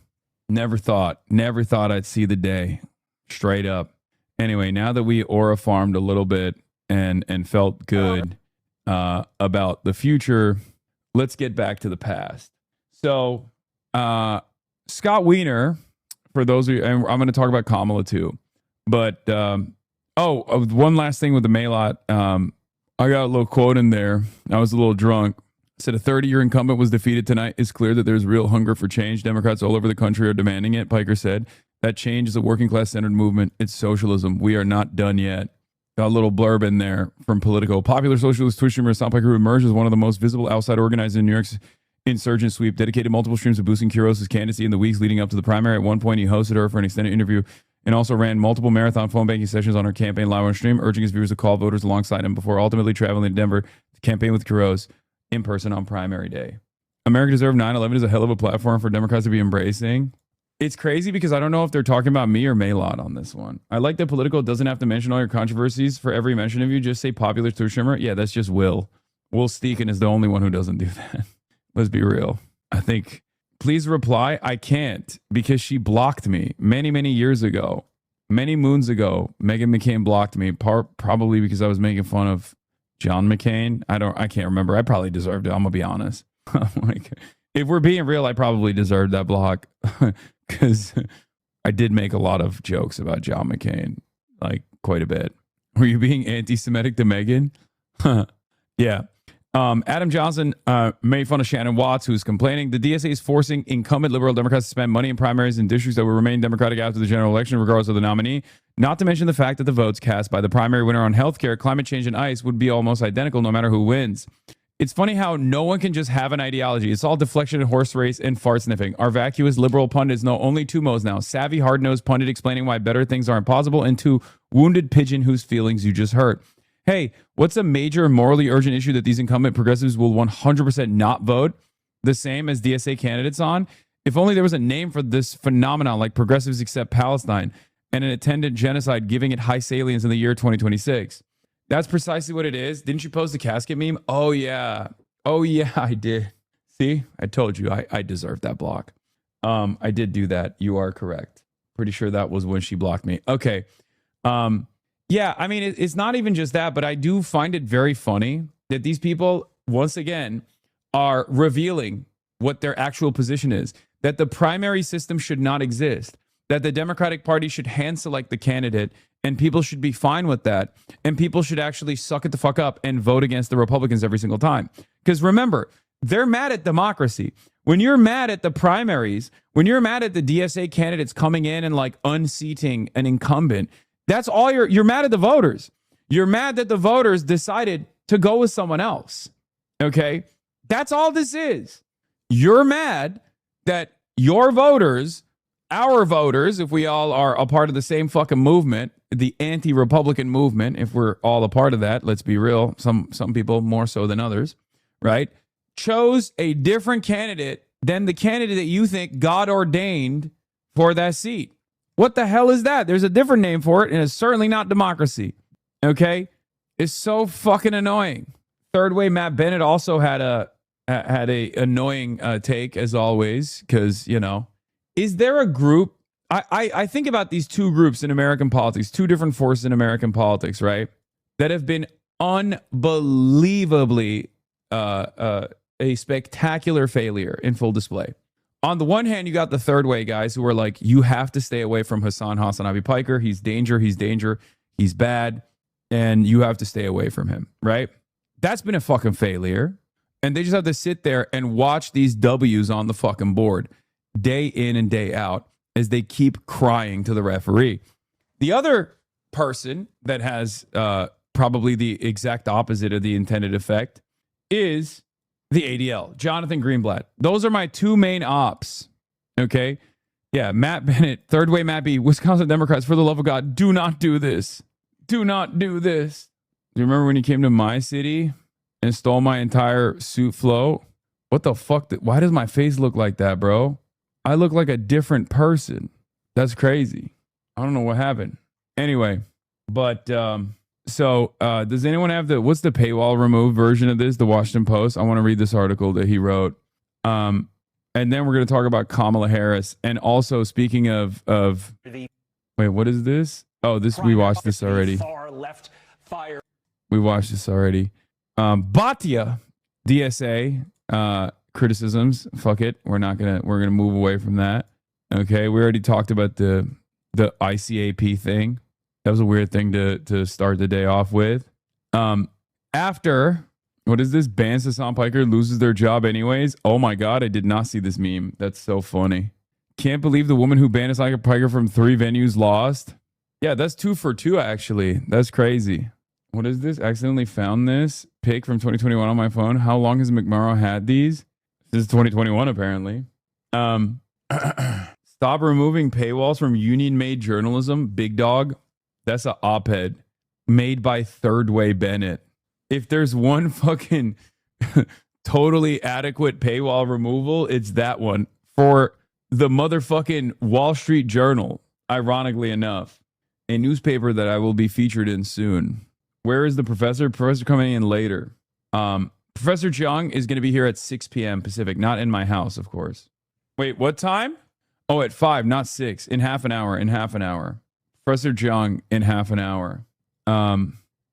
Never thought I'd see the day. Straight up. Anyway, now that we aura farmed a little bit and felt good about the future, let's get back to the past. So, Scott Wiener, for those of you, and I'm going to talk about Kamala too, but one last thing with the Maylot. I got a little quote in there. I was a little drunk. It said a 30-year incumbent was defeated tonight. It's clear that there's real hunger for change. Democrats all over the country are demanding it. Piker said that change is a working class centered movement. It's socialism. We are not done yet. a little blurb in there from Politico. Popular socialist Twitch streamer Hasan Piker, who emerged as one of the most visible outside organizers in New York's insurgent sweep, dedicated multiple streams of boosting Quiros' candidacy in the weeks leading up to the primary. At one point, he hosted her for an extended interview and also ran multiple marathon phone banking sessions on her campaign live on stream, urging his viewers to call voters alongside him before ultimately traveling to Denver to campaign with Quiros in person on primary day. America Deserved 9/11 is a hell of a platform for Democrats to be embracing. It's crazy because I don't know if they're talking about me or Maylot on this one. I like that Political doesn't have to mention all your controversies for every mention of you. Just say popular Twitch streamer. Yeah, that's just Will. Will Steeken is the only one who doesn't do that. Let's be real. I think, please reply. I can't because she blocked me many, many years ago. Many moons ago, Meghan McCain blocked me, probably because I was making fun of John McCain. I can't remember. I probably deserved it. I'm gonna be honest. Like, if we're being real, I probably deserved that block because I did make a lot of jokes about John McCain, like quite a bit. Were you being anti-Semitic to Meghan? Yeah. Adam Johnson made fun of Shannon Watts, who's complaining the DSA is forcing incumbent liberal Democrats to spend money in primaries in districts that will remain Democratic after the general election, regardless of the nominee. Not to mention the fact that the votes cast by the primary winner on healthcare, climate change, and ICE would be almost identical no matter who wins. It's funny how no one can just have an ideology. It's all deflection and horse race and fart sniffing. Our vacuous liberal pundits know only two modes now. Savvy, hard-nosed pundit explaining why better things aren't possible, and two, wounded pigeon whose feelings you just hurt. Hey, what's a major morally urgent issue that these incumbent progressives will 100% not vote the same as DSA candidates on? If only there was a name for this phenomenon like progressives accept Palestine and an attendant genocide, giving it high salience in the year 2026. That's precisely what it is. Didn't you post the casket meme? Oh, yeah. Oh, yeah, I did. See, I told you I deserved that block. I did do that. You are correct. Pretty sure that was when she blocked me. Okay. Yeah, I mean, it's not even just that, but I do find it very funny that these people, once again, are revealing what their actual position is, that the primary system should not exist, that the Democratic Party should hand select the candidate, and people should be fine with that, and people should actually suck it the fuck up and vote against the Republicans every single time. Because remember, they're mad at democracy. When you're mad at the primaries, when you're mad at the DSA candidates coming in and like unseating an incumbent, that's all you're mad at the voters. You're mad that the voters decided to go with someone else. Okay? That's all this is. You're mad that your voters, our voters, if we all are a part of the same fucking movement, the anti-Republican movement, if we're all a part of that, let's be real, some people more so than others, right? Chose a different candidate than the candidate that you think God ordained for that seat. What the hell is that? There's a different name for it, and it's certainly not democracy. Okay? It's so fucking annoying. Third Way Matt Bennett also had a annoying take, as always, because, you know, is there a group? I think about these two groups in American politics, two different forces in American politics, right? That have been unbelievably a spectacular failure in full display. On the one hand, you got the Third Way guys who are like, you have to stay away from HasanAbi Piker. He's danger. He's bad. And you have to stay away from him, right? That's been a fucking failure. And they just have to sit there and watch these W's on the fucking board day in and day out as they keep crying to the referee. The other person that has probably the exact opposite of the intended effect is the ADL, Jonathan Greenblatt. Those are my two main ops. Okay. Yeah. Matt Bennett, Third Way Matt B, Wisconsin Democrats, for the love of God, do not do this. Do not do this. Do you remember when you came to my city and stole my entire suit flow? What the fuck? Why does my face look like that, bro? I look like a different person. That's crazy. I don't know what happened. Anyway, but so does anyone have what's the paywall removed version of this? The Washington Post. I want to read this article that he wrote. And then we're going to talk about Kamala Harris. And also, speaking of wait, what is this? Oh, we watched this already. We watched this already. Bhatia, DSA, criticisms. Fuck it. We're gonna move away from that. Okay. We already talked about the ICAP thing. That was a weird thing to start the day off with. After, what is this? Bans Hasan Piker, loses their job anyways. Oh my God, I did not see this meme. That's so funny. Can't believe the woman who banned Hasan Piker from 3 venues lost. Yeah, that's 2 for 2, actually. That's crazy. What is this? Accidentally found this pic from 2021 on my phone. How long has McMurrow had these? Since 2021, apparently. Stop removing paywalls from union-made journalism. Big dog. That's an op-ed made by Third Way Bennett. If there's one fucking totally adequate paywall removal, it's that one for the motherfucking Wall Street Journal, ironically enough, a newspaper that I will be featured in soon. Where is the professor? Professor coming in later. Professor JIANG is going to be here at 6 p.m. Pacific, not in my house, of course. Wait, what time? Oh, at 5, not 6. In half an hour. Professor JIANG in half an hour.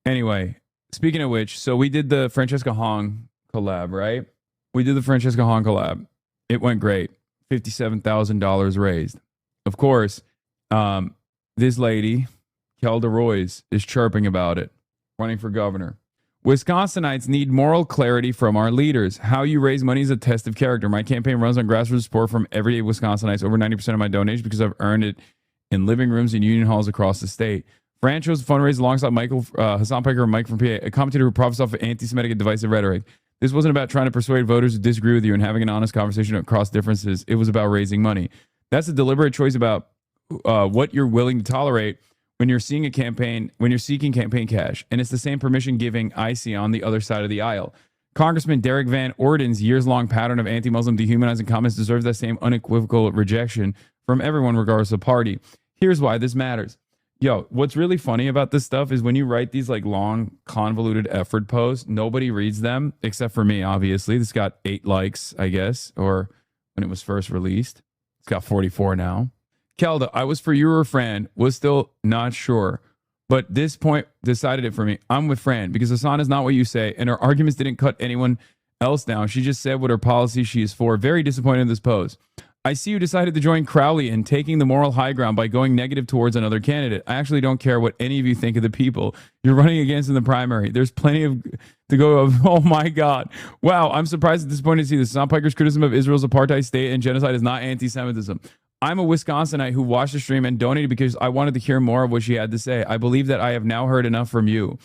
Anyway, speaking of which, so we did the Francesca Hong collab, right? It went great. $57,000 raised. Of course, this lady, Kelda Royce, is chirping about it, running for governor. Wisconsinites need moral clarity from our leaders. How you raise money is a test of character. My campaign runs on grassroots support from everyday Wisconsinites. Over 90% of my donations because I've earned it in living rooms and union halls across the state. Fran chose to fundraise alongside Hasan Piker and Mike from PA, a commentator who profits off of anti-Semitic and divisive rhetoric. This wasn't about trying to persuade voters who disagree with you and having an honest conversation across differences. It was about raising money. That's a deliberate choice about what you're willing to tolerate when you're seeing a campaign, when you're seeking campaign cash. And it's the same permission giving I see on the other side of the aisle. Congressman Derek Van Orden's years-long pattern of anti-Muslim dehumanizing comments deserves that same unequivocal rejection from everyone, regardless of party. Here's why this matters. Yo, what's really funny about this stuff is when you write these like long, convoluted effort posts, nobody reads them except for me, obviously. This got 8 likes, I guess, or when it was first released. It's got 44 now. Kelda, I was for you or Fran, was still not sure. But this point decided it for me. I'm with Fran because Hasan is not what you say, and her arguments didn't cut anyone else down. She just said what her policy she is for. Very disappointed in this pose. I see you decided to join Crowley in taking the moral high ground by going negative towards another candidate. I actually don't care what any of you think of the people you're running against in the primary. There's plenty of to go of. Oh my God. Wow. I'm surprised and disappointed to see this. Hasan Piker's criticism of Israel's apartheid state and genocide is not anti-Semitism. I'm a Wisconsinite who watched the stream and donated because I wanted to hear more of what she had to say. I believe that I have now heard enough from you.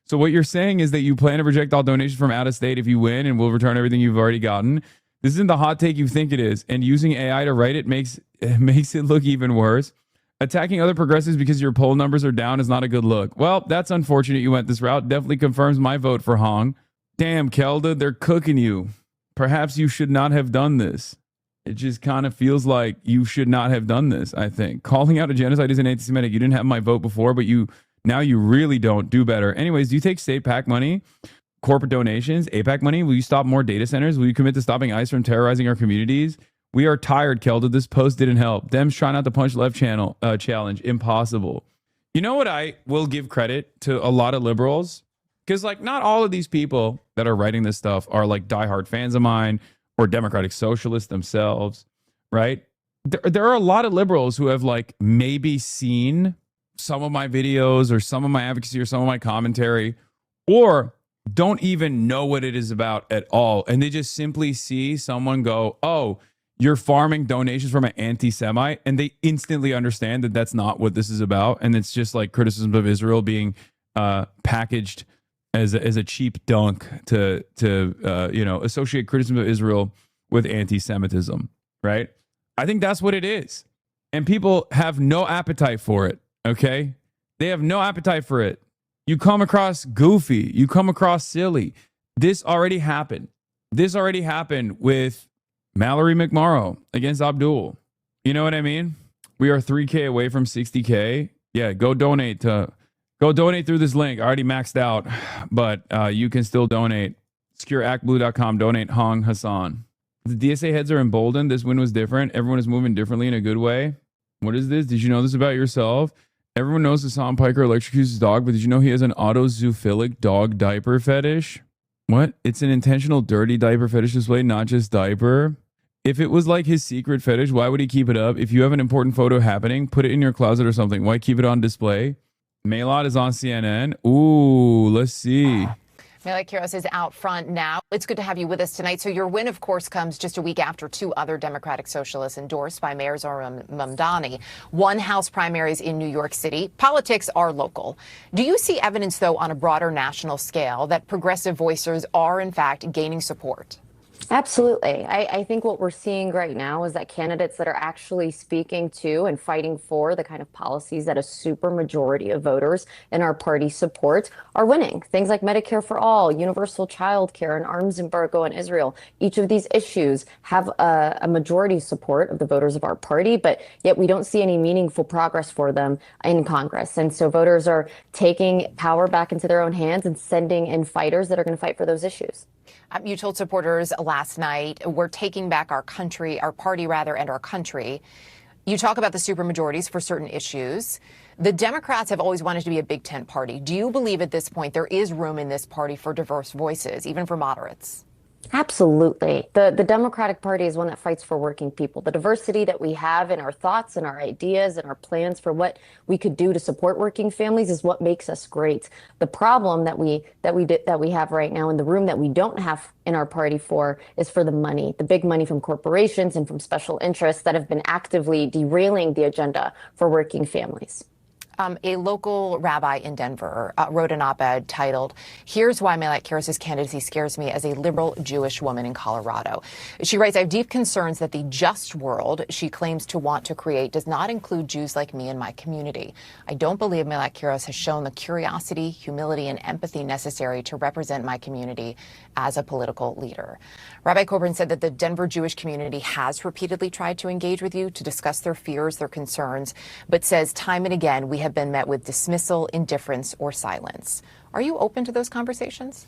So what you're saying is that you plan to reject all donations from out of state if you win and will return everything you've already gotten. This isn't the hot take you think it is, and using AI to write it makes it look even worse. Attacking other progressives because your poll numbers are down is not a good look. Well, that's unfortunate you went this route. Definitely confirms my vote for Hong. Damn, Kelda, they're cooking you. Perhaps you should not have done this. It just kind of feels like you should not have done this, I think. Calling out a genocide isn't anti-Semitic. You didn't have my vote before, but now you really don't. Do better. Anyways, do you take state PAC money? Corporate donations, APAC money? Will you stop more data centers? Will you commit to stopping ICE from terrorizing our communities? We are tired, Kelda. This post didn't help. Dems try not to punch left challenge. Impossible. You know what I will give credit to a lot of liberals? Because like not all of these people that are writing this stuff are like diehard fans of mine or democratic socialists themselves, right? There are a lot of liberals who have like maybe seen some of my videos or some of my advocacy or some of my commentary, or don't even know what it is about at all. And they just simply see someone go, oh, you're farming donations from an anti-Semite. And they instantly understand that that's not what this is about. And it's just like criticism of Israel being packaged as a cheap dunk to associate criticism of Israel with anti-Semitism, right? I think that's what it is. And people have no appetite for it, okay? They have no appetite for it. You come across goofy. You come across silly. This already happened. This already happened with Mallory McMorrow against Abdul. You know what I mean? We are 3K away from 60K. Yeah, go donate through this link. I already maxed out, but you can still donate. SecureActBlue.com. Donate Hong Hasan. The DSA heads are emboldened. This win was different. Everyone is moving differently in a good way. What is this? Did you know this about yourself? Everyone knows Hasan Piker electrocutes his dog, but did you know he has an autozoophilic dog diaper fetish? What? It's an intentional dirty diaper fetish display, not just diaper. If it was like his secret fetish, why would he keep it up? If you have an important photo happening, put it in your closet or something. Why keep it on display? Maylot is on CNN. Ooh, let's see. Mela Quiros is out front now. It's good to have you with us tonight. So your win, of course, comes just a week after two other Democratic socialists endorsed by Mayor Zohran Mamdani won House primaries in New York City. Politics are local. Do you see evidence, though, on a broader national scale that progressive voices are, in fact, gaining support? Absolutely. I think what we're seeing right now is that candidates that are actually speaking to and fighting for the kind of policies that a super majority of voters in our party support are winning. Things like Medicare for all, universal child care, and arms embargo in Israel. Each of these issues have a majority support of the voters of our party, but yet we don't see any meaningful progress for them in Congress. And so voters are taking power back into their own hands and sending in fighters that are going to fight for those issues. You told supporters last night, we're taking back our country, our party rather, and our country. You talk about the supermajorities for certain issues. The Democrats have always wanted to be a big tent party. Do you believe at this point there is room in this party for diverse voices, even for moderates? Absolutely. The Democratic Party is one that fights for working people. The diversity that we have in our thoughts and our ideas and our plans for what we could do to support working families is what makes us great. The problem that we have right now in the room that we don't have in our party is for the money, the big money from corporations and from special interests that have been actively derailing the agenda for working families. A local rabbi in Denver wrote an op-ed titled, "Here's Why Mela Quiros' Candidacy Scares Me as a Liberal Jewish Woman in Colorado." She writes, "I have deep concerns that the just world she claims to want to create does not include Jews like me and my community. I don't believe Mela Quiros has shown the curiosity, humility, and empathy necessary to represent my community as a political leader." Rabbi Coburn said that the Denver Jewish community has repeatedly tried to engage with you to discuss their fears, their concerns, but says time and again we have been met with dismissal, indifference, or silence. Are you open to those conversations?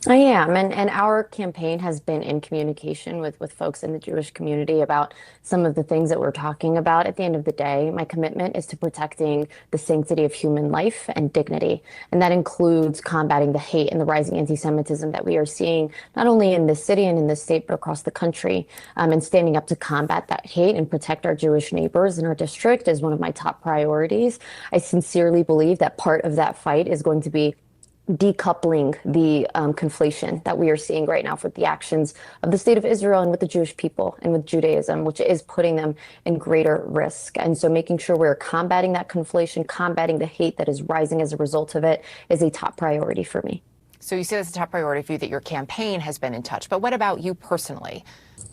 I am, and our campaign has been in communication with folks in the Jewish community about some of the things that we're talking about. At the end of the day, my commitment is to protecting the sanctity of human life and dignity, and that includes combating the hate and the rising anti-Semitism that we are seeing not only in this city and in this state, but across the country, and standing up to combat that hate and protect our Jewish neighbors in our district is one of my top priorities. I sincerely believe that part of that fight is going to be decoupling the conflation that we are seeing right now for the actions of the state of Israel and with the Jewish people and with Judaism, which is putting them in greater risk. And so making sure we're combating that conflation, combating the hate that is rising as a result of it is a top priority for me. So you say that's a top priority for you, that your campaign has been in touch. But what about you personally?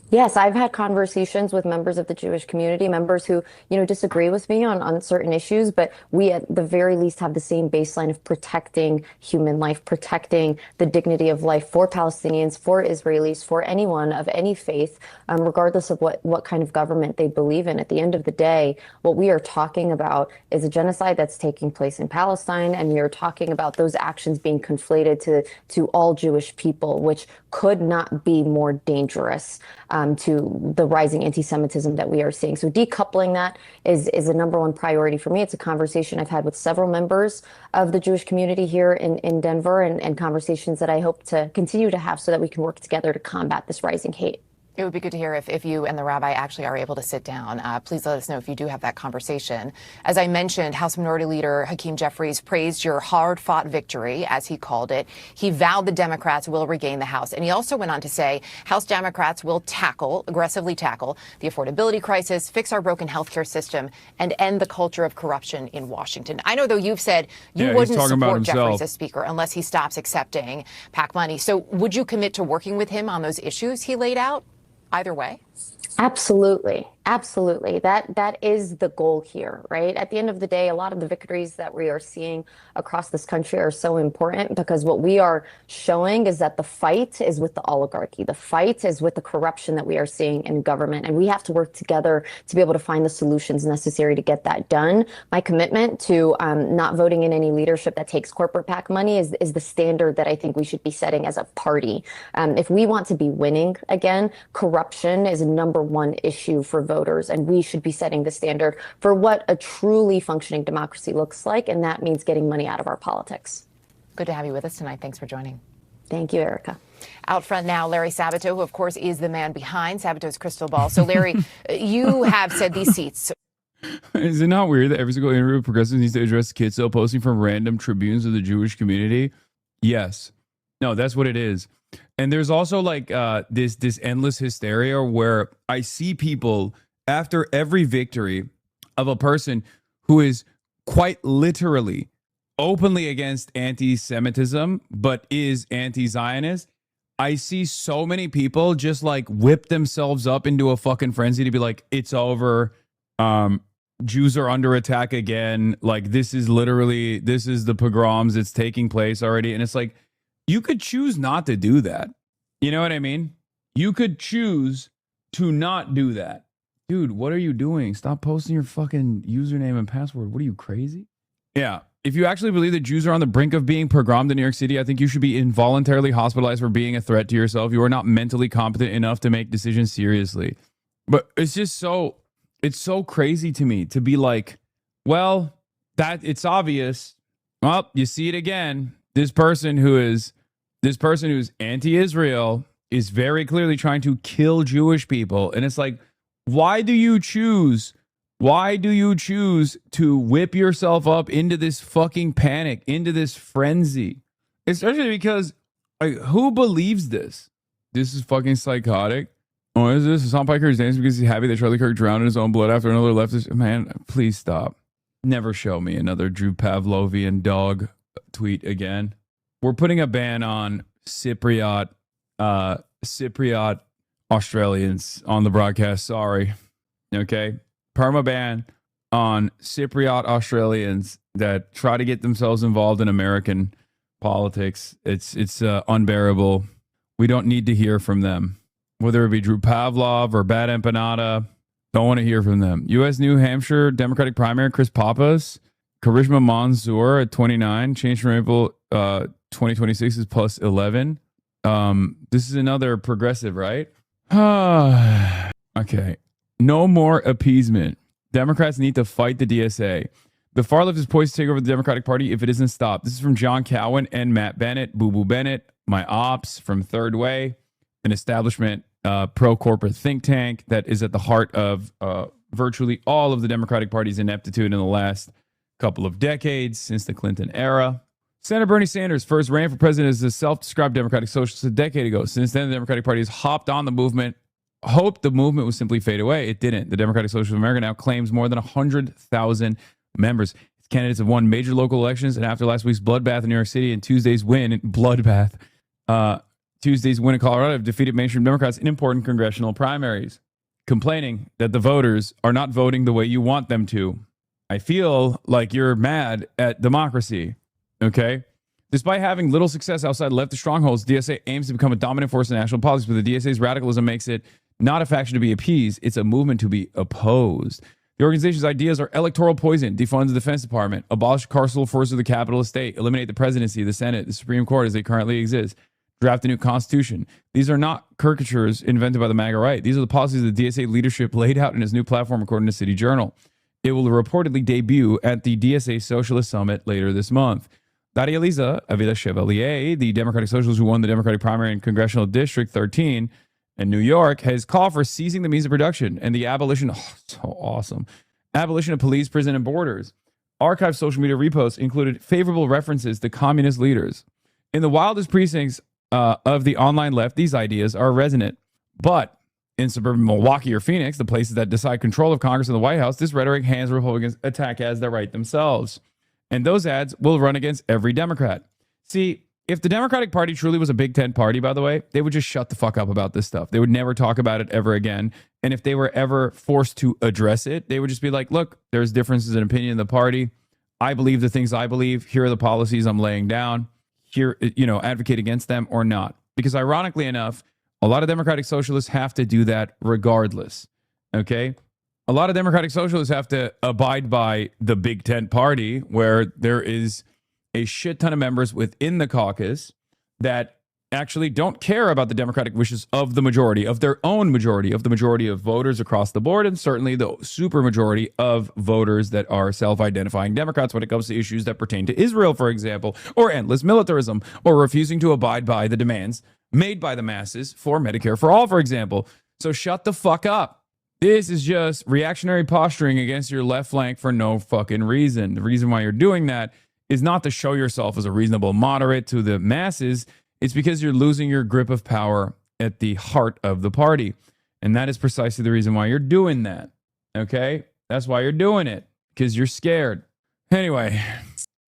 Yes, I've had conversations with members of the Jewish community, members who, disagree with me on certain issues, but we at the very least have the same baseline of protecting human life, protecting the dignity of life for Palestinians, for Israelis, for anyone of any faith, regardless of what kind of government they believe in. At the end of the day, what we are talking about is a genocide that's taking place in Palestine, and we are talking about those actions being conflated to all Jewish people, which could not be more dangerous to the rising anti-Semitism that we are seeing. So decoupling that is a number one priority for me. It's a conversation I've had with several members of the Jewish community here in Denver, and conversations that I hope to continue to have so that we can work together to combat this rising hate. It would be good to hear if you and the rabbi actually are able to sit down. Please let us know if you do have that conversation. As I mentioned, House Minority Leader Hakeem Jeffries praised your hard-fought victory, as he called it. He vowed the Democrats will regain the House. And he also went on to say House Democrats will aggressively tackle the affordability crisis, fix our broken healthcare system, and end the culture of corruption in Washington. I know, though, you've said you wouldn't support Jeffries as Speaker unless he stops accepting PAC money. So would you commit to working with him on those issues he laid out? Either way? Absolutely. Absolutely. That is the goal here, right? At the end of the day, a lot of the victories that we are seeing across this country are so important because what we are showing is that the fight is with the oligarchy. The fight is with the corruption that we are seeing in government. And we have to work together to be able to find the solutions necessary to get that done. My commitment to not voting in any leadership that takes corporate PAC money is the standard that I think we should be setting as a party. If we want to be winning again, corruption is a number one issue for voters, and we should be setting the standard for what a truly functioning democracy looks like, and that means getting money out of our politics. Good to have you with us tonight. Thanks for joining. Thank you, Erica. Out front now, Larry Sabato, who, of course, is the man behind Sabato's crystal ball. So, Larry, you have said these seats. Is it not weird that every single interview with progressives needs to address kids still posting from random tribunes of the Jewish community? Yes. No, that's what it is. And there's also like this endless hysteria where I see people after every victory of a person who is quite literally openly against anti-Semitism, but is anti-Zionist. I see so many people just like whip themselves up into a fucking frenzy to be like, it's over. Jews are under attack again. Like, this is the pogroms. It's taking place already. And it's like, you could choose not to do that. You know what I mean? You could choose to not do that. Dude, what are you doing? Stop posting your fucking username and password. What are you, crazy? Yeah. If you actually believe that Jews are on the brink of being pogromed in New York City, I think you should be involuntarily hospitalized for being a threat to yourself. You are not mentally competent enough to make decisions seriously. But it's just it's so crazy to me to be like, well, that it's obvious. Well, you see it again. This person who's anti-Israel is very clearly trying to kill Jewish people. And it's like, why do you choose to whip yourself up into this fucking panic, into this frenzy? Especially because, like, who believes this? This is fucking psychotic. Oh, is this? Hassan Piker is dancing because he's happy that Charlie Kirk drowned in his own blood after another leftist. Man, please stop. Never show me another Drew Pavlovian dog tweet again. We're putting a ban on Cypriot Australians on the broadcast. Sorry. Okay. Perma ban on Cypriot Australians that try to get themselves involved in American politics. It's unbearable. We don't need to hear from them. Whether it be Drew Pavlov or Bad Empanada, don't want to hear from them. U.S. New Hampshire Democratic primary, Chris Pappas, Karishma Mansour at 29, change from April 2026 is plus 11. This is another progressive, right? Okay. No more appeasement. Democrats need to fight the DSA. The far left is poised to take over the Democratic Party if it isn't stopped. This is from John Cowan and Matt Bennett, Boo Boo Bennett, my ops from Third Way, an establishment pro-corporate think tank that is at the heart of virtually all of the Democratic Party's ineptitude in the last couple of decades since the Clinton era. Senator Bernie Sanders first ran for president as a self-described Democratic socialist a decade ago. Since then, the Democratic Party has hopped on the movement, hoped the movement would simply fade away. It didn't. The Democratic Socialist of America now claims more than 100,000 members. Its candidates have won major local elections, and after last week's bloodbath in New York City and Tuesday's win in Colorado, have defeated mainstream Democrats in important congressional primaries, complaining that the voters are not voting the way you want them to. I feel like you're mad at democracy. Okay. Despite having little success outside leftist strongholds, DSA aims to become a dominant force in national politics, but the DSA's radicalism makes it not a faction to be appeased. It's a movement to be opposed. The organization's ideas are electoral poison, defund the Defense Department, abolish carceral force of the capital estate, eliminate the presidency, the Senate, the Supreme Court as they currently exist, draft a new constitution. These are not caricatures invented by the MAGA right. These are the policies the DSA leadership laid out in its new platform, according to City Journal. It will reportedly debut at the DSA Socialist Summit later this month. Daria Liza Avila Chevalier, the Democratic Socialist who won the Democratic primary in Congressional District 13 in New York, has called for seizing the means of production and the abolition, abolition of police, prison, and borders. Archived social media reposts included favorable references to communist leaders. In the wildest precincts of the online left, these ideas are resonant. But in suburban Milwaukee or Phoenix, the places that decide control of Congress and the White House, this rhetoric hands Republicans attack as their right themselves. And those ads will run against every Democrat. See, if the Democratic Party truly was a Big Tent party, by the way, they would just shut the fuck up about this stuff. They would never talk about it ever again. And if they were ever forced to address it, they would just be like, look, there's differences in opinion in the party. I believe the things I believe. Here are the policies I'm laying down. Here, advocate against them or not. Because ironically enough, a lot of Democratic Socialists have to do that regardless. Okay? A lot of Democratic Socialists have to abide by the Big Tent party, where there is a shit ton of members within the caucus that actually don't care about the democratic wishes of the majority, of their own majority, of the majority of voters across the board, and certainly the supermajority of voters that are self-identifying Democrats when it comes to issues that pertain to Israel, for example, or endless militarism, or refusing to abide by the demands made by the masses for Medicare for all, for example. So shut the fuck up. This is just reactionary posturing against your left flank for no fucking reason. The reason why you're doing that is not to show yourself as a reasonable moderate to the masses. It's because you're losing your grip of power at the heart of the party. And that is precisely the reason why you're doing that. Okay? That's why you're doing it, because you're scared. Anyway,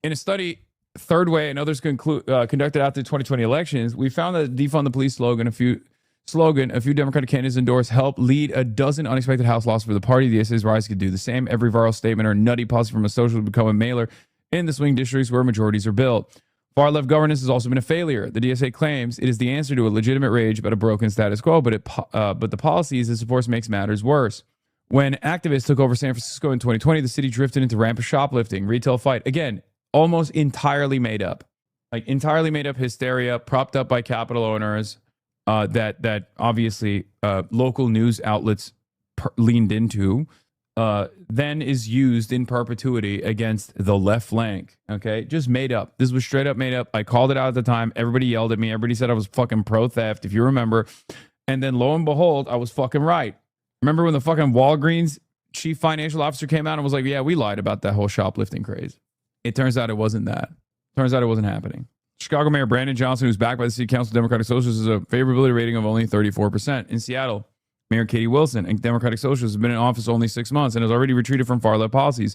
in a study, Third Way and others conducted after the 2020 elections, we found that the defund the police slogan a few Democratic candidates endorsed helped lead a dozen unexpected House losses for the party. The DSA's rise could do the same. Every viral statement or nutty policy from a socialist would become a mailer in the swing districts where majorities are built. Far-left governance has also been a failure. The DSA claims it is the answer to a legitimate rage about a broken status quo, but the policies it supports makes matters worse. When activists took over San Francisco in 2020, the city drifted into rampant shoplifting, retail fight. Again, almost entirely made up. Like entirely made up hysteria, propped up by capital owners that obviously local news outlets leaned into. Then is used in perpetuity against the left flank. Okay, just made up. This was straight up made up. I called it out at the time. Everybody yelled at me. Everybody said I was fucking pro-theft, if you remember. And then lo and behold, I was fucking right. Remember when the fucking Walgreens chief financial officer came out and was like, yeah, we lied about that whole shoplifting craze. It turns out it wasn't that. Turns out it wasn't happening. Chicago Mayor Brandon Johnson, who's backed by the City Council Democratic Socialists, has a favorability rating of only 34%. In Seattle, Mayor Katie Wilson, a Democratic Socialist, has been in office only 6 months and has already retreated from far-left policies.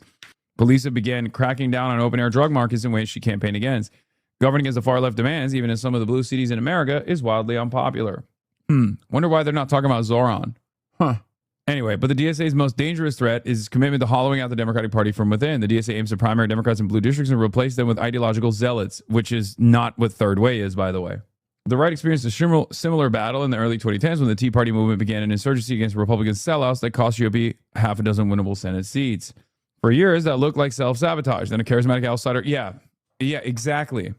Police have began cracking down on open-air drug markets in ways she campaigned against. Governing as the far-left demands, even in some of the blue cities in America, is wildly unpopular. Wonder why they're not talking about Zoran. Anyway, but the DSA's most dangerous threat is commitment to hollowing out the Democratic Party from within. The DSA aims to primary Democrats in blue districts and replace them with ideological zealots, which is not what Third Way is, by the way. The right experienced a similar battle in the early 2010s when the Tea Party movement began an insurgency against Republican sellouts that cost GOP half a dozen winnable Senate seats. For years, that looked like self-sabotage. Then a charismatic outsider, yeah, exactly.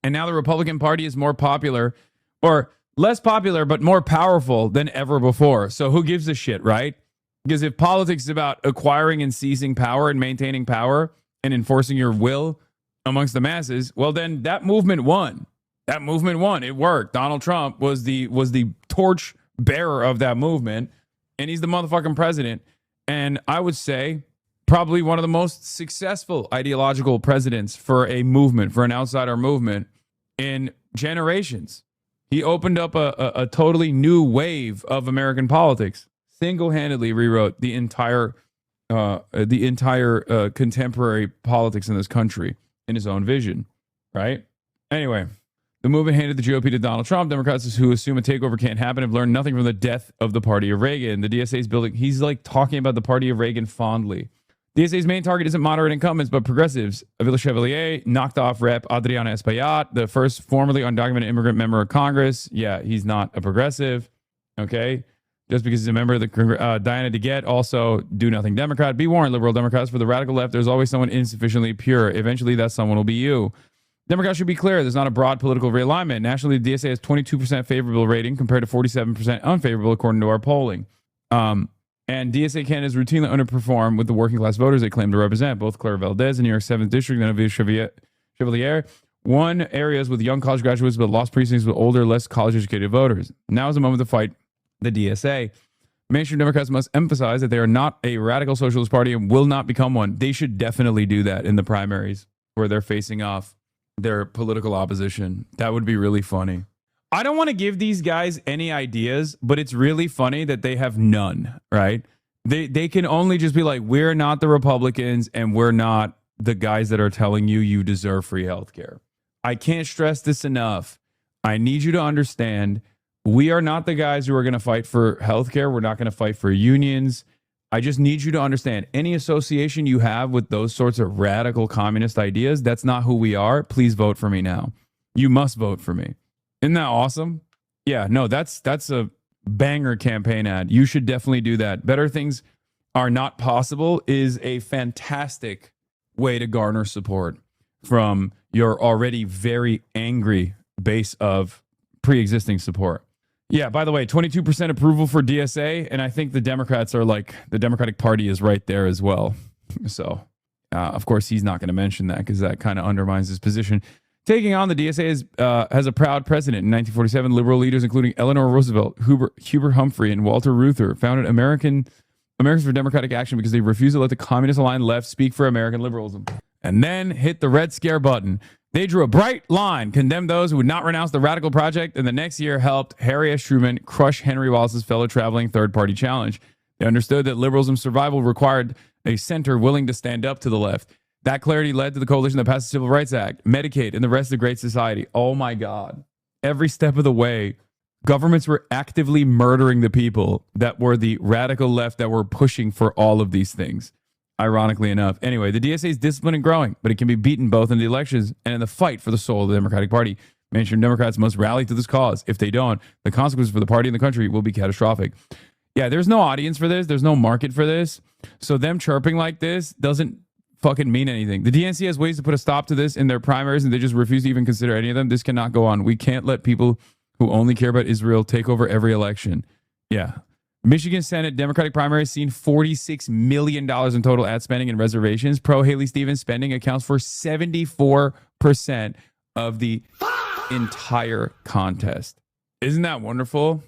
And now the Republican Party is more popular, or less popular, but more powerful than ever before. So who gives a shit, right? Because if politics is about acquiring and seizing power and maintaining power and enforcing your will amongst the masses, well, then that movement won. That movement won. It worked. Donald Trump was the torch bearer of that movement, and he's the motherfucking president. And I would say probably one of the most successful ideological presidents for a movement, for an outsider movement in generations. He opened up a totally new wave of American politics. Single-handedly rewrote the entire contemporary politics in this country in his own vision, right? Anyway, the movement handed the GOP to Donald Trump. Democrats who assume a takeover can't happen have learned nothing from the death of the party of Reagan. The DSA's building, he's like talking about the party of Reagan fondly. DSA's main target isn't moderate incumbents, but progressives. Avila Chevalier knocked off Rep. Adriana Espaillat, the first formerly undocumented immigrant member of Congress. Yeah, he's not a progressive. Okay. Just because he's a member of the Diana DeGette, also do nothing Democrat. Be warned, liberal Democrats. For the radical left, there's always someone insufficiently pure. Eventually, that someone will be you. Democrats should be clear. There's not a broad political realignment. Nationally, the DSA has 22% favorable rating compared to 47% unfavorable, according to our polling. And DSA candidates routinely underperform with the working class voters they claim to represent. Both Clara Valdez in New York 7th District and Avila Chevalier won areas with young college graduates, but lost precincts with older, less college-educated voters. Now is the moment to fight the DSA. Mainstream Democrats must emphasize that they are not a radical socialist party and will not become one. They should definitely do that in the primaries where they're facing off their political opposition. That would be really funny. I don't want to give these guys any ideas, but it's really funny that they have none, right? They can only just be like, we're not the Republicans and we're not the guys that are telling you you deserve free healthcare. I can't stress this enough. I need you to understand we are not the guys who are going to fight for healthcare. We're not going to fight for unions. I just need you to understand any association you have with those sorts of radical communist ideas, that's not who we are. Please vote for me now. You must vote for me. Isn't that awesome? Yeah, no, that's a banger campaign ad. You should definitely do that. Better Things Are Not Possible is a fantastic way to garner support from your already very angry base of pre-existing support. Yeah, by the way, 22% approval for DSA, and I think the Democrats are like, the Democratic Party is right there as well. So, of course, he's not going to mention that because that kind of undermines his position. Taking on the DSA has a proud president. In 1947, liberal leaders, including Eleanor Roosevelt, Hubert Humphrey, and Walter Reuther, founded Americans for Democratic Action because they refused to let the communist-aligned left speak for American liberalism. and then hit the red scare button. They drew a bright line, condemned those who would not renounce the radical project, and the next year helped Harry S. Truman crush Henry Wallace's fellow traveling third-party challenge. They understood that liberalism's survival required a center willing to stand up to the left. That clarity led to the coalition that passed the Civil Rights Act, Medicaid, and the rest of the Great Society. Oh my God. Every step of the way, governments were actively murdering the people that were the radical left that were pushing for all of these things. Ironically enough. Anyway, the DSA is disciplined and growing, but it can be beaten both in the elections and in the fight for the soul of the Democratic Party. Mainstream Democrats must rally to this cause. If they don't, the consequences for the party and the country will be catastrophic. Yeah, there's no audience for this. There's no market for this. So them chirping like this doesn't fucking mean anything. The DNC has ways to put a stop to this in their primaries, and they just refuse to even consider any of them. This cannot go on. We can't let people who only care about Israel take over every election. Yeah. Michigan Senate Democratic primary has seen $46 million in total ad spending and reservations. Pro-Haley Stevens spending accounts for 74% of the entire contest. Isn't that wonderful?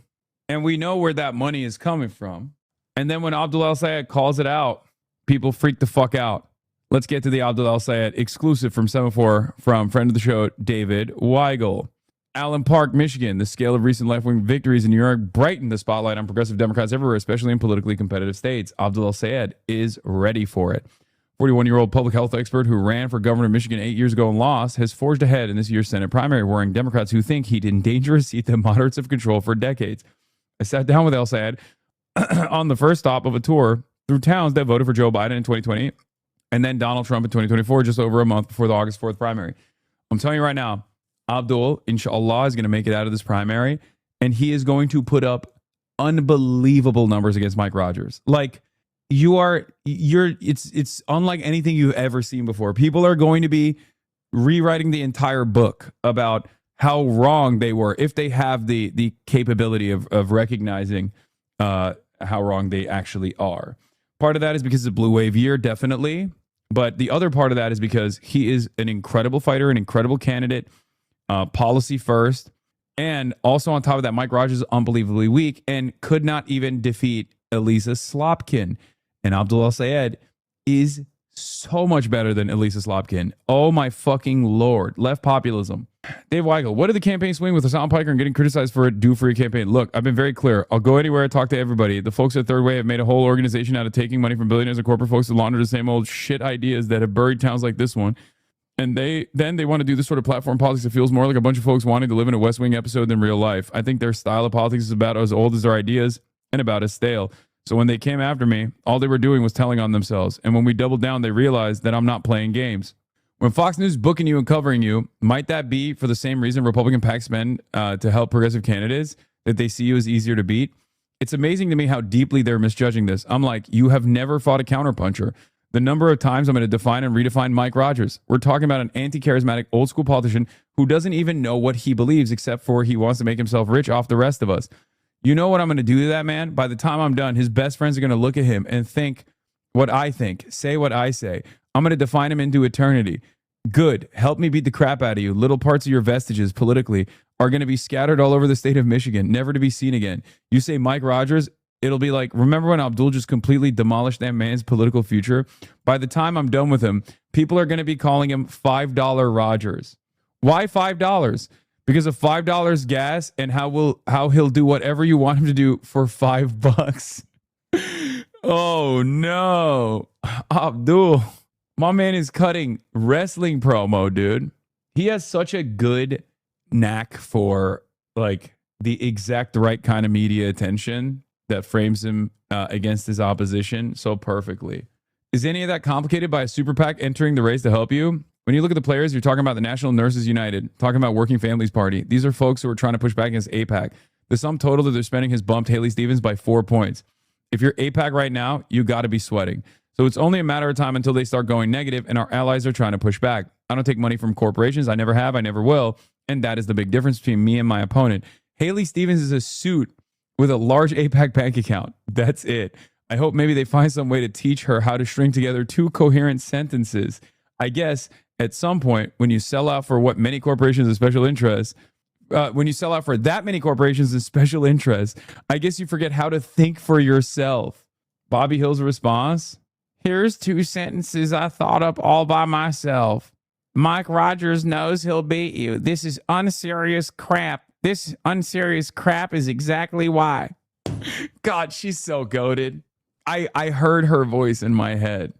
And we know where that money is coming from. And then when Abdul El-Sayed calls it out, people freak the fuck out. Let's get to the Abdul El-Sayed exclusive from Semaphore from friend of the show, David Weigel. Allen Park, Michigan. The scale of recent left-wing victories in New York brightened the spotlight on progressive Democrats everywhere, especially in politically competitive states. Abdul El-Sayed is ready for it. 41-year-old public health expert who ran for governor of Michigan 8 years ago and lost has forged ahead in this year's Senate primary, worrying Democrats who think he'd endanger a seat that moderates have controlled for decades. I sat down with El-Sayed on the first stop of a tour through towns that voted for Joe Biden in 2020 and then Donald Trump in 2024, just over a month before the August 4th primary. I'm telling you right now, Abdul, inshallah, is going to make it out of this primary, and he is going to put up unbelievable numbers against Mike Rogers. Like, it's unlike anything you've ever seen before. People are going to be rewriting the entire book about how wrong they were if they have the capability of recognizing how wrong they actually are. Part of that is because it's a blue wave year, definitely. But the other part of that is because he is an incredible fighter, an incredible candidate, policy first. And also on top of that, Mike Rogers is unbelievably weak and could not even defeat Elisa Slotkin. And Abdul El-Sayed is so much better than Elisa Slotkin. Oh my fucking Lord. Left populism. Dave Weigel, what did the campaign swing with Hasan Piker and getting criticized for it do for your campaign? Look, I've been very clear. I'll go anywhere, talk to everybody. The folks at Third Way have made a whole organization out of taking money from billionaires and corporate folks to launder the same old shit ideas that have buried towns like this one. And they want to do this sort of platform politics that feels more like a bunch of folks wanting to live in a West Wing episode than real life. I think their style of politics is about as old as their ideas and about as stale. So when they came after me, all they were doing was telling on themselves. And when we doubled down, they realized that I'm not playing games. When Fox News is booking you and covering you, might that be for the same reason Republican PACs spend to help progressive candidates, that they see you as easier to beat? It's amazing to me how deeply they're misjudging this. I'm like, you have never fought a counterpuncher. The number of times I'm going to define and redefine Mike Rogers. We're talking about an anti-charismatic old school politician who doesn't even know what he believes except for he wants to make himself rich off the rest of us. You know what I'm going to do to that man? By the time I'm done, his best friends are going to look at him and think what I think, say what I say. I'm going to define him into eternity. Good. Help me beat the crap out of you. Little parts of your vestiges politically are going to be scattered all over the state of Michigan, never to be seen again. You say Mike Rogers, it'll be like, remember when Abdul just completely demolished that man's political future? By the time I'm done with him, people are going to be calling him $5 Rogers. Why $5? Because of $5 gas and how he'll do whatever you want him to do for $5. Oh no. Abdul, my man is cutting wrestling promo, dude. He has such a good knack for like the exact right kind of media attention that frames him against his opposition so perfectly. Is any of that complicated by a super PAC entering the race to help you? When you look at the players, you're talking about the National Nurses United, talking about Working Families Party. These are folks who are trying to push back against AIPAC. The sum total that they're spending has bumped Haley Stevens by 4 points. If you're AIPAC right now, you got to be sweating. So it's only a matter of time until they start going negative, and our allies are trying to push back. I don't take money from corporations. I never have. I never will. And that is the big difference between me and my opponent. Haley Stevens is a suit with a large AIPAC bank account. That's it. I hope maybe they find some way to teach her how to string together 2 coherent sentences. I guess at some point, when you sell out for what many corporations and special interests, when you sell out for that many corporations and special interests, I guess you forget how to think for yourself. Bobby Hill's response, Here's 2 sentences I thought up all by myself. Mike Rogers knows he'll beat you. This is unserious crap. This unserious crap is exactly why. God, she's so goated. I heard her voice in my head.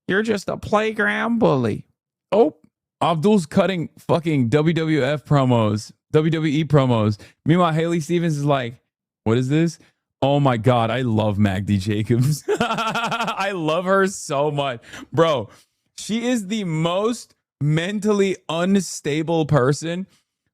You're just a playground bully. Oh, Abdul's cutting fucking WWF promos, WWE promos. Meanwhile, Haley Stevens is like, what is this? Oh my God, I love Magdi Jacobs. I love her so much. Bro, she is the most mentally unstable person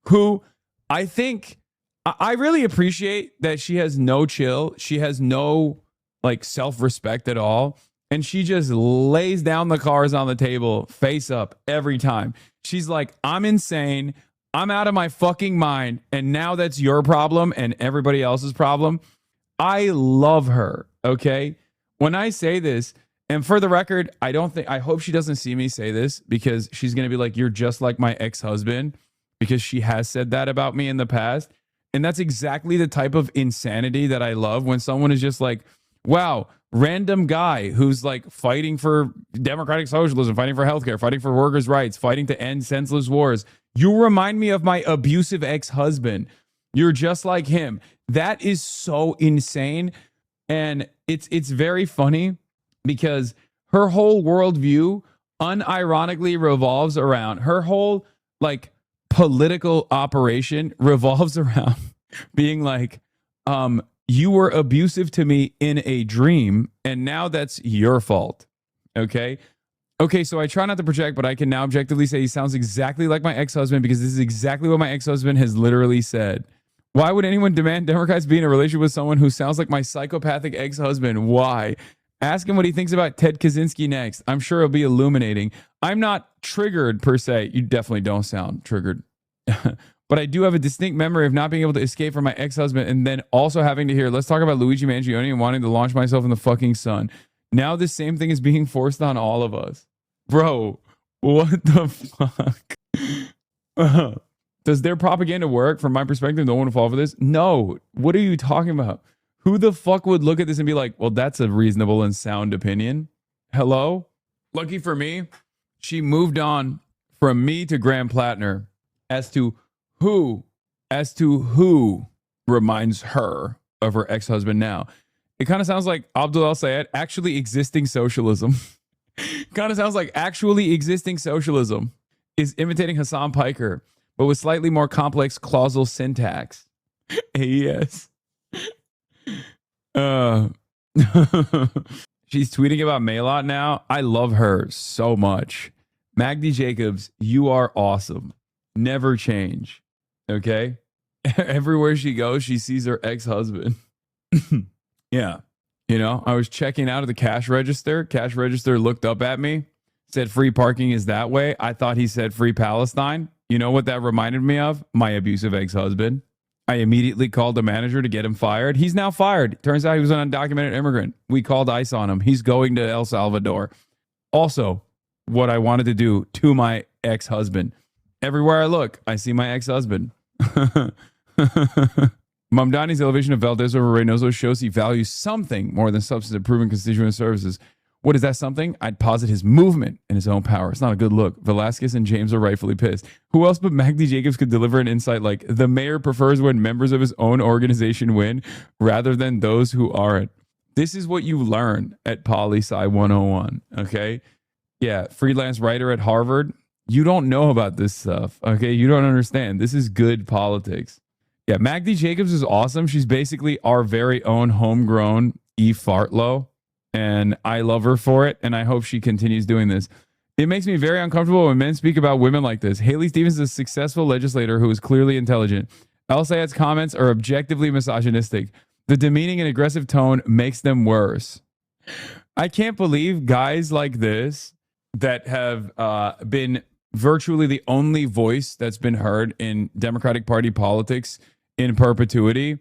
who I think I really appreciate that she has no chill. She has no like self-respect at all. And she just lays down the cards on the table face up every time. She's like, I'm insane. I'm out of my fucking mind. And now that's your problem and everybody else's problem. I love her. Okay. When I say this, and for the record, I hope she doesn't see me say this because she's going to be like, you're just like my ex-husband, because she has said that about me in the past. And that's exactly the type of insanity that I love, when someone is just like, wow, random guy who's like fighting for democratic socialism, fighting for healthcare, fighting for workers' rights, fighting to end senseless wars. You remind me of my abusive ex-husband. You're just like him. That is so insane. And it's very funny because her whole worldview unironically revolves around, her whole like political operation revolves around being like, you were abusive to me in a dream, and now that's your fault. Okay. So I try not to project, but I can now objectively say he sounds exactly like my ex-husband, because this is exactly what my ex-husband has literally said. Why would anyone demand Democrats be in a relationship with someone who sounds like my psychopathic ex-husband? Why? Ask him what he thinks about Ted Kaczynski next. I'm sure it'll be illuminating. I'm not triggered per se. You definitely don't sound triggered. But I do have a distinct memory of not being able to escape from my ex-husband, and then also having to hear, let's talk about Luigi Mangione and wanting to launch myself in the fucking sun. Now the same thing is being forced on all of us. Bro, what the fuck? Does their propaganda work? From my perspective, no one would fall for this. No. What are you talking about? Who the fuck would look at this and be like, well, that's a reasonable and sound opinion? Hello? Lucky for me, she moved on from me to Graham Plattner as to who reminds her of her ex-husband now. It kind of sounds like Abdul El-Sayed actually existing socialism. Kind of sounds like actually existing socialism is imitating Hasan Piker, but with slightly more complex clausal syntax. Yes. She's tweeting about Maylot now. I love her so much. Magdi Jacobs, you are awesome. Never change. Okay? Everywhere she goes, she sees her ex-husband. Yeah. You know, I was checking out at the cash register. Cash register looked up at me, said free parking is that way. I thought he said free Palestine. You know what that reminded me of? My abusive ex-husband. I immediately called the manager to get him fired. He's now fired. Turns out he was an undocumented immigrant. We called ICE on him. He's going to El Salvador. Also, what I wanted to do to my ex-husband. Everywhere I look, I see my ex-husband. Mamdani's elevation of Valdez over Reynoso shows he values something more than substance improving constituent services. What is that something? I'd posit his movement and his own power. It's not a good look. Velasquez and James are rightfully pissed. Who else but Magdi Jacobs could deliver an insight like, the mayor prefers when members of his own organization win rather than those who aren't? This is what you learn at Poli-Sci 101, okay? Yeah, freelance writer at Harvard. You don't know about this stuff, okay? You don't understand. This is good politics. Yeah, Magdi Jacobs is awesome. She's basically our very own homegrown Eve Fartlow, and I love her for it, and I hope she continues doing this. It makes me very uncomfortable when men speak about women like this. Haley Stevens is a successful legislator who is clearly intelligent. El-Sayed's comments are objectively misogynistic. The demeaning and aggressive tone makes them worse. I can't believe guys like this that have been virtually the only voice that's been heard in Democratic Party politics in perpetuity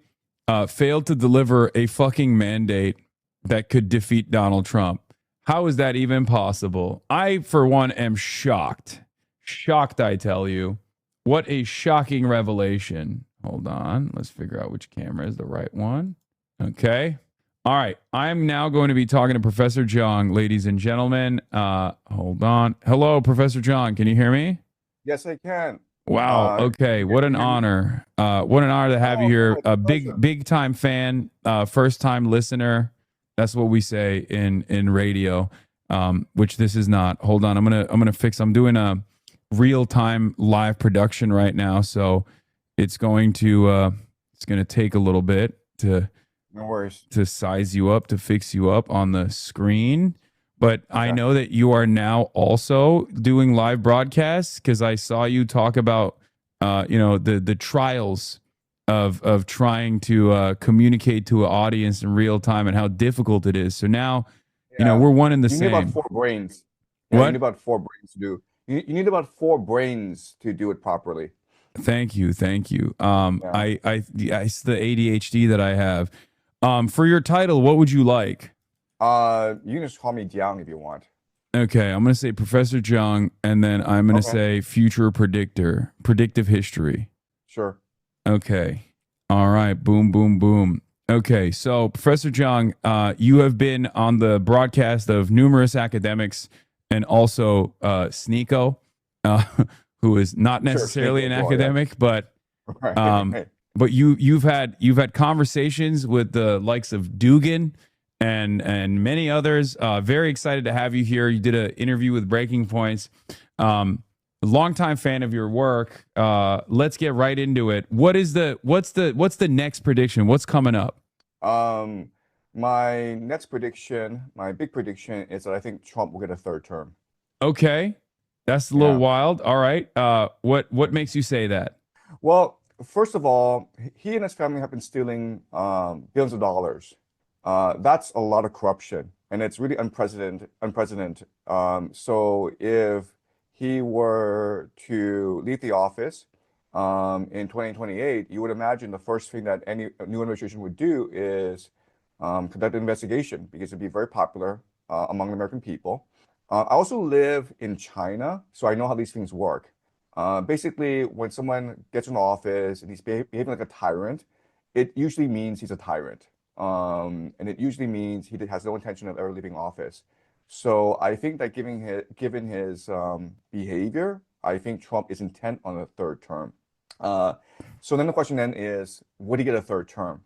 failed to deliver a fucking mandate that could defeat Donald Trump. How is that even possible? I, for one, am shocked. Shocked, I tell you. What a shocking revelation. Hold on. Let's figure out which camera is the right one. Okay. All right. I'm now going to be talking to Professor Jiang, ladies and gentlemen. Hold on. Hello, Professor Jiang. Can you hear me? Yes, I can. Wow. Okay. What an honor. What an honor to have you here. A big time fan, first time listener. That's what we say in radio, which this is not. Hold on. I'm gonna fix. I'm doing a real time live production right now, so it's going to take a little bit to. No worries. To size you up, to fix you up on the screen. But I know that you are now also doing live broadcasts because I saw you talk about, the trials of trying to communicate to an audience in real time and how difficult it is. So now, we're one and the same. You need about 4 brains. Yeah, What? You need about 4 brains to do. You need about 4 brains to do it properly. Thank you. It's the ADHD that I have. For your title, what would you like? You can just call me Jiang if you want. Okay, I'm going to say Professor Jiang, and then I'm going to say future predictor, predictive history. Sure. Okay. All right. Boom, boom, boom. Okay, so Professor Jiang, you have been on the broadcast of numerous academics and also Sneeko, who is not necessarily an academic, but but you've had conversations with the likes of Dugan and many others. Very excited to have you here. You did an interview with Breaking Points. Longtime fan of your work. Let's get right into it. What's the next prediction? What's coming up? My next prediction, my big prediction is that I think Trump will get a 3rd term. Okay, that's a little wild. All right. What makes you say that? Well, first of all, he and his family have been stealing billions of dollars. That's a lot of corruption, and it's really unprecedented. So if he were to leave the office in 2028, you would imagine the first thing that any new administration would do is conduct an investigation, because it'd be very popular among the American people. I also live in China, so I know how these things work. Basically, when someone gets in office and he's behaving like a tyrant, it usually means he's a tyrant. And it usually means he has no intention of ever leaving office. So I think that given his behavior, I think Trump is intent on a 3rd term. So then the question then is, would he get a 3rd term?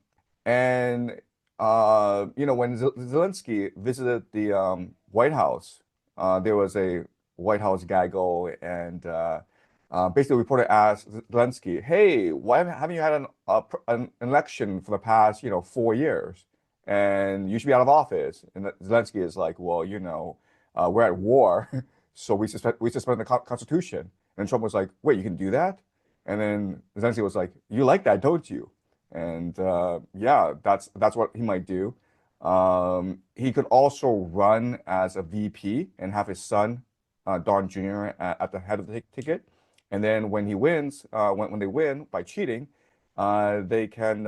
And, when Zelensky visited the White House, there was a White House gaggle, and basically, the reporter asked Zelensky, "Hey, why haven't you had an election for the past, 4 years? And you should be out of office." And Zelensky is like, "Well, we're at war, so we suspend the Constitution." And Trump was like, "Wait, you can do that?" And then Zelensky was like, "You like that, don't you?" And that's what he might do. He could also run as a VP and have his son, Don Jr., at the head of the ticket. And then when he wins, when they win by cheating, they can,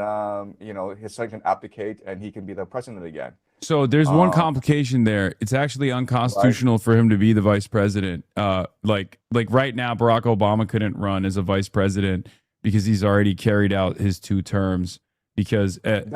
his son can abdicate and he can be the president again. So there's one complication there. It's actually unconstitutional for him to be the vice president. Like right now, Barack Obama couldn't run as a vice president because he's already carried out his 2 terms. Because there's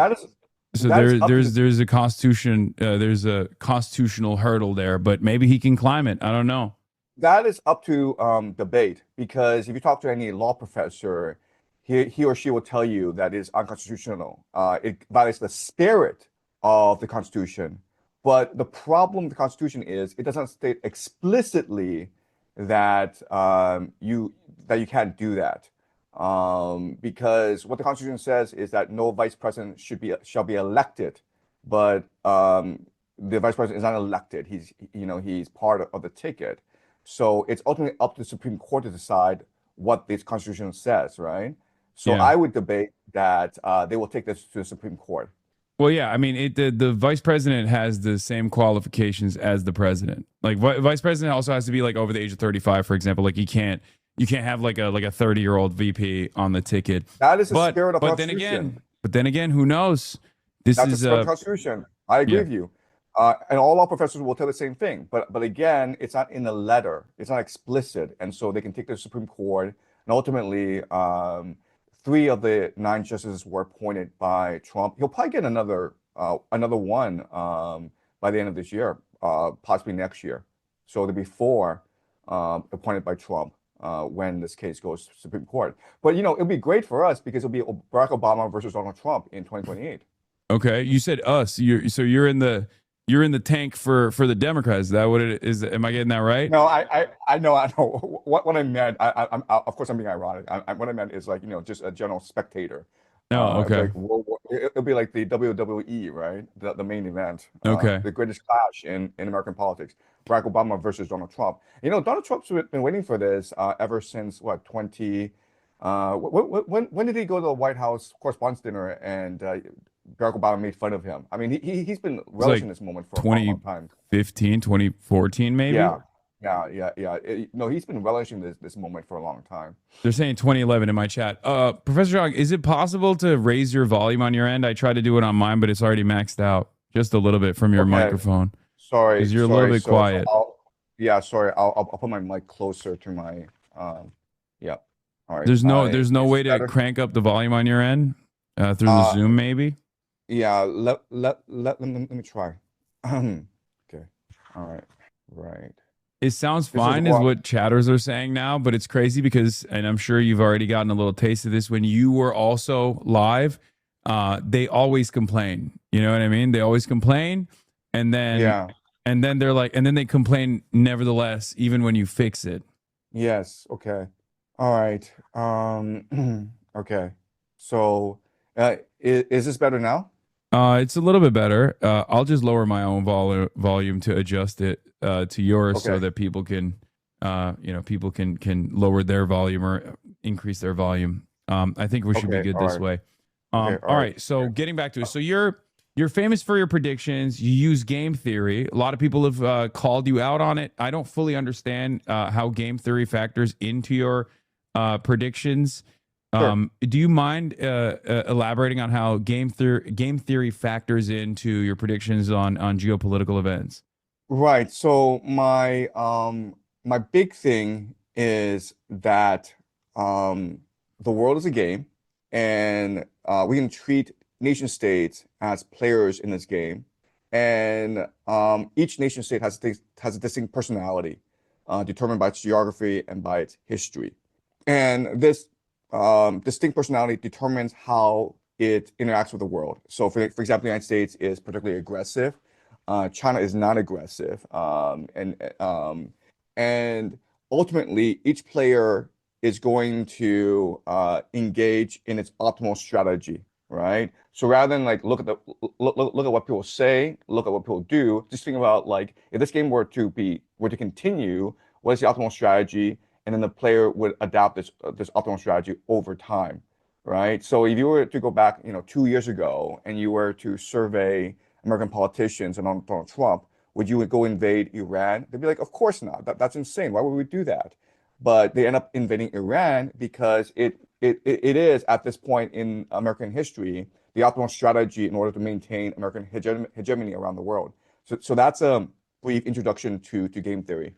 a constitution, there's a constitutional hurdle there, but maybe he can climb it. I don't know. That is up to debate, because if you talk to any law professor, he or she will tell you that it is unconstitutional. It violates the spirit of the Constitution. But the problem with the Constitution is it doesn't state explicitly that you can't do that. Because what the Constitution says is that no vice president shall be elected, but the vice president is not elected. He's part of the ticket. So it's ultimately up to the Supreme Court to decide what this Constitution says, right? So I would debate that they will take this to the Supreme Court. Well, yeah, I mean, the vice president has the same qualifications as the president. Like, vice president also has to be like over the age of 35, for example. Like, you can't have like a 30-year-old VP on the ticket. That is the spirit of the Constitution. But then again, who knows? That's the spirit of the Constitution. I agree with you. And all law professors will tell the same thing. But again, it's not in the letter. It's not explicit. And so they can take to the Supreme Court. And ultimately, 3 of the 9 justices were appointed by Trump. He'll probably get another another one by the end of this year, possibly next year. So it'll be 4 appointed by Trump when this case goes to Supreme Court. But it'll be great for us because it'll be Barack Obama versus Donald Trump in 2028. Okay, you said us. You're in the tank for the Democrats. Is that what it is? Am I getting that right? No, I know. What I meant, I'm of course I'm being ironic. What I meant is like just a general spectator. Oh, okay. It'll be like the WWE, right? The main event. Okay. The greatest clash in American politics. Barack Obama versus Donald Trump. Donald Trump's been waiting for this ever since when did he go to the White House Correspondents' Dinner and Barack Obama made fun of him? I mean, he's been relishing this moment for a long time. 2014 maybe? Yeah. No, he's been relishing this moment for a long time. They're saying 2011 in my chat. Professor Zhang, is it possible to raise your volume on your end? I tried to do it on mine, but it's already maxed out just a little bit from your microphone. Sorry. Because you're a little bit quiet. Sorry. I'll put my mic closer to my, yeah. All right. There's no way to crank up the volume on your end through the Zoom maybe? Yeah, let me try. Okay. All right. Right. It sounds fine is what chatters are saying now, but it's crazy because, and I'm sure you've already gotten a little taste of this, when you were also live, they always complain. You know what I mean? They always complain, and then they're like, and then they complain nevertheless, even when you fix it. Yes. Okay. All right. Okay. So, is this better now? It's a little bit better. I'll just lower my own volume to adjust it to yours, so that people can, people can lower their volume or increase their volume. I think we should be good this way. All right. So getting back to it, so you're famous for your predictions. You use game theory. A lot of people have called you out on it. I don't fully understand how game theory factors into your predictions. Sure. Do you mind elaborating on how game theory factors into your predictions on geopolitical events? Right. So my big thing is that the world is a game, and we can treat nation states as players in this game, and each nation state has a distinct personality determined by its geography and by its history, and this distinct personality determines how it interacts with the world. So, for example, the United States is particularly aggressive. China is not aggressive, and ultimately, each player is going to engage in its optimal strategy, right? So rather than like look at what people say, look at what people do, just think about like if this game were to continue, what is the optimal strategy? And then the player would adapt this optimal strategy over time, right? So if you were to go back, 2 years ago, and you were to survey American politicians and Donald Trump, would you go invade Iran? They'd be like, of course not. That's insane. Why would we do that? But they end up invading Iran because it is at this point in American history the optimal strategy in order to maintain American hegemony around the world. So that's a brief introduction to game theory.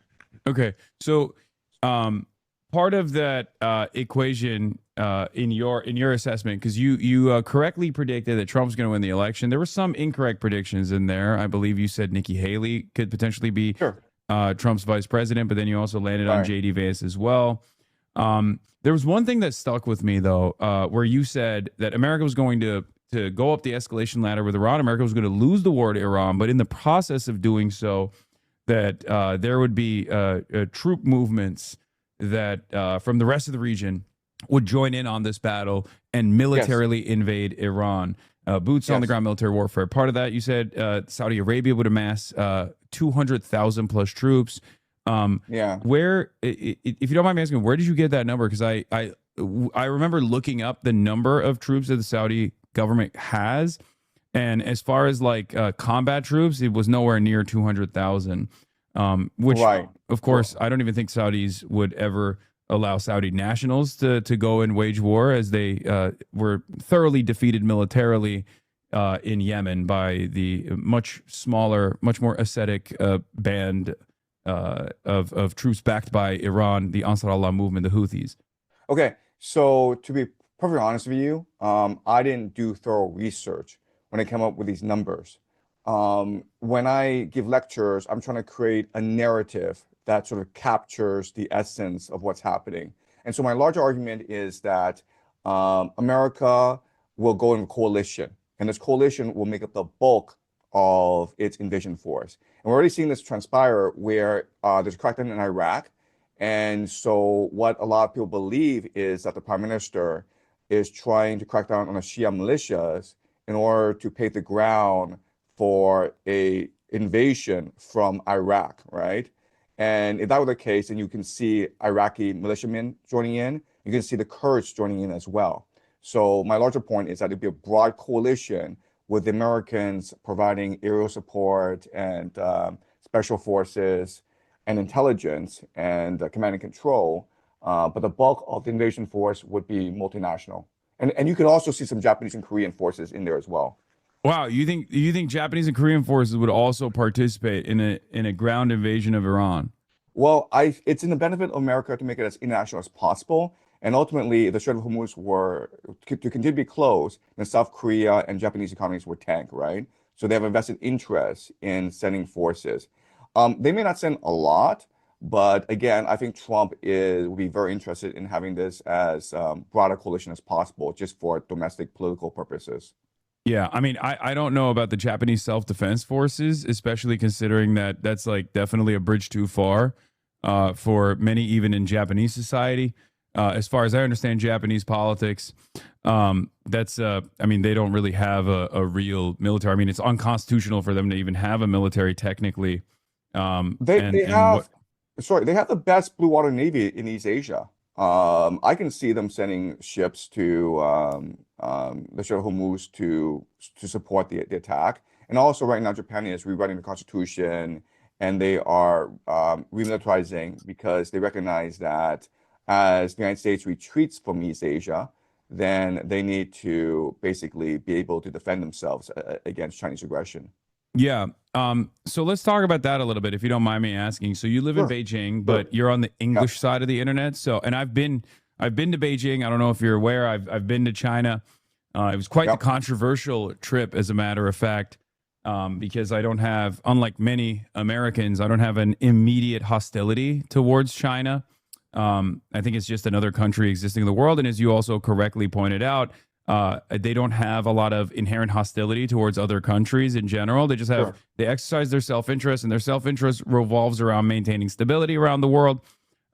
Okay, so. Part of that equation in your assessment, because you correctly predicted that Trump's going to win the election. There were some incorrect predictions in there. I believe you said Nikki Haley could potentially be Trump's vice president, but then you also landed on J.D. Vance as well. There was one thing that stuck with me though, where you said that America was going to go up the escalation ladder with Iran. America was going to lose the war to Iran, but in the process of doing so, that there would be troop movements that from the rest of the region would join in on this battle and militarily invade Iran. Boots on the ground military warfare. Part of that, you said Saudi Arabia would amass 200,000 plus troops. Where, if you don't mind me asking, where did you get that number? Because I remember looking up the number of troops that the Saudi government has. And as far as like combat troops, it was nowhere near 200,000, which, of course, I don't even think Saudis would ever allow Saudi nationals to go and wage war, as they were thoroughly defeated militarily in Yemen by the much smaller, much more ascetic band of troops backed by Iran, the Ansar Allah movement, the Houthis. Okay, so to be perfectly honest with you, I didn't do thorough research. when I came up with these numbers. When I give lectures, I'm trying to create a narrative that sort of captures the essence of what's happening. And so my larger argument is that America will go in coalition, and this coalition will make up the bulk of its invasion force. And we're already seeing this transpire where there's a crackdown in Iraq. And so what a lot of people believe is that the prime minister is trying to crack down on the Shia militias in order to pave the ground for a invasion from Iraq, right? And if that were the case, then you can see Iraqi militiamen joining in. You can see the Kurds joining in as well. So my larger point is that it'd be a broad coalition with the Americans providing aerial support and special forces and intelligence and command and control. But the bulk of the invasion force would be multinational. And you could also see some Japanese and Korean forces in there as well. Wow, you think Japanese and Korean forces would also participate in a ground invasion of Iran? Well, it's in the benefit of America to make it as international as possible. And ultimately, if the Strait of Hormuz were to continue to be closed, then South Korea and Japanese economies would tank, right? So they have a vested interest in sending forces. They may not send a lot, but again, I think Trump will be very interested in having this as broad a coalition as possible, just for domestic political purposes. Yeah, I mean, I don't know about the Japanese self-defense forces, especially considering that that's like definitely a bridge too far for many, even in Japanese society. As far as I understand Japanese politics, that's I mean, they don't really have a real military. I mean, it's unconstitutional for them to even have a military technically. They have the best blue water navy in East Asia. I can see them sending ships to the Strait of Hormuz to support the attack. And also right now, Japan is rewriting the constitution, and they are remilitarizing because they recognize that as the United States retreats from East Asia, then they need to basically be able to defend themselves against Chinese aggression. Yeah. So let's talk about that a little bit, if you don't mind me asking. So you live in Beijing, but you're on the English side of the internet. So, and I've been to Beijing. I don't know if you're aware. I've been to China. It was quite the controversial trip, as a matter of fact, because I don't have, unlike many Americans, I don't have an immediate hostility towards China. I think it's just another country existing in the world. And as you also correctly pointed out, they don't have a lot of inherent hostility towards other countries in general. They just have, they exercise their self-interest, and their self-interest revolves around maintaining stability around the world.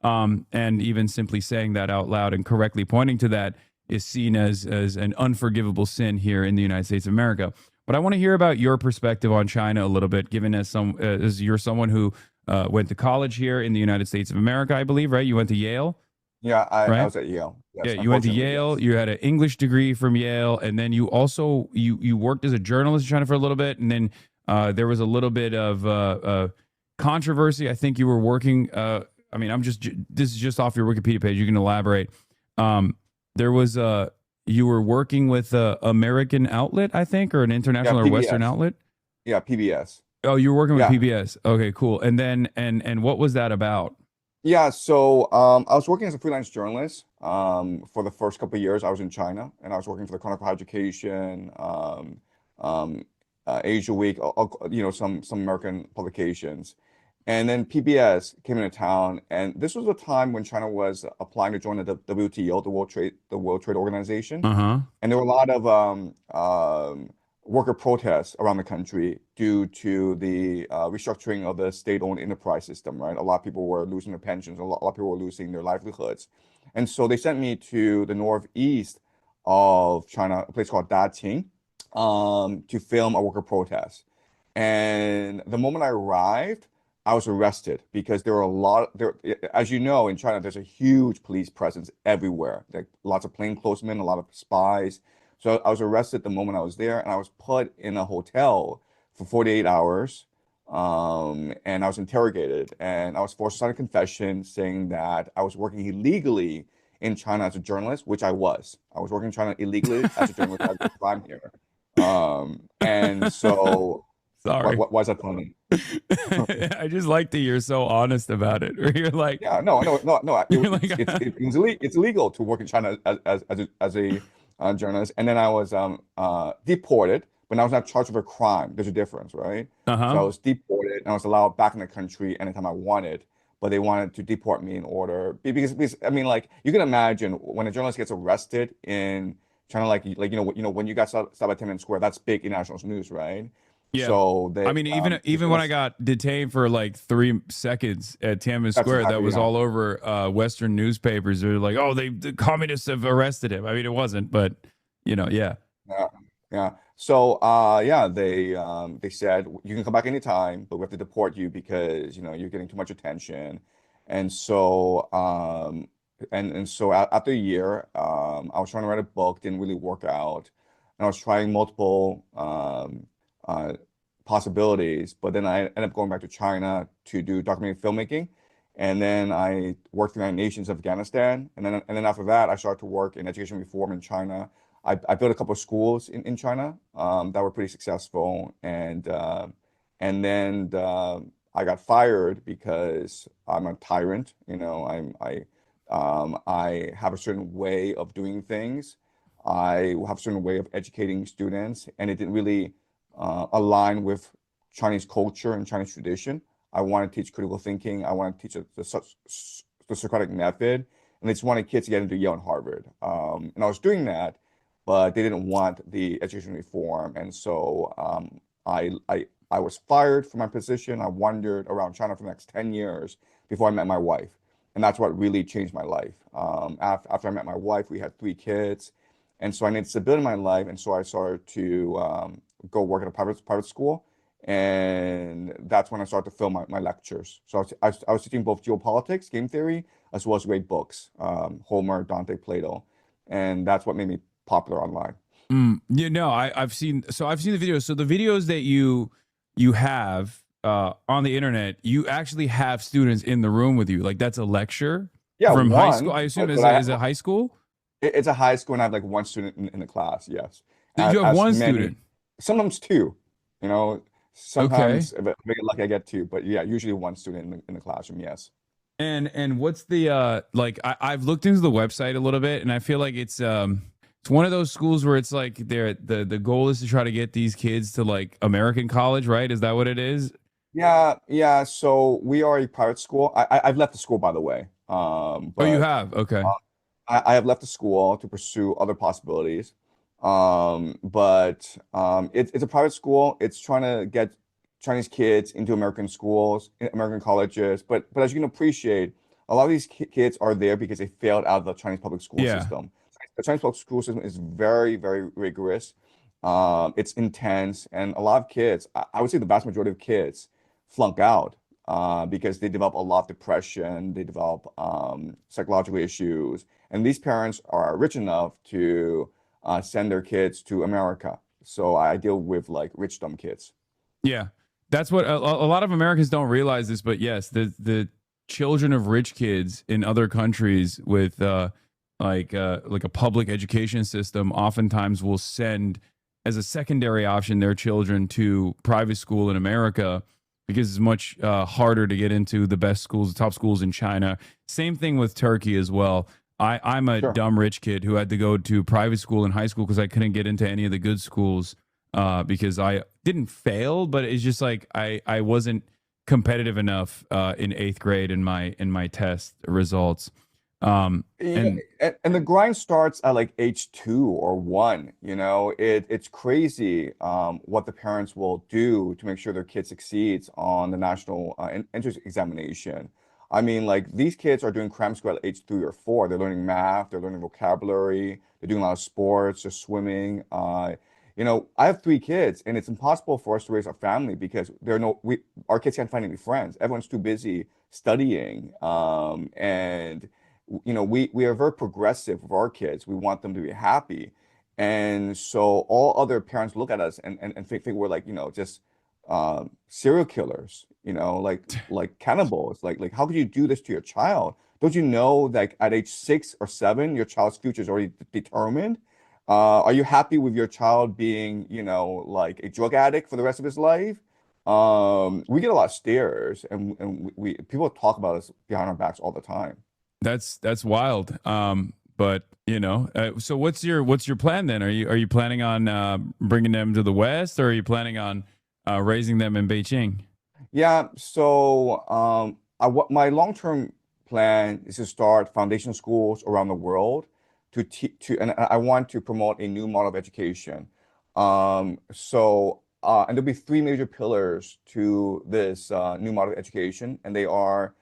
And even simply saying that out loud and correctly pointing to that is seen as an unforgivable sin here in the United States of America. But I want to hear about your perspective on China a little bit, given as you're someone who went to college here in the United States of America, I believe, right? You went to Yale? Yeah, I was at Yale. Yes, yeah, you went to Yale. Yes. You had an English degree from Yale, and then you also you worked as a journalist in China for a little bit, and then there was a little bit of controversy. I think you were working. I mean, this is just off your Wikipedia page. You can elaborate. There was you were working with an American outlet, I think, or an international or Western outlet. Yeah, PBS. Oh, you were working with PBS. Okay, cool. And then and what was that about? Yeah, so I was working as a freelance journalist for the first couple of years. I was in China, and I was working for the Chronicle of Education, Asia Week, some American publications. And then PBS came into town, and this was a time when China was applying to join the WTO, the World Trade Organization. And there were a lot of worker protests around the country due to the restructuring of the state-owned enterprise system, right? A lot of people were losing their pensions, a lot of people were losing their livelihoods. And so they sent me to the northeast of China, a place called Dating, to film a worker protest. And the moment I arrived, I was arrested because there were as you know, in China, there's a huge police presence everywhere. Like lots of plainclothesmen, a lot of spies. So I was arrested the moment I was there, and I was put in a hotel for 48 hours, and I was interrogated, and I was forced to sign a confession saying that I was working illegally in China as a journalist, which I was. I was working in China illegally as a journalist. I had a crime here. And so... Sorry. Why is that funny? I just like that you're so honest about it. Or you're like, yeah, no. It's illegal to work in China as a journalist. And then I was deported but I was not charged with a crime. There's a difference, right? Uh-huh. So I was deported and I was allowed back in the country anytime I wanted, but they wanted to deport me in order because I mean, like you can imagine when a journalist gets arrested in China, like when you got stopped at Tiananmen Square, that's big international news, right? Yeah. So they, I mean, even when I got detained for like 3 seconds at Tiananmen Square, that was all over Western newspapers. They're like, "Oh, the communists have arrested him." I mean, it wasn't, but yeah. Yeah. So they said you can come back anytime, but we have to deport you because you're getting too much attention. And so after a year, I was trying to write a book, didn't really work out, and I was trying multiple possibilities, but then I ended up going back to China to do documentary filmmaking, and then I worked in the United Nations of Afghanistan, and then after that, I started to work in education reform in China. I built a couple of schools in China that were pretty successful, and then I got fired because I'm a tyrant. I have a certain way of doing things. I have a certain way of educating students, and it didn't really align with Chinese culture and Chinese tradition. I want to teach critical thinking. I want to teach the Socratic method, and they just wanted kids to get into Yale and Harvard. And I was doing that, but they didn't want the education reform, and so I was fired from my position. I wandered around China for the next 10 years before I met my wife, and that's what really changed my life. After I met my wife, we had 3 kids, and so I needed stability in my life, and so I started to go work at a private school, and that's when I started to film my lectures. So I was teaching both geopolitics, game theory, as well as great books, Homer, Dante, Plato, and that's what made me popular online. I've seen the videos. So the videos that you have on the internet, you actually have students in the room with you. Like that's a lecture from high school. I assume is it high school? It's a high school, and I have like 1 student in the class. Yes. You have 1 student. Sometimes 2. Sometimes if I get lucky, I get 2. But yeah, usually 1 student in the classroom. Yes. And what's the like? I've looked into the website a little bit, and I feel like it's one of those schools where it's like the goal is to try to get these kids to like American college, right? Is that what it is? Yeah. So we are a private school. I've left the school, by the way. But you have? Okay. I have left the school to pursue other possibilities. But it's a private school. It's trying to get Chinese kids into American schools, American colleges. But as you can appreciate, a lot of these kids are there because they failed out of the Chinese public school system. The Chinese public school system is very, very rigorous. It's intense, and a lot of kids, I would say the vast majority of kids, flunk out because they develop a lot of depression, they develop psychological issues, and these parents are rich enough to send their kids to America. So I deal with like rich dumb kids. Yeah, that's what a lot of Americans don't realize this, but yes, the children of rich kids in other countries with like a public education system oftentimes will send as a secondary option their children to private school in America because it's much harder to get into the best schools, the top schools in China. Same thing with Turkey as well. I'm a dumb rich kid who had to go to private school in high school because I couldn't get into any of the good schools because I didn't fail, but it's just like I wasn't competitive enough in 8th grade in my test results. And the grind starts at like age 2 or 1. It's crazy what the parents will do to make sure their kid succeeds on the national entrance examination. I mean, like these kids are doing cram school at age 3 or 4. They're learning math, they're learning vocabulary, they're doing a lot of sports, they're swimming. I have 3 kids, and it's impossible for us to raise a family because our kids can't find any friends. Everyone's too busy studying, and we are very progressive with our kids. We want them to be happy. And so all other parents look at us and think we're like, just serial killers, like cannibals. Like how could you do this to your child? Don't you know that at age 6 or 7, your child's future is already determined? Are you happy with your child being, like a drug addict for the rest of his life? We get a lot of stares, and people talk about us behind our backs all the time. That's wild. But so what's your plan then? Are you planning on bringing them to the West, or are you planning on raising them in Beijing? Yeah, so my long-term plan is to start foundation schools around the world and I want to promote a new model of education. And there'll be three major pillars to this new model of education, and they are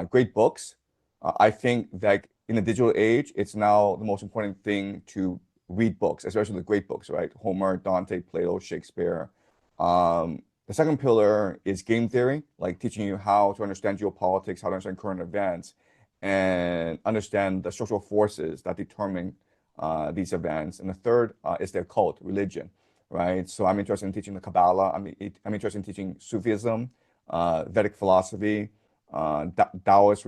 great books. I think that in the digital age, it's now the most important thing to read books, especially the great books, right? Homer, Dante, Plato, Shakespeare. The second pillar is game theory, like teaching you how to understand geopolitics, how to understand current events, and understand the social forces that determine these events. And the third is their cult, religion, right? So I'm interested in teaching the Kabbalah. I'm interested in teaching Sufism, Vedic philosophy, Taoist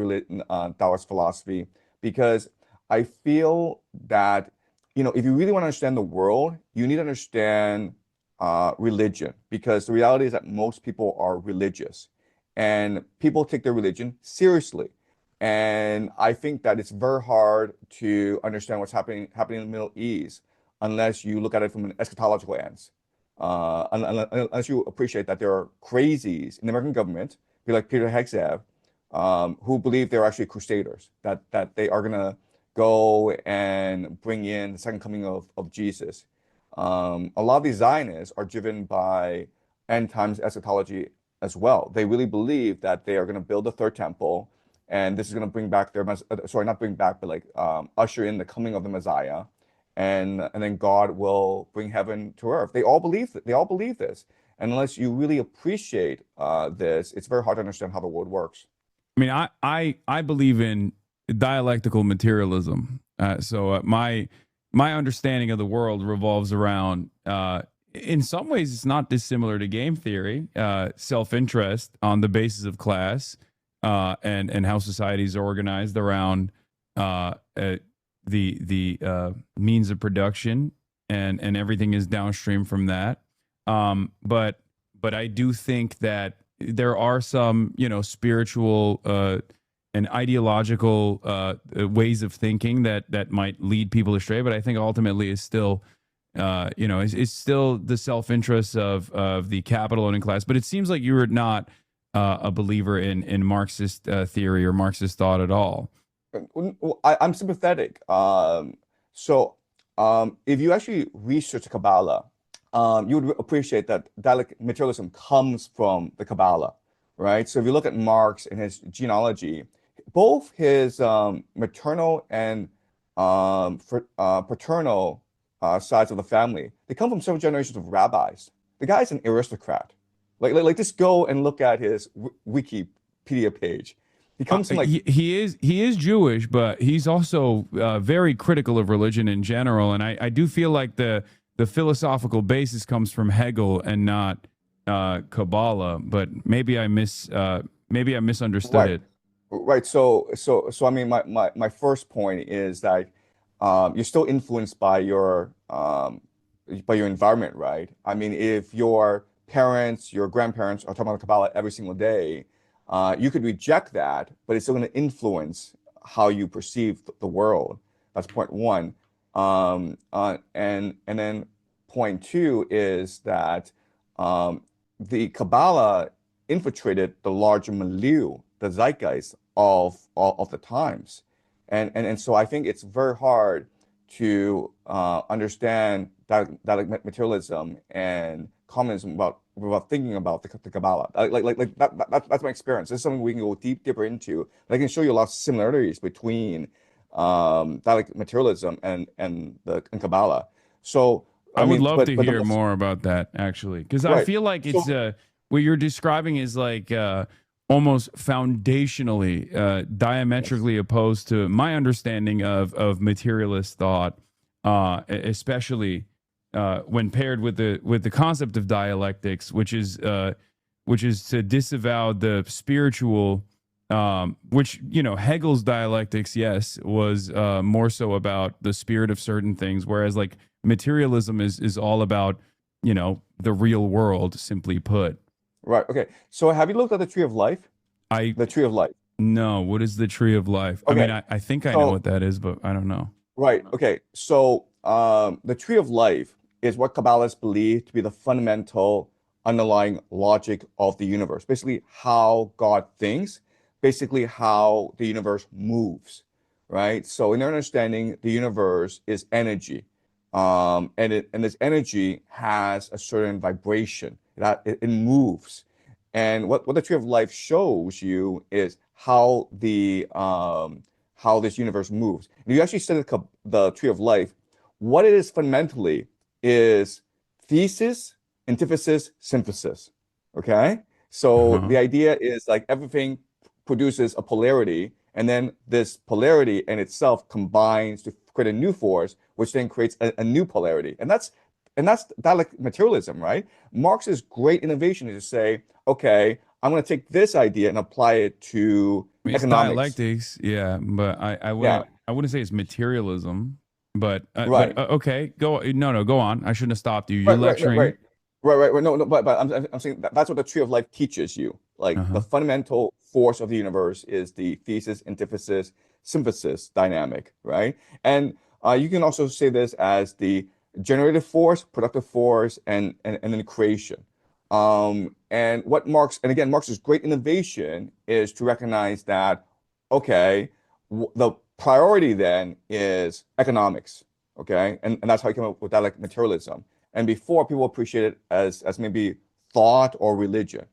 philosophy, because I feel that, if you really want to understand the world, you need to understand religion, because the reality is that most people are religious and people take their religion seriously. And I think that it's very hard to understand what's happening in the Middle East unless you look at it from an eschatological lens. Unless you appreciate that there are crazies in the American government, like Peter Hegseth, who believe they're actually crusaders, that they are going to go and bring in the second coming of Jesus. A lot of these Zionists are driven by end times eschatology as well. They really believe that they are going to build the third temple, and this is going to bring back not bring back, but like usher in the coming of the Messiah, and then God will bring heaven to earth. They all believe that. They all believe this. And unless you really appreciate this, it's very hard to understand how the world works. I mean, I believe in dialectical materialism. So my understanding of the world revolves around, in some ways, it's not dissimilar to game theory, self-interest on the basis of class, and how societies are organized around the means of production, and everything is downstream from that. But I do think that there are some, spiritual and ideological ways of thinking that might lead people astray. But I think ultimately is still, it's still the self-interest of the capital owning class. But it seems like you were not a believer in Marxist theory or Marxist thought at all. I'm sympathetic. If you actually research the Kabbalah, you would appreciate that dialectic materialism comes from the Kabbalah, right? So if you look at Marx and his genealogy, both his maternal and paternal sides of the family, they come from several generations of rabbis. The guy's an aristocrat. Like just go and look at his Wikipedia page. He comes from he is Jewish, but he's also very critical of religion in general, and I do feel like the philosophical basis comes from Hegel and not Kabbalah. But maybe I misunderstood it. Right. So I mean, my first point is that you're still influenced by your environment, right? I mean, if your parents, your grandparents are talking about Kabbalah every single day, you could reject that, but it's still going to influence how you perceive the world. That's point one. And then point two is that the Kabbalah infiltrated the larger milieu, the zeitgeist of the times, and so I think it's very hard to understand that materialism and communism without thinking about the Kabbalah. That's my experience. This is something we can go deeper into. I can show you a lot of similarities between dialectic materialism and Kabbalah. So I would love to hear more about that, actually, because I feel like it's what you're describing is like almost foundationally diametrically opposed to my understanding of materialist thought, especially when paired with the concept of dialectics, which is to disavow the spiritual, which, Hegel's dialectics, yes, was more so about the spirit of certain things, whereas like materialism is all about, the real world, simply put. Right. Okay. So have you looked at the Tree of Life? The Tree of Life. No, what is the tree of life? Okay. I mean, I think I know what that is, but I don't know. Right. Okay. So the tree of life is what Kabbalists believe to be the fundamental underlying logic of the universe. Basically, how God thinks, basically how the universe moves. Right. So in their understanding, the universe is energy, and this energy has a certain vibration. It moves, and what the tree of life shows you is how this universe moves. If you actually study the tree of life, what it is fundamentally is thesis, antithesis, synthesis. Okay, so the idea is like everything produces a polarity, and then this polarity in itself combines to create a new force, which then creates a new polarity, and that's dialectic materialism, right? Marx's great innovation is to say, okay, I'm going to take this idea and apply it to It's economics. dialectics, yeah, but I wouldn't say it's materialism, but Right. Okay, go on. I shouldn't have stopped you. You're Right. lecturing. No, but I'm saying that's what the tree of life teaches you. Like the fundamental force of the universe is the thesis, antithesis, synthesis dynamic, right? And you can also say this as the generative force, productive force, and then creation. And what Marx's great innovation is to recognize that, okay, the priority then is economics, okay? And that's how he came up with dialectic materialism. And before, people appreciate it as maybe thought or religion.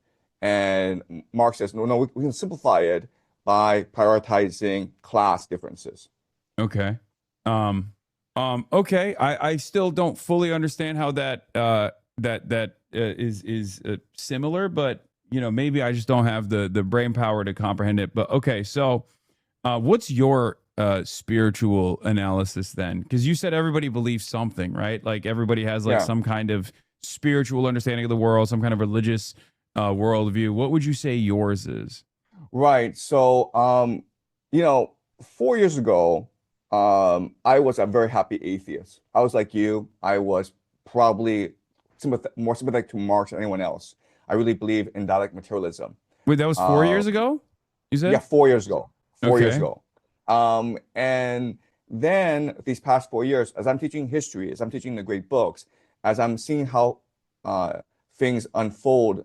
And Marx says, no, we can simplify it by prioritizing class differences. Okay. Okay. I still don't fully understand how that is similar, but maybe I just don't have the brain power to comprehend it. But okay, so what's your spiritual analysis then? Because you said everybody believes something, right? Like everybody has like some kind of spiritual understanding of the world, some kind of religious worldview. What would you say yours is? Right. So 4 years ago, I was a very happy atheist. I was like you. I was probably more sympathetic to Marx than anyone else. I really believe in dialectic materialism. Wait, that was 4 years ago? You said? Yeah, 4 years ago. 4 years Okay. ago. And then these past 4 years, as I'm teaching history, as I'm teaching the great books, as I'm seeing how things unfold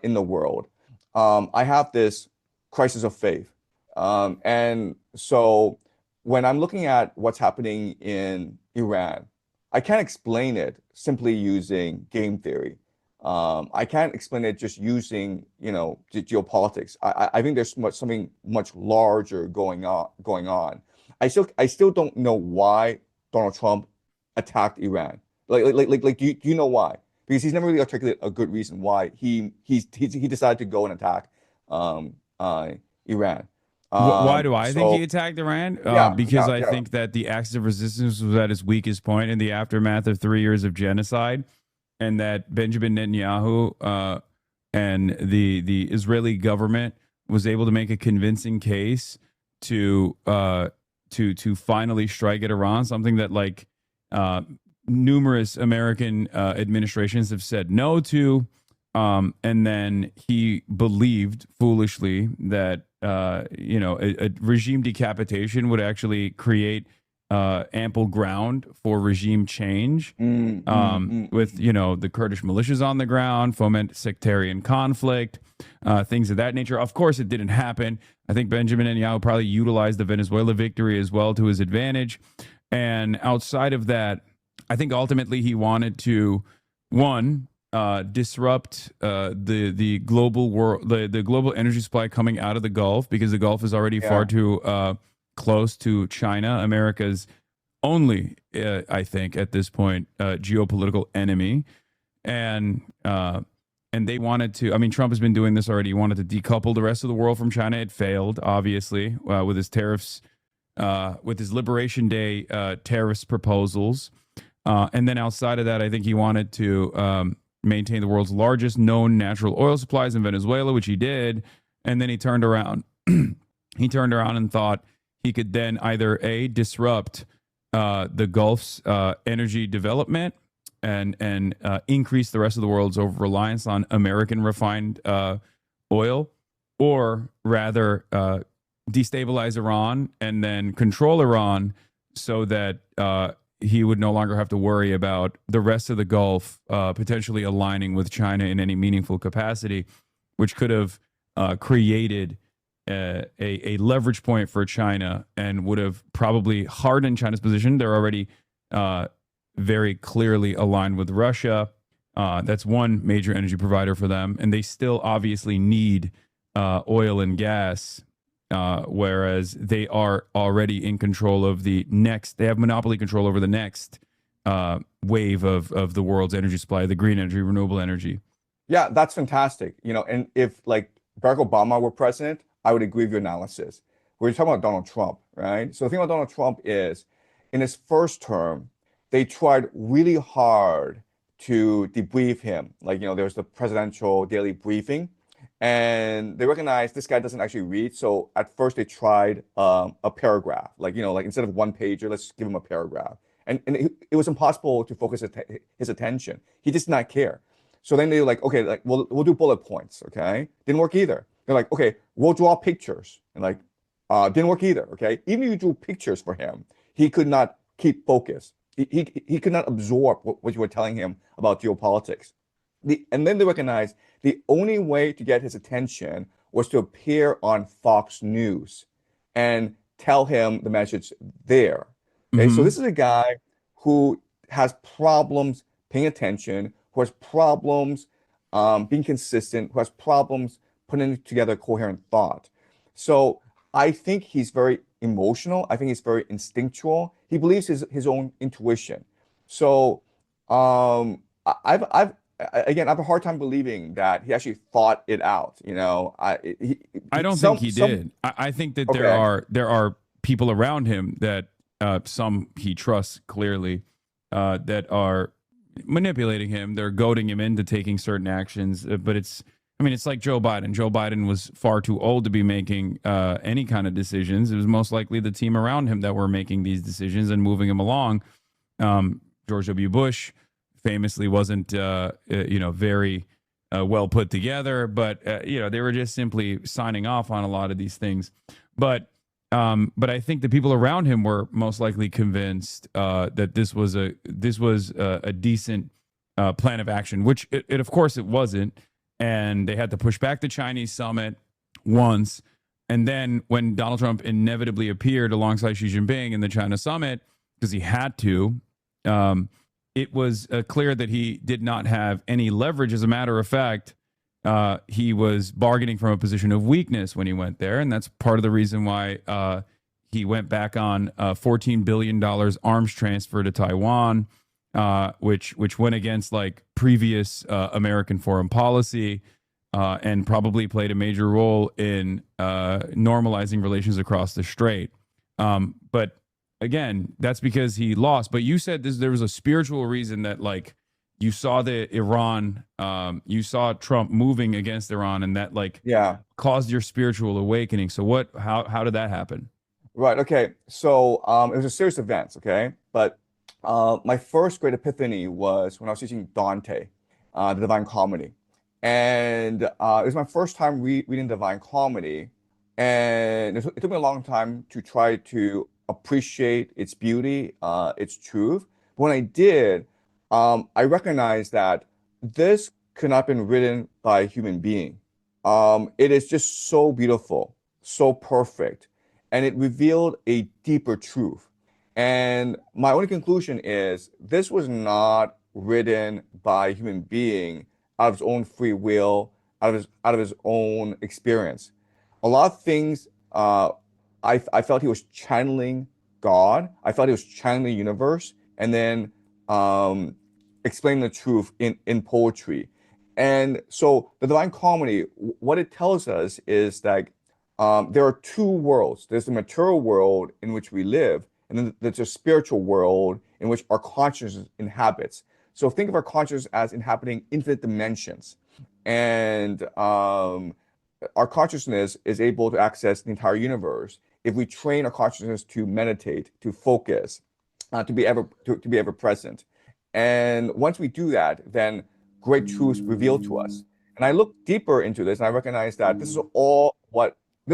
in the world, I have this crisis of faith. And so when I'm looking at what's happening in Iran, I can't explain it simply using game theory. I can't explain it just using, geopolitics. I think there's something much larger going on. I still don't know why Donald Trump attacked Iran. Do you know why? Because he's never really articulated a good reason why he decided to go and attack Iran. Why do I think he attacked Iran? Because I yeah. think that the axis of resistance was at its weakest point in the aftermath of 3 years of genocide, and that Benjamin Netanyahu and the Israeli government was able to make a convincing case to finally strike at Iran, something that like numerous American administrations have said no to. And then he believed foolishly that a regime decapitation would actually create ample ground for regime change, with the Kurdish militias on the ground, foment sectarian conflict, things of that nature. Of course, it didn't happen. I think Benjamin Netanyahu probably utilized the Venezuela victory as well to his advantage. And outside of that, I think ultimately he wanted to, one, disrupt the global world, the global energy supply coming out of the Gulf, because the Gulf is already far too close to China, America's only, I think, at this point, geopolitical enemy. And they wanted to, I mean, Trump has been doing this already. He wanted to decouple the rest of the world from China. It failed, obviously, with his tariffs, with his Liberation Day tariffs proposals. And then outside of that, I think he wanted to maintain the world's largest known natural oil supplies in Venezuela, which he did. And then he turned around. He turned around and thought he could then either disrupt the Gulf's energy development and increase the rest of the world's over reliance on American refined oil, or rather destabilize Iran and then control Iran so that he would no longer have to worry about the rest of the Gulf potentially aligning with China in any meaningful capacity, which could have created a leverage point for China and would have probably hardened China's position. They're already very clearly aligned with Russia. That's one major energy provider for them, and they still obviously need oil and gas, whereas they are already in control of the next. They have monopoly control over the next wave of the world's energy supply, the green energy, renewable energy. Yeah, that's fantastic. And if like Barack Obama were president, I would agree with your analysis. We're talking about Donald Trump, right? So the thing about Donald Trump is, in his first term, they tried really hard to debrief him. Like, there's the presidential daily briefing, and they recognized this guy doesn't actually read. So at first they tried a paragraph, like instead of one pager, let's give him a paragraph. And it was impossible to focus his attention. He just did not care. So then they were like, okay, like we'll do bullet points. Okay, didn't work either. They're like, okay, we'll draw pictures, and like didn't work either. Okay, even if you drew pictures for him, he could not keep focus. He could not absorb what you were telling him about geopolitics. And then they recognized the only way to get his attention was to appear on Fox News and tell him the message there. Okay, so this is a guy who has problems paying attention, who has problems being consistent, who has problems putting together coherent thought. So I think he's very emotional. I think he's very instinctual. He believes his own intuition. So I have a hard time believing that he actually thought it out. I don't think he did. I think that there are people around him that some he trusts clearly that are manipulating him. They're goading him into taking certain actions. But it's like Joe Biden. Joe Biden was far too old to be making any kind of decisions. It was most likely the team around him that were making these decisions and moving him along. George W. Bush famously wasn't, very well put together, but they were just simply signing off on a lot of these things. But I think the people around him were most likely convinced that this was a decent plan of action, which it of course it wasn't. And they had to push back the Chinese summit once. And then when Donald Trump inevitably appeared alongside Xi Jinping in the China summit, because he had to, it was clear that he did not have any leverage. As a matter of fact, he was bargaining from a position of weakness when he went there. And that's part of the reason why he went back on $14 billion arms transfer to Taiwan, which went against like previous American foreign policy and probably played a major role in normalizing relations across the strait. But again, that's because he lost. But you said there was a spiritual reason that like you saw you saw Trump moving against Iran, and that caused your spiritual awakening. So how did that happen? Right. Okay. So it was a series of events. Okay, but my first great epiphany was when I was teaching Dante, the Divine Comedy. And it was my first time reading Divine Comedy. And it took me a long time to try to appreciate its beauty, its truth. When I did, I recognized that this could not have been written by a human being. It is just so beautiful, so perfect. And it revealed a deeper truth. And my only conclusion is this was not written by a human being out of his own free will, out of his own experience. A lot of things I felt he was channeling God. I felt he was channeling the universe, and then explaining the truth in poetry. And so the Divine Comedy, what it tells us is that there are two worlds. There's the material world in which we live, and then there's a spiritual world in which our consciousness inhabits. So think of our consciousness as inhabiting infinite dimensions. And our consciousness is able to access the entire universe if we train our consciousness to meditate, to focus, to be ever present. And once we do that, then great truths reveal to us. And I look deeper into this, and I recognize that this is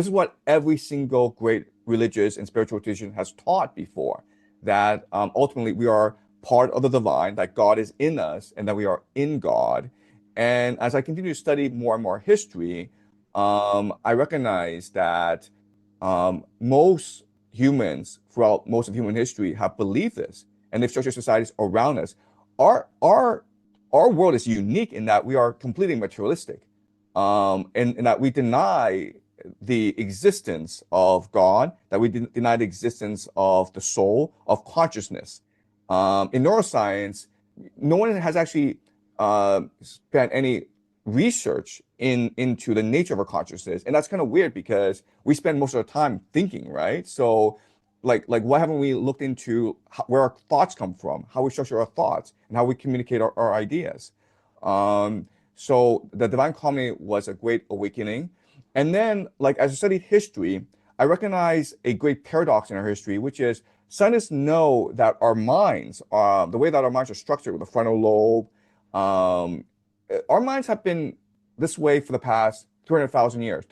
what every single great religious and spiritual tradition has taught before, that ultimately we are part of the divine, that God is in us, and that we are in God. And as I continue to study more and more history, I recognize that most humans throughout most of human history have believed this, and they've structured societies around us. Our world is unique in that we are completely materialistic, and that we deny the existence of God, that we deny the existence of the soul, of consciousness. In neuroscience, no one has actually spent any research into the nature of our consciousness, and that's kind of weird because we spend most of our time thinking, right? So like why haven't we looked into where our thoughts come from, how we structure our thoughts, and how we communicate our ideas? So the Divine Comedy was a great awakening. And then, like, as I studied history, I recognize a great paradox in our history, which is scientists know that our minds, the way that our minds are structured with the frontal lobe, our minds have been this way for the past 200,000 years,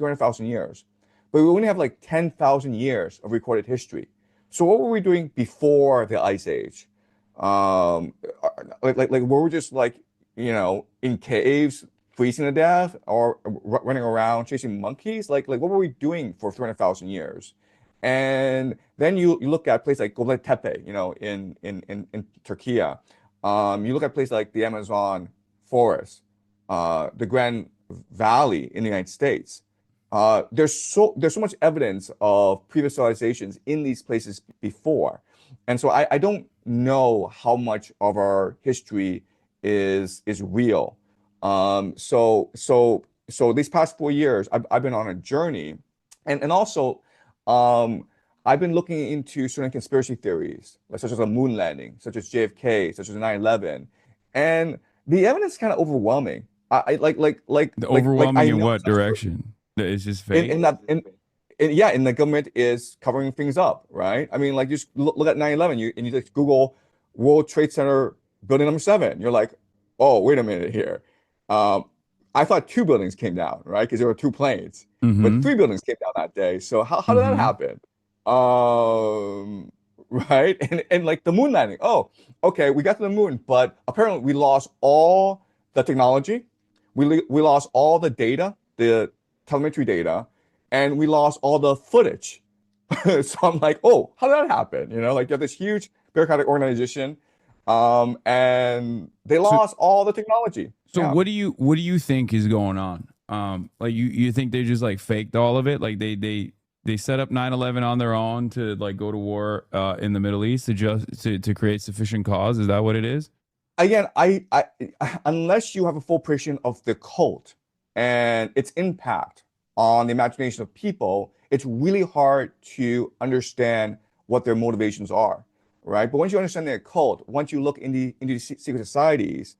but we only have like 10,000 years of recorded history. So what were we doing before the Ice Age? Like were we just like, you know, in caves, freezing to death, or running around chasing monkeys? Like what were we doing for 300,000 years? And then you look at places like Göbekli Tepe, you know, in Turkey. You look at places like the Amazon forest, the Grand Valley in the United States. There's so much evidence of previous civilizations in these places before, and so I don't know how much of our history is real. So these past 4 years, I've been on a journey, and also I've been looking into certain conspiracy theories, such as a moon landing, such as JFK, such as 9/11, and the evidence is kind of overwhelming. Overwhelming in what direction? It's just fake. In the government is covering things up, right? I mean, like, just look at 9/11, and you just Google World Trade Center building number 7. You're like, oh, wait a minute here. I thought 2 buildings came down, right? Because there were 2 planes, but 3 buildings came down that day. So how did that happen? Right? And like the moon landing. Oh, okay, we got to the moon, but apparently we lost all the technology. We lost all the data, the telemetry data, and we lost all the footage. So I'm like, oh, how did that happen? You know, like you have this huge bureaucratic organization, and they lost all the technology. So Yeah. what do you think is going on? Like you think they just like faked all of it? Like they set up 9/11 on their own to like go to war in the Middle East to create sufficient cause? Is that what it is? Again, I unless you have a full appreciation of the cult and its impact on the imagination of people, it's really hard to understand what their motivations are, right? But once you understand their cult, once you look into secret societies,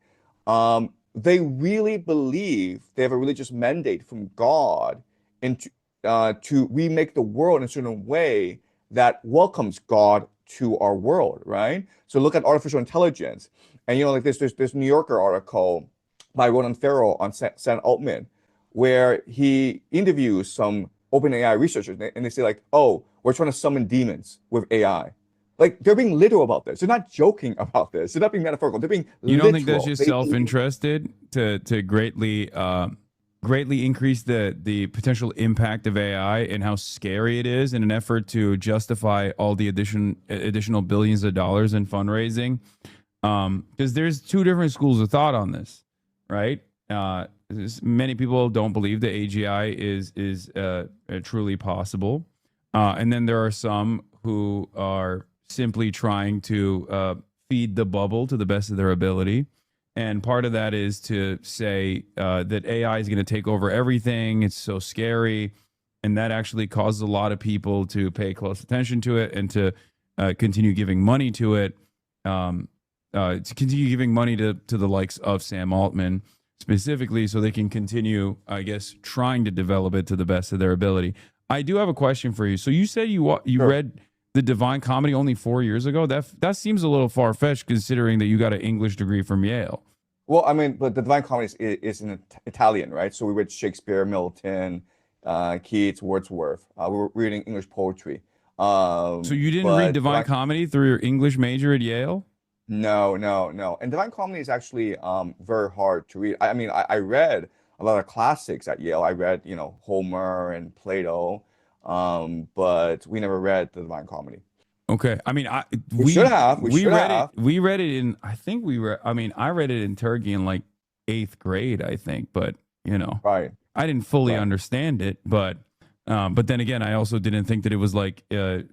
they really believe they have a religious mandate from God to remake the world in a certain way that welcomes God to our world, right? So look at artificial intelligence. And, you know, like this New Yorker article by Ronan Farrow on Sam Altman, where he interviews some OpenAI researchers, and they say like, oh, we're trying to summon demons with AI. Like, they're being literal about this. They're not joking about this. They're not being metaphorical. They're being You literal. don't think that's just self-interested to greatly increase the potential impact of AI and how scary it is in an effort to justify all the additional billions of dollars in fundraising? Because there's 2 different schools of thought on this, right? Many people don't believe that AGI is truly possible, and then there are some who are simply trying to feed the bubble to the best of their ability. And part of that is to say that AI is going to take over everything. It's so scary. And that actually causes a lot of people to pay close attention to it and to continue giving money to it, to continue giving money to the likes of Sam Altman specifically, so they can continue, I guess, trying to develop it to the best of their ability. I do have a question for you. So you said you read The Divine Comedy only 4 years ago? That seems a little far-fetched considering that you got an English degree from Yale. Well, I mean, but the Divine Comedy is in Italian, right? So we read Shakespeare, Milton, Keats, Wordsworth. We were reading English poetry. So you didn't read Divine Comedy through your English major at Yale? No, no, no. And Divine Comedy is actually very hard to read. I mean, I read a lot of classics at Yale. I read, you know, Homer and Plato, but we never read the Divine Comedy. Okay. I mean, We should have. We should read have. it. We read it in. I think we read. I mean, I read it in Turkey in like 8th grade, I think. But you know, right. I didn't fully understand it. But then again, I also didn't think that it was like a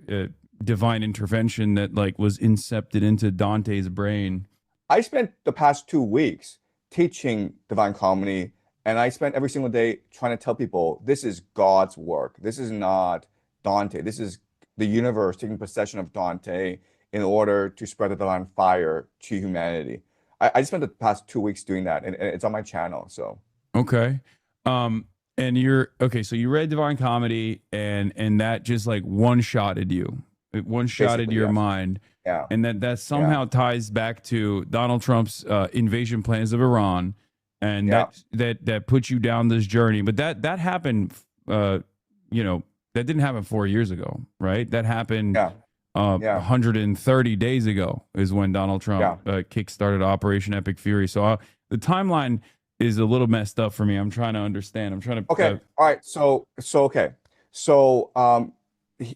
divine intervention that like was incepted into Dante's brain. I spent the past 2 weeks teaching Divine Comedy, and I spent every single day trying to tell people this is God's work. This is not Dante. This is the universe taking possession of Dante in order to spread the divine fire to humanity. I spent the past 2 weeks doing that, and it's on my channel. So okay, and you're okay. So you read Divine Comedy, and that just like one-shotted you. It one-shotted your mind. Yeah. And that somehow ties back to Donald Trump's invasion plans of Iran, and that put you down this journey. But that happened, you know, that didn't happen 4 years ago, right? That happened 130 days ago is when Donald Trump kickstarted Operation Epic Fury. So the timeline is a little messed up for me. I'm trying to understand. I'm trying to. Okay. All right. So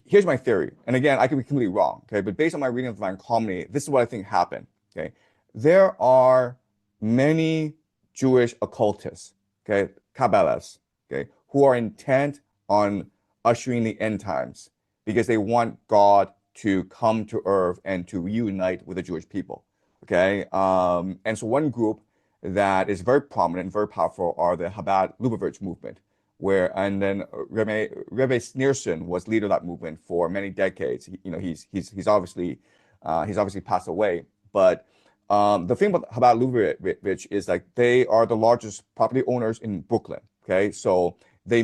here's my theory. And again, I could be completely wrong. Okay. But based on my reading of Divine Comedy, this is what I think happened. Okay. There are many Jewish occultists, okay, Kabbalists, okay, who are intent on ushering the end times because they want God to come to earth and to reunite with the Jewish people. Okay. And so one group that is very prominent and very powerful are the Chabad Lubavitch movement, and then Rebbe Sneerson was leader of that movement for many decades. You know, he's obviously passed away. But the thing about Chabad Lubavitch is like they are the largest property owners in Brooklyn. Okay, so they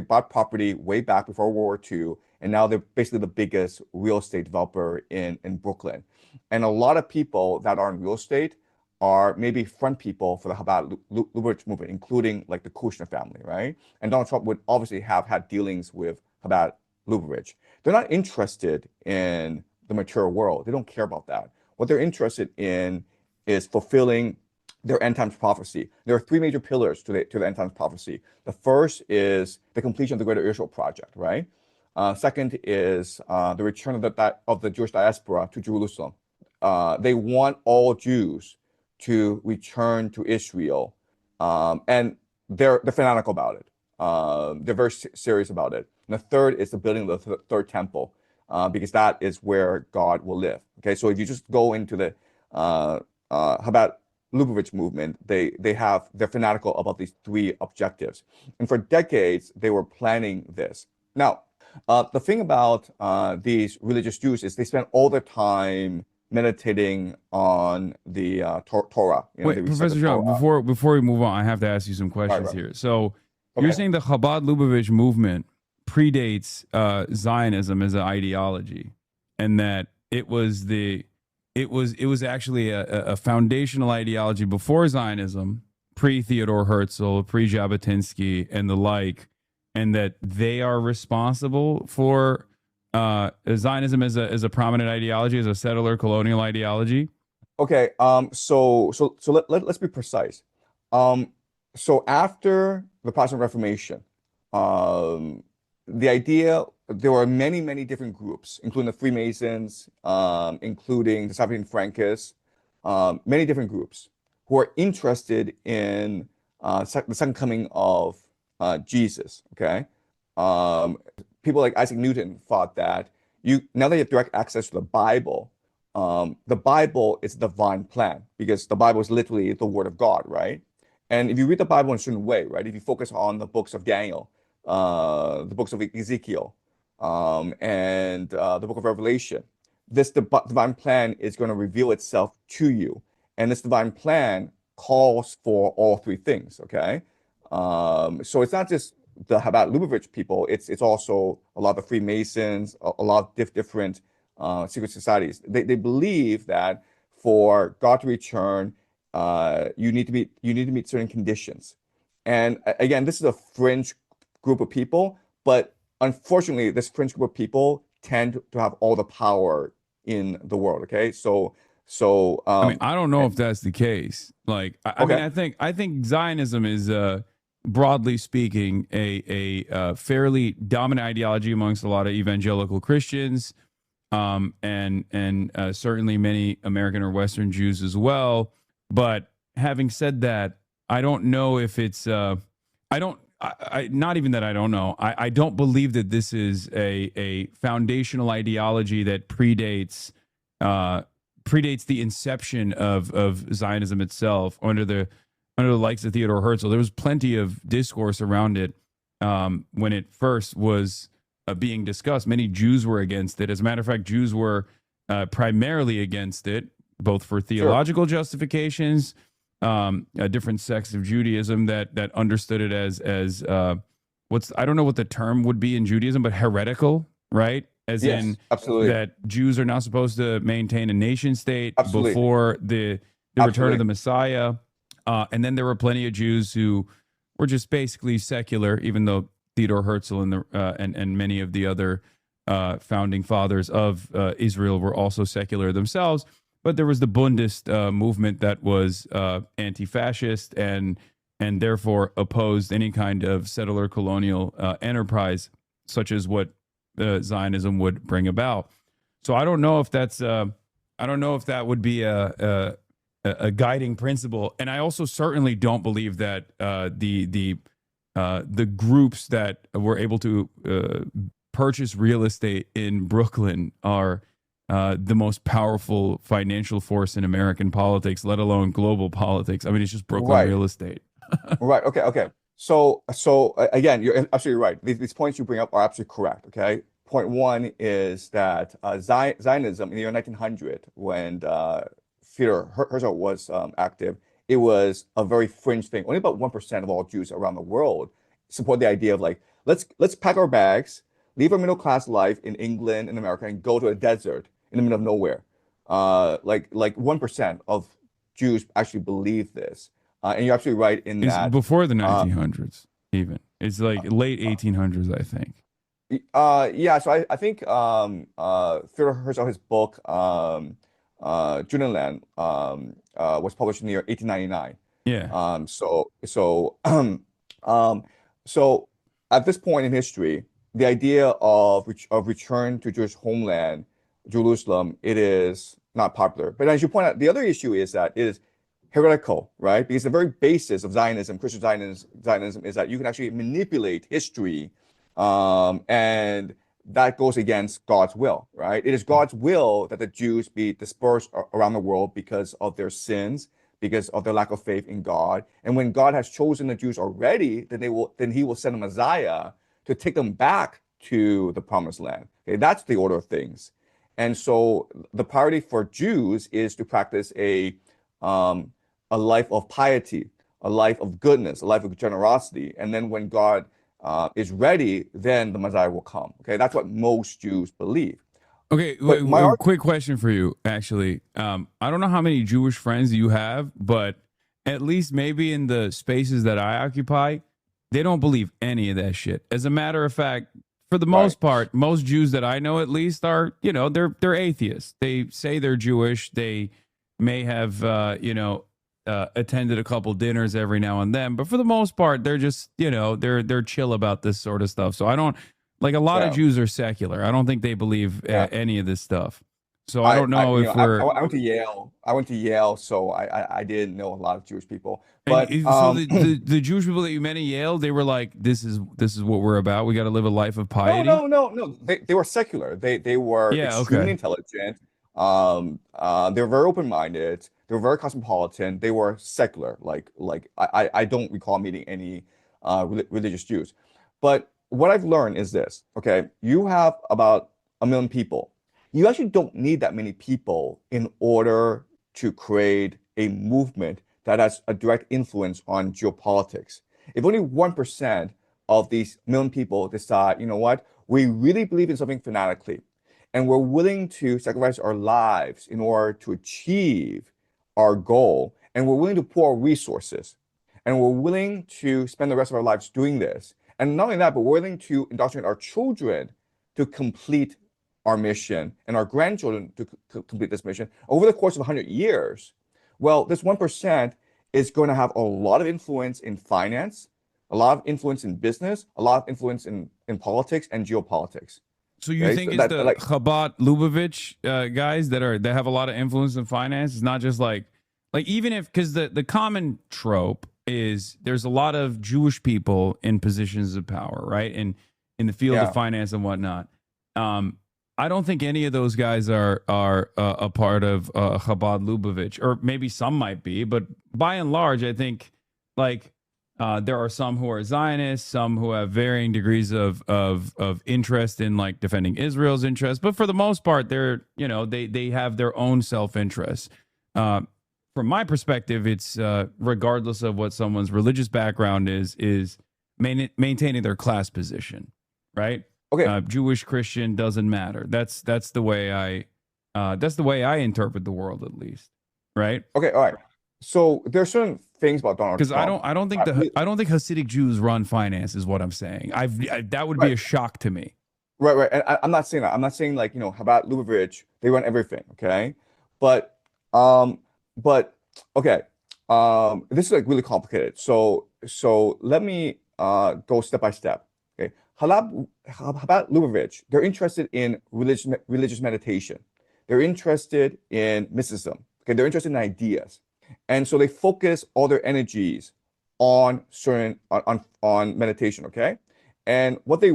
bought property way back before World War II, and now they're basically the biggest real estate developer in Brooklyn. And a lot of people that are in real estate are maybe front people for the Chabad Lubavitch movement, including like the Kushner family, right? And Donald Trump would obviously have had dealings with Chabad Lubavitch. They're not interested in the mature world. They don't care about that. What they're interested in is fulfilling their end times prophecy. There are 3 major pillars to the end times prophecy. The first is the completion of the Greater Israel Project, right? Second is the return of the Jewish diaspora to Jerusalem. They want all Jews to return to Israel, and they're fanatical about it. They're very serious about it. And the third is the building of the third temple, because that is where God will live. Okay, so if you just go into the Chabad Lubavitch movement, they're fanatical about these 3 objectives, and for decades they were planning this. Now, the thing about these religious Jews is they spend all their time meditating on the Torah. You know, wait, Professor John, before we move on, I have to ask you some questions here. So you're saying the Chabad Lubavitch movement predates Zionism as an ideology, and that it was actually a foundational ideology before Zionism, pre-Theodore Herzl, pre-Jabotinsky, and the like, and that they are responsible for Zionism as a prominent ideology, as a settler colonial ideology. Okay, so let's be precise. So after the Protestant Reformation, the idea, there were many different groups, including the Freemasons, including the Sabine Frankists, many different groups who are interested in the second coming of Jesus. Okay. People like Isaac Newton thought that now that you have direct access to the Bible is the divine plan, because the Bible is literally the word of God, right? And if you read the Bible in a certain way, right, if you focus on the books of Daniel, the books of Ezekiel, and the book of Revelation, this divine plan is going to reveal itself to you. And this divine plan calls for all 3 things, okay? So it's not just the Chabad Lubavitch people, it's also a lot of the Freemasons, a lot of different secret societies. They believe that for God to return you need to meet certain conditions. And again, this is a fringe group of people, but unfortunately, this fringe group of people tend to have all the power in the world. Okay, so I mean, I don't know if that's the case. Like, I mean, I think Zionism is, broadly speaking, a fairly dominant ideology amongst a lot of evangelical Christians, and certainly many American or Western Jews as well. But having said that, I don't know if it's not even that I don't know. I don't believe that this is a foundational ideology that predates the inception of Zionism itself under the likes of Theodore Herzl. There was plenty of discourse around it when it first was being discussed. Many Jews were against it. As a matter of fact, Jews were primarily against it, both for theological justifications, different sects of Judaism that understood it as I don't know what the term would be in Judaism, but heretical, right? As in that Jews are not supposed to maintain a nation state before the return of the Messiah. And then there were plenty of Jews who were just basically secular, even though Theodore Herzl and many of the other founding fathers of Israel were also secular themselves. But there was the Bundist movement that was anti-fascist and therefore opposed any kind of settler colonial enterprise, such as what Zionism would bring about. So I don't know if that's I don't know if that would be a guiding principle. And I also certainly don't believe that the groups that were able to purchase real estate in Brooklyn are the most powerful financial force in American politics, let alone global politics. I mean, it's just Brooklyn real estate. Right. Okay. So again, you're absolutely right. These points you bring up are absolutely correct. Okay. Point one is that Zionism in the year 1900, when Theodore Herzl was active, it was a very fringe thing. Only about 1% of all Jews around the world support the idea of like, let's pack our bags, leave our middle class life in England and America, and go to a desert in the middle of nowhere. Like 1% of Jews actually believe this. And you're absolutely right in It's that. before the 1900s, even. It's like late 1800s, I think. Yeah, so I think Theodore Herzl, his book, Judenland, was published in the year 1899. Yeah. So at this point in history, the idea of return to Jewish homeland, Jerusalem, it is not popular. But as you point out, the other issue is that it is heretical, right? Because the very basis of Zionism, Christian Zionism, is that you can actually manipulate history, and that goes against God's will, right? It is God's will that the Jews be dispersed around the world because of their sins, because of their lack of faith in God. And when God has chosen the Jews already, then He will send a Messiah to take them back to the promised land. Okay, that's the order of things. And so the priority for Jews is to practice a life of piety, a life of goodness, a life of generosity. And then when God is ready, then the Messiah will come. Okay, that's what most Jews believe. Okay, quick question for you, actually. I don't know how many Jewish friends you have, but at least maybe in the spaces that I occupy, they don't believe any of that shit. As a matter of fact, for the most part, most Jews that I know at least are, they're atheists. They say they're Jewish. They may have, attended a couple dinners every now and then, but for the most part, they're just, they're chill about this sort of stuff. So I don't, like, a lot of Jews are secular. I don't think they believe any of this stuff. So I don't know if we're. I went to Yale. So I didn't know a lot of Jewish people. But so the Jewish people that you met at Yale, they were like, this is what we're about. We got to live a life of piety. No. They were secular. They were extremely intelligent. They were very open-minded. They were very cosmopolitan. They were secular. I don't recall meeting any religious Jews. But what I've learned is this. Okay, you have about 1 million people. You actually don't need that many people in order to create a movement that has a direct influence on geopolitics. If only 1% of these 1 million people decide, you know what, we really believe in something fanatically, and we're willing to sacrifice our lives in order to achieve our goal, and we're willing to pour resources, and we're willing to spend the rest of our lives doing this. And not only that, but we're willing to indoctrinate our children to complete our mission and our grandchildren to complete this mission over the course of 100 years. Well, this 1% is going to have a lot of influence in finance, a lot of influence in business, a lot of influence in politics and geopolitics. So you think it's the Chabad Lubavitch guys that have a lot of influence in finance? It's not just like even if, because the common trope is there's a lot of Jewish people in positions of power, right? And in the field of finance and whatnot. I don't think any of those guys are a part of Chabad Lubavitch, or maybe some might be, but by and large, I think there are some who are Zionists, some who have varying degrees of interest in like defending Israel's interests, but for the most part, they have their own self-interest. From my perspective, it's regardless of what someone's religious background is maintaining their class position, right? Okay. Jewish, Christian, doesn't matter. That's the way I interpret the world, at least, right? Okay, all right. So there are certain things about Donald Trump. Because I don't think Hasidic Jews run finance, is what I'm saying. That would be a shock to me. Right. And I'm not saying that. I'm not saying like Chabad Lubavitch, they run everything. Okay, but okay, this is like really complicated. So let me go step by step. Okay, Chabad Lubavitch, they're interested in religious meditation. They're interested in mysticism. Okay, they're interested in ideas. And so they focus all their energies on on meditation, okay? And what they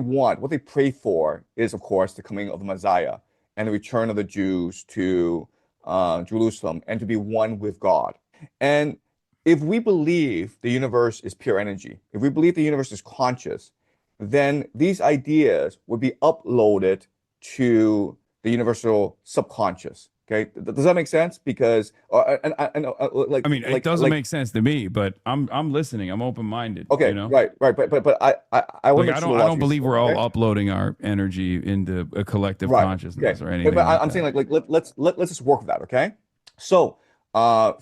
pray for is, of course, the coming of the Messiah and the return of the Jews to Jerusalem and to be one with God. And if we believe the universe is pure energy, if we believe the universe is conscious, then these ideas would be uploaded to the universal subconscious. Okay, does that make sense? Because it doesn't make sense to me, but I'm listening. I'm open-minded. Okay, right. But I don't believe we're all uploading our energy into a collective consciousness or anything. But I'm saying let's just work with that. Okay, so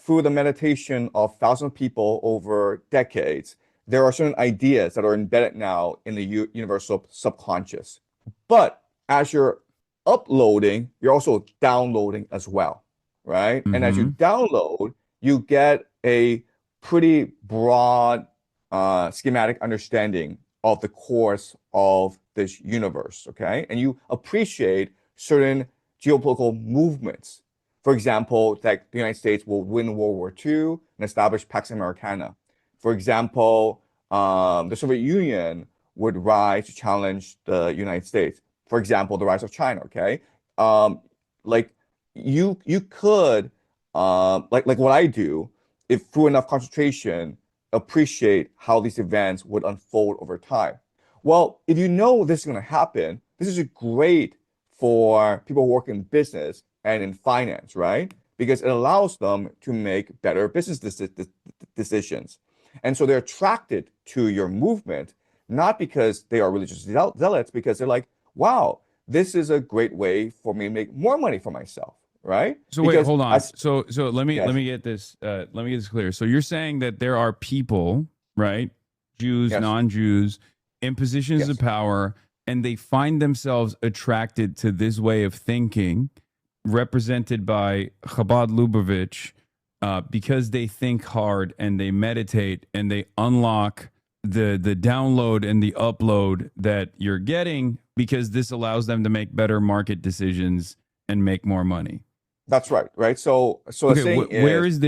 through the meditation of thousands of people over decades, there are certain ideas that are embedded now in the universal subconscious. But as you're uploading, you're also downloading as well, right? Mm-hmm. And as you download, you get a pretty broad schematic understanding of the course of this universe, okay? And you appreciate certain geopolitical movements. For example, that the United States will win World War II and establish Pax Americana. For example, the Soviet Union would rise to challenge the United States. For example, the rise of China, okay? You could, like what I do, if through enough concentration, appreciate how these events would unfold over time. Well, if you know this is going to happen, this is great for people who work in business and in finance, right? Because it allows them to make better business decisions. And so they're attracted to your movement, not because they are religious zealots, because they're like, wow, this is a great way for me to make more money for myself, right? So wait, hold on. So let me get this clear. So you're saying that there are people, right, Jews, non-Jews, in positions of power, and they find themselves attracted to this way of thinking, represented by Chabad Lubavitch, because they think hard and they meditate and they unlock the download and the upload that you're getting, because this allows them to make better market decisions and make more money. That's right. So okay, where is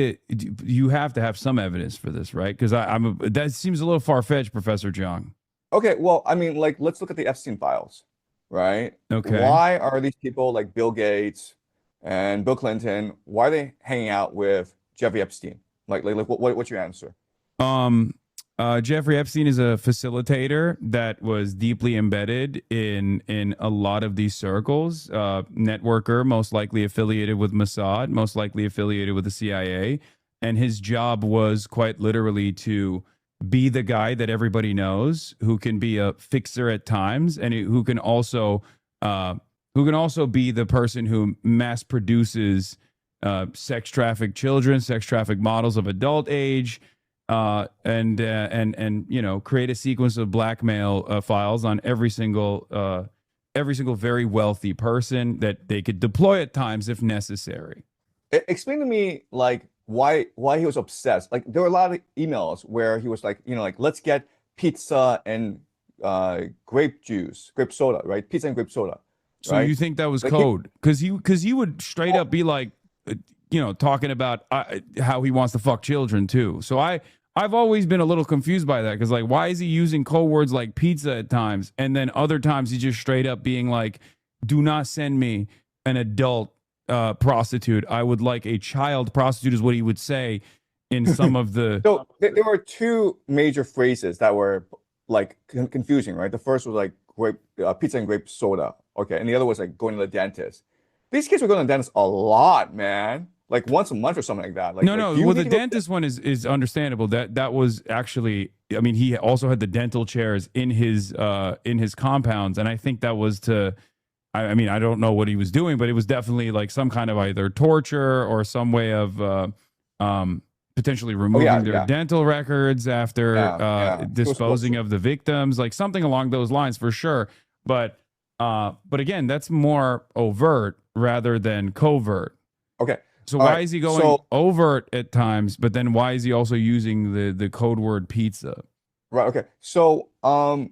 you have to have some evidence for this, right? Because that seems a little far-fetched, Professor Jiang. Okay, well, I mean, let's look at the Epstein files, right? Okay. Why are these people like Bill Gates and Bill Clinton, why are they hanging out with Jeffrey Epstein? What's your answer? Jeffrey Epstein is a facilitator that was deeply embedded in a lot of these circles. Networker, most likely affiliated with Mossad, most likely affiliated with the CIA. And his job was quite literally to be the guy that everybody knows, who can be a fixer at times, and who can also be the person who mass produces sex trafficked children, sex trafficked models of adult age, and you know, create a sequence of blackmail files on every single very wealthy person that they could deploy at times if necessary. Explain to me, like, why he was obsessed. Like, there were a lot of emails where he was like, you know, like, let's get pizza and grape soda, right? Pizza and grape soda. So right? you think that was Like, code? Because he would straight up be like, you know, talking about how he wants to fuck children too. So I've always been a little confused by that, because like, why is he using code words like pizza at times, and then other times he's just straight up being like, do not send me an adult prostitute. I would like a child prostitute, is what he would say in some of the. So there were two major phrases that were like confusing, right? The first was like pizza and grape soda, okay, and the other was like going to the dentist. These kids were going to the dentist a lot, man. Like once a month or something like that. Like, No. Well, the dentist one is understandable. That was actually, I mean, he also had the dental chairs in his compounds, and I think that was to. I mean, I don't know what he was doing, but it was definitely like some kind of either torture or some way of potentially removing their dental records after disposing of the victims, like something along those lines for sure. But again, that's more overt rather than covert. Okay. So why is he going overt at times, but then why is he also using the code word pizza? Right. Okay. So I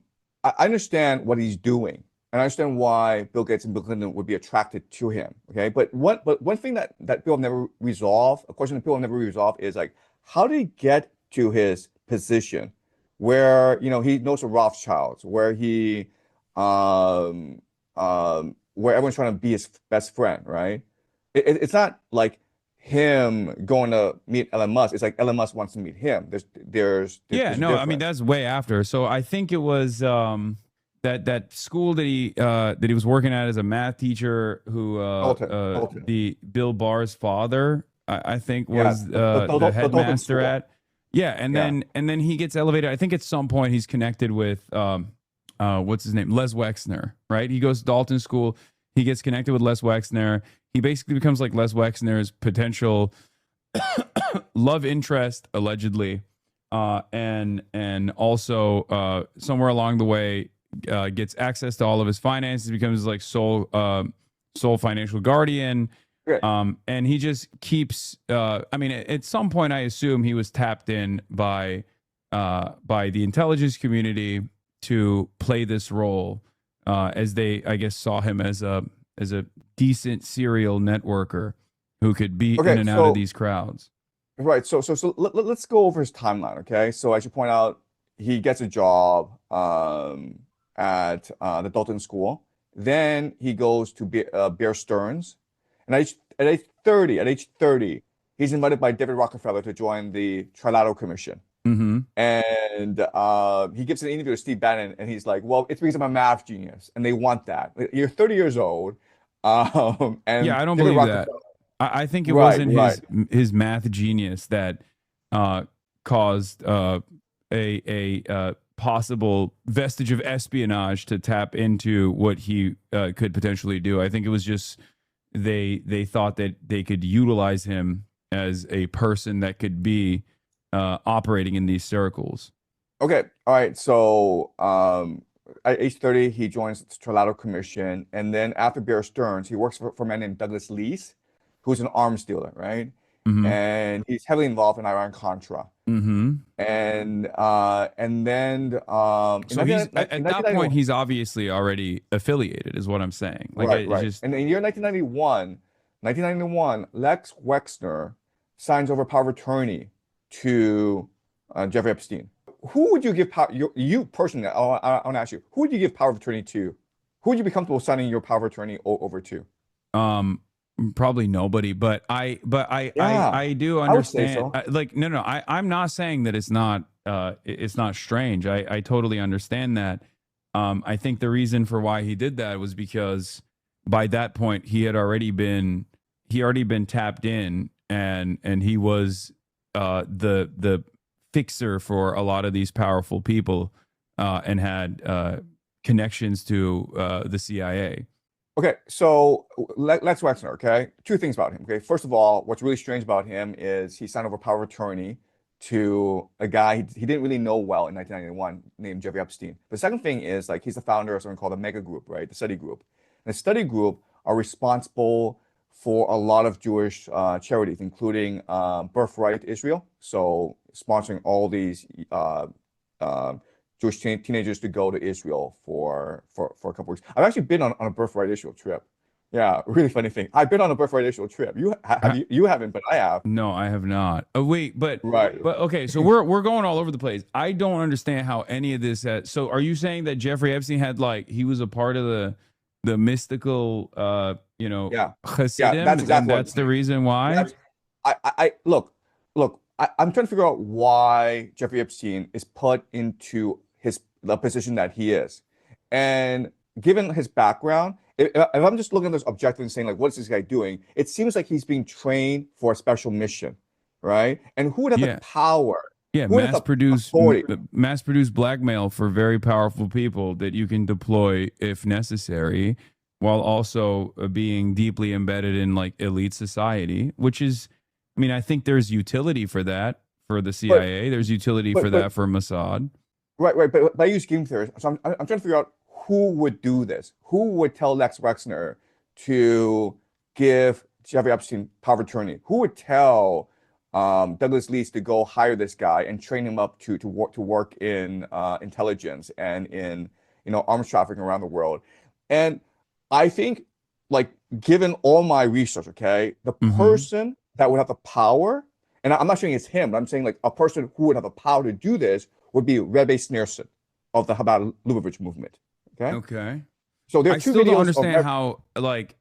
understand what he's doing. And I understand why Bill Gates and Bill Clinton would be attracted to him. Okay, but one thing that people have never resolved, a question that people have never resolved, is like, how did he get to his position where, you know, he knows the Rothschilds, where he where everyone's trying to be his best friend, right? It's not like him going to meet Elon Musk. It's like Elon Musk wants to meet him. There's I mean, that's way after. So I think it was that school that he was working at as a math teacher, who the Bill Barr's father, I think, was the headmaster at. Yeah, and then he gets elevated. I think at some point he's connected with what's his name, Les Wexner, right? He goes to Dalton School. He gets connected with Les Wexner. He basically becomes like Les Wexner's potential love interest, allegedly, and also somewhere along the way gets access to all of his finances, becomes like sole financial guardian. And he just keeps I mean, at some point I assume he was tapped in by the intelligence community to play this role, as they, I guess, saw him as a decent serial networker who could be in and out of these crowds. Right. So let's go over his timeline. Okay. So I should point out, he gets a job at the Dalton School. Then he goes to Bear Stearns, and at age 30, he's invited by David Rockefeller to join the Trilateral Commission. Mm-hmm. And he gives an interview to Steve Bannon, and he's like, "Well, it's because I'm a math genius, and they want that. You're 30 years old." And yeah, I don't David believe that. I think it wasn't his math genius that caused a possible vestige of espionage to tap into what he could potentially do. I think it was just they thought that they could utilize him as a person that could be operating in these circles. Okay, all right. So at age 30, he joins the Trilateral Commission, and then after Bear Stearns, he works for a man named Douglas Leese, who's an arms dealer, right? Mm-hmm. And he's heavily involved in Iran-Contra. Mm-hmm. And then so he's at that point he's obviously already affiliated, is what I'm saying. Like, right. And in the year 1991, Lex Wexner signs over power of attorney to Jeffrey Epstein. Who would you give power? You personally, I want to ask you, who would you give power of attorney to? Who would you be comfortable signing your power of attorney over to? Probably nobody, but I do understand. I'm not saying that it's not strange. I totally understand that. I think the reason for why he did that was because by that point he had already been tapped in, and he was the fixer for a lot of these powerful people, and had connections to the CIA. Okay, so Lex Wexner, okay? Two things about him, okay? First of all, what's really strange about him is he signed over power of attorney to a guy he didn't really know well in 1991 named Jeffrey Epstein. The second thing is, like, he's the founder of something called the Mega Group, right? The study group. And the study group are responsible for a lot of Jewish charities, including Birthright Israel, so sponsoring all these Jewish teenagers to go to Israel for a couple weeks. I've actually been on a Birthright Israel trip. Yeah, really funny thing. I've been on a Birthright Israel trip. You haven't, but I have. No, I have not. Oh wait, but right. But okay, so we're going all over the place. I don't understand how any of this has. So are you saying that Jeffrey Epstein had he was a part of the mystical Hasidim? That's exactly that's the reason why? Look, I'm trying to figure out why Jeffrey Epstein is put into the position that he is. And given his background, if I'm just looking at this objectively and saying, like, what's this guy doing? It seems like he's being trained for a special mission, right? And who would have the power? Yeah, mass produce blackmail for very powerful people that you can deploy if necessary, while also being deeply embedded in like elite society, which is, I mean, I think there's utility for that for the CIA. There's utility for that for Mossad. Right. But I use game theory. So I'm trying to figure out who would do this. Who would tell Lex Wexner to give Jeffrey Epstein power of attorney? Who would tell Douglas Leeds to go hire this guy and train him up to work in intelligence and in arms trafficking around the world? And I think, like, given all my research, okay, the person that would have the power, and I'm not saying it's him, but I'm saying like a person who would have the power to do this would be Rebbe Sneerson of the Chabad Lubavitch movement. Okay. So there are two videos. I still don't understand how, like,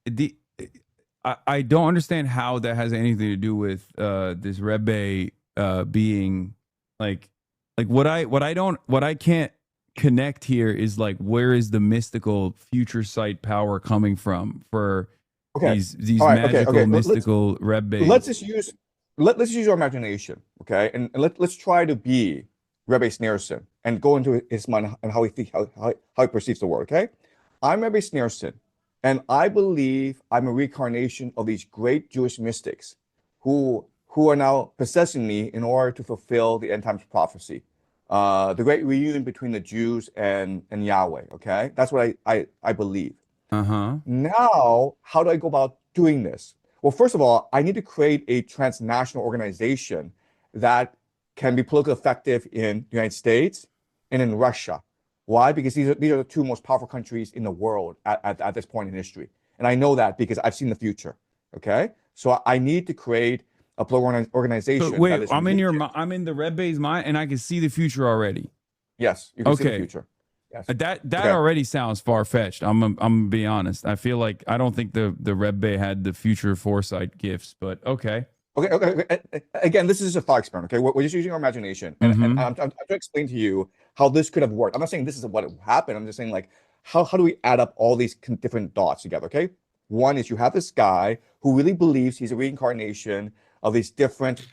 I don't understand how that has anything to do with this Rebbe being like what I can't connect here is like, where is the mystical future sight power coming from for these magical mystical Rebbe? Let's just use our imagination, okay, and let's try to be Rebbe Sneerson and go into his mind and how he perceives the world. Okay, I'm Rebbe Sneerson, and I believe I'm a reincarnation of these great Jewish mystics who are now possessing me in order to fulfill the end times prophecy, the great reunion between the Jews and Yahweh. Okay, that's what I believe. Now, how do I go about doing this? Well, first of all, I need to create a transnational organization that can be politically effective in the United States and in Russia. Why? Because these are the two most powerful countries in the world at this point in history. And I know that because I've seen the future. Okay? So I need to create a political organization. So wait, I'm in the Rebbe's mind and I can see the future already. Yes, you can see the future. Yes. That already sounds far-fetched. I'm gonna be honest. I feel like I don't think the Rebbe had the future foresight gifts, but okay. Okay. Again, this is a thought experiment. Okay, we're just using our imagination, and I'm trying to explain to you how this could have worked. I'm not saying this is what happened. I'm just saying, like, how do we add up all these different dots together? Okay, one is you have this guy who really believes he's a reincarnation of these different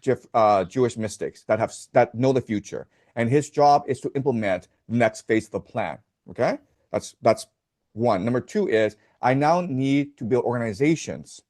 Jewish mystics that know the future, and his job is to implement the next phase of the plan. Okay, that's one. Number two is I now need to build organizations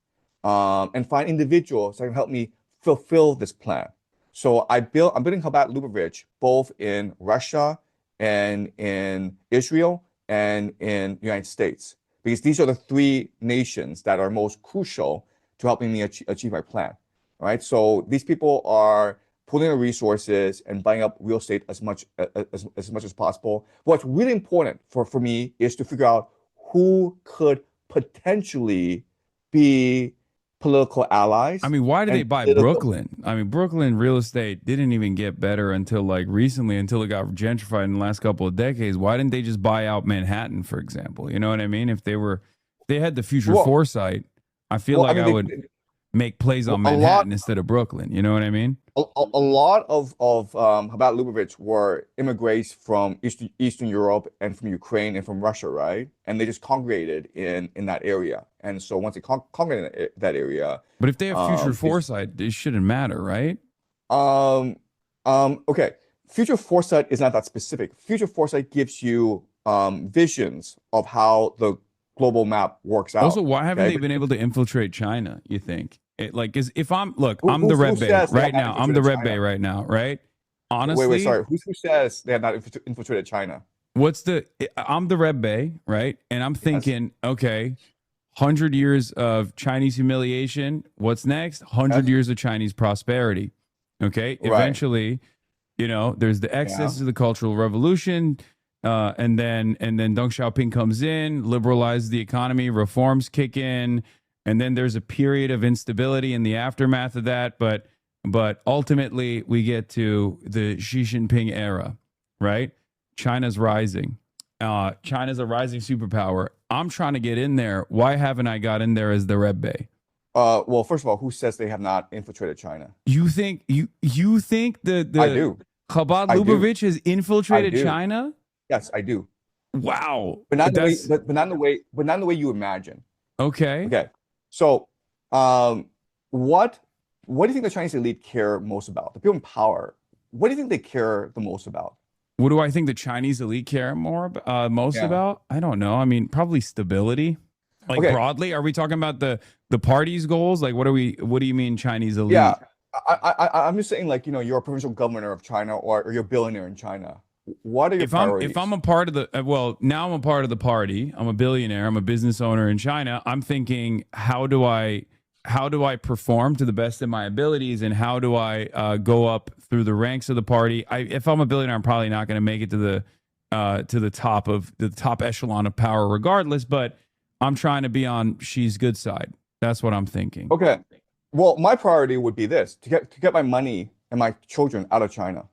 and find individuals that can help me fulfill this plan. So I'm building Chabad Lubavitch both in Russia and in Israel and in the United States, because these are the three nations that are most crucial to helping me achieve my plan. All right. So these people are pulling their resources and buying up real estate as much as possible. What's really important for me is to figure out who could potentially be political allies. I mean, why did they buy Brooklyn? I mean, Brooklyn real estate didn't even get better until like recently, until it got gentrified in the last couple of decades. Why didn't they just buy out Manhattan, for example? You know what I mean? If they had the future foresight, I feel I would make plays on Manhattan instead of Brooklyn. You know what I mean? A lot of Chabad Lubavitch were immigrants from Eastern Europe and from Ukraine and from Russia, right? And they just congregated in that area. And so once they congregated in that area, but if they have future foresight, it shouldn't matter, right? Okay. Future foresight is not that specific. Future foresight gives you visions of how the global map works out. Also, why haven't okay? they been able to infiltrate China? You think? Like, if I'm look, Who- I'm the who Red Bay says they right have not now. I'm the infiltrated Red Bay China? right now, right? Honestly, Wait, sorry. Who says they have not infiltrated China? I'm the Red Bay, right? And I'm thinking, okay, 100 years of Chinese humiliation. What's next? 100 years of Chinese prosperity. Okay. Right. Eventually, there's the excesses of the Cultural Revolution. And then Deng Xiaoping comes in, liberalizes the economy, reforms kick in, and then there's a period of instability in the aftermath of that. But ultimately, we get to the Xi Jinping era, right? China's rising. China's a rising superpower. I'm trying to get in there. Why haven't I got in there as the Red Bay? Well, first of all, who says they have not infiltrated China? You think the I do. Chabad I do. Lubavitch has infiltrated I do. China? Yes, I do. Wow. But not the way, but not the way you imagine. Okay. Okay. So, what do you think the Chinese elite care most about? The people in power. What do you think they care the most about? What do I think the Chinese elite care most Yeah. about? I don't know. I mean, probably stability. Like Okay. broadly, are we talking about the party's goals? Like, what do you mean Chinese elite? Yeah, I'm just saying, like, you're a provincial governor of China, or you're a billionaire in China. What are your priorities? If I'm a part of now I'm a part of the party. I'm a billionaire. I'm a business owner in China. I'm thinking, how do I perform to the best of my abilities, and how do I go up through the ranks of the party? If I'm a billionaire, I'm probably not going to make it to the top echelon of power, regardless. But I'm trying to be on Xi's good side. That's what I'm thinking. Okay. Well, my priority would be this: to get my money and my children out of China.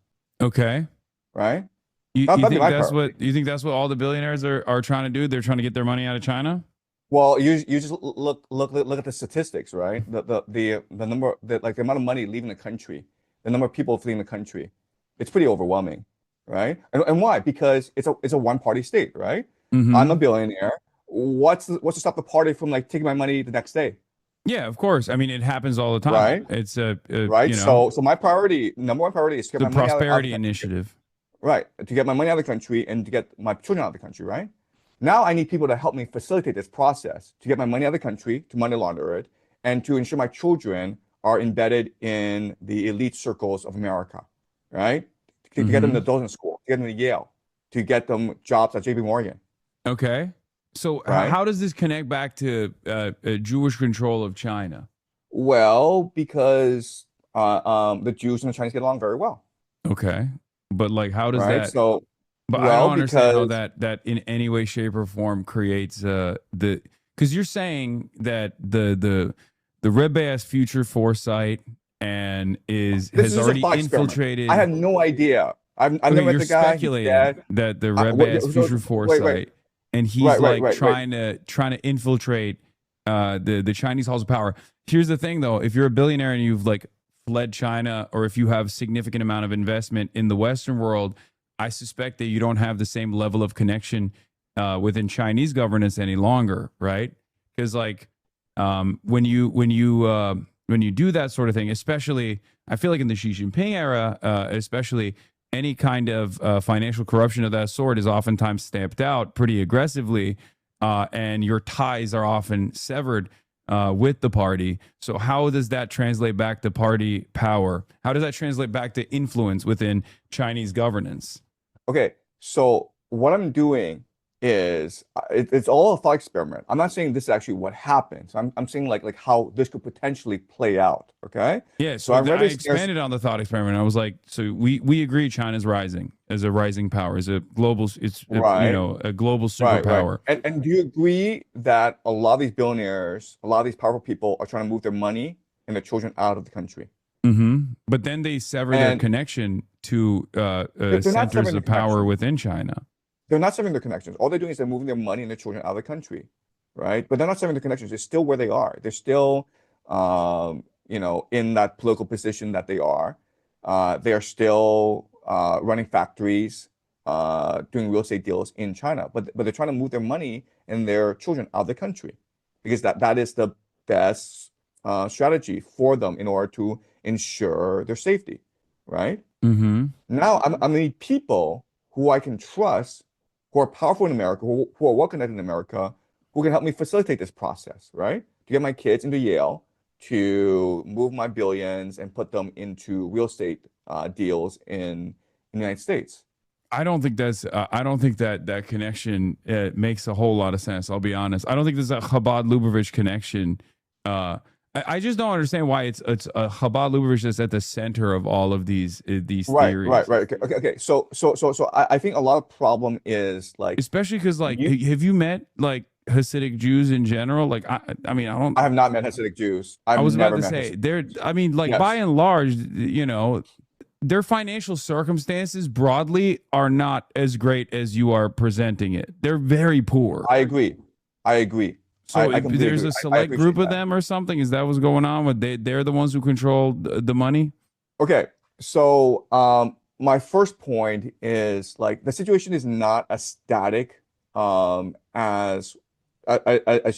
Okay. Right. You That'd be think my that's priority. what you think that's what all the billionaires are trying to do? They're trying to get their money out of China? Well, you just look at the statistics, right? The number, like the amount of money leaving the country, the number of people fleeing the country, it's pretty overwhelming, right? And why? Because it's a one party state, right? Mhm. I'm a billionaire. What's to stop the party from like taking my money the next day? Yeah, of course. I mean, it happens all the time. Right. It's Right. So my priority, number one priority, is to get the my money out of prosperity the country. initiative. Right. To get my money out of the country and to get my children out of the country, right? Now I need people to help me facilitate this process, to get my money out of the country, to money launder it, and to ensure my children are embedded in the elite circles of America, right? To get them to Dawson School, to get them to Yale, to get them jobs at JP Morgan. Okay. So Right. how does this connect back to Jewish control of China? Well, because the Jews and the Chinese get along very well. Okay. But like, how does Right. that? So, But I well, don't understand how because that in any way, shape, or form creates because you're saying that the Red Bay has future foresight and this has is already a thought experiment. infiltrated. I had no idea. I've Okay, never met you're the guy. He's speculating dead. that the I- Red Bay has so- future wait, foresight, wait. and he's Right, like right. trying to infiltrate the Chinese halls of power. Here's the thing, though: if you're a billionaire and you've like fled China, or if you have significant amount of investment in the Western world, I suspect that you don't have the same level of connection within Chinese governance any longer, right? Because like when you do that sort of thing, especially I feel like in the Xi Jinping era, especially any kind of financial corruption of that sort is oftentimes stamped out pretty aggressively, and your ties are often severed with the party. So how does that translate back to party power? How does that translate back to influence within Chinese governance? Okay, so what I'm doing is it's all a thought experiment. I'm not saying this is actually what happens. I'm saying like how this could potentially play out. Okay. Yeah, so I I read this- expanded on the thought experiment. I was like, so we agree China's rising as a rising power, as a global, Right. a global Right, superpower. right. And do you agree that a lot of these billionaires, a lot of these powerful people are trying to move their money and their children out of the country? But then they sever their And- connection to not centers severing of the power connection. within China. They're not severing their connections. All they're doing is they're moving their money and their children out of the country, right? But they're not severing the connections. They're still where they are. They're still, in that political position that they are. They are still running factories, doing real estate deals in China. But they're trying to move their money and their children out of the country because that is the best strategy for them in order to ensure their safety, right? Now, I'm gonna need people who I can trust, who are powerful in America, who are well connected in America, who can help me facilitate this process, right? To get my kids into Yale, to move my billions and put them into real estate deals in the United States. I don't think that's. I don't think that connection makes a whole lot of sense. I'll be honest. I don't think there's a Chabad Lubavitch connection. I just don't understand why it's a Chabad Lubavitch that's at the center of all of these theories. Right. Okay. So I think a lot of problem is like, especially because like, have you met like Hasidic Jews in general? Like, I mean, I have not met Hasidic Jews. I was about to say they're. I mean, like Yes. by and large, you know, their financial circumstances broadly are not as great as you are presenting it. They're very poor. I agree. So I completely there's agree. a select appreciate group of that. them or something. Is that what's going on? With they're the ones who control the money. Okay, so my first point is like the situation is not as static as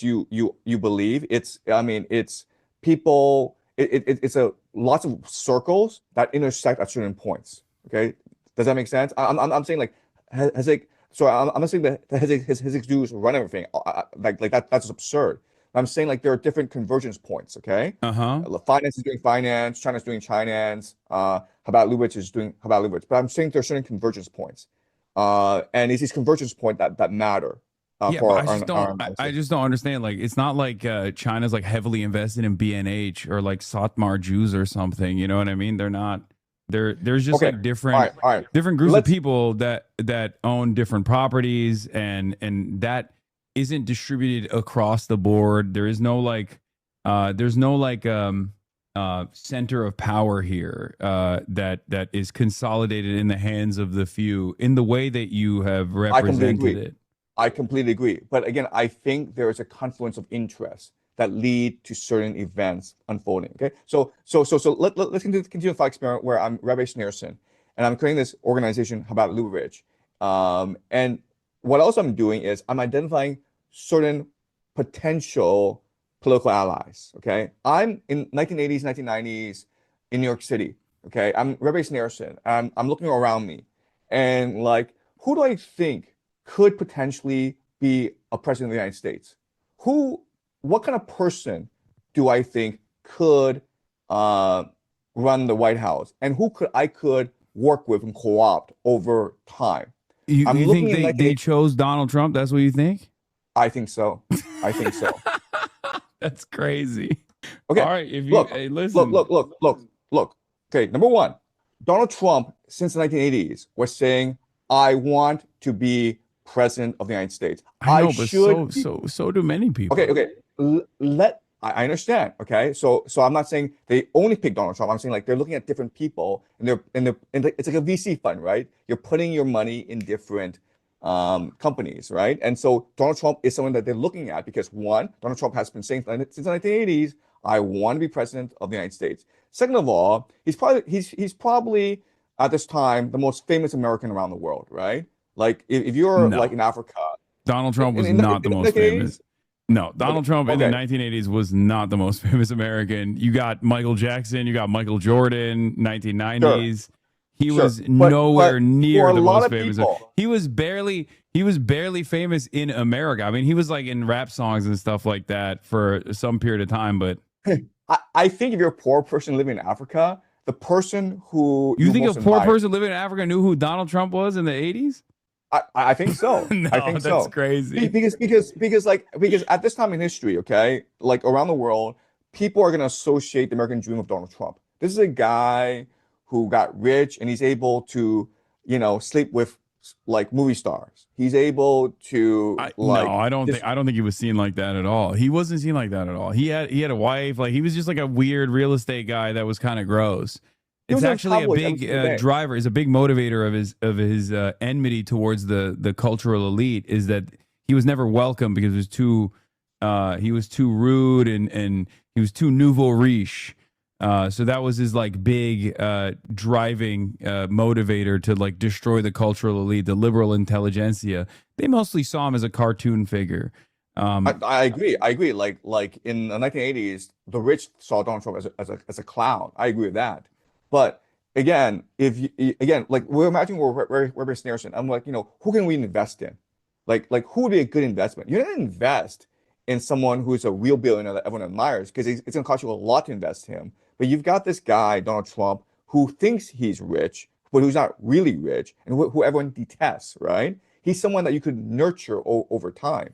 you believe. It's it's people. It's lots of circles that intersect at certain points. Okay, does that make sense? I'm saying like Hasidic. So I'm not saying that Hasidic Jews run everything. Like that's absurd. I'm saying like there are different convergence points. Okay. Finance is doing finance. China's doing Chinese. Chabad Lubavitch is doing Chabad Lubavitch. But I'm saying there are certain convergence points. And it's these convergence points that matter. Yeah, but I just don't understand. Like, it's not like China's like heavily invested in BNH or like Satmar Jews or something. You know what I mean? They're not. There's just like different different groups of people that own different properties, and that isn't distributed across the board. There is no like there's no like center of power here that is consolidated in the hands of the few in the way that you have represented it. I completely agree. But again, I think there is a confluence of interests that lead to certain events unfolding. Okay, so let's continue the thought experiment where I'm Rabbi Schneerson and I'm creating this organization about Lubavitch. And what else I'm doing is I'm identifying certain potential political allies. Okay, I'm in 1980s, 1990s in New York City. Okay, I'm Rabbi Schneerson and I'm looking around me, and like, who do I think could potentially be a president of the United States? What kind of person do I think could run the White House, and who I could work with and co-opt over time? You think they chose Donald Trump? That's what you think? I think so. I think so. That's crazy. Okay. All right. If you look, hey, listen. look. Okay. Number one, Donald Trump since the 1980s was saying, "I want to be president of the United States." I know, but so do many people. Okay. I understand. Okay, so I'm not saying they only pick Donald Trump. I'm saying like they're looking at different people, and it's like a VC fund, right? You're putting your money in different companies, right? And so Donald Trump is someone that they're looking at because one, Donald Trump has been saying since the 1980s, "I want to be president of the United States." Second of all, he's probably at this time the most famous American around the world, right? Like if you're like in Africa, Donald Trump was not the most famous. No, Donald Trump in the 1980s was not the most famous American. You got Michael Jackson, you got Michael Jordan, 1990s. Sure. He was nowhere near the most famous. People. He was barely famous in America. I mean, he was like in rap songs and stuff like that for some period of time. But I think if you're a poor person living in Africa, the person who you think a poor person living in Africa knew who Donald Trump was in the 80s? I think so. No, I think that's crazy. Because at this time in history, okay, like around the world, people are going to associate the American dream with Donald Trump. This is a guy who got rich and he's able to, sleep with like movie stars. He's able to I don't think he was seen like that at all. He wasn't seen like that at all. He had a wife. Like he was just like a weird real estate guy that was kind of gross. It's actually a big driver, is a big motivator of his enmity towards the cultural elite, is that he was never welcome because he was too rude and he was too nouveau riche. So that was his like big driving motivator to like destroy the cultural elite, the liberal intelligentsia. They mostly saw him as a cartoon figure. I agree. Like in the 1980s, the rich saw Donald Trump as a clown. I agree with that. But again, like we're imagining we're Snarson, I'm like, who can we invest in? Like who would be a good investment? You're gonna invest in someone who's a real billionaire that everyone admires because it's gonna cost you a lot to invest in him. But you've got this guy, Donald Trump, who thinks he's rich, but who's not really rich, and who everyone detests, right? He's someone that you could nurture over time.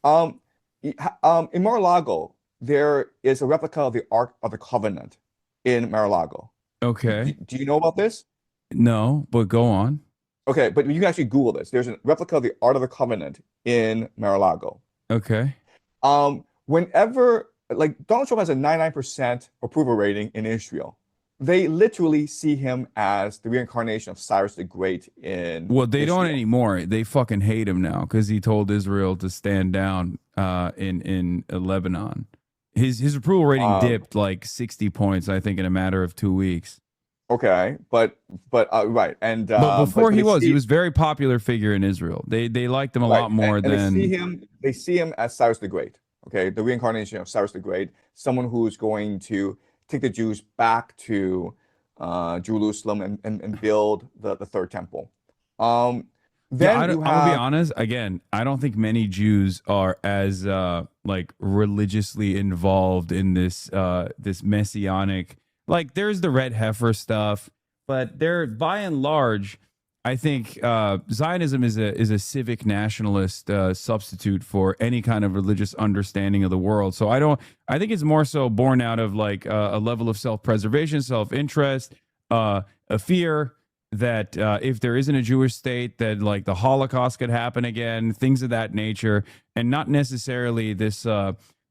In Mar-a-Lago, there is a replica of the Ark of the Covenant in Mar-a-Lago. Okay. Do you know about this? No, but go on. Okay, but you can actually Google this. There's a replica of the Ark of the Covenant in Mar-a-Lago. Okay. Whenever, like, Donald Trump has a 99% approval rating in Israel. They literally see him as the reincarnation of Cyrus the Great in Well, they don't Israel. anymore. They fucking hate him now because he told Israel to stand down in Lebanon. His approval rating dipped like 60 points, I think, in a matter of 2 weeks. Okay, but right, and but before he was see, a very popular figure in Israel. They liked him a right, lot more and than they see him as Cyrus the Great. Okay, the reincarnation of Cyrus the Great, someone who's going to take the Jews back to Jerusalem and build the third temple. Then I'm gonna be honest. Again, I don't think many Jews are as like religiously involved in this this messianic. Like, there's the red heifer stuff, but they're by and large, I think Zionism is a civic nationalist substitute for any kind of religious understanding of the world. So I think it's more so born out of like a level of self-preservation, self-interest, a fear that if there isn't a Jewish state, that like the Holocaust could happen again, things of that nature, and not necessarily this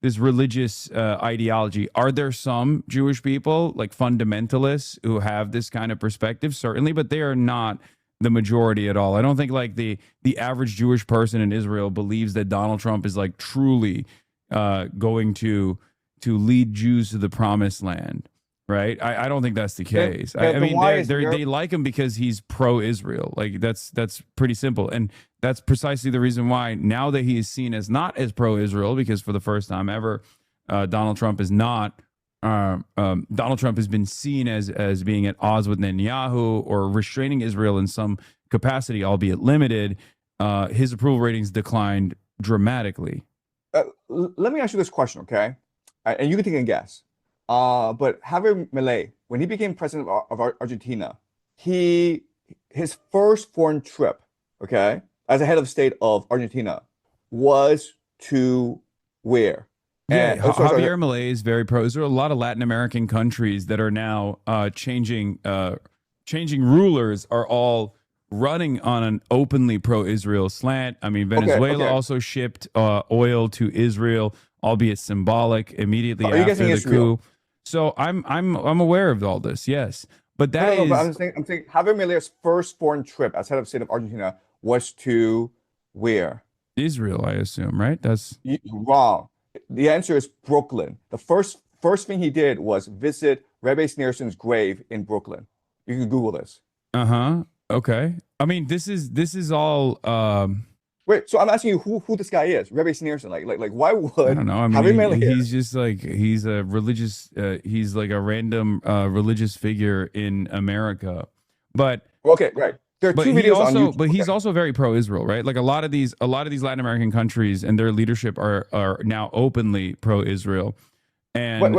this religious ideology. Are there some Jewish people, like fundamentalists, who have this kind of perspective? Certainly, but they are not the majority at all. I don't think like the average Jewish person in Israel believes that Donald Trump is like truly going to lead Jews to the promised land, right? I don't think that's the case. I mean, they like him because he's pro-Israel. Like that's pretty simple, and that's precisely the reason why now that he is seen as not as pro-Israel, because for the first time ever, Donald Trump is not. Donald Trump has been seen as being at odds with Netanyahu or restraining Israel in some capacity, albeit limited. His approval ratings declined dramatically. Let me ask you this question, okay? And you can take a guess. But Javier Milei, when he became president of Argentina, his first foreign trip, okay, as a head of state of Argentina, was to where? Yeah, Javier Milei is very pro. There are a lot of Latin American countries that are now changing rulers are all running on an openly pro-Israel slant. I mean, Venezuela also shipped oil to Israel, albeit symbolic, immediately after the coup. So I'm aware of all this, yes. But that is. But I'm saying Javier Milei's first foreign trip as head of state of Argentina was to where? Israel, I assume, right? That's wrong. The answer is Brooklyn. The first thing he did was visit Rebbe Sneerson's grave in Brooklyn. You can Google this. Okay. I mean, this is all. Wait. So I'm asking you who this guy is, Rebbe Sneerson. Like why would? I don't know. I mean, he's just like he's a religious. He's like a random religious figure in America. But okay, right. There are two videos on YouTube. But he's also very pro-Israel, right? Like a lot of these Latin American countries and their leadership are now openly pro-Israel. And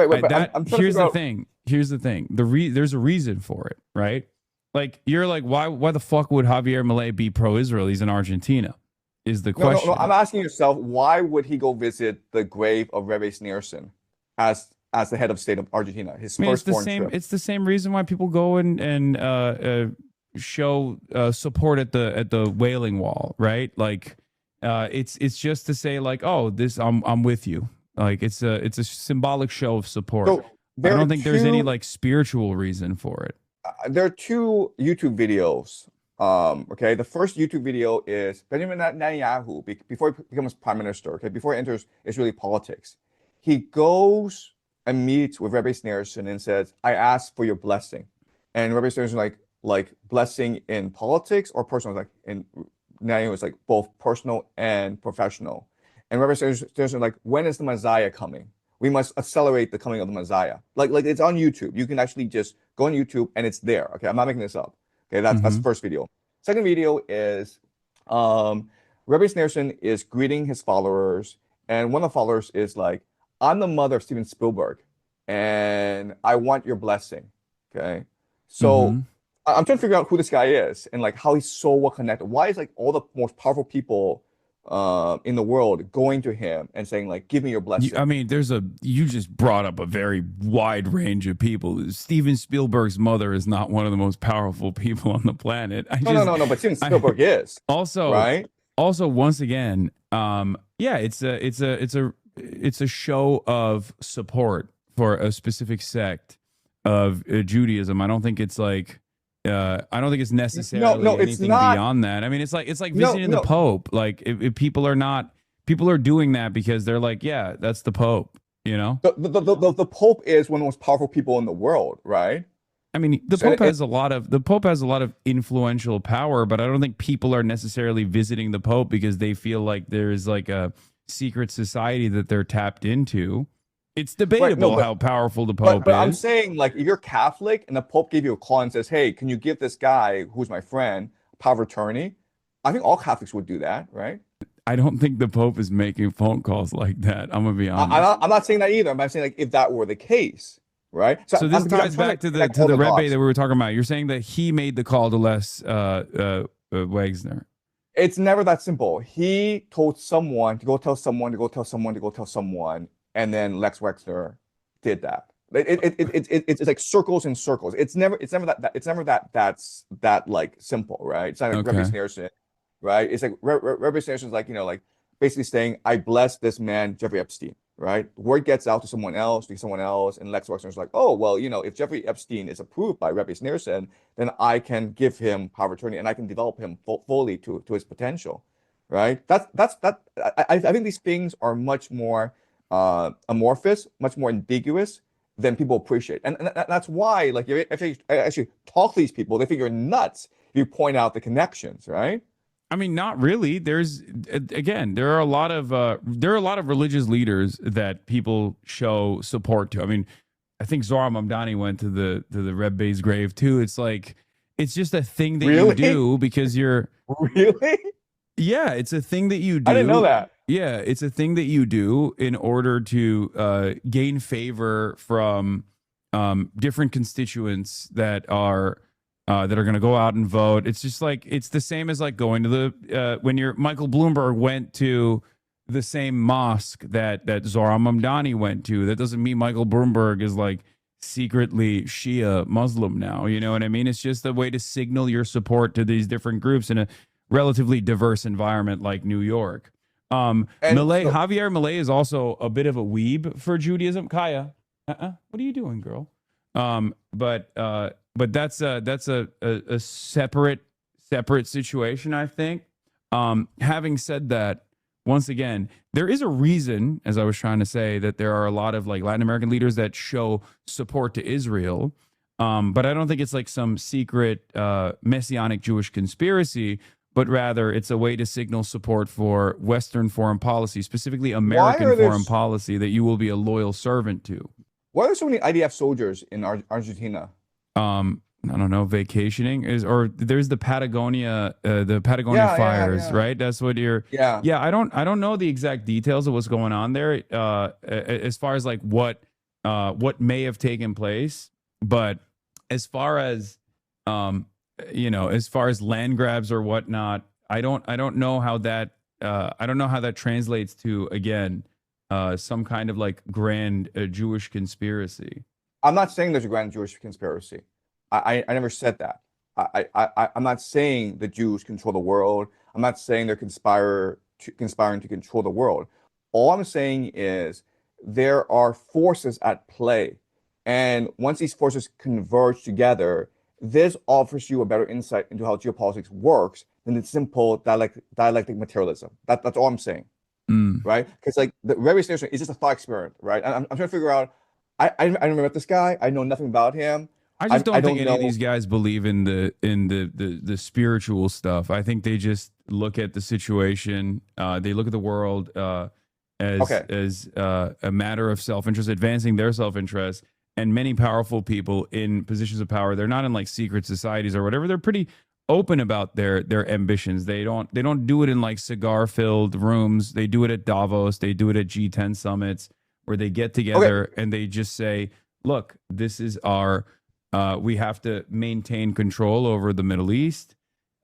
here's the thing. Here's the thing. There's a reason for it, right? Like you're like, why the fuck would Javier Milei be pro-Israel? He's in Argentina. Is the question? No. I'm asking yourself, why would he go visit the grave of Rebbe Sneerson as the head of state of Argentina? His first foreign trip. It's the same reason why people go and show support at the Wailing Wall, right? Like it's just to say like, oh, this I'm with you. Like it's a symbolic show of support. So I don't think there's any like spiritual reason for it. There are two YouTube videos. Okay, the first YouTube video is Benjamin Netanyahu before he becomes prime minister. Okay, before he enters Israeli politics, he goes and meets with Rebbe Sneerson and says, "I ask for your blessing," and Rebbe Sneerson like blessing in politics or personal, like in Netanyahu was like both personal and professional. And Rebbe Sneerson like, when is the Messiah coming? We must accelerate the coming of the Messiah. Like it's on YouTube. You can actually just go on YouTube and it's there. Okay, I'm not making this up. Okay, that's the first video. Second video is Rebbe Sneerson is greeting his followers, and one of the followers is like, I'm the mother of Steven Spielberg, and I want your blessing. Okay. So I'm trying to figure out who this guy is and like how he's so well connected. Why is like all the most powerful people in the world going to him and saying like, give me your blessing? I mean, you just brought up a very wide range of people. Steven Spielberg's mother is not one of the most powerful people on the planet. No, but Steven Spielberg is. Also, right? Also, once again, it's a show of support for a specific sect of Judaism. I don't think it's like I don't think it's necessarily anything beyond that. I mean, it's like visiting the Pope. Like if people are doing that because they're like, yeah, that's the Pope. You know, the Pope is one of the most powerful people in the world, right? I mean, the Pope has a lot of influential power, but I don't think people are necessarily visiting the Pope because they feel like there's like a secret society that they're tapped into. It's debatable how powerful the Pope is. But I'm saying, like, if you're Catholic and the Pope gave you a call and says, hey, can you give this guy who's my friend power of attorney? I think all Catholics would do that, right? I don't think the Pope is making phone calls like that. I'm going to be honest. I'm not saying that either. I'm saying, like, if that were the case, right? So this ties back to the Rebbe that we were talking about. You're saying that he made the call to Les Wexner. It's never that simple. He told someone to go tell someone to go tell someone to go tell someone, and then Lex Wexner did that. It's like circles and circles. It's never that like simple, right? It's not like Rebbe Sneerson, right? It's like Rebbe Sneerson's like, you know, like basically saying, I bless this man, Jeffrey Epstein, right? The word gets out to someone else, and Lex Wexner's like, oh, well, you know, if Jeffrey Epstein is approved by Rebbe Sneerson, then I can give him power of attorney and I can develop him fully to his potential, right? I think these things are much more amorphous, much more ambiguous than people appreciate. And that's why, like, if you actually talk to these people, they think you're nuts if you point out the connections, right? I mean, not really. There are a lot of religious leaders that people show support to. I mean, I think Zohar Mamdani went to the Rebbe's grave too. It's like, it's just a thing that you do because you're really. Yeah, it's a thing that you do. I didn't know that. Yeah, it's a thing that you do in order to gain favor from different constituents that are going to go out and vote. It's just like, it's the same as like going to the when Michael Bloomberg went to the same mosque that Zohar Mamdani went to. That doesn't mean Michael Bloomberg is like secretly Shia Muslim now. You know what I mean? It's just a way to signal your support to these different groups in a relatively diverse environment like New York. Javier Milei is also a bit of a weeb for Judaism. Kaya, what are you doing, girl? But that's a separate situation, I think. Having said that, once again, there is a reason, as I was trying to say, that there are a lot of like Latin American leaders that show support to Israel. But I don't think it's like some secret messianic Jewish conspiracy, but rather it's a way to signal support for Western foreign policy, specifically American foreign policy, that you will be a loyal servant to. Why are there so many IDF soldiers in Argentina? I don't know, vacationing or there's the Patagonia fires, right? That's what you're. Yeah. I don't know the exact details of what's going on there, as far as like what may have taken place, but as far as as far as land grabs or whatnot, I don't know how that translates to, again, some kind of like grand Jewish conspiracy. I'm not saying there's a grand Jewish conspiracy. I never said that. I'm not saying the Jews control the world. I'm not saying they're conspiring to control the world. All I'm saying is there are forces at play. And once these forces converge together, this offers you a better insight into how geopolitics works than the simple dialectic materialism. That's all I'm saying, right? Because like the Rebbe Sneerson is just a thought experiment, right? And I'm trying to figure out. I never met this guy. I know nothing about him. I just don't think any of these guys believe in the spiritual stuff. I think they just look at the situation. They look at the world as a matter of self-interest, advancing their self-interest. And many powerful people in positions of power, they're not in like secret societies or whatever. They're pretty open about their ambitions. They don't do it in like cigar-filled rooms. They do it at Davos. They do it at G10 summits where they get together and they just say, look, this is our we have to maintain control over the Middle East.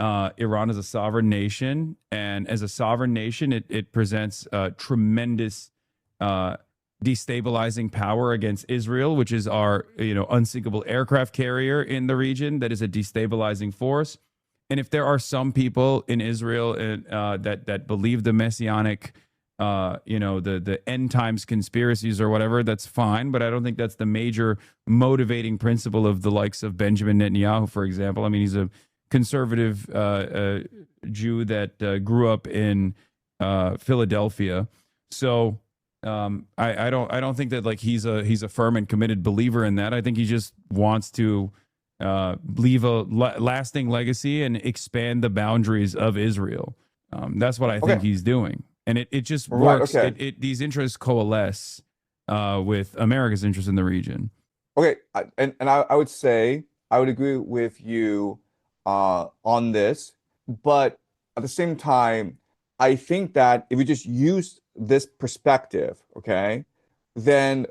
Iran is a sovereign nation, and as a sovereign nation, it presents tremendous destabilizing power against Israel, which is our unsinkable aircraft carrier in the region. That is a destabilizing force. And if there are some people in Israel that believe the messianic, the end times conspiracies or whatever, that's fine. But I don't think that's the major motivating principle of the likes of Benjamin Netanyahu, for example. I mean, he's a conservative Jew that grew up in Philadelphia. So I don't think that like he's a firm and committed believer in that. I think he just wants to leave a lasting legacy and expand the boundaries of Israel. That's what I think he's doing, and it just works. These interests coalesce with America's interest in the region. Okay, and I would say I would agree with you on this, but at the same time, I think that if we just use this perspective, okay, then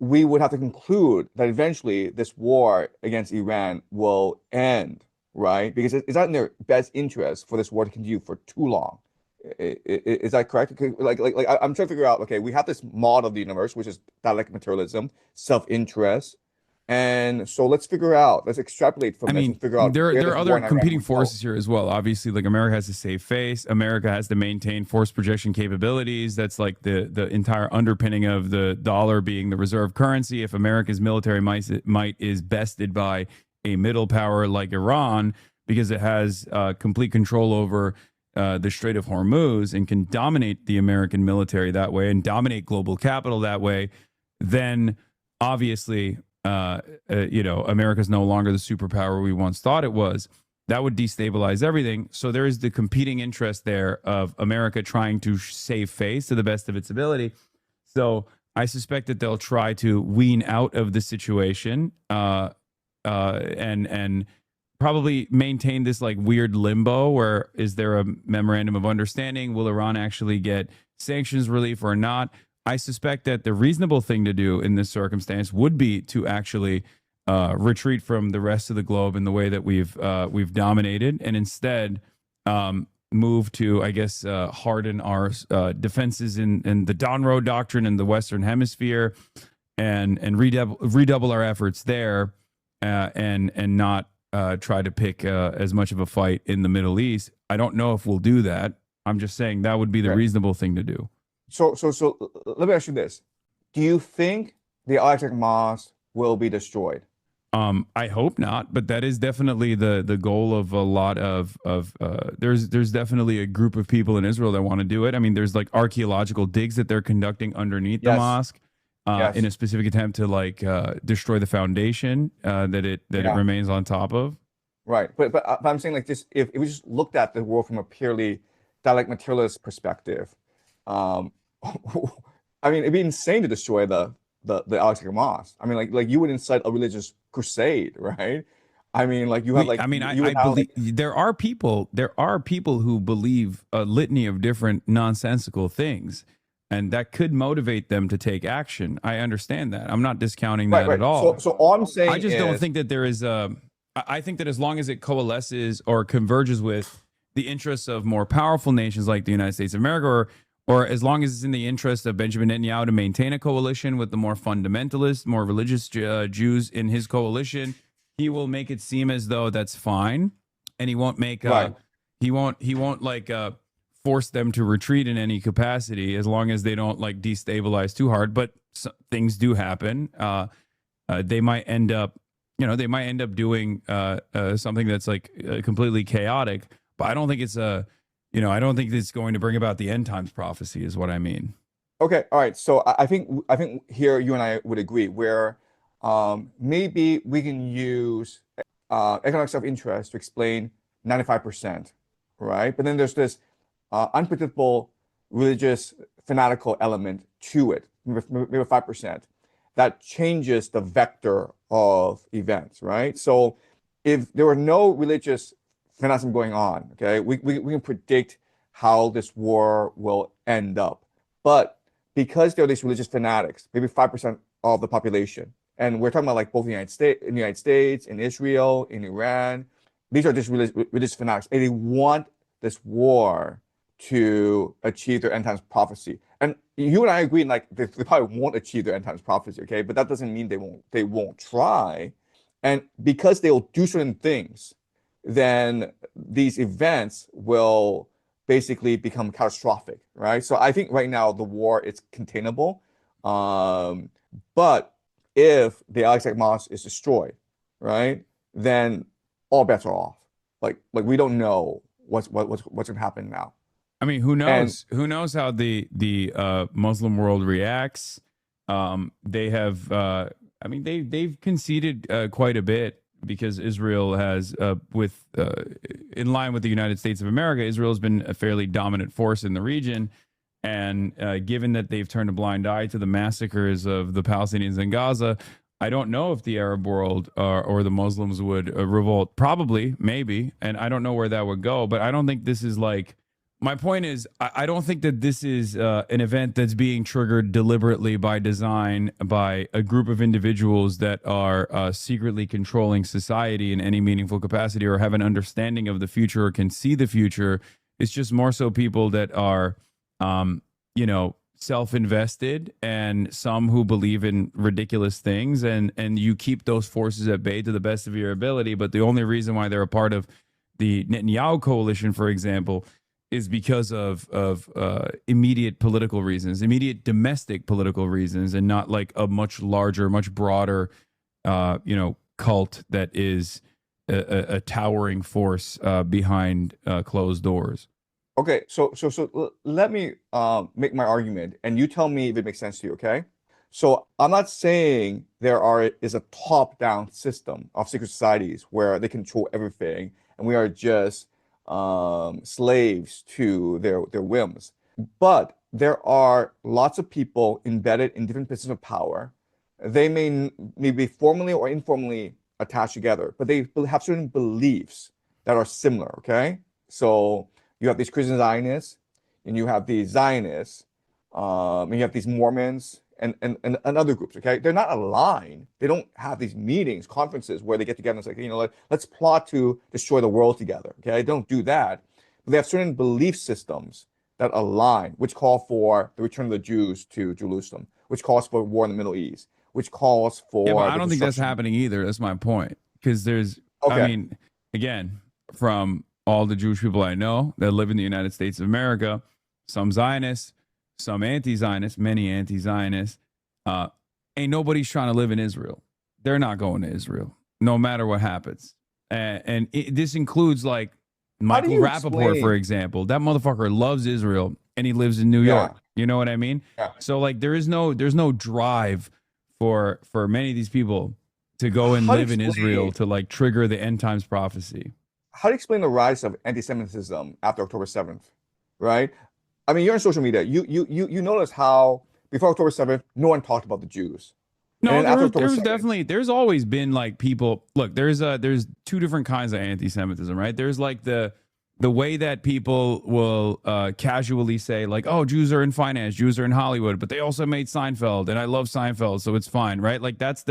we would have to conclude that eventually this war against Iran will end, right? Because it's not in their best interest for this war to continue for too long. Is that correct? Like I'm trying to figure out, okay, we have this model of the universe, which is dialectic materialism, self-interest. And so let's extrapolate from this and figure out. There are other competing forces here as well. Obviously, like America has to save face. America has to maintain force projection capabilities. That's like the entire underpinning of the dollar being the reserve currency. If America's military might is bested by a middle power like Iran, because it has complete control over the Strait of Hormuz and can dominate the American military that way and dominate global capital that way, then obviously America's no longer the superpower we once thought it was. That would destabilize everything. So there is the competing interest there of America trying to save face to the best of its ability. So I suspect that they'll try to wean out of the situation and probably maintain this like weird limbo where is there a memorandum of understanding? Will Iran actually get sanctions relief or not? I suspect that the reasonable thing to do in this circumstance would be to actually retreat from the rest of the globe in the way that we've dominated, and instead move to, I guess, harden our defenses in the Donroe Doctrine in the Western Hemisphere, and redouble our efforts there, and not try to pick as much of a fight in the Middle East. I don't know if we'll do that. I'm just saying that would be the reasonable thing to do. So let me ask you this: do you think the Al-Aqsa Mosque will be destroyed? I hope not, but that is definitely the goal of a lot of there's definitely a group of people in Israel that want to do it. I mean, there's like archaeological digs that they're conducting underneath the mosque in a specific attempt to like destroy the foundation that it remains on top of. Right, but I'm saying like this: if we just looked at the world from a purely dialectic materialist perspective. I mean, it'd be insane to destroy the Al-Aqsa Mosque. I mean, like you would incite a religious crusade, right? I mean, like you have like. I mean, I believe there are people who believe a litany of different nonsensical things, and that could motivate them to take action. I understand that. I'm not discounting that at all. So all I'm saying, I just don't think that there is a. I think that as long as it coalesces or converges with the interests of more powerful nations like the United States of America, or as long as it's in the interest of Benjamin Netanyahu to maintain a coalition with the more fundamentalist, more religious Jews in his coalition, he will make it seem as though that's fine, and he won't make he won't like force them to retreat in any capacity as long as they don't like destabilize too hard. But things do happen. They might end up, doing something that's like completely chaotic. But I don't think it's I don't think it's going to bring about the end times prophecy is what I mean. Okay. All right. So I think here you and I would agree where maybe we can use economic self-interest to explain 95%, right? But then there's this unpredictable religious fanatical element to it, maybe 5%, that changes the vector of events, right? So if there were no religious fanaticism going on. Okay, we can predict how this war will end up, but because there are these religious fanatics, maybe 5% of the population, and we're talking about like both in the United States, in Israel, in Iran, these are just religious fanatics, and they want this war to achieve their end times prophecy. And you and I agree, like they probably won't achieve their end times prophecy, okay? But that doesn't mean they won't try. And because they'll do certain things, then these events will basically become catastrophic, right? So I think right now the war is containable, but if the Al-Aqsa Mosque is destroyed, right, then all bets are off. Like we don't know what's gonna happen now. I mean, who knows? Who knows how the Muslim world reacts? They have, I mean, they've conceded quite a bit because Israel has, in line with the United States of America, Israel has been a fairly dominant force in the region. And given that they've turned a blind eye to the massacres of the Palestinians in Gaza, I don't know if the Arab world or the Muslims would revolt. Probably, maybe. And I don't know where that would go. But I don't think this is like, my point is, I don't think that this is an event that's being triggered deliberately by design by a group of individuals that are secretly controlling society in any meaningful capacity or have an understanding of the future or can see the future. It's just more so people that are, self-invested and some who believe in ridiculous things. And you keep those forces at bay to the best of your ability. But the only reason why they're a part of the Netanyahu coalition, for example, is because of immediate political reasons, immediate domestic political reasons, and not like a much larger, much broader, cult that is a towering force behind closed doors. Okay, so let me make my argument, and you tell me if it makes sense to you. Okay, so I'm not saying there is a top-down system of secret societies where they control everything, and we are just slaves to their whims. But there are lots of people embedded in different positions of power. They may be formally or informally attached together, but they have certain beliefs that are similar. Okay, so you have these Christian Zionists, and you have these Zionists, and you have these Mormons, and other groups. Okay, they're not aligned. They don't have these meetings, conferences where they get together and say, let's plot to destroy the world together. Okay, they don't do that. But they have certain belief systems that align, which call for the return of the Jews to Jerusalem, which calls for war in the Middle East, which calls for. Yeah, but I don't think that's happening either. That's my point. Because there's, I mean, again, from all the Jewish people I know that live in the United States of America, some Zionists, some anti-Zionists, many anti-Zionists, ain't nobody's trying to live in Israel. They're not going to Israel, no matter what happens. And this includes like Michael Rappaport, for example. That motherfucker loves Israel and he lives in New York. You know what I mean? Yeah. So like there's no drive for many of these people to go and live in Israel to like trigger the end times prophecy. How do you explain the rise of anti-Semitism after October 7th, right? I mean, you're on social media. You notice how before October 7th, no one talked about the Jews. No, there's always been like people. Look, there's two different kinds of anti-Semitism, right? There's like the way that people will casually say like, oh, Jews are in finance, Jews are in Hollywood, but they also made Seinfeld, and I love Seinfeld, so it's fine, right? Like that's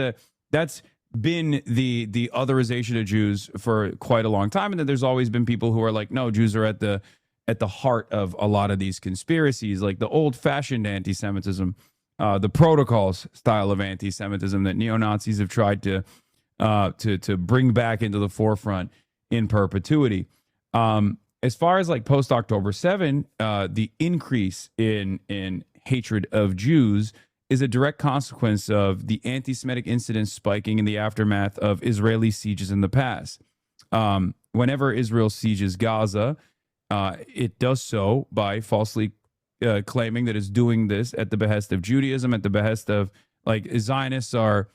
been the otherization of Jews for quite a long time, and then there's always been people who are like, no, Jews are at the heart of a lot of these conspiracies, like the old-fashioned anti-Semitism, the protocols style of anti-Semitism that neo-Nazis have tried to bring back into the forefront in perpetuity. As far as like post-October 7, the increase in hatred of Jews is a direct consequence of the anti-Semitic incidents spiking in the aftermath of Israeli sieges in the past. Whenever Israel sieges Gaza, it does so by falsely claiming that it's doing this at the behest of Judaism, at the behest of like Zionists are,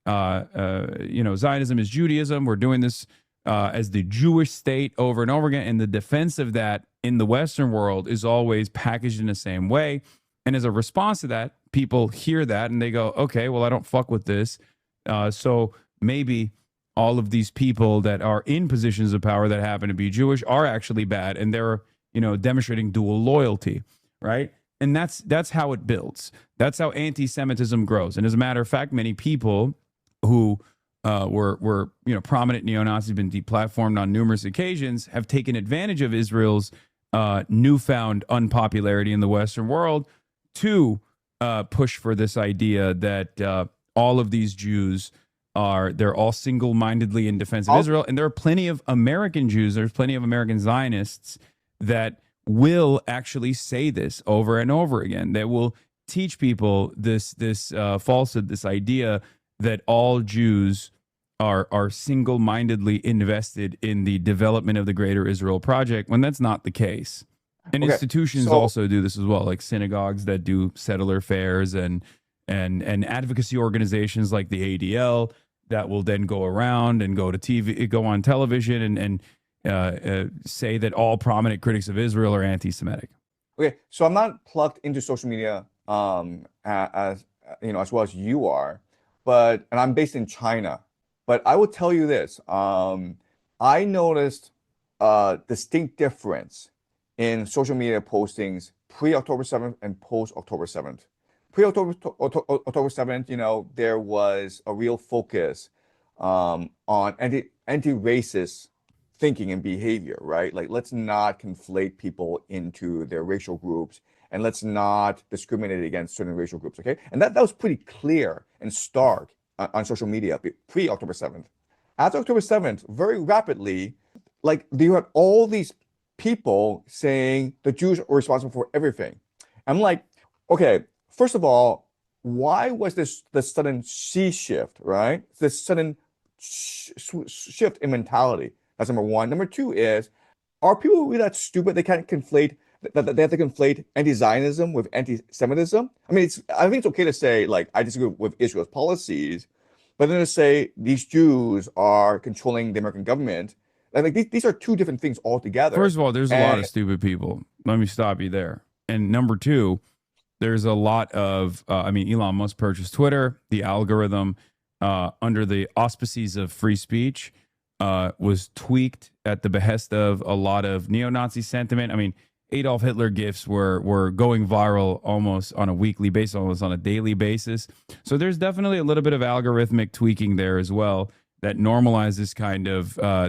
Zionism is Judaism. We're doing this as the Jewish state over and over again. And the defense of that in the Western world is always packaged in the same way. And as a response to that, people hear that and they go, okay, well, I don't fuck with this. So maybe all of these people that are in positions of power that happen to be Jewish are actually bad, and they're, you know, demonstrating dual loyalty, right? And that's how it builds. That's how anti-Semitism grows. And as a matter of fact, many people who were you know, prominent neo-Nazis, been deplatformed on numerous occasions, have taken advantage of Israel's newfound unpopularity in the Western world to push for this idea that all of these Jews they're all single-mindedly in defense of Israel. And there are plenty of American Jews, there's plenty of American Zionists that will actually say this over and over again, that will teach people this falsehood, this idea that all Jews are single-mindedly invested in the development of the Greater Israel Project, when that's not the case. And institutions also do this as well, like synagogues that do settler fairs and advocacy organizations like the ADL that will then go around and go on television and say that all prominent critics of Israel are anti-Semitic. Okay, so I'm not plugged into social media as you know, as well as you are, and I'm based in China. But I will tell you this: I noticed a distinct difference in social media postings pre-October 7th and post-October 7th. Pre-October 7th, you know, there was a real focus on anti-racist thinking and behavior, right? Like, let's not conflate people into their racial groups, and let's not discriminate against certain racial groups, okay? And that was pretty clear and stark on social media pre-October 7th. After October 7th, very rapidly, like, you had all these people saying the Jews are responsible for everything. I'm like, okay, first of all, why was this the sudden sea shift, right? This sudden shift in mentality. That's number one. Number two is, are people really that stupid they can't conflate that they have to conflate anti-Zionism with anti-Semitism? I mean, I think it's okay to say, like, I disagree with Israel's policies, but then to say these Jews are controlling the American government, like, these are two different things altogether. First of all, there's a lot of stupid people. Let me stop you there. And number two, there's a lot of, I mean, Elon Musk purchased Twitter. The algorithm under the auspices of free speech was tweaked at the behest of a lot of neo-Nazi sentiment. I mean, Adolf Hitler gifs were going viral almost on a weekly basis, almost on a daily basis. So there's definitely a little bit of algorithmic tweaking there as well that normalizes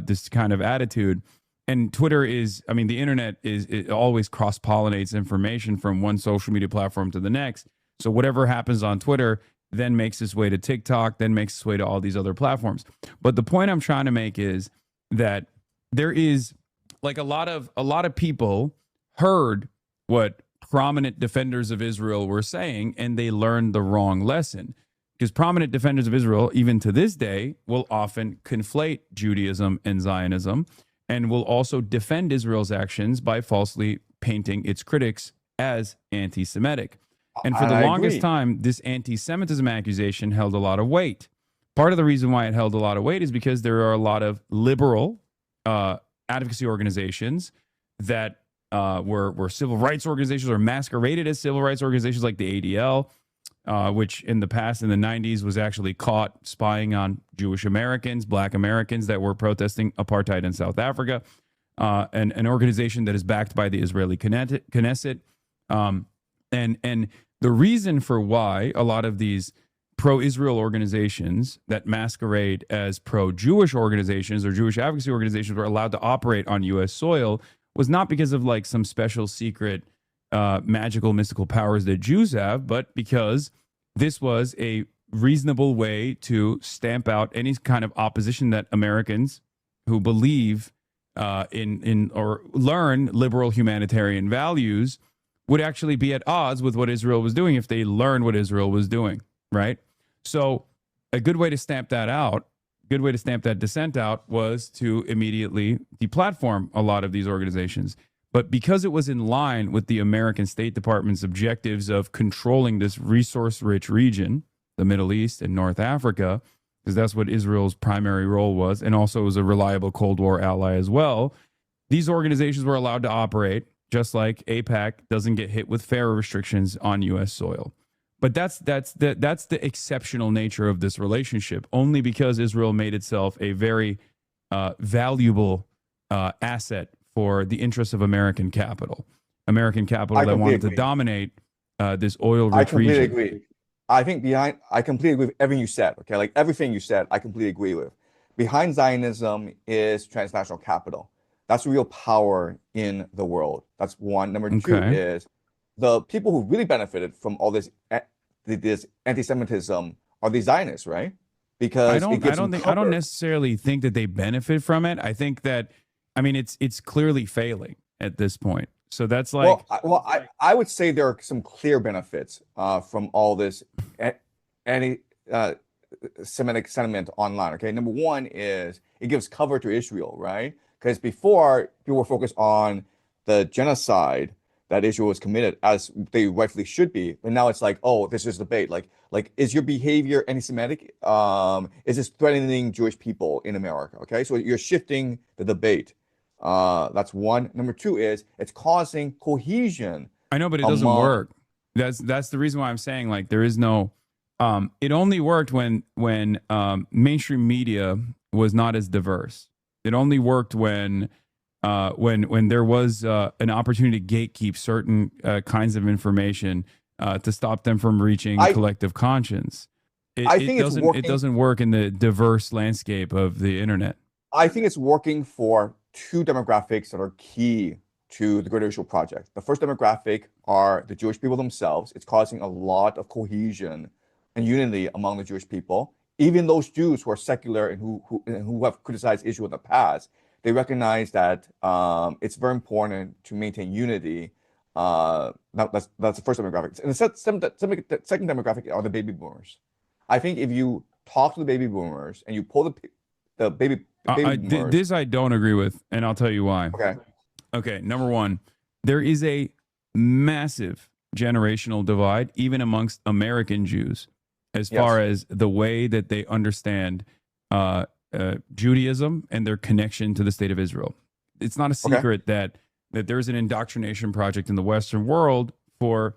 this kind of attitude. And Twitter is, I mean, the internet it always cross-pollinates information from one social media platform to the next. So whatever happens on Twitter then makes its way to TikTok, then makes its way to all these other platforms. But the point I'm trying to make is that there is, like, a lot of people heard what prominent defenders of Israel were saying, and they learned the wrong lesson. Because prominent defenders of Israel, even to this day, will often conflate Judaism and Zionism, and will also defend Israel's actions by falsely painting its critics as anti-Semitic. And for the longest time, this anti-Semitism accusation held a lot of weight. Part of the reason why it held a lot of weight is because there are a lot of liberal advocacy organizations that were civil rights organizations or masqueraded as civil rights organizations, like the ADL, which in the past, in the 90s, was actually caught spying on Jewish Americans, Black Americans that were protesting apartheid in South Africa, and an organization that is backed by the Israeli Knesset. And the reason for why a lot of these pro-Israel organizations that masquerade as pro-Jewish organizations or Jewish advocacy organizations were allowed to operate on U.S. soil was not because of, like, some special secret magical mystical powers that Jews have, but because this was a reasonable way to stamp out any kind of opposition that Americans who believe in or learn liberal humanitarian values would actually be at odds with what Israel was doing if they learned what Israel was doing, right? So a good way to stamp that out, good way to stamp that dissent out, was to immediately deplatform a lot of these organizations. But because it was in line with the American State Department's objectives of controlling this resource-rich region, the Middle East and North Africa, because that's what Israel's primary role was, and also was a reliable Cold War ally as well, these organizations were allowed to operate, just like AIPAC doesn't get hit with FARA restrictions on U.S. soil. But that's the exceptional nature of this relationship, only because Israel made itself a very valuable asset for the interests of American capital that wanted to dominate this oil-rich region. I completely agree. I completely agree with everything you said. Okay, like everything you said, I completely agree with. Behind Zionism is transnational capital. That's real power in the world. That's one. Number two is the people who really benefited from all this anti-Semitism are the Zionists, right? Because I don't necessarily think that they benefit from it. I think that, I mean, it's clearly failing at this point. So that's like, I would say there are some clear benefits from all this anti-Semitic sentiment online. Okay, number one is it gives cover to Israel, right? Because before people were focused on the genocide that Israel was committed, as they rightfully should be, but now it's like, oh, this is debate. Like, is your behavior anti-Semitic? Is this threatening Jewish people in America? Okay, so you're shifting the debate. That's one. Number two is it's causing cohesion. I know, but it doesn't work. That's the reason why I'm saying, like, there is no. It only worked when mainstream media was not as diverse. It only worked when there was an opportunity to gatekeep certain kinds of information to stop them from reaching collective conscience. It doesn't work in the diverse landscape of the internet. I think it's working for two demographics that are key to the Greater Israel Project. The first demographic are the Jewish people themselves. It's causing a lot of cohesion and unity among the Jewish people. Even those Jews who are secular and who have criticized Israel in the past, they recognize that it's very important to maintain unity. That's the first demographic. And the second demographic are the baby boomers. I think if you talk to the baby boomers and you pull the baby boomers, this I don't agree with, and I'll tell you why. Okay. Number one, there is a massive generational divide, even amongst American Jews, as far as the way that they understand Judaism and their connection to the state of Israel. It's not a secret that there's an indoctrination project in the Western world for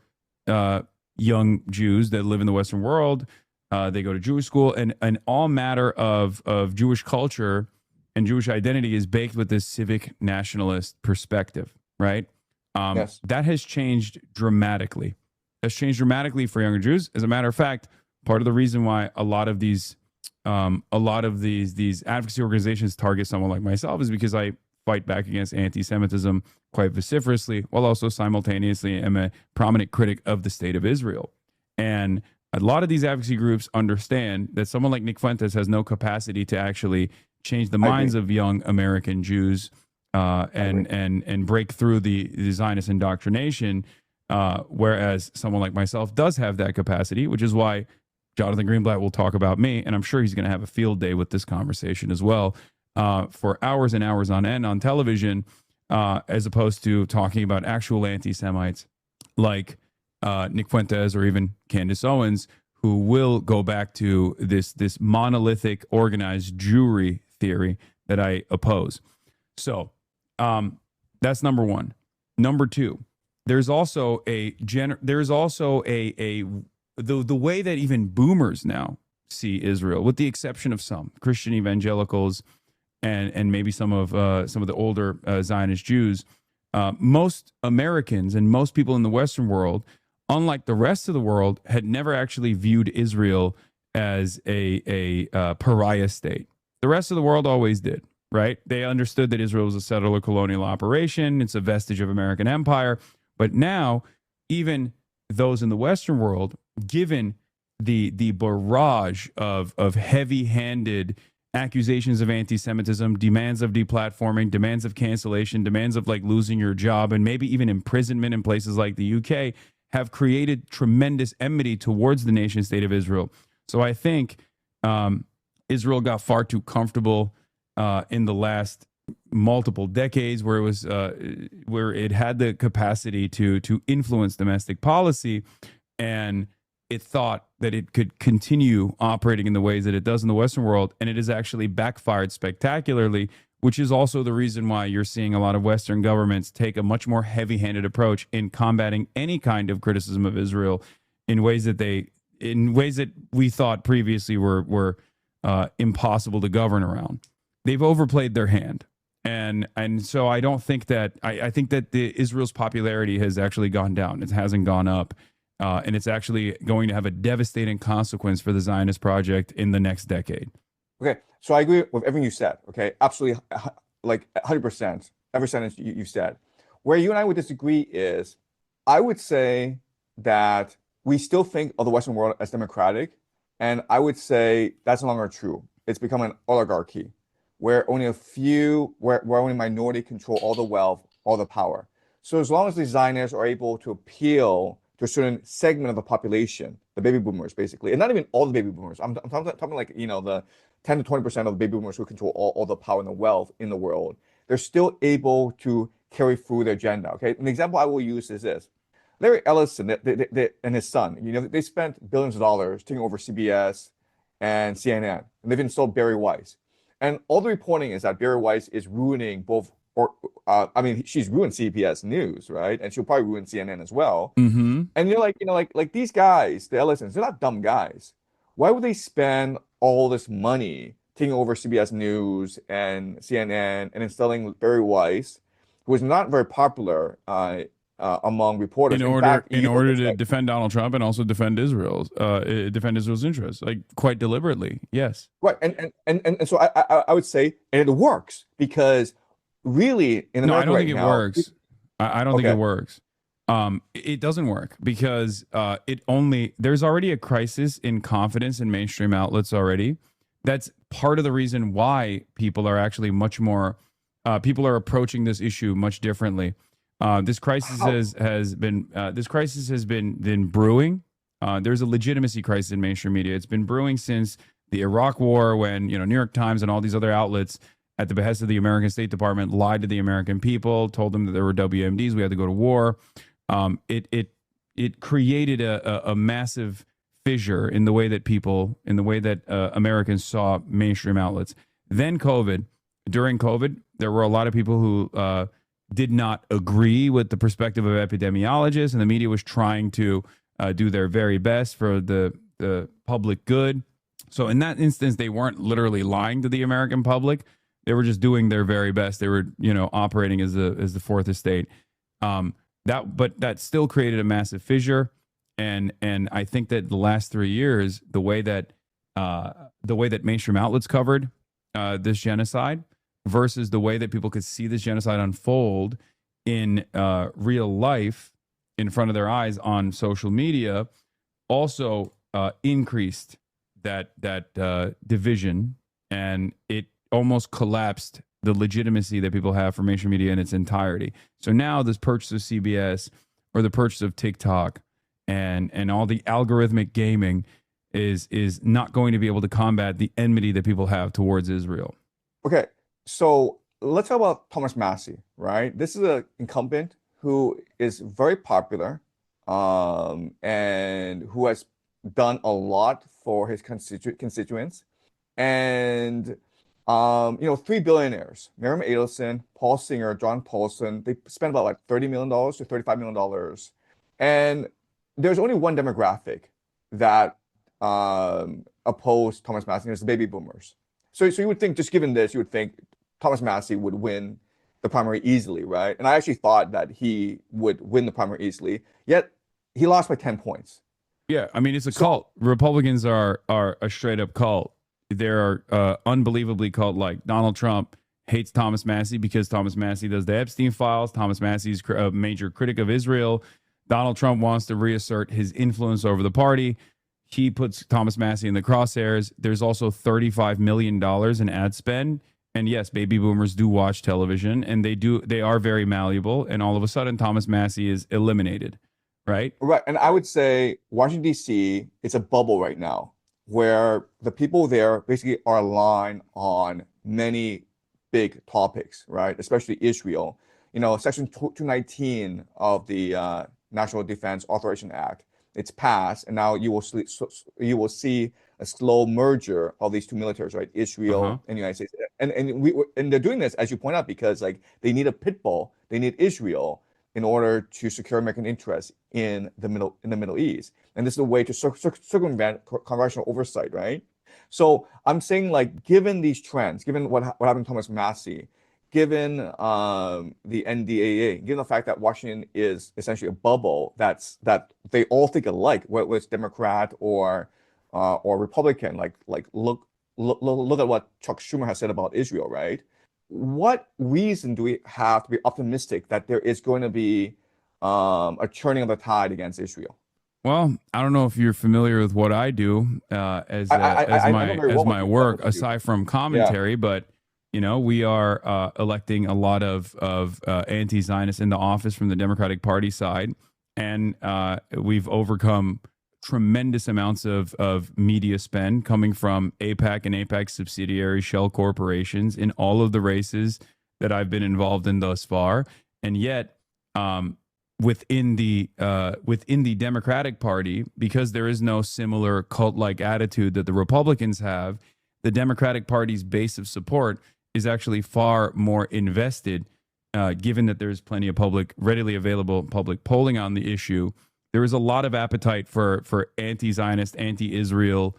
young Jews that live in the Western world. They go to Jewish school, and all matter of Jewish culture and Jewish identity is baked with this civic nationalist perspective, right? That has changed dramatically. That's changed dramatically for younger Jews. As a matter of fact, part of the reason why a lot of these advocacy organizations target someone like myself is because I fight back against anti-Semitism quite vociferously, while also simultaneously am a prominent critic of the state of Israel. And a lot of these advocacy groups understand that someone like Nick Fuentes has no capacity to actually change the minds of young American Jews and break through the Zionist indoctrination, whereas someone like myself does have that capacity, which is why Jonathan Greenblatt will talk about me, and I'm sure he's going to have a field day with this conversation as well, for hours and hours on end on television, as opposed to talking about actual anti-Semites like Nick Fuentes or even Candace Owens, who will go back to this monolithic organized Jewry theory that I oppose. So that's number one. Number two, there's also the way that even boomers now see Israel, with the exception of some Christian evangelicals and maybe some of the older Zionist Jews, most Americans and most people in the Western world, unlike the rest of the world, had never actually viewed Israel as a pariah state. The rest of the world always did, right? They understood that Israel was a settler colonial operation. It's a vestige of American empire. But now, even those in the Western world, given the barrage of heavy-handed accusations of anti-Semitism, demands of deplatforming, demands of cancellation, demands of like losing your job, and maybe even imprisonment in places like the UK, have created tremendous enmity towards the nation state of Israel. So I think Israel got far too comfortable in the last multiple decades, where it was where it had the capacity to influence domestic policy, and it thought that it could continue operating in the ways that it does in the Western world, and it has actually backfired spectacularly, which is also the reason why you're seeing a lot of Western governments take a much more heavy-handed approach in combating any kind of criticism of Israel in ways that we thought previously were impossible to govern around. They've overplayed their hand. And so I don't think that I think that Israel's popularity has actually gone down. It hasn't gone up. And it's actually going to have a devastating consequence for the Zionist project in the next decade. Okay, so I agree with everything you said. Okay, absolutely, like 100%. Every sentence you said. Where you and I would disagree is, I would say that we still think of the Western world as democratic, and I would say that's no longer true. It's become an oligarchy, where only a few, where only a minority control all the wealth, all the power. So as long as the Zionists are able to appeal to a certain segment of the population, the baby boomers, basically, and not even all the baby boomers. I'm talking like, you know, the 10 to 20% of the baby boomers who control all the power and the wealth in the world. They're still able to carry through their agenda. Okay, an example I will use is this: Larry Ellison and his son. You know, they spent billions of dollars taking over CBS and CNN, and they've installed Barry Weiss. And all the reporting is that Barry Weiss is ruining both. I mean, she's ruined CBS News, right? And she'll probably ruin CNN as well. Mm-hmm. And you're like, you know, like these guys, the Ellisons, they're not dumb guys. Why would they spend all this money taking over CBS News and CNN and installing Barry Weiss, who was not very popular among reporters? In order to defend Donald Trump and also defend Israel's interests, like quite deliberately, yes. Right, and so I would say, and it works because really in America I don't right think it now, works. I don't think it works. It doesn't work because there's already a crisis in confidence in mainstream outlets already. That's part of the reason why people are actually much more. People are approaching this issue much differently. This crisis has been brewing. There's a legitimacy crisis in mainstream media. It's been brewing since the Iraq War, when New York Times and all these other outlets, at the behest of the American State Department, lied to the American people, told them that there were WMDs, we had to go to war. It created a massive fissure in the way that Americans saw mainstream outlets. Then during COVID, there were a lot of people who did not agree with the perspective of epidemiologists, and the media was trying to do their very best for the public good. So in that instance, they weren't literally lying to the American public. They were just doing their very best. They were, operating as the fourth estate. That still created a massive fissure. And I think that the last 3 years, the way that mainstream outlets covered this genocide versus the way that people could see this genocide unfold in real life in front of their eyes on social media also increased that division, and it almost collapsed the legitimacy that people have for mainstream media in its entirety. So now this purchase of CBS or the purchase of TikTok and all the algorithmic gaming is not going to be able to combat the enmity that people have towards Israel. Okay, so let's talk about Thomas Massie, right? This is an incumbent who is very popular and who has done a lot for his constituents. And three billionaires, Miriam Adelson, Paul Singer, John Paulson, they spent about like $30 million to $35 million. And there's only one demographic that opposed Thomas Massie, and it's the baby boomers. So you would think, just given this, you would think Thomas Massie would win the primary easily, right? And I actually thought that he would win the primary easily, yet he lost by 10 points. Yeah, I mean, it's a cult. Republicans are a straight up cult. They're unbelievably cult-like. Donald Trump hates Thomas Massie because Thomas Massie does the Epstein files. Thomas Massie's a major critic of Israel. Donald Trump wants to reassert his influence over the party. He puts Thomas Massie in the crosshairs. There's also $35 million in ad spend. And yes, baby boomers do watch television, and they are very malleable. And all of a sudden, Thomas Massie is eliminated, right? Right. And I would say Washington, D.C., it's a bubble right now, where the people there basically are aligned on many big topics, right? Especially Israel. Section 219 of the National Defense Authorization Act, it's passed, and now you will see a slow merger of these two militaries, right? Israel and the United States, and they're doing this, as you point out, because like they need a pit bull, they need Israel in order to secure American interests in the Middle East. And this is a way to circumvent congressional oversight, right? So I'm saying, like, given these trends, given what happened to Thomas Massie, given the NDAA, given the fact that Washington is essentially a bubble that they all think alike, whether it's Democrat or Republican, like look at what Chuck Schumer has said about Israel, right? What reason do we have to be optimistic that there is going to be a turning of the tide against Israel? Well, I don't know if you're familiar with what I do as my work, aside from commentary, but we are electing a lot of anti-Zionists into office from the Democratic Party side, and we've overcome tremendous amounts of media spend coming from AIPAC and AIPAC subsidiary shell corporations in all of the races that I've been involved in thus far, and yet within the Democratic Party, because there is no similar cult-like attitude that the Republicans have, the Democratic Party's base of support is actually far more invested, given that there's plenty of readily available public polling on the issue. There is a lot of appetite for anti-Zionist, anti-Israel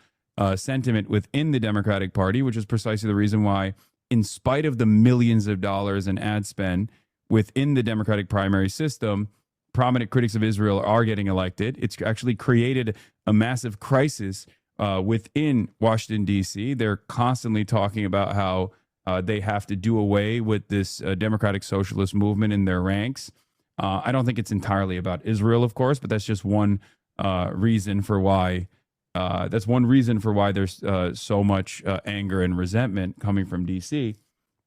sentiment within the Democratic Party, which is precisely the reason why, in spite of the millions of dollars in ad spend within the Democratic primary system, prominent critics of Israel are getting elected. It's actually created a massive crisis within Washington, D.C. They're constantly talking about how they have to do away with this democratic socialist movement in their ranks. I don't think it's entirely about Israel, of course, but that's just one reason for why. That's one reason for why there's so much anger and resentment coming from D.C.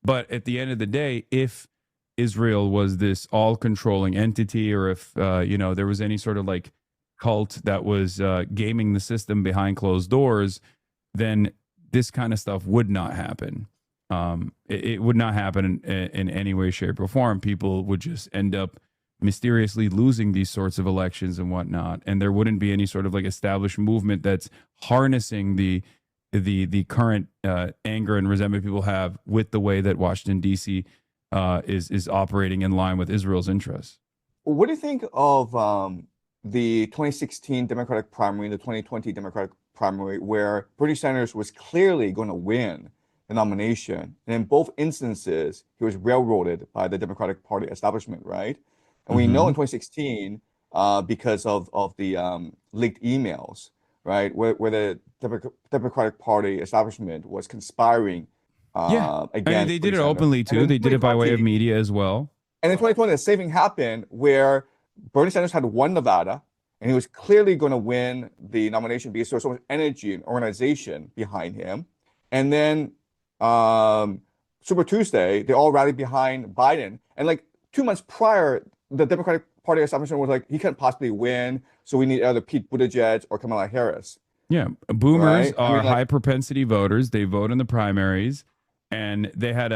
But at the end of the day, if Israel was this all-controlling entity, or if there was any sort of like cult that was gaming the system behind closed doors, then this kind of stuff would not happen. It would not happen in any way, shape, or form. People would just end up mysteriously losing these sorts of elections and whatnot, and there wouldn't be any sort of like established movement that's harnessing the current anger and resentment people have with the way that Washington, D.C. is operating in line with Israel's interests. What do you think of the 2016 Democratic primary, the 2020 Democratic primary, where Bernie Sanders was clearly going to win the nomination, and in both instances, he was railroaded by the Democratic Party establishment, right? And we know in 2016, because of the leaked emails, right, where the Democratic Party establishment was conspiring against. They did it openly too. They did it by way of media as well. And in 2020, the same thing happened where Bernie Sanders had won Nevada, and he was clearly going to win the nomination because there was so much energy and organization behind him. And then Super Tuesday, they all rallied behind Biden. And like 2 months prior, the Democratic Party establishment was like, he can't possibly win, so we need either Pete Buttigieg or Kamala Harris. Yeah, boomers are high propensity voters. They vote in the primaries, and they had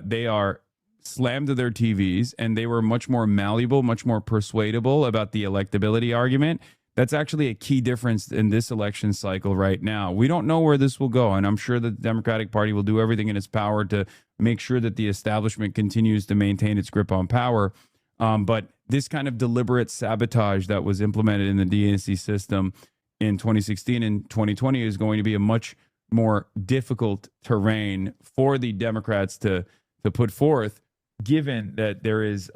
they are slammed to their TVs, and they were much more malleable, much more persuadable about the electability argument. That's actually a key difference in this election cycle right now. We don't know where this will go, and I'm sure that the Democratic Party will do everything in its power to make sure that the establishment continues to maintain its grip on power. But this kind of deliberate sabotage that was implemented in the DNC system in 2016 and 2020 is going to be a much more difficult terrain for the Democrats to put forth, given that there is,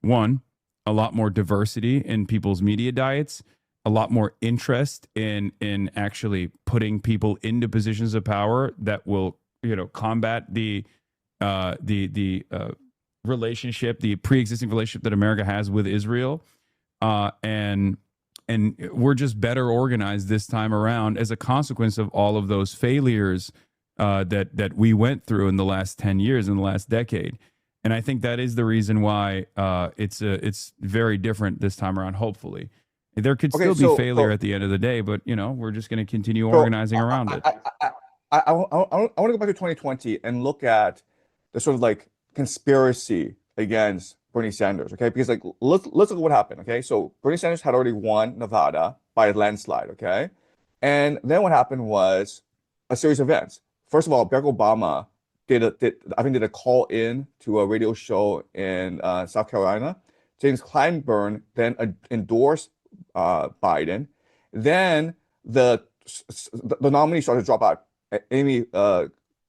one, a lot more diversity in people's media diets, a lot more interest in actually putting people into positions of power that will, combat the relationship, the pre-existing relationship that America has with Israel, and we're just better organized this time around as a consequence of all of those failures that we went through in the last 10 years, in the last decade. And I think that is the reason why it's very different this time around. Hopefully, there could still be failure at the end of the day, but we're just going to continue organizing around it. I want to go back to 2020 and look at the sort of like conspiracy against Bernie Sanders, okay? Because like let's look at what happened, okay? So Bernie Sanders had already won Nevada by a landslide, okay? And then what happened was a series of events. First of all, Barack Obama did a call in to a radio show in South Carolina James Clyburn then endorsed Biden. Then the nominees started to drop out. Amy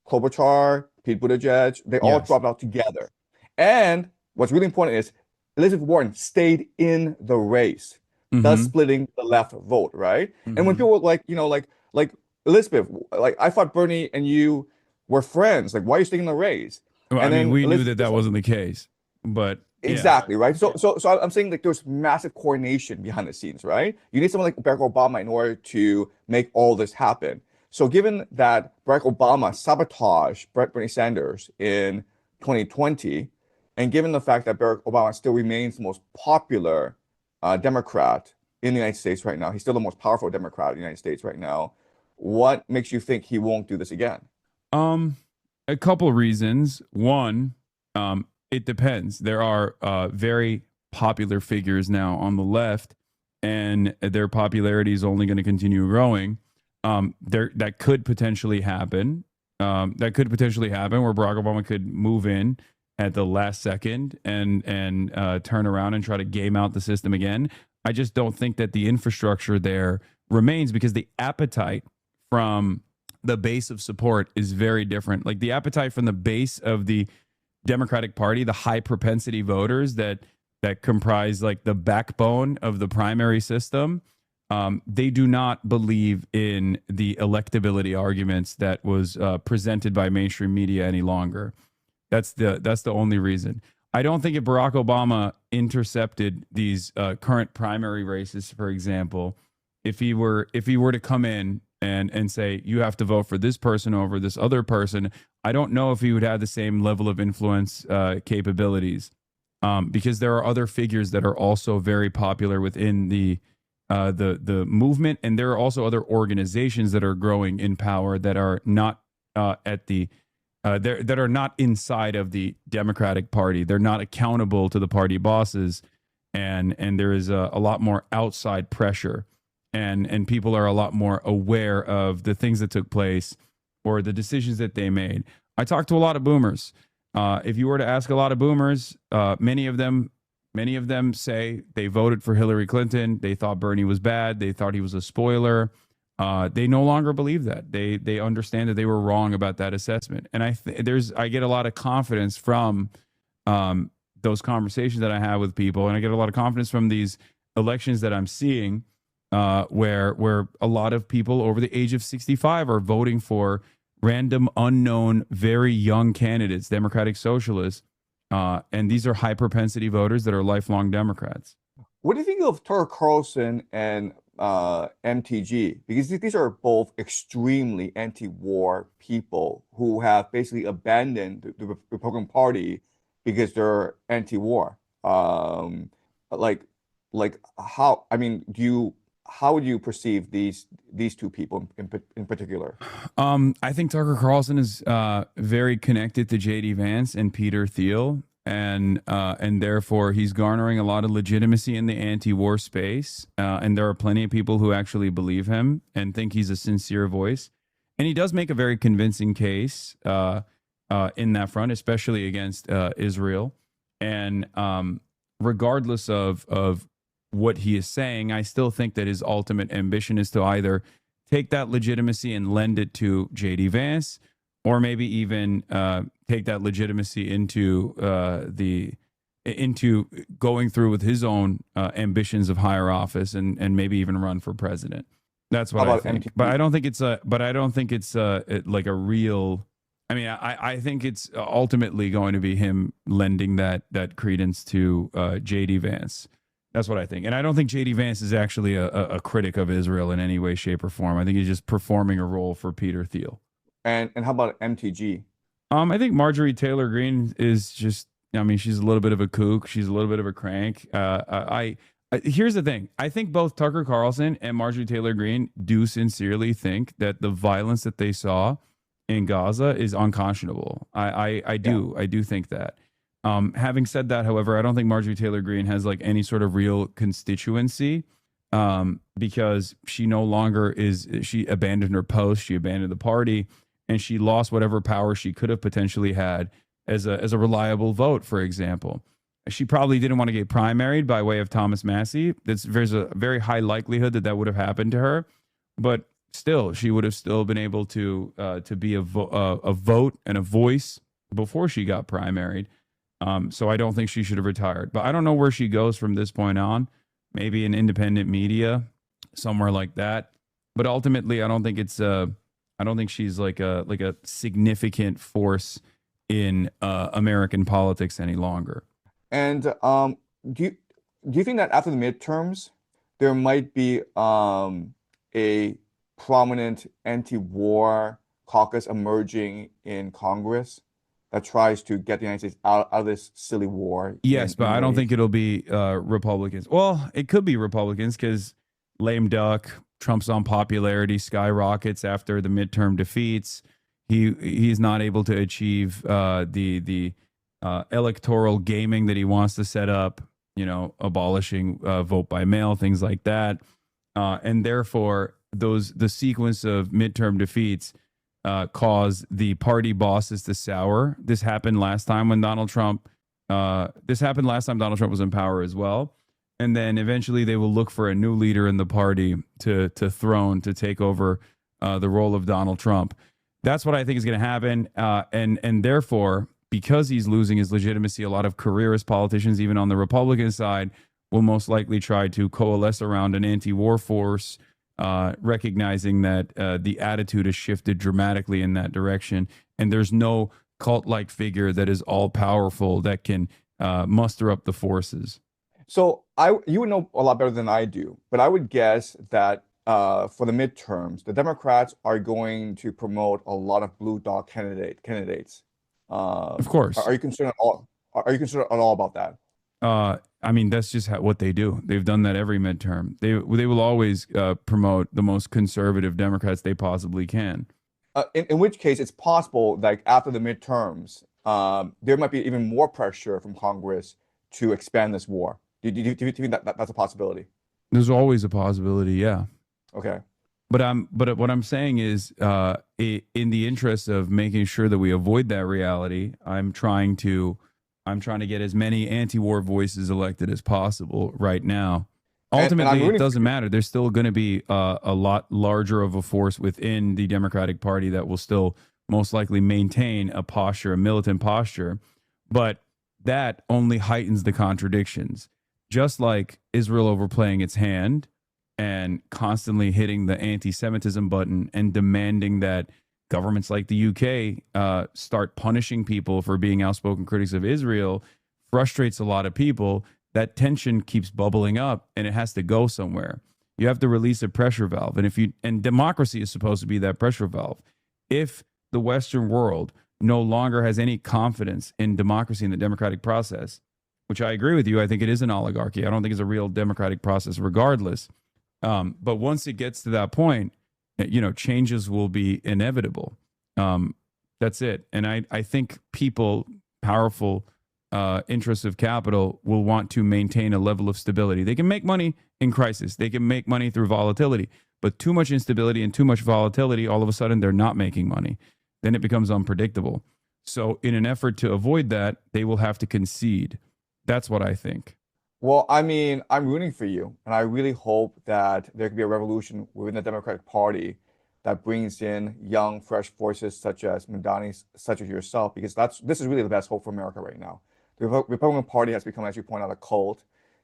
Klobuchar, Pete Buttigieg, they all dropped out together. And what's really important is Elizabeth Warren stayed in the race, thus splitting the left vote, right? And when people were like Elizabeth, like I thought Bernie and you were friends. Like, why are you staying in the race? Well, And I mean, then we knew Elizabeth that wasn't the case, but yeah. Exactly, right? So I'm saying like there's massive coordination behind the scenes, right? You need someone like Barack Obama in order to make all this happen. So given that Barack Obama sabotaged Bernie Sanders in 2020, and given the fact that Barack Obama still remains the most popular Democrat in the United States right now, he's still the most powerful Democrat in the United States right now, what makes you think he won't do this again? A couple of reasons. One, it depends. There are very popular figures now on the left, and their popularity is only going to continue growing. That could potentially happen. That could potentially happen where Barack Obama could move in at the last second and turn around and try to game out the system again. I just don't think that the infrastructure there remains, because the appetite from the base of support is very different. Like the appetite from the base of the Democratic Party, the high propensity voters that comprise like the backbone of the primary system, they do not believe in the electability arguments that was presented by mainstream media any longer. That's the only reason. I don't think if Barack Obama intercepted these current primary races, for example, if he were to come in and say, you have to vote for this person over this other person, I don't know if he would have the same level of influence capabilities, because there are other figures that are also very popular within the movement, and there are also other organizations that are growing in power that are not that are not inside of the Democratic Party. They're not accountable to the party bosses, and there is a lot more outside pressure. And people are a lot more aware of the things that took place or the decisions that they made. I talked to a lot of boomers. If you were to ask a lot of boomers, many of them say they voted for Hillary Clinton. They thought Bernie was bad. They thought he was a spoiler. They no longer believe that. They understand that they were wrong about that assessment. And I get a lot of confidence from those conversations that I have with people, and I get a lot of confidence from these elections that I'm seeing. Where a lot of people over the age of 65 are voting for random, unknown, very young candidates, Democratic Socialists, and these are high propensity voters that are lifelong Democrats. What do you think of Tucker Carlson and MTG? Because these are both extremely anti-war people who have basically abandoned the Republican Party because they're anti-war. How would you perceive these two people in particular? I think Tucker Carlson is very connected to J.D. Vance and Peter Thiel, and therefore he's garnering a lot of legitimacy in the anti-war space. And there are plenty of people who actually believe him and think he's a sincere voice. And he does make a very convincing case in that front, especially against Israel. And regardless of what he is saying, I still think that his ultimate ambition is to either take that legitimacy and lend it to J.D. Vance, or maybe even take that legitimacy into going through with his own ambitions of higher office and maybe even run for president. That's what I think. But I don't think it's like a real. I mean, I think it's ultimately going to be him lending that credence to J.D. Vance. That's what I think. And I don't think J.D. Vance is actually a critic of Israel in any way, shape, or form. I think he's just performing a role for Peter Thiel. And how about MTG? I think Marjorie Taylor Greene is just, I mean, she's a little bit of a kook. She's a little bit of a crank. Here's the thing. I think both Tucker Carlson and Marjorie Taylor Greene do sincerely think that the violence that they saw in Gaza is unconscionable. I do think that. Having said that, however, I don't think Marjorie Taylor Greene has like any sort of real constituency, because she no longer she abandoned her post, she abandoned the party, and she lost whatever power she could have potentially had as a reliable vote, for example. She probably didn't want to get primaried by way of Thomas Massey. There's a very high likelihood that that would have happened to her, but still, she would have still been able to be a vote and a voice before she got primaried. So I don't think she should have retired. But I don't know where she goes from this point on. Maybe in independent media, somewhere like that. But ultimately, I don't think it's I don't think she's like a significant force in American politics any longer. And do you think that after the midterms, there might be a prominent anti-war caucus emerging in Congress that tries to get the United States out of this silly war? Yes, but I don't think it'll be Republicans. Well, it could be Republicans because lame duck, Trump's on popularity skyrockets after the midterm defeats. He's not able to achieve the electoral gaming that he wants to set up, abolishing vote by mail, things like that. And therefore, the sequence of midterm defeats cause the party bosses to sour. This happened last time when Donald Trump was in power as well. And then eventually they will look for a new leader in the party to take over the role of Donald Trump. That's what I think is going to happen. And therefore, because he's losing his legitimacy, a lot of careerist politicians, even on the Republican side, will most likely try to coalesce around an anti-war force, recognizing that the attitude has shifted dramatically in that direction. And there's no cult-like figure that is all-powerful that can muster up the forces. So you would know a lot better than I do, but I would guess that for the midterms, the Democrats are going to promote a lot of blue dog candidates. Of course. Are you concerned at all? Are you concerned at all about that? I mean, that's just what they do. They've done that every midterm. They will always promote the most conservative Democrats they possibly can. In which case, it's possible, like after the midterms, there might be even more pressure from Congress to expand this war. Do you think that's a possibility? There's always a possibility, yeah. Okay. But what I'm saying is, in the interest of making sure that we avoid that reality, I'm trying to get as many anti-war voices elected as possible right now. Ultimately, it doesn't matter. There's still going to be a lot larger of a force within the Democratic Party that will still most likely maintain a militant posture. But that only heightens the contradictions. Just like Israel overplaying its hand and constantly hitting the anti-Semitism button and demanding that governments like the UK start punishing people for being outspoken critics of Israel frustrates a lot of people. That tension keeps bubbling up and it has to go somewhere. You have to release a pressure valve. And democracy is supposed to be that pressure valve. If the Western world no longer has any confidence in democracy and the democratic process, which I agree with you, I think it is an oligarchy. I don't think it's a real democratic process regardless. But once it gets to that point, changes will be inevitable. That's it. And I think people, powerful interests of capital, will want to maintain a level of stability. They can make money in crisis. They can make money through volatility. But too much instability and too much volatility, all of a sudden, they're not making money. Then it becomes unpredictable. So in an effort to avoid that, they will have to concede. That's what I think. Well, I mean, I'm rooting for you, and I really hope that there could be a revolution within the Democratic Party that brings in young, fresh voices such as Madani, such as yourself, because this is really the best hope for America right now. The Republican Party has become, as you point out, a cult,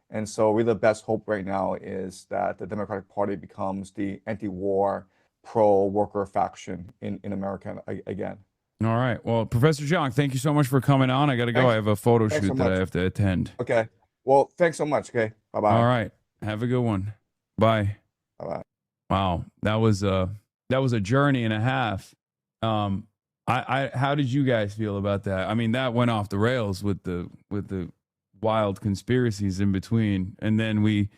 and so really the best hope right now is that the Democratic Party becomes the anti-war, pro-worker faction in America again. All right. Well, Professor Jiang, thank you so much for coming on. I got to go. I have a photo shoot that I have to attend. Okay. Well, thanks so much. Okay. Bye-bye. All right. Have a good one. Bye. Bye-bye. Wow. That was a journey and a half. How did you guys feel about that? I mean, that went off the rails with the wild conspiracies in between. And then we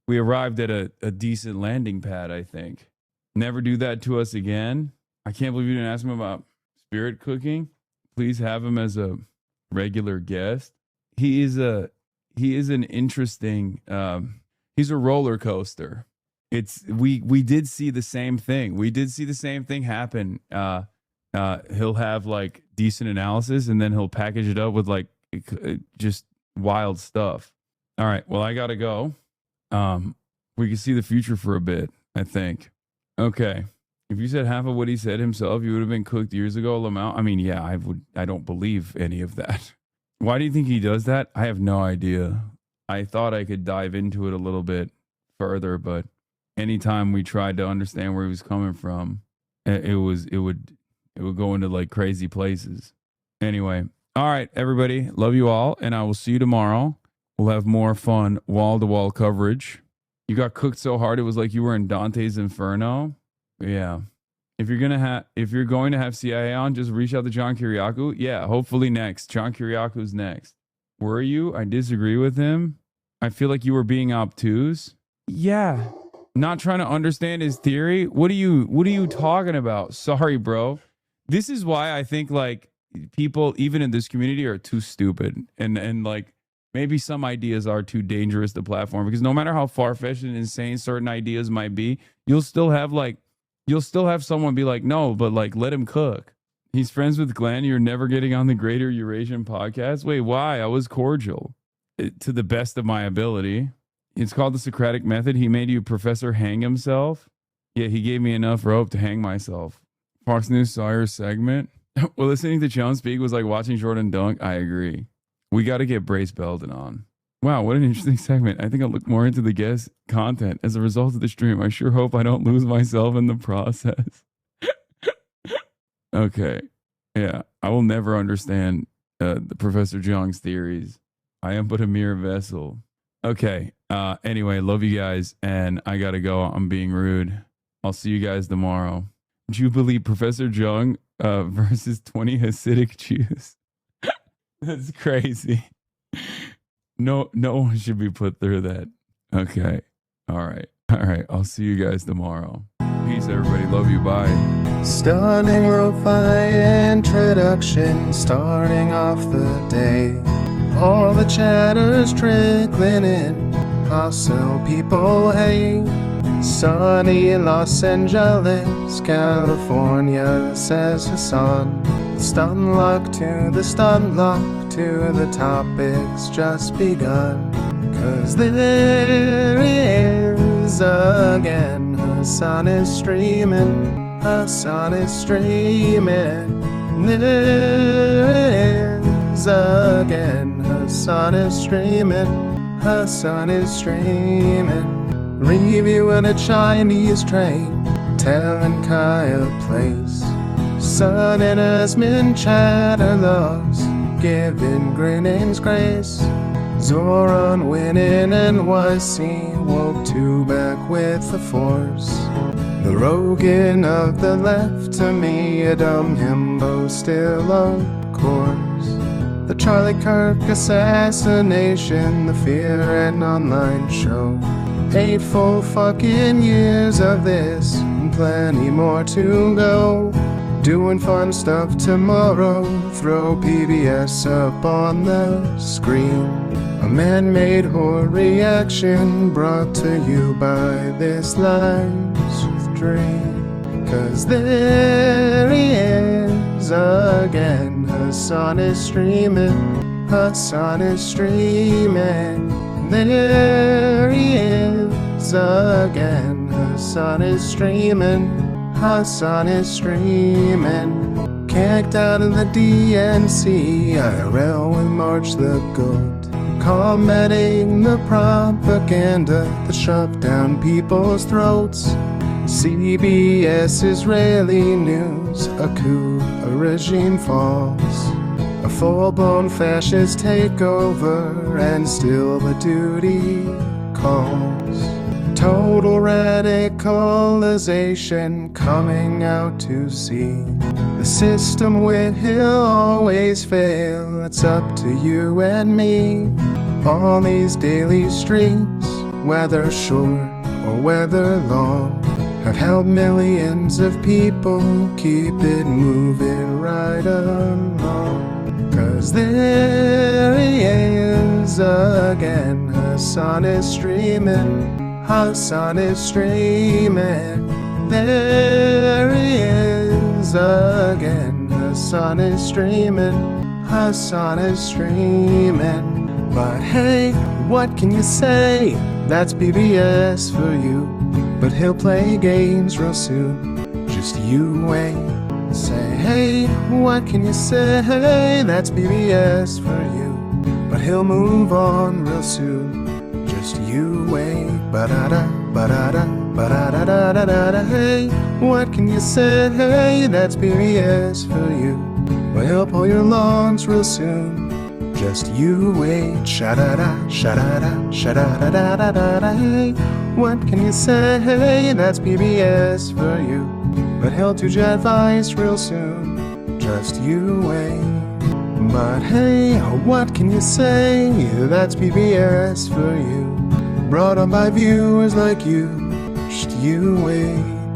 arrived at a decent landing pad, I think. Never do that to us again. I can't believe you didn't ask him about spirit cooking. Please have him as a regular guest. He is an interesting, he's a roller coaster. We did see the same thing. We did see the same thing happen. He'll have like decent analysis and then he'll package it up with like just wild stuff. All right. Well, I got to go. We can see the future for a bit, I think. Okay. If you said half of what he said himself, you would have been cooked years ago, Lamau. I mean, yeah, I don't believe any of that. Why do you think he does that? I have no idea. I thought I could dive into it a little bit further, but anytime we tried to understand where he was coming from, it would go into like crazy places. Anyway, all right, everybody, love you all, and I will see you tomorrow. We'll have more fun wall-to-wall coverage. You got cooked so hard it was like you were in Dante's Inferno. Yeah. If you're going to have CIA on, just reach out to John Kiriakou. Yeah, hopefully next. John Kiriakou's next. Were you? I disagree with him. I feel like you were being obtuse. Yeah. Not trying to understand his theory. What are you talking about? Sorry, bro. This is why I think like people even in this community are too stupid and like maybe some ideas are too dangerous to platform, because no matter how far-fetched and insane certain ideas might be, you'll still have someone be like, no, but like let him cook. He's friends with Glenn. You're never getting on the Greater Eurasian podcast. Wait, why? I was cordial to the best of my ability. It's called the Socratic method. He made you Professor hang himself. Yeah, he gave me enough rope to hang myself. Fox News Sawyer segment. Well, listening to Joan speak was like watching Jordan dunk. I agree. We got to get Brace Belden on. Wow, what an interesting segment. I think I'll look more into the guest content as a result of the stream. I sure hope I don't lose myself in the process. Okay. Yeah, I will never understand the Professor Jiang's theories. I am but a mere vessel. Okay. Anyway, love you guys, and I got to go. I'm being rude. I'll see you guys tomorrow. Jubilee Professor Jiang versus 20 Hasidic Jews. That's crazy. No one should be put through that. Okay. All right. I'll see you guys tomorrow. Peace, everybody. Love you. Bye. Stunning lo-fi introduction, starting off the day. All the chatter's trickling in, hostile people hate. Sunny Los Angeles, California, says Hasan. Stun luck to the stun luck to the topics just begun. 'Cause there he is again. Hasan is streaming. Hasan is streaming. There he is again. Hasan is streaming. Hasan is streaming. Reviewing a Chinese train, telling Kaya place. Sun and Asmin chatter loves, giving greetings grace. Zoran winning NYC, woke two back with the force. The Rogan of the left, to me a dumb himbo still of course. The Charlie Kirk assassination, the Fear and Online show. 8 full fucking years of this, and plenty more to go. Doing fun stuff tomorrow, throw PBS up on the screen. A man-made horror reaction brought to you by this live stream. 'Cause there he is again. Hasan is streaming. Hasan is streaming. There he is again. Hasan is streaming. Hasan is streaming. Kicked out of the DNC, IRL with March the Goat. Commenting the propaganda that shoved down people's throats. CBS Israeli news, a coup, a regime falls. A full-blown fascist takeover, and still the duty calls. Total radicalization coming out to see. The system will always fail, it's up to you and me. All these daily streams, whether short or whether long, have helped millions of people keep it moving right along. 'Cause there he is again. Hasan is streaming. Hasan is streaming. There he is again. Hasan is streaming. Hasan is streaming. But hey, what can you say? That's BBS for you. But he'll play games real soon. Just you wait. Say, hey, what can you say? That's BBS for you. But he'll move on real soon. Just you wait. Ba-da-da, ba-da-da, ba-da-da-da-da-da. Hey, what can you say? Hey, that's BBS for you. But he'll pull your lawns real soon. Just you wait. Sha-da-da, sha-da-da, sha-da-da-da-da-da. Hey, what can you say? Hey, that's BBS for you. But he'll do jet advice real soon. Just you wait. But hey, what can you say? That's PBS for you. Brought on by viewers like you. Just you wait.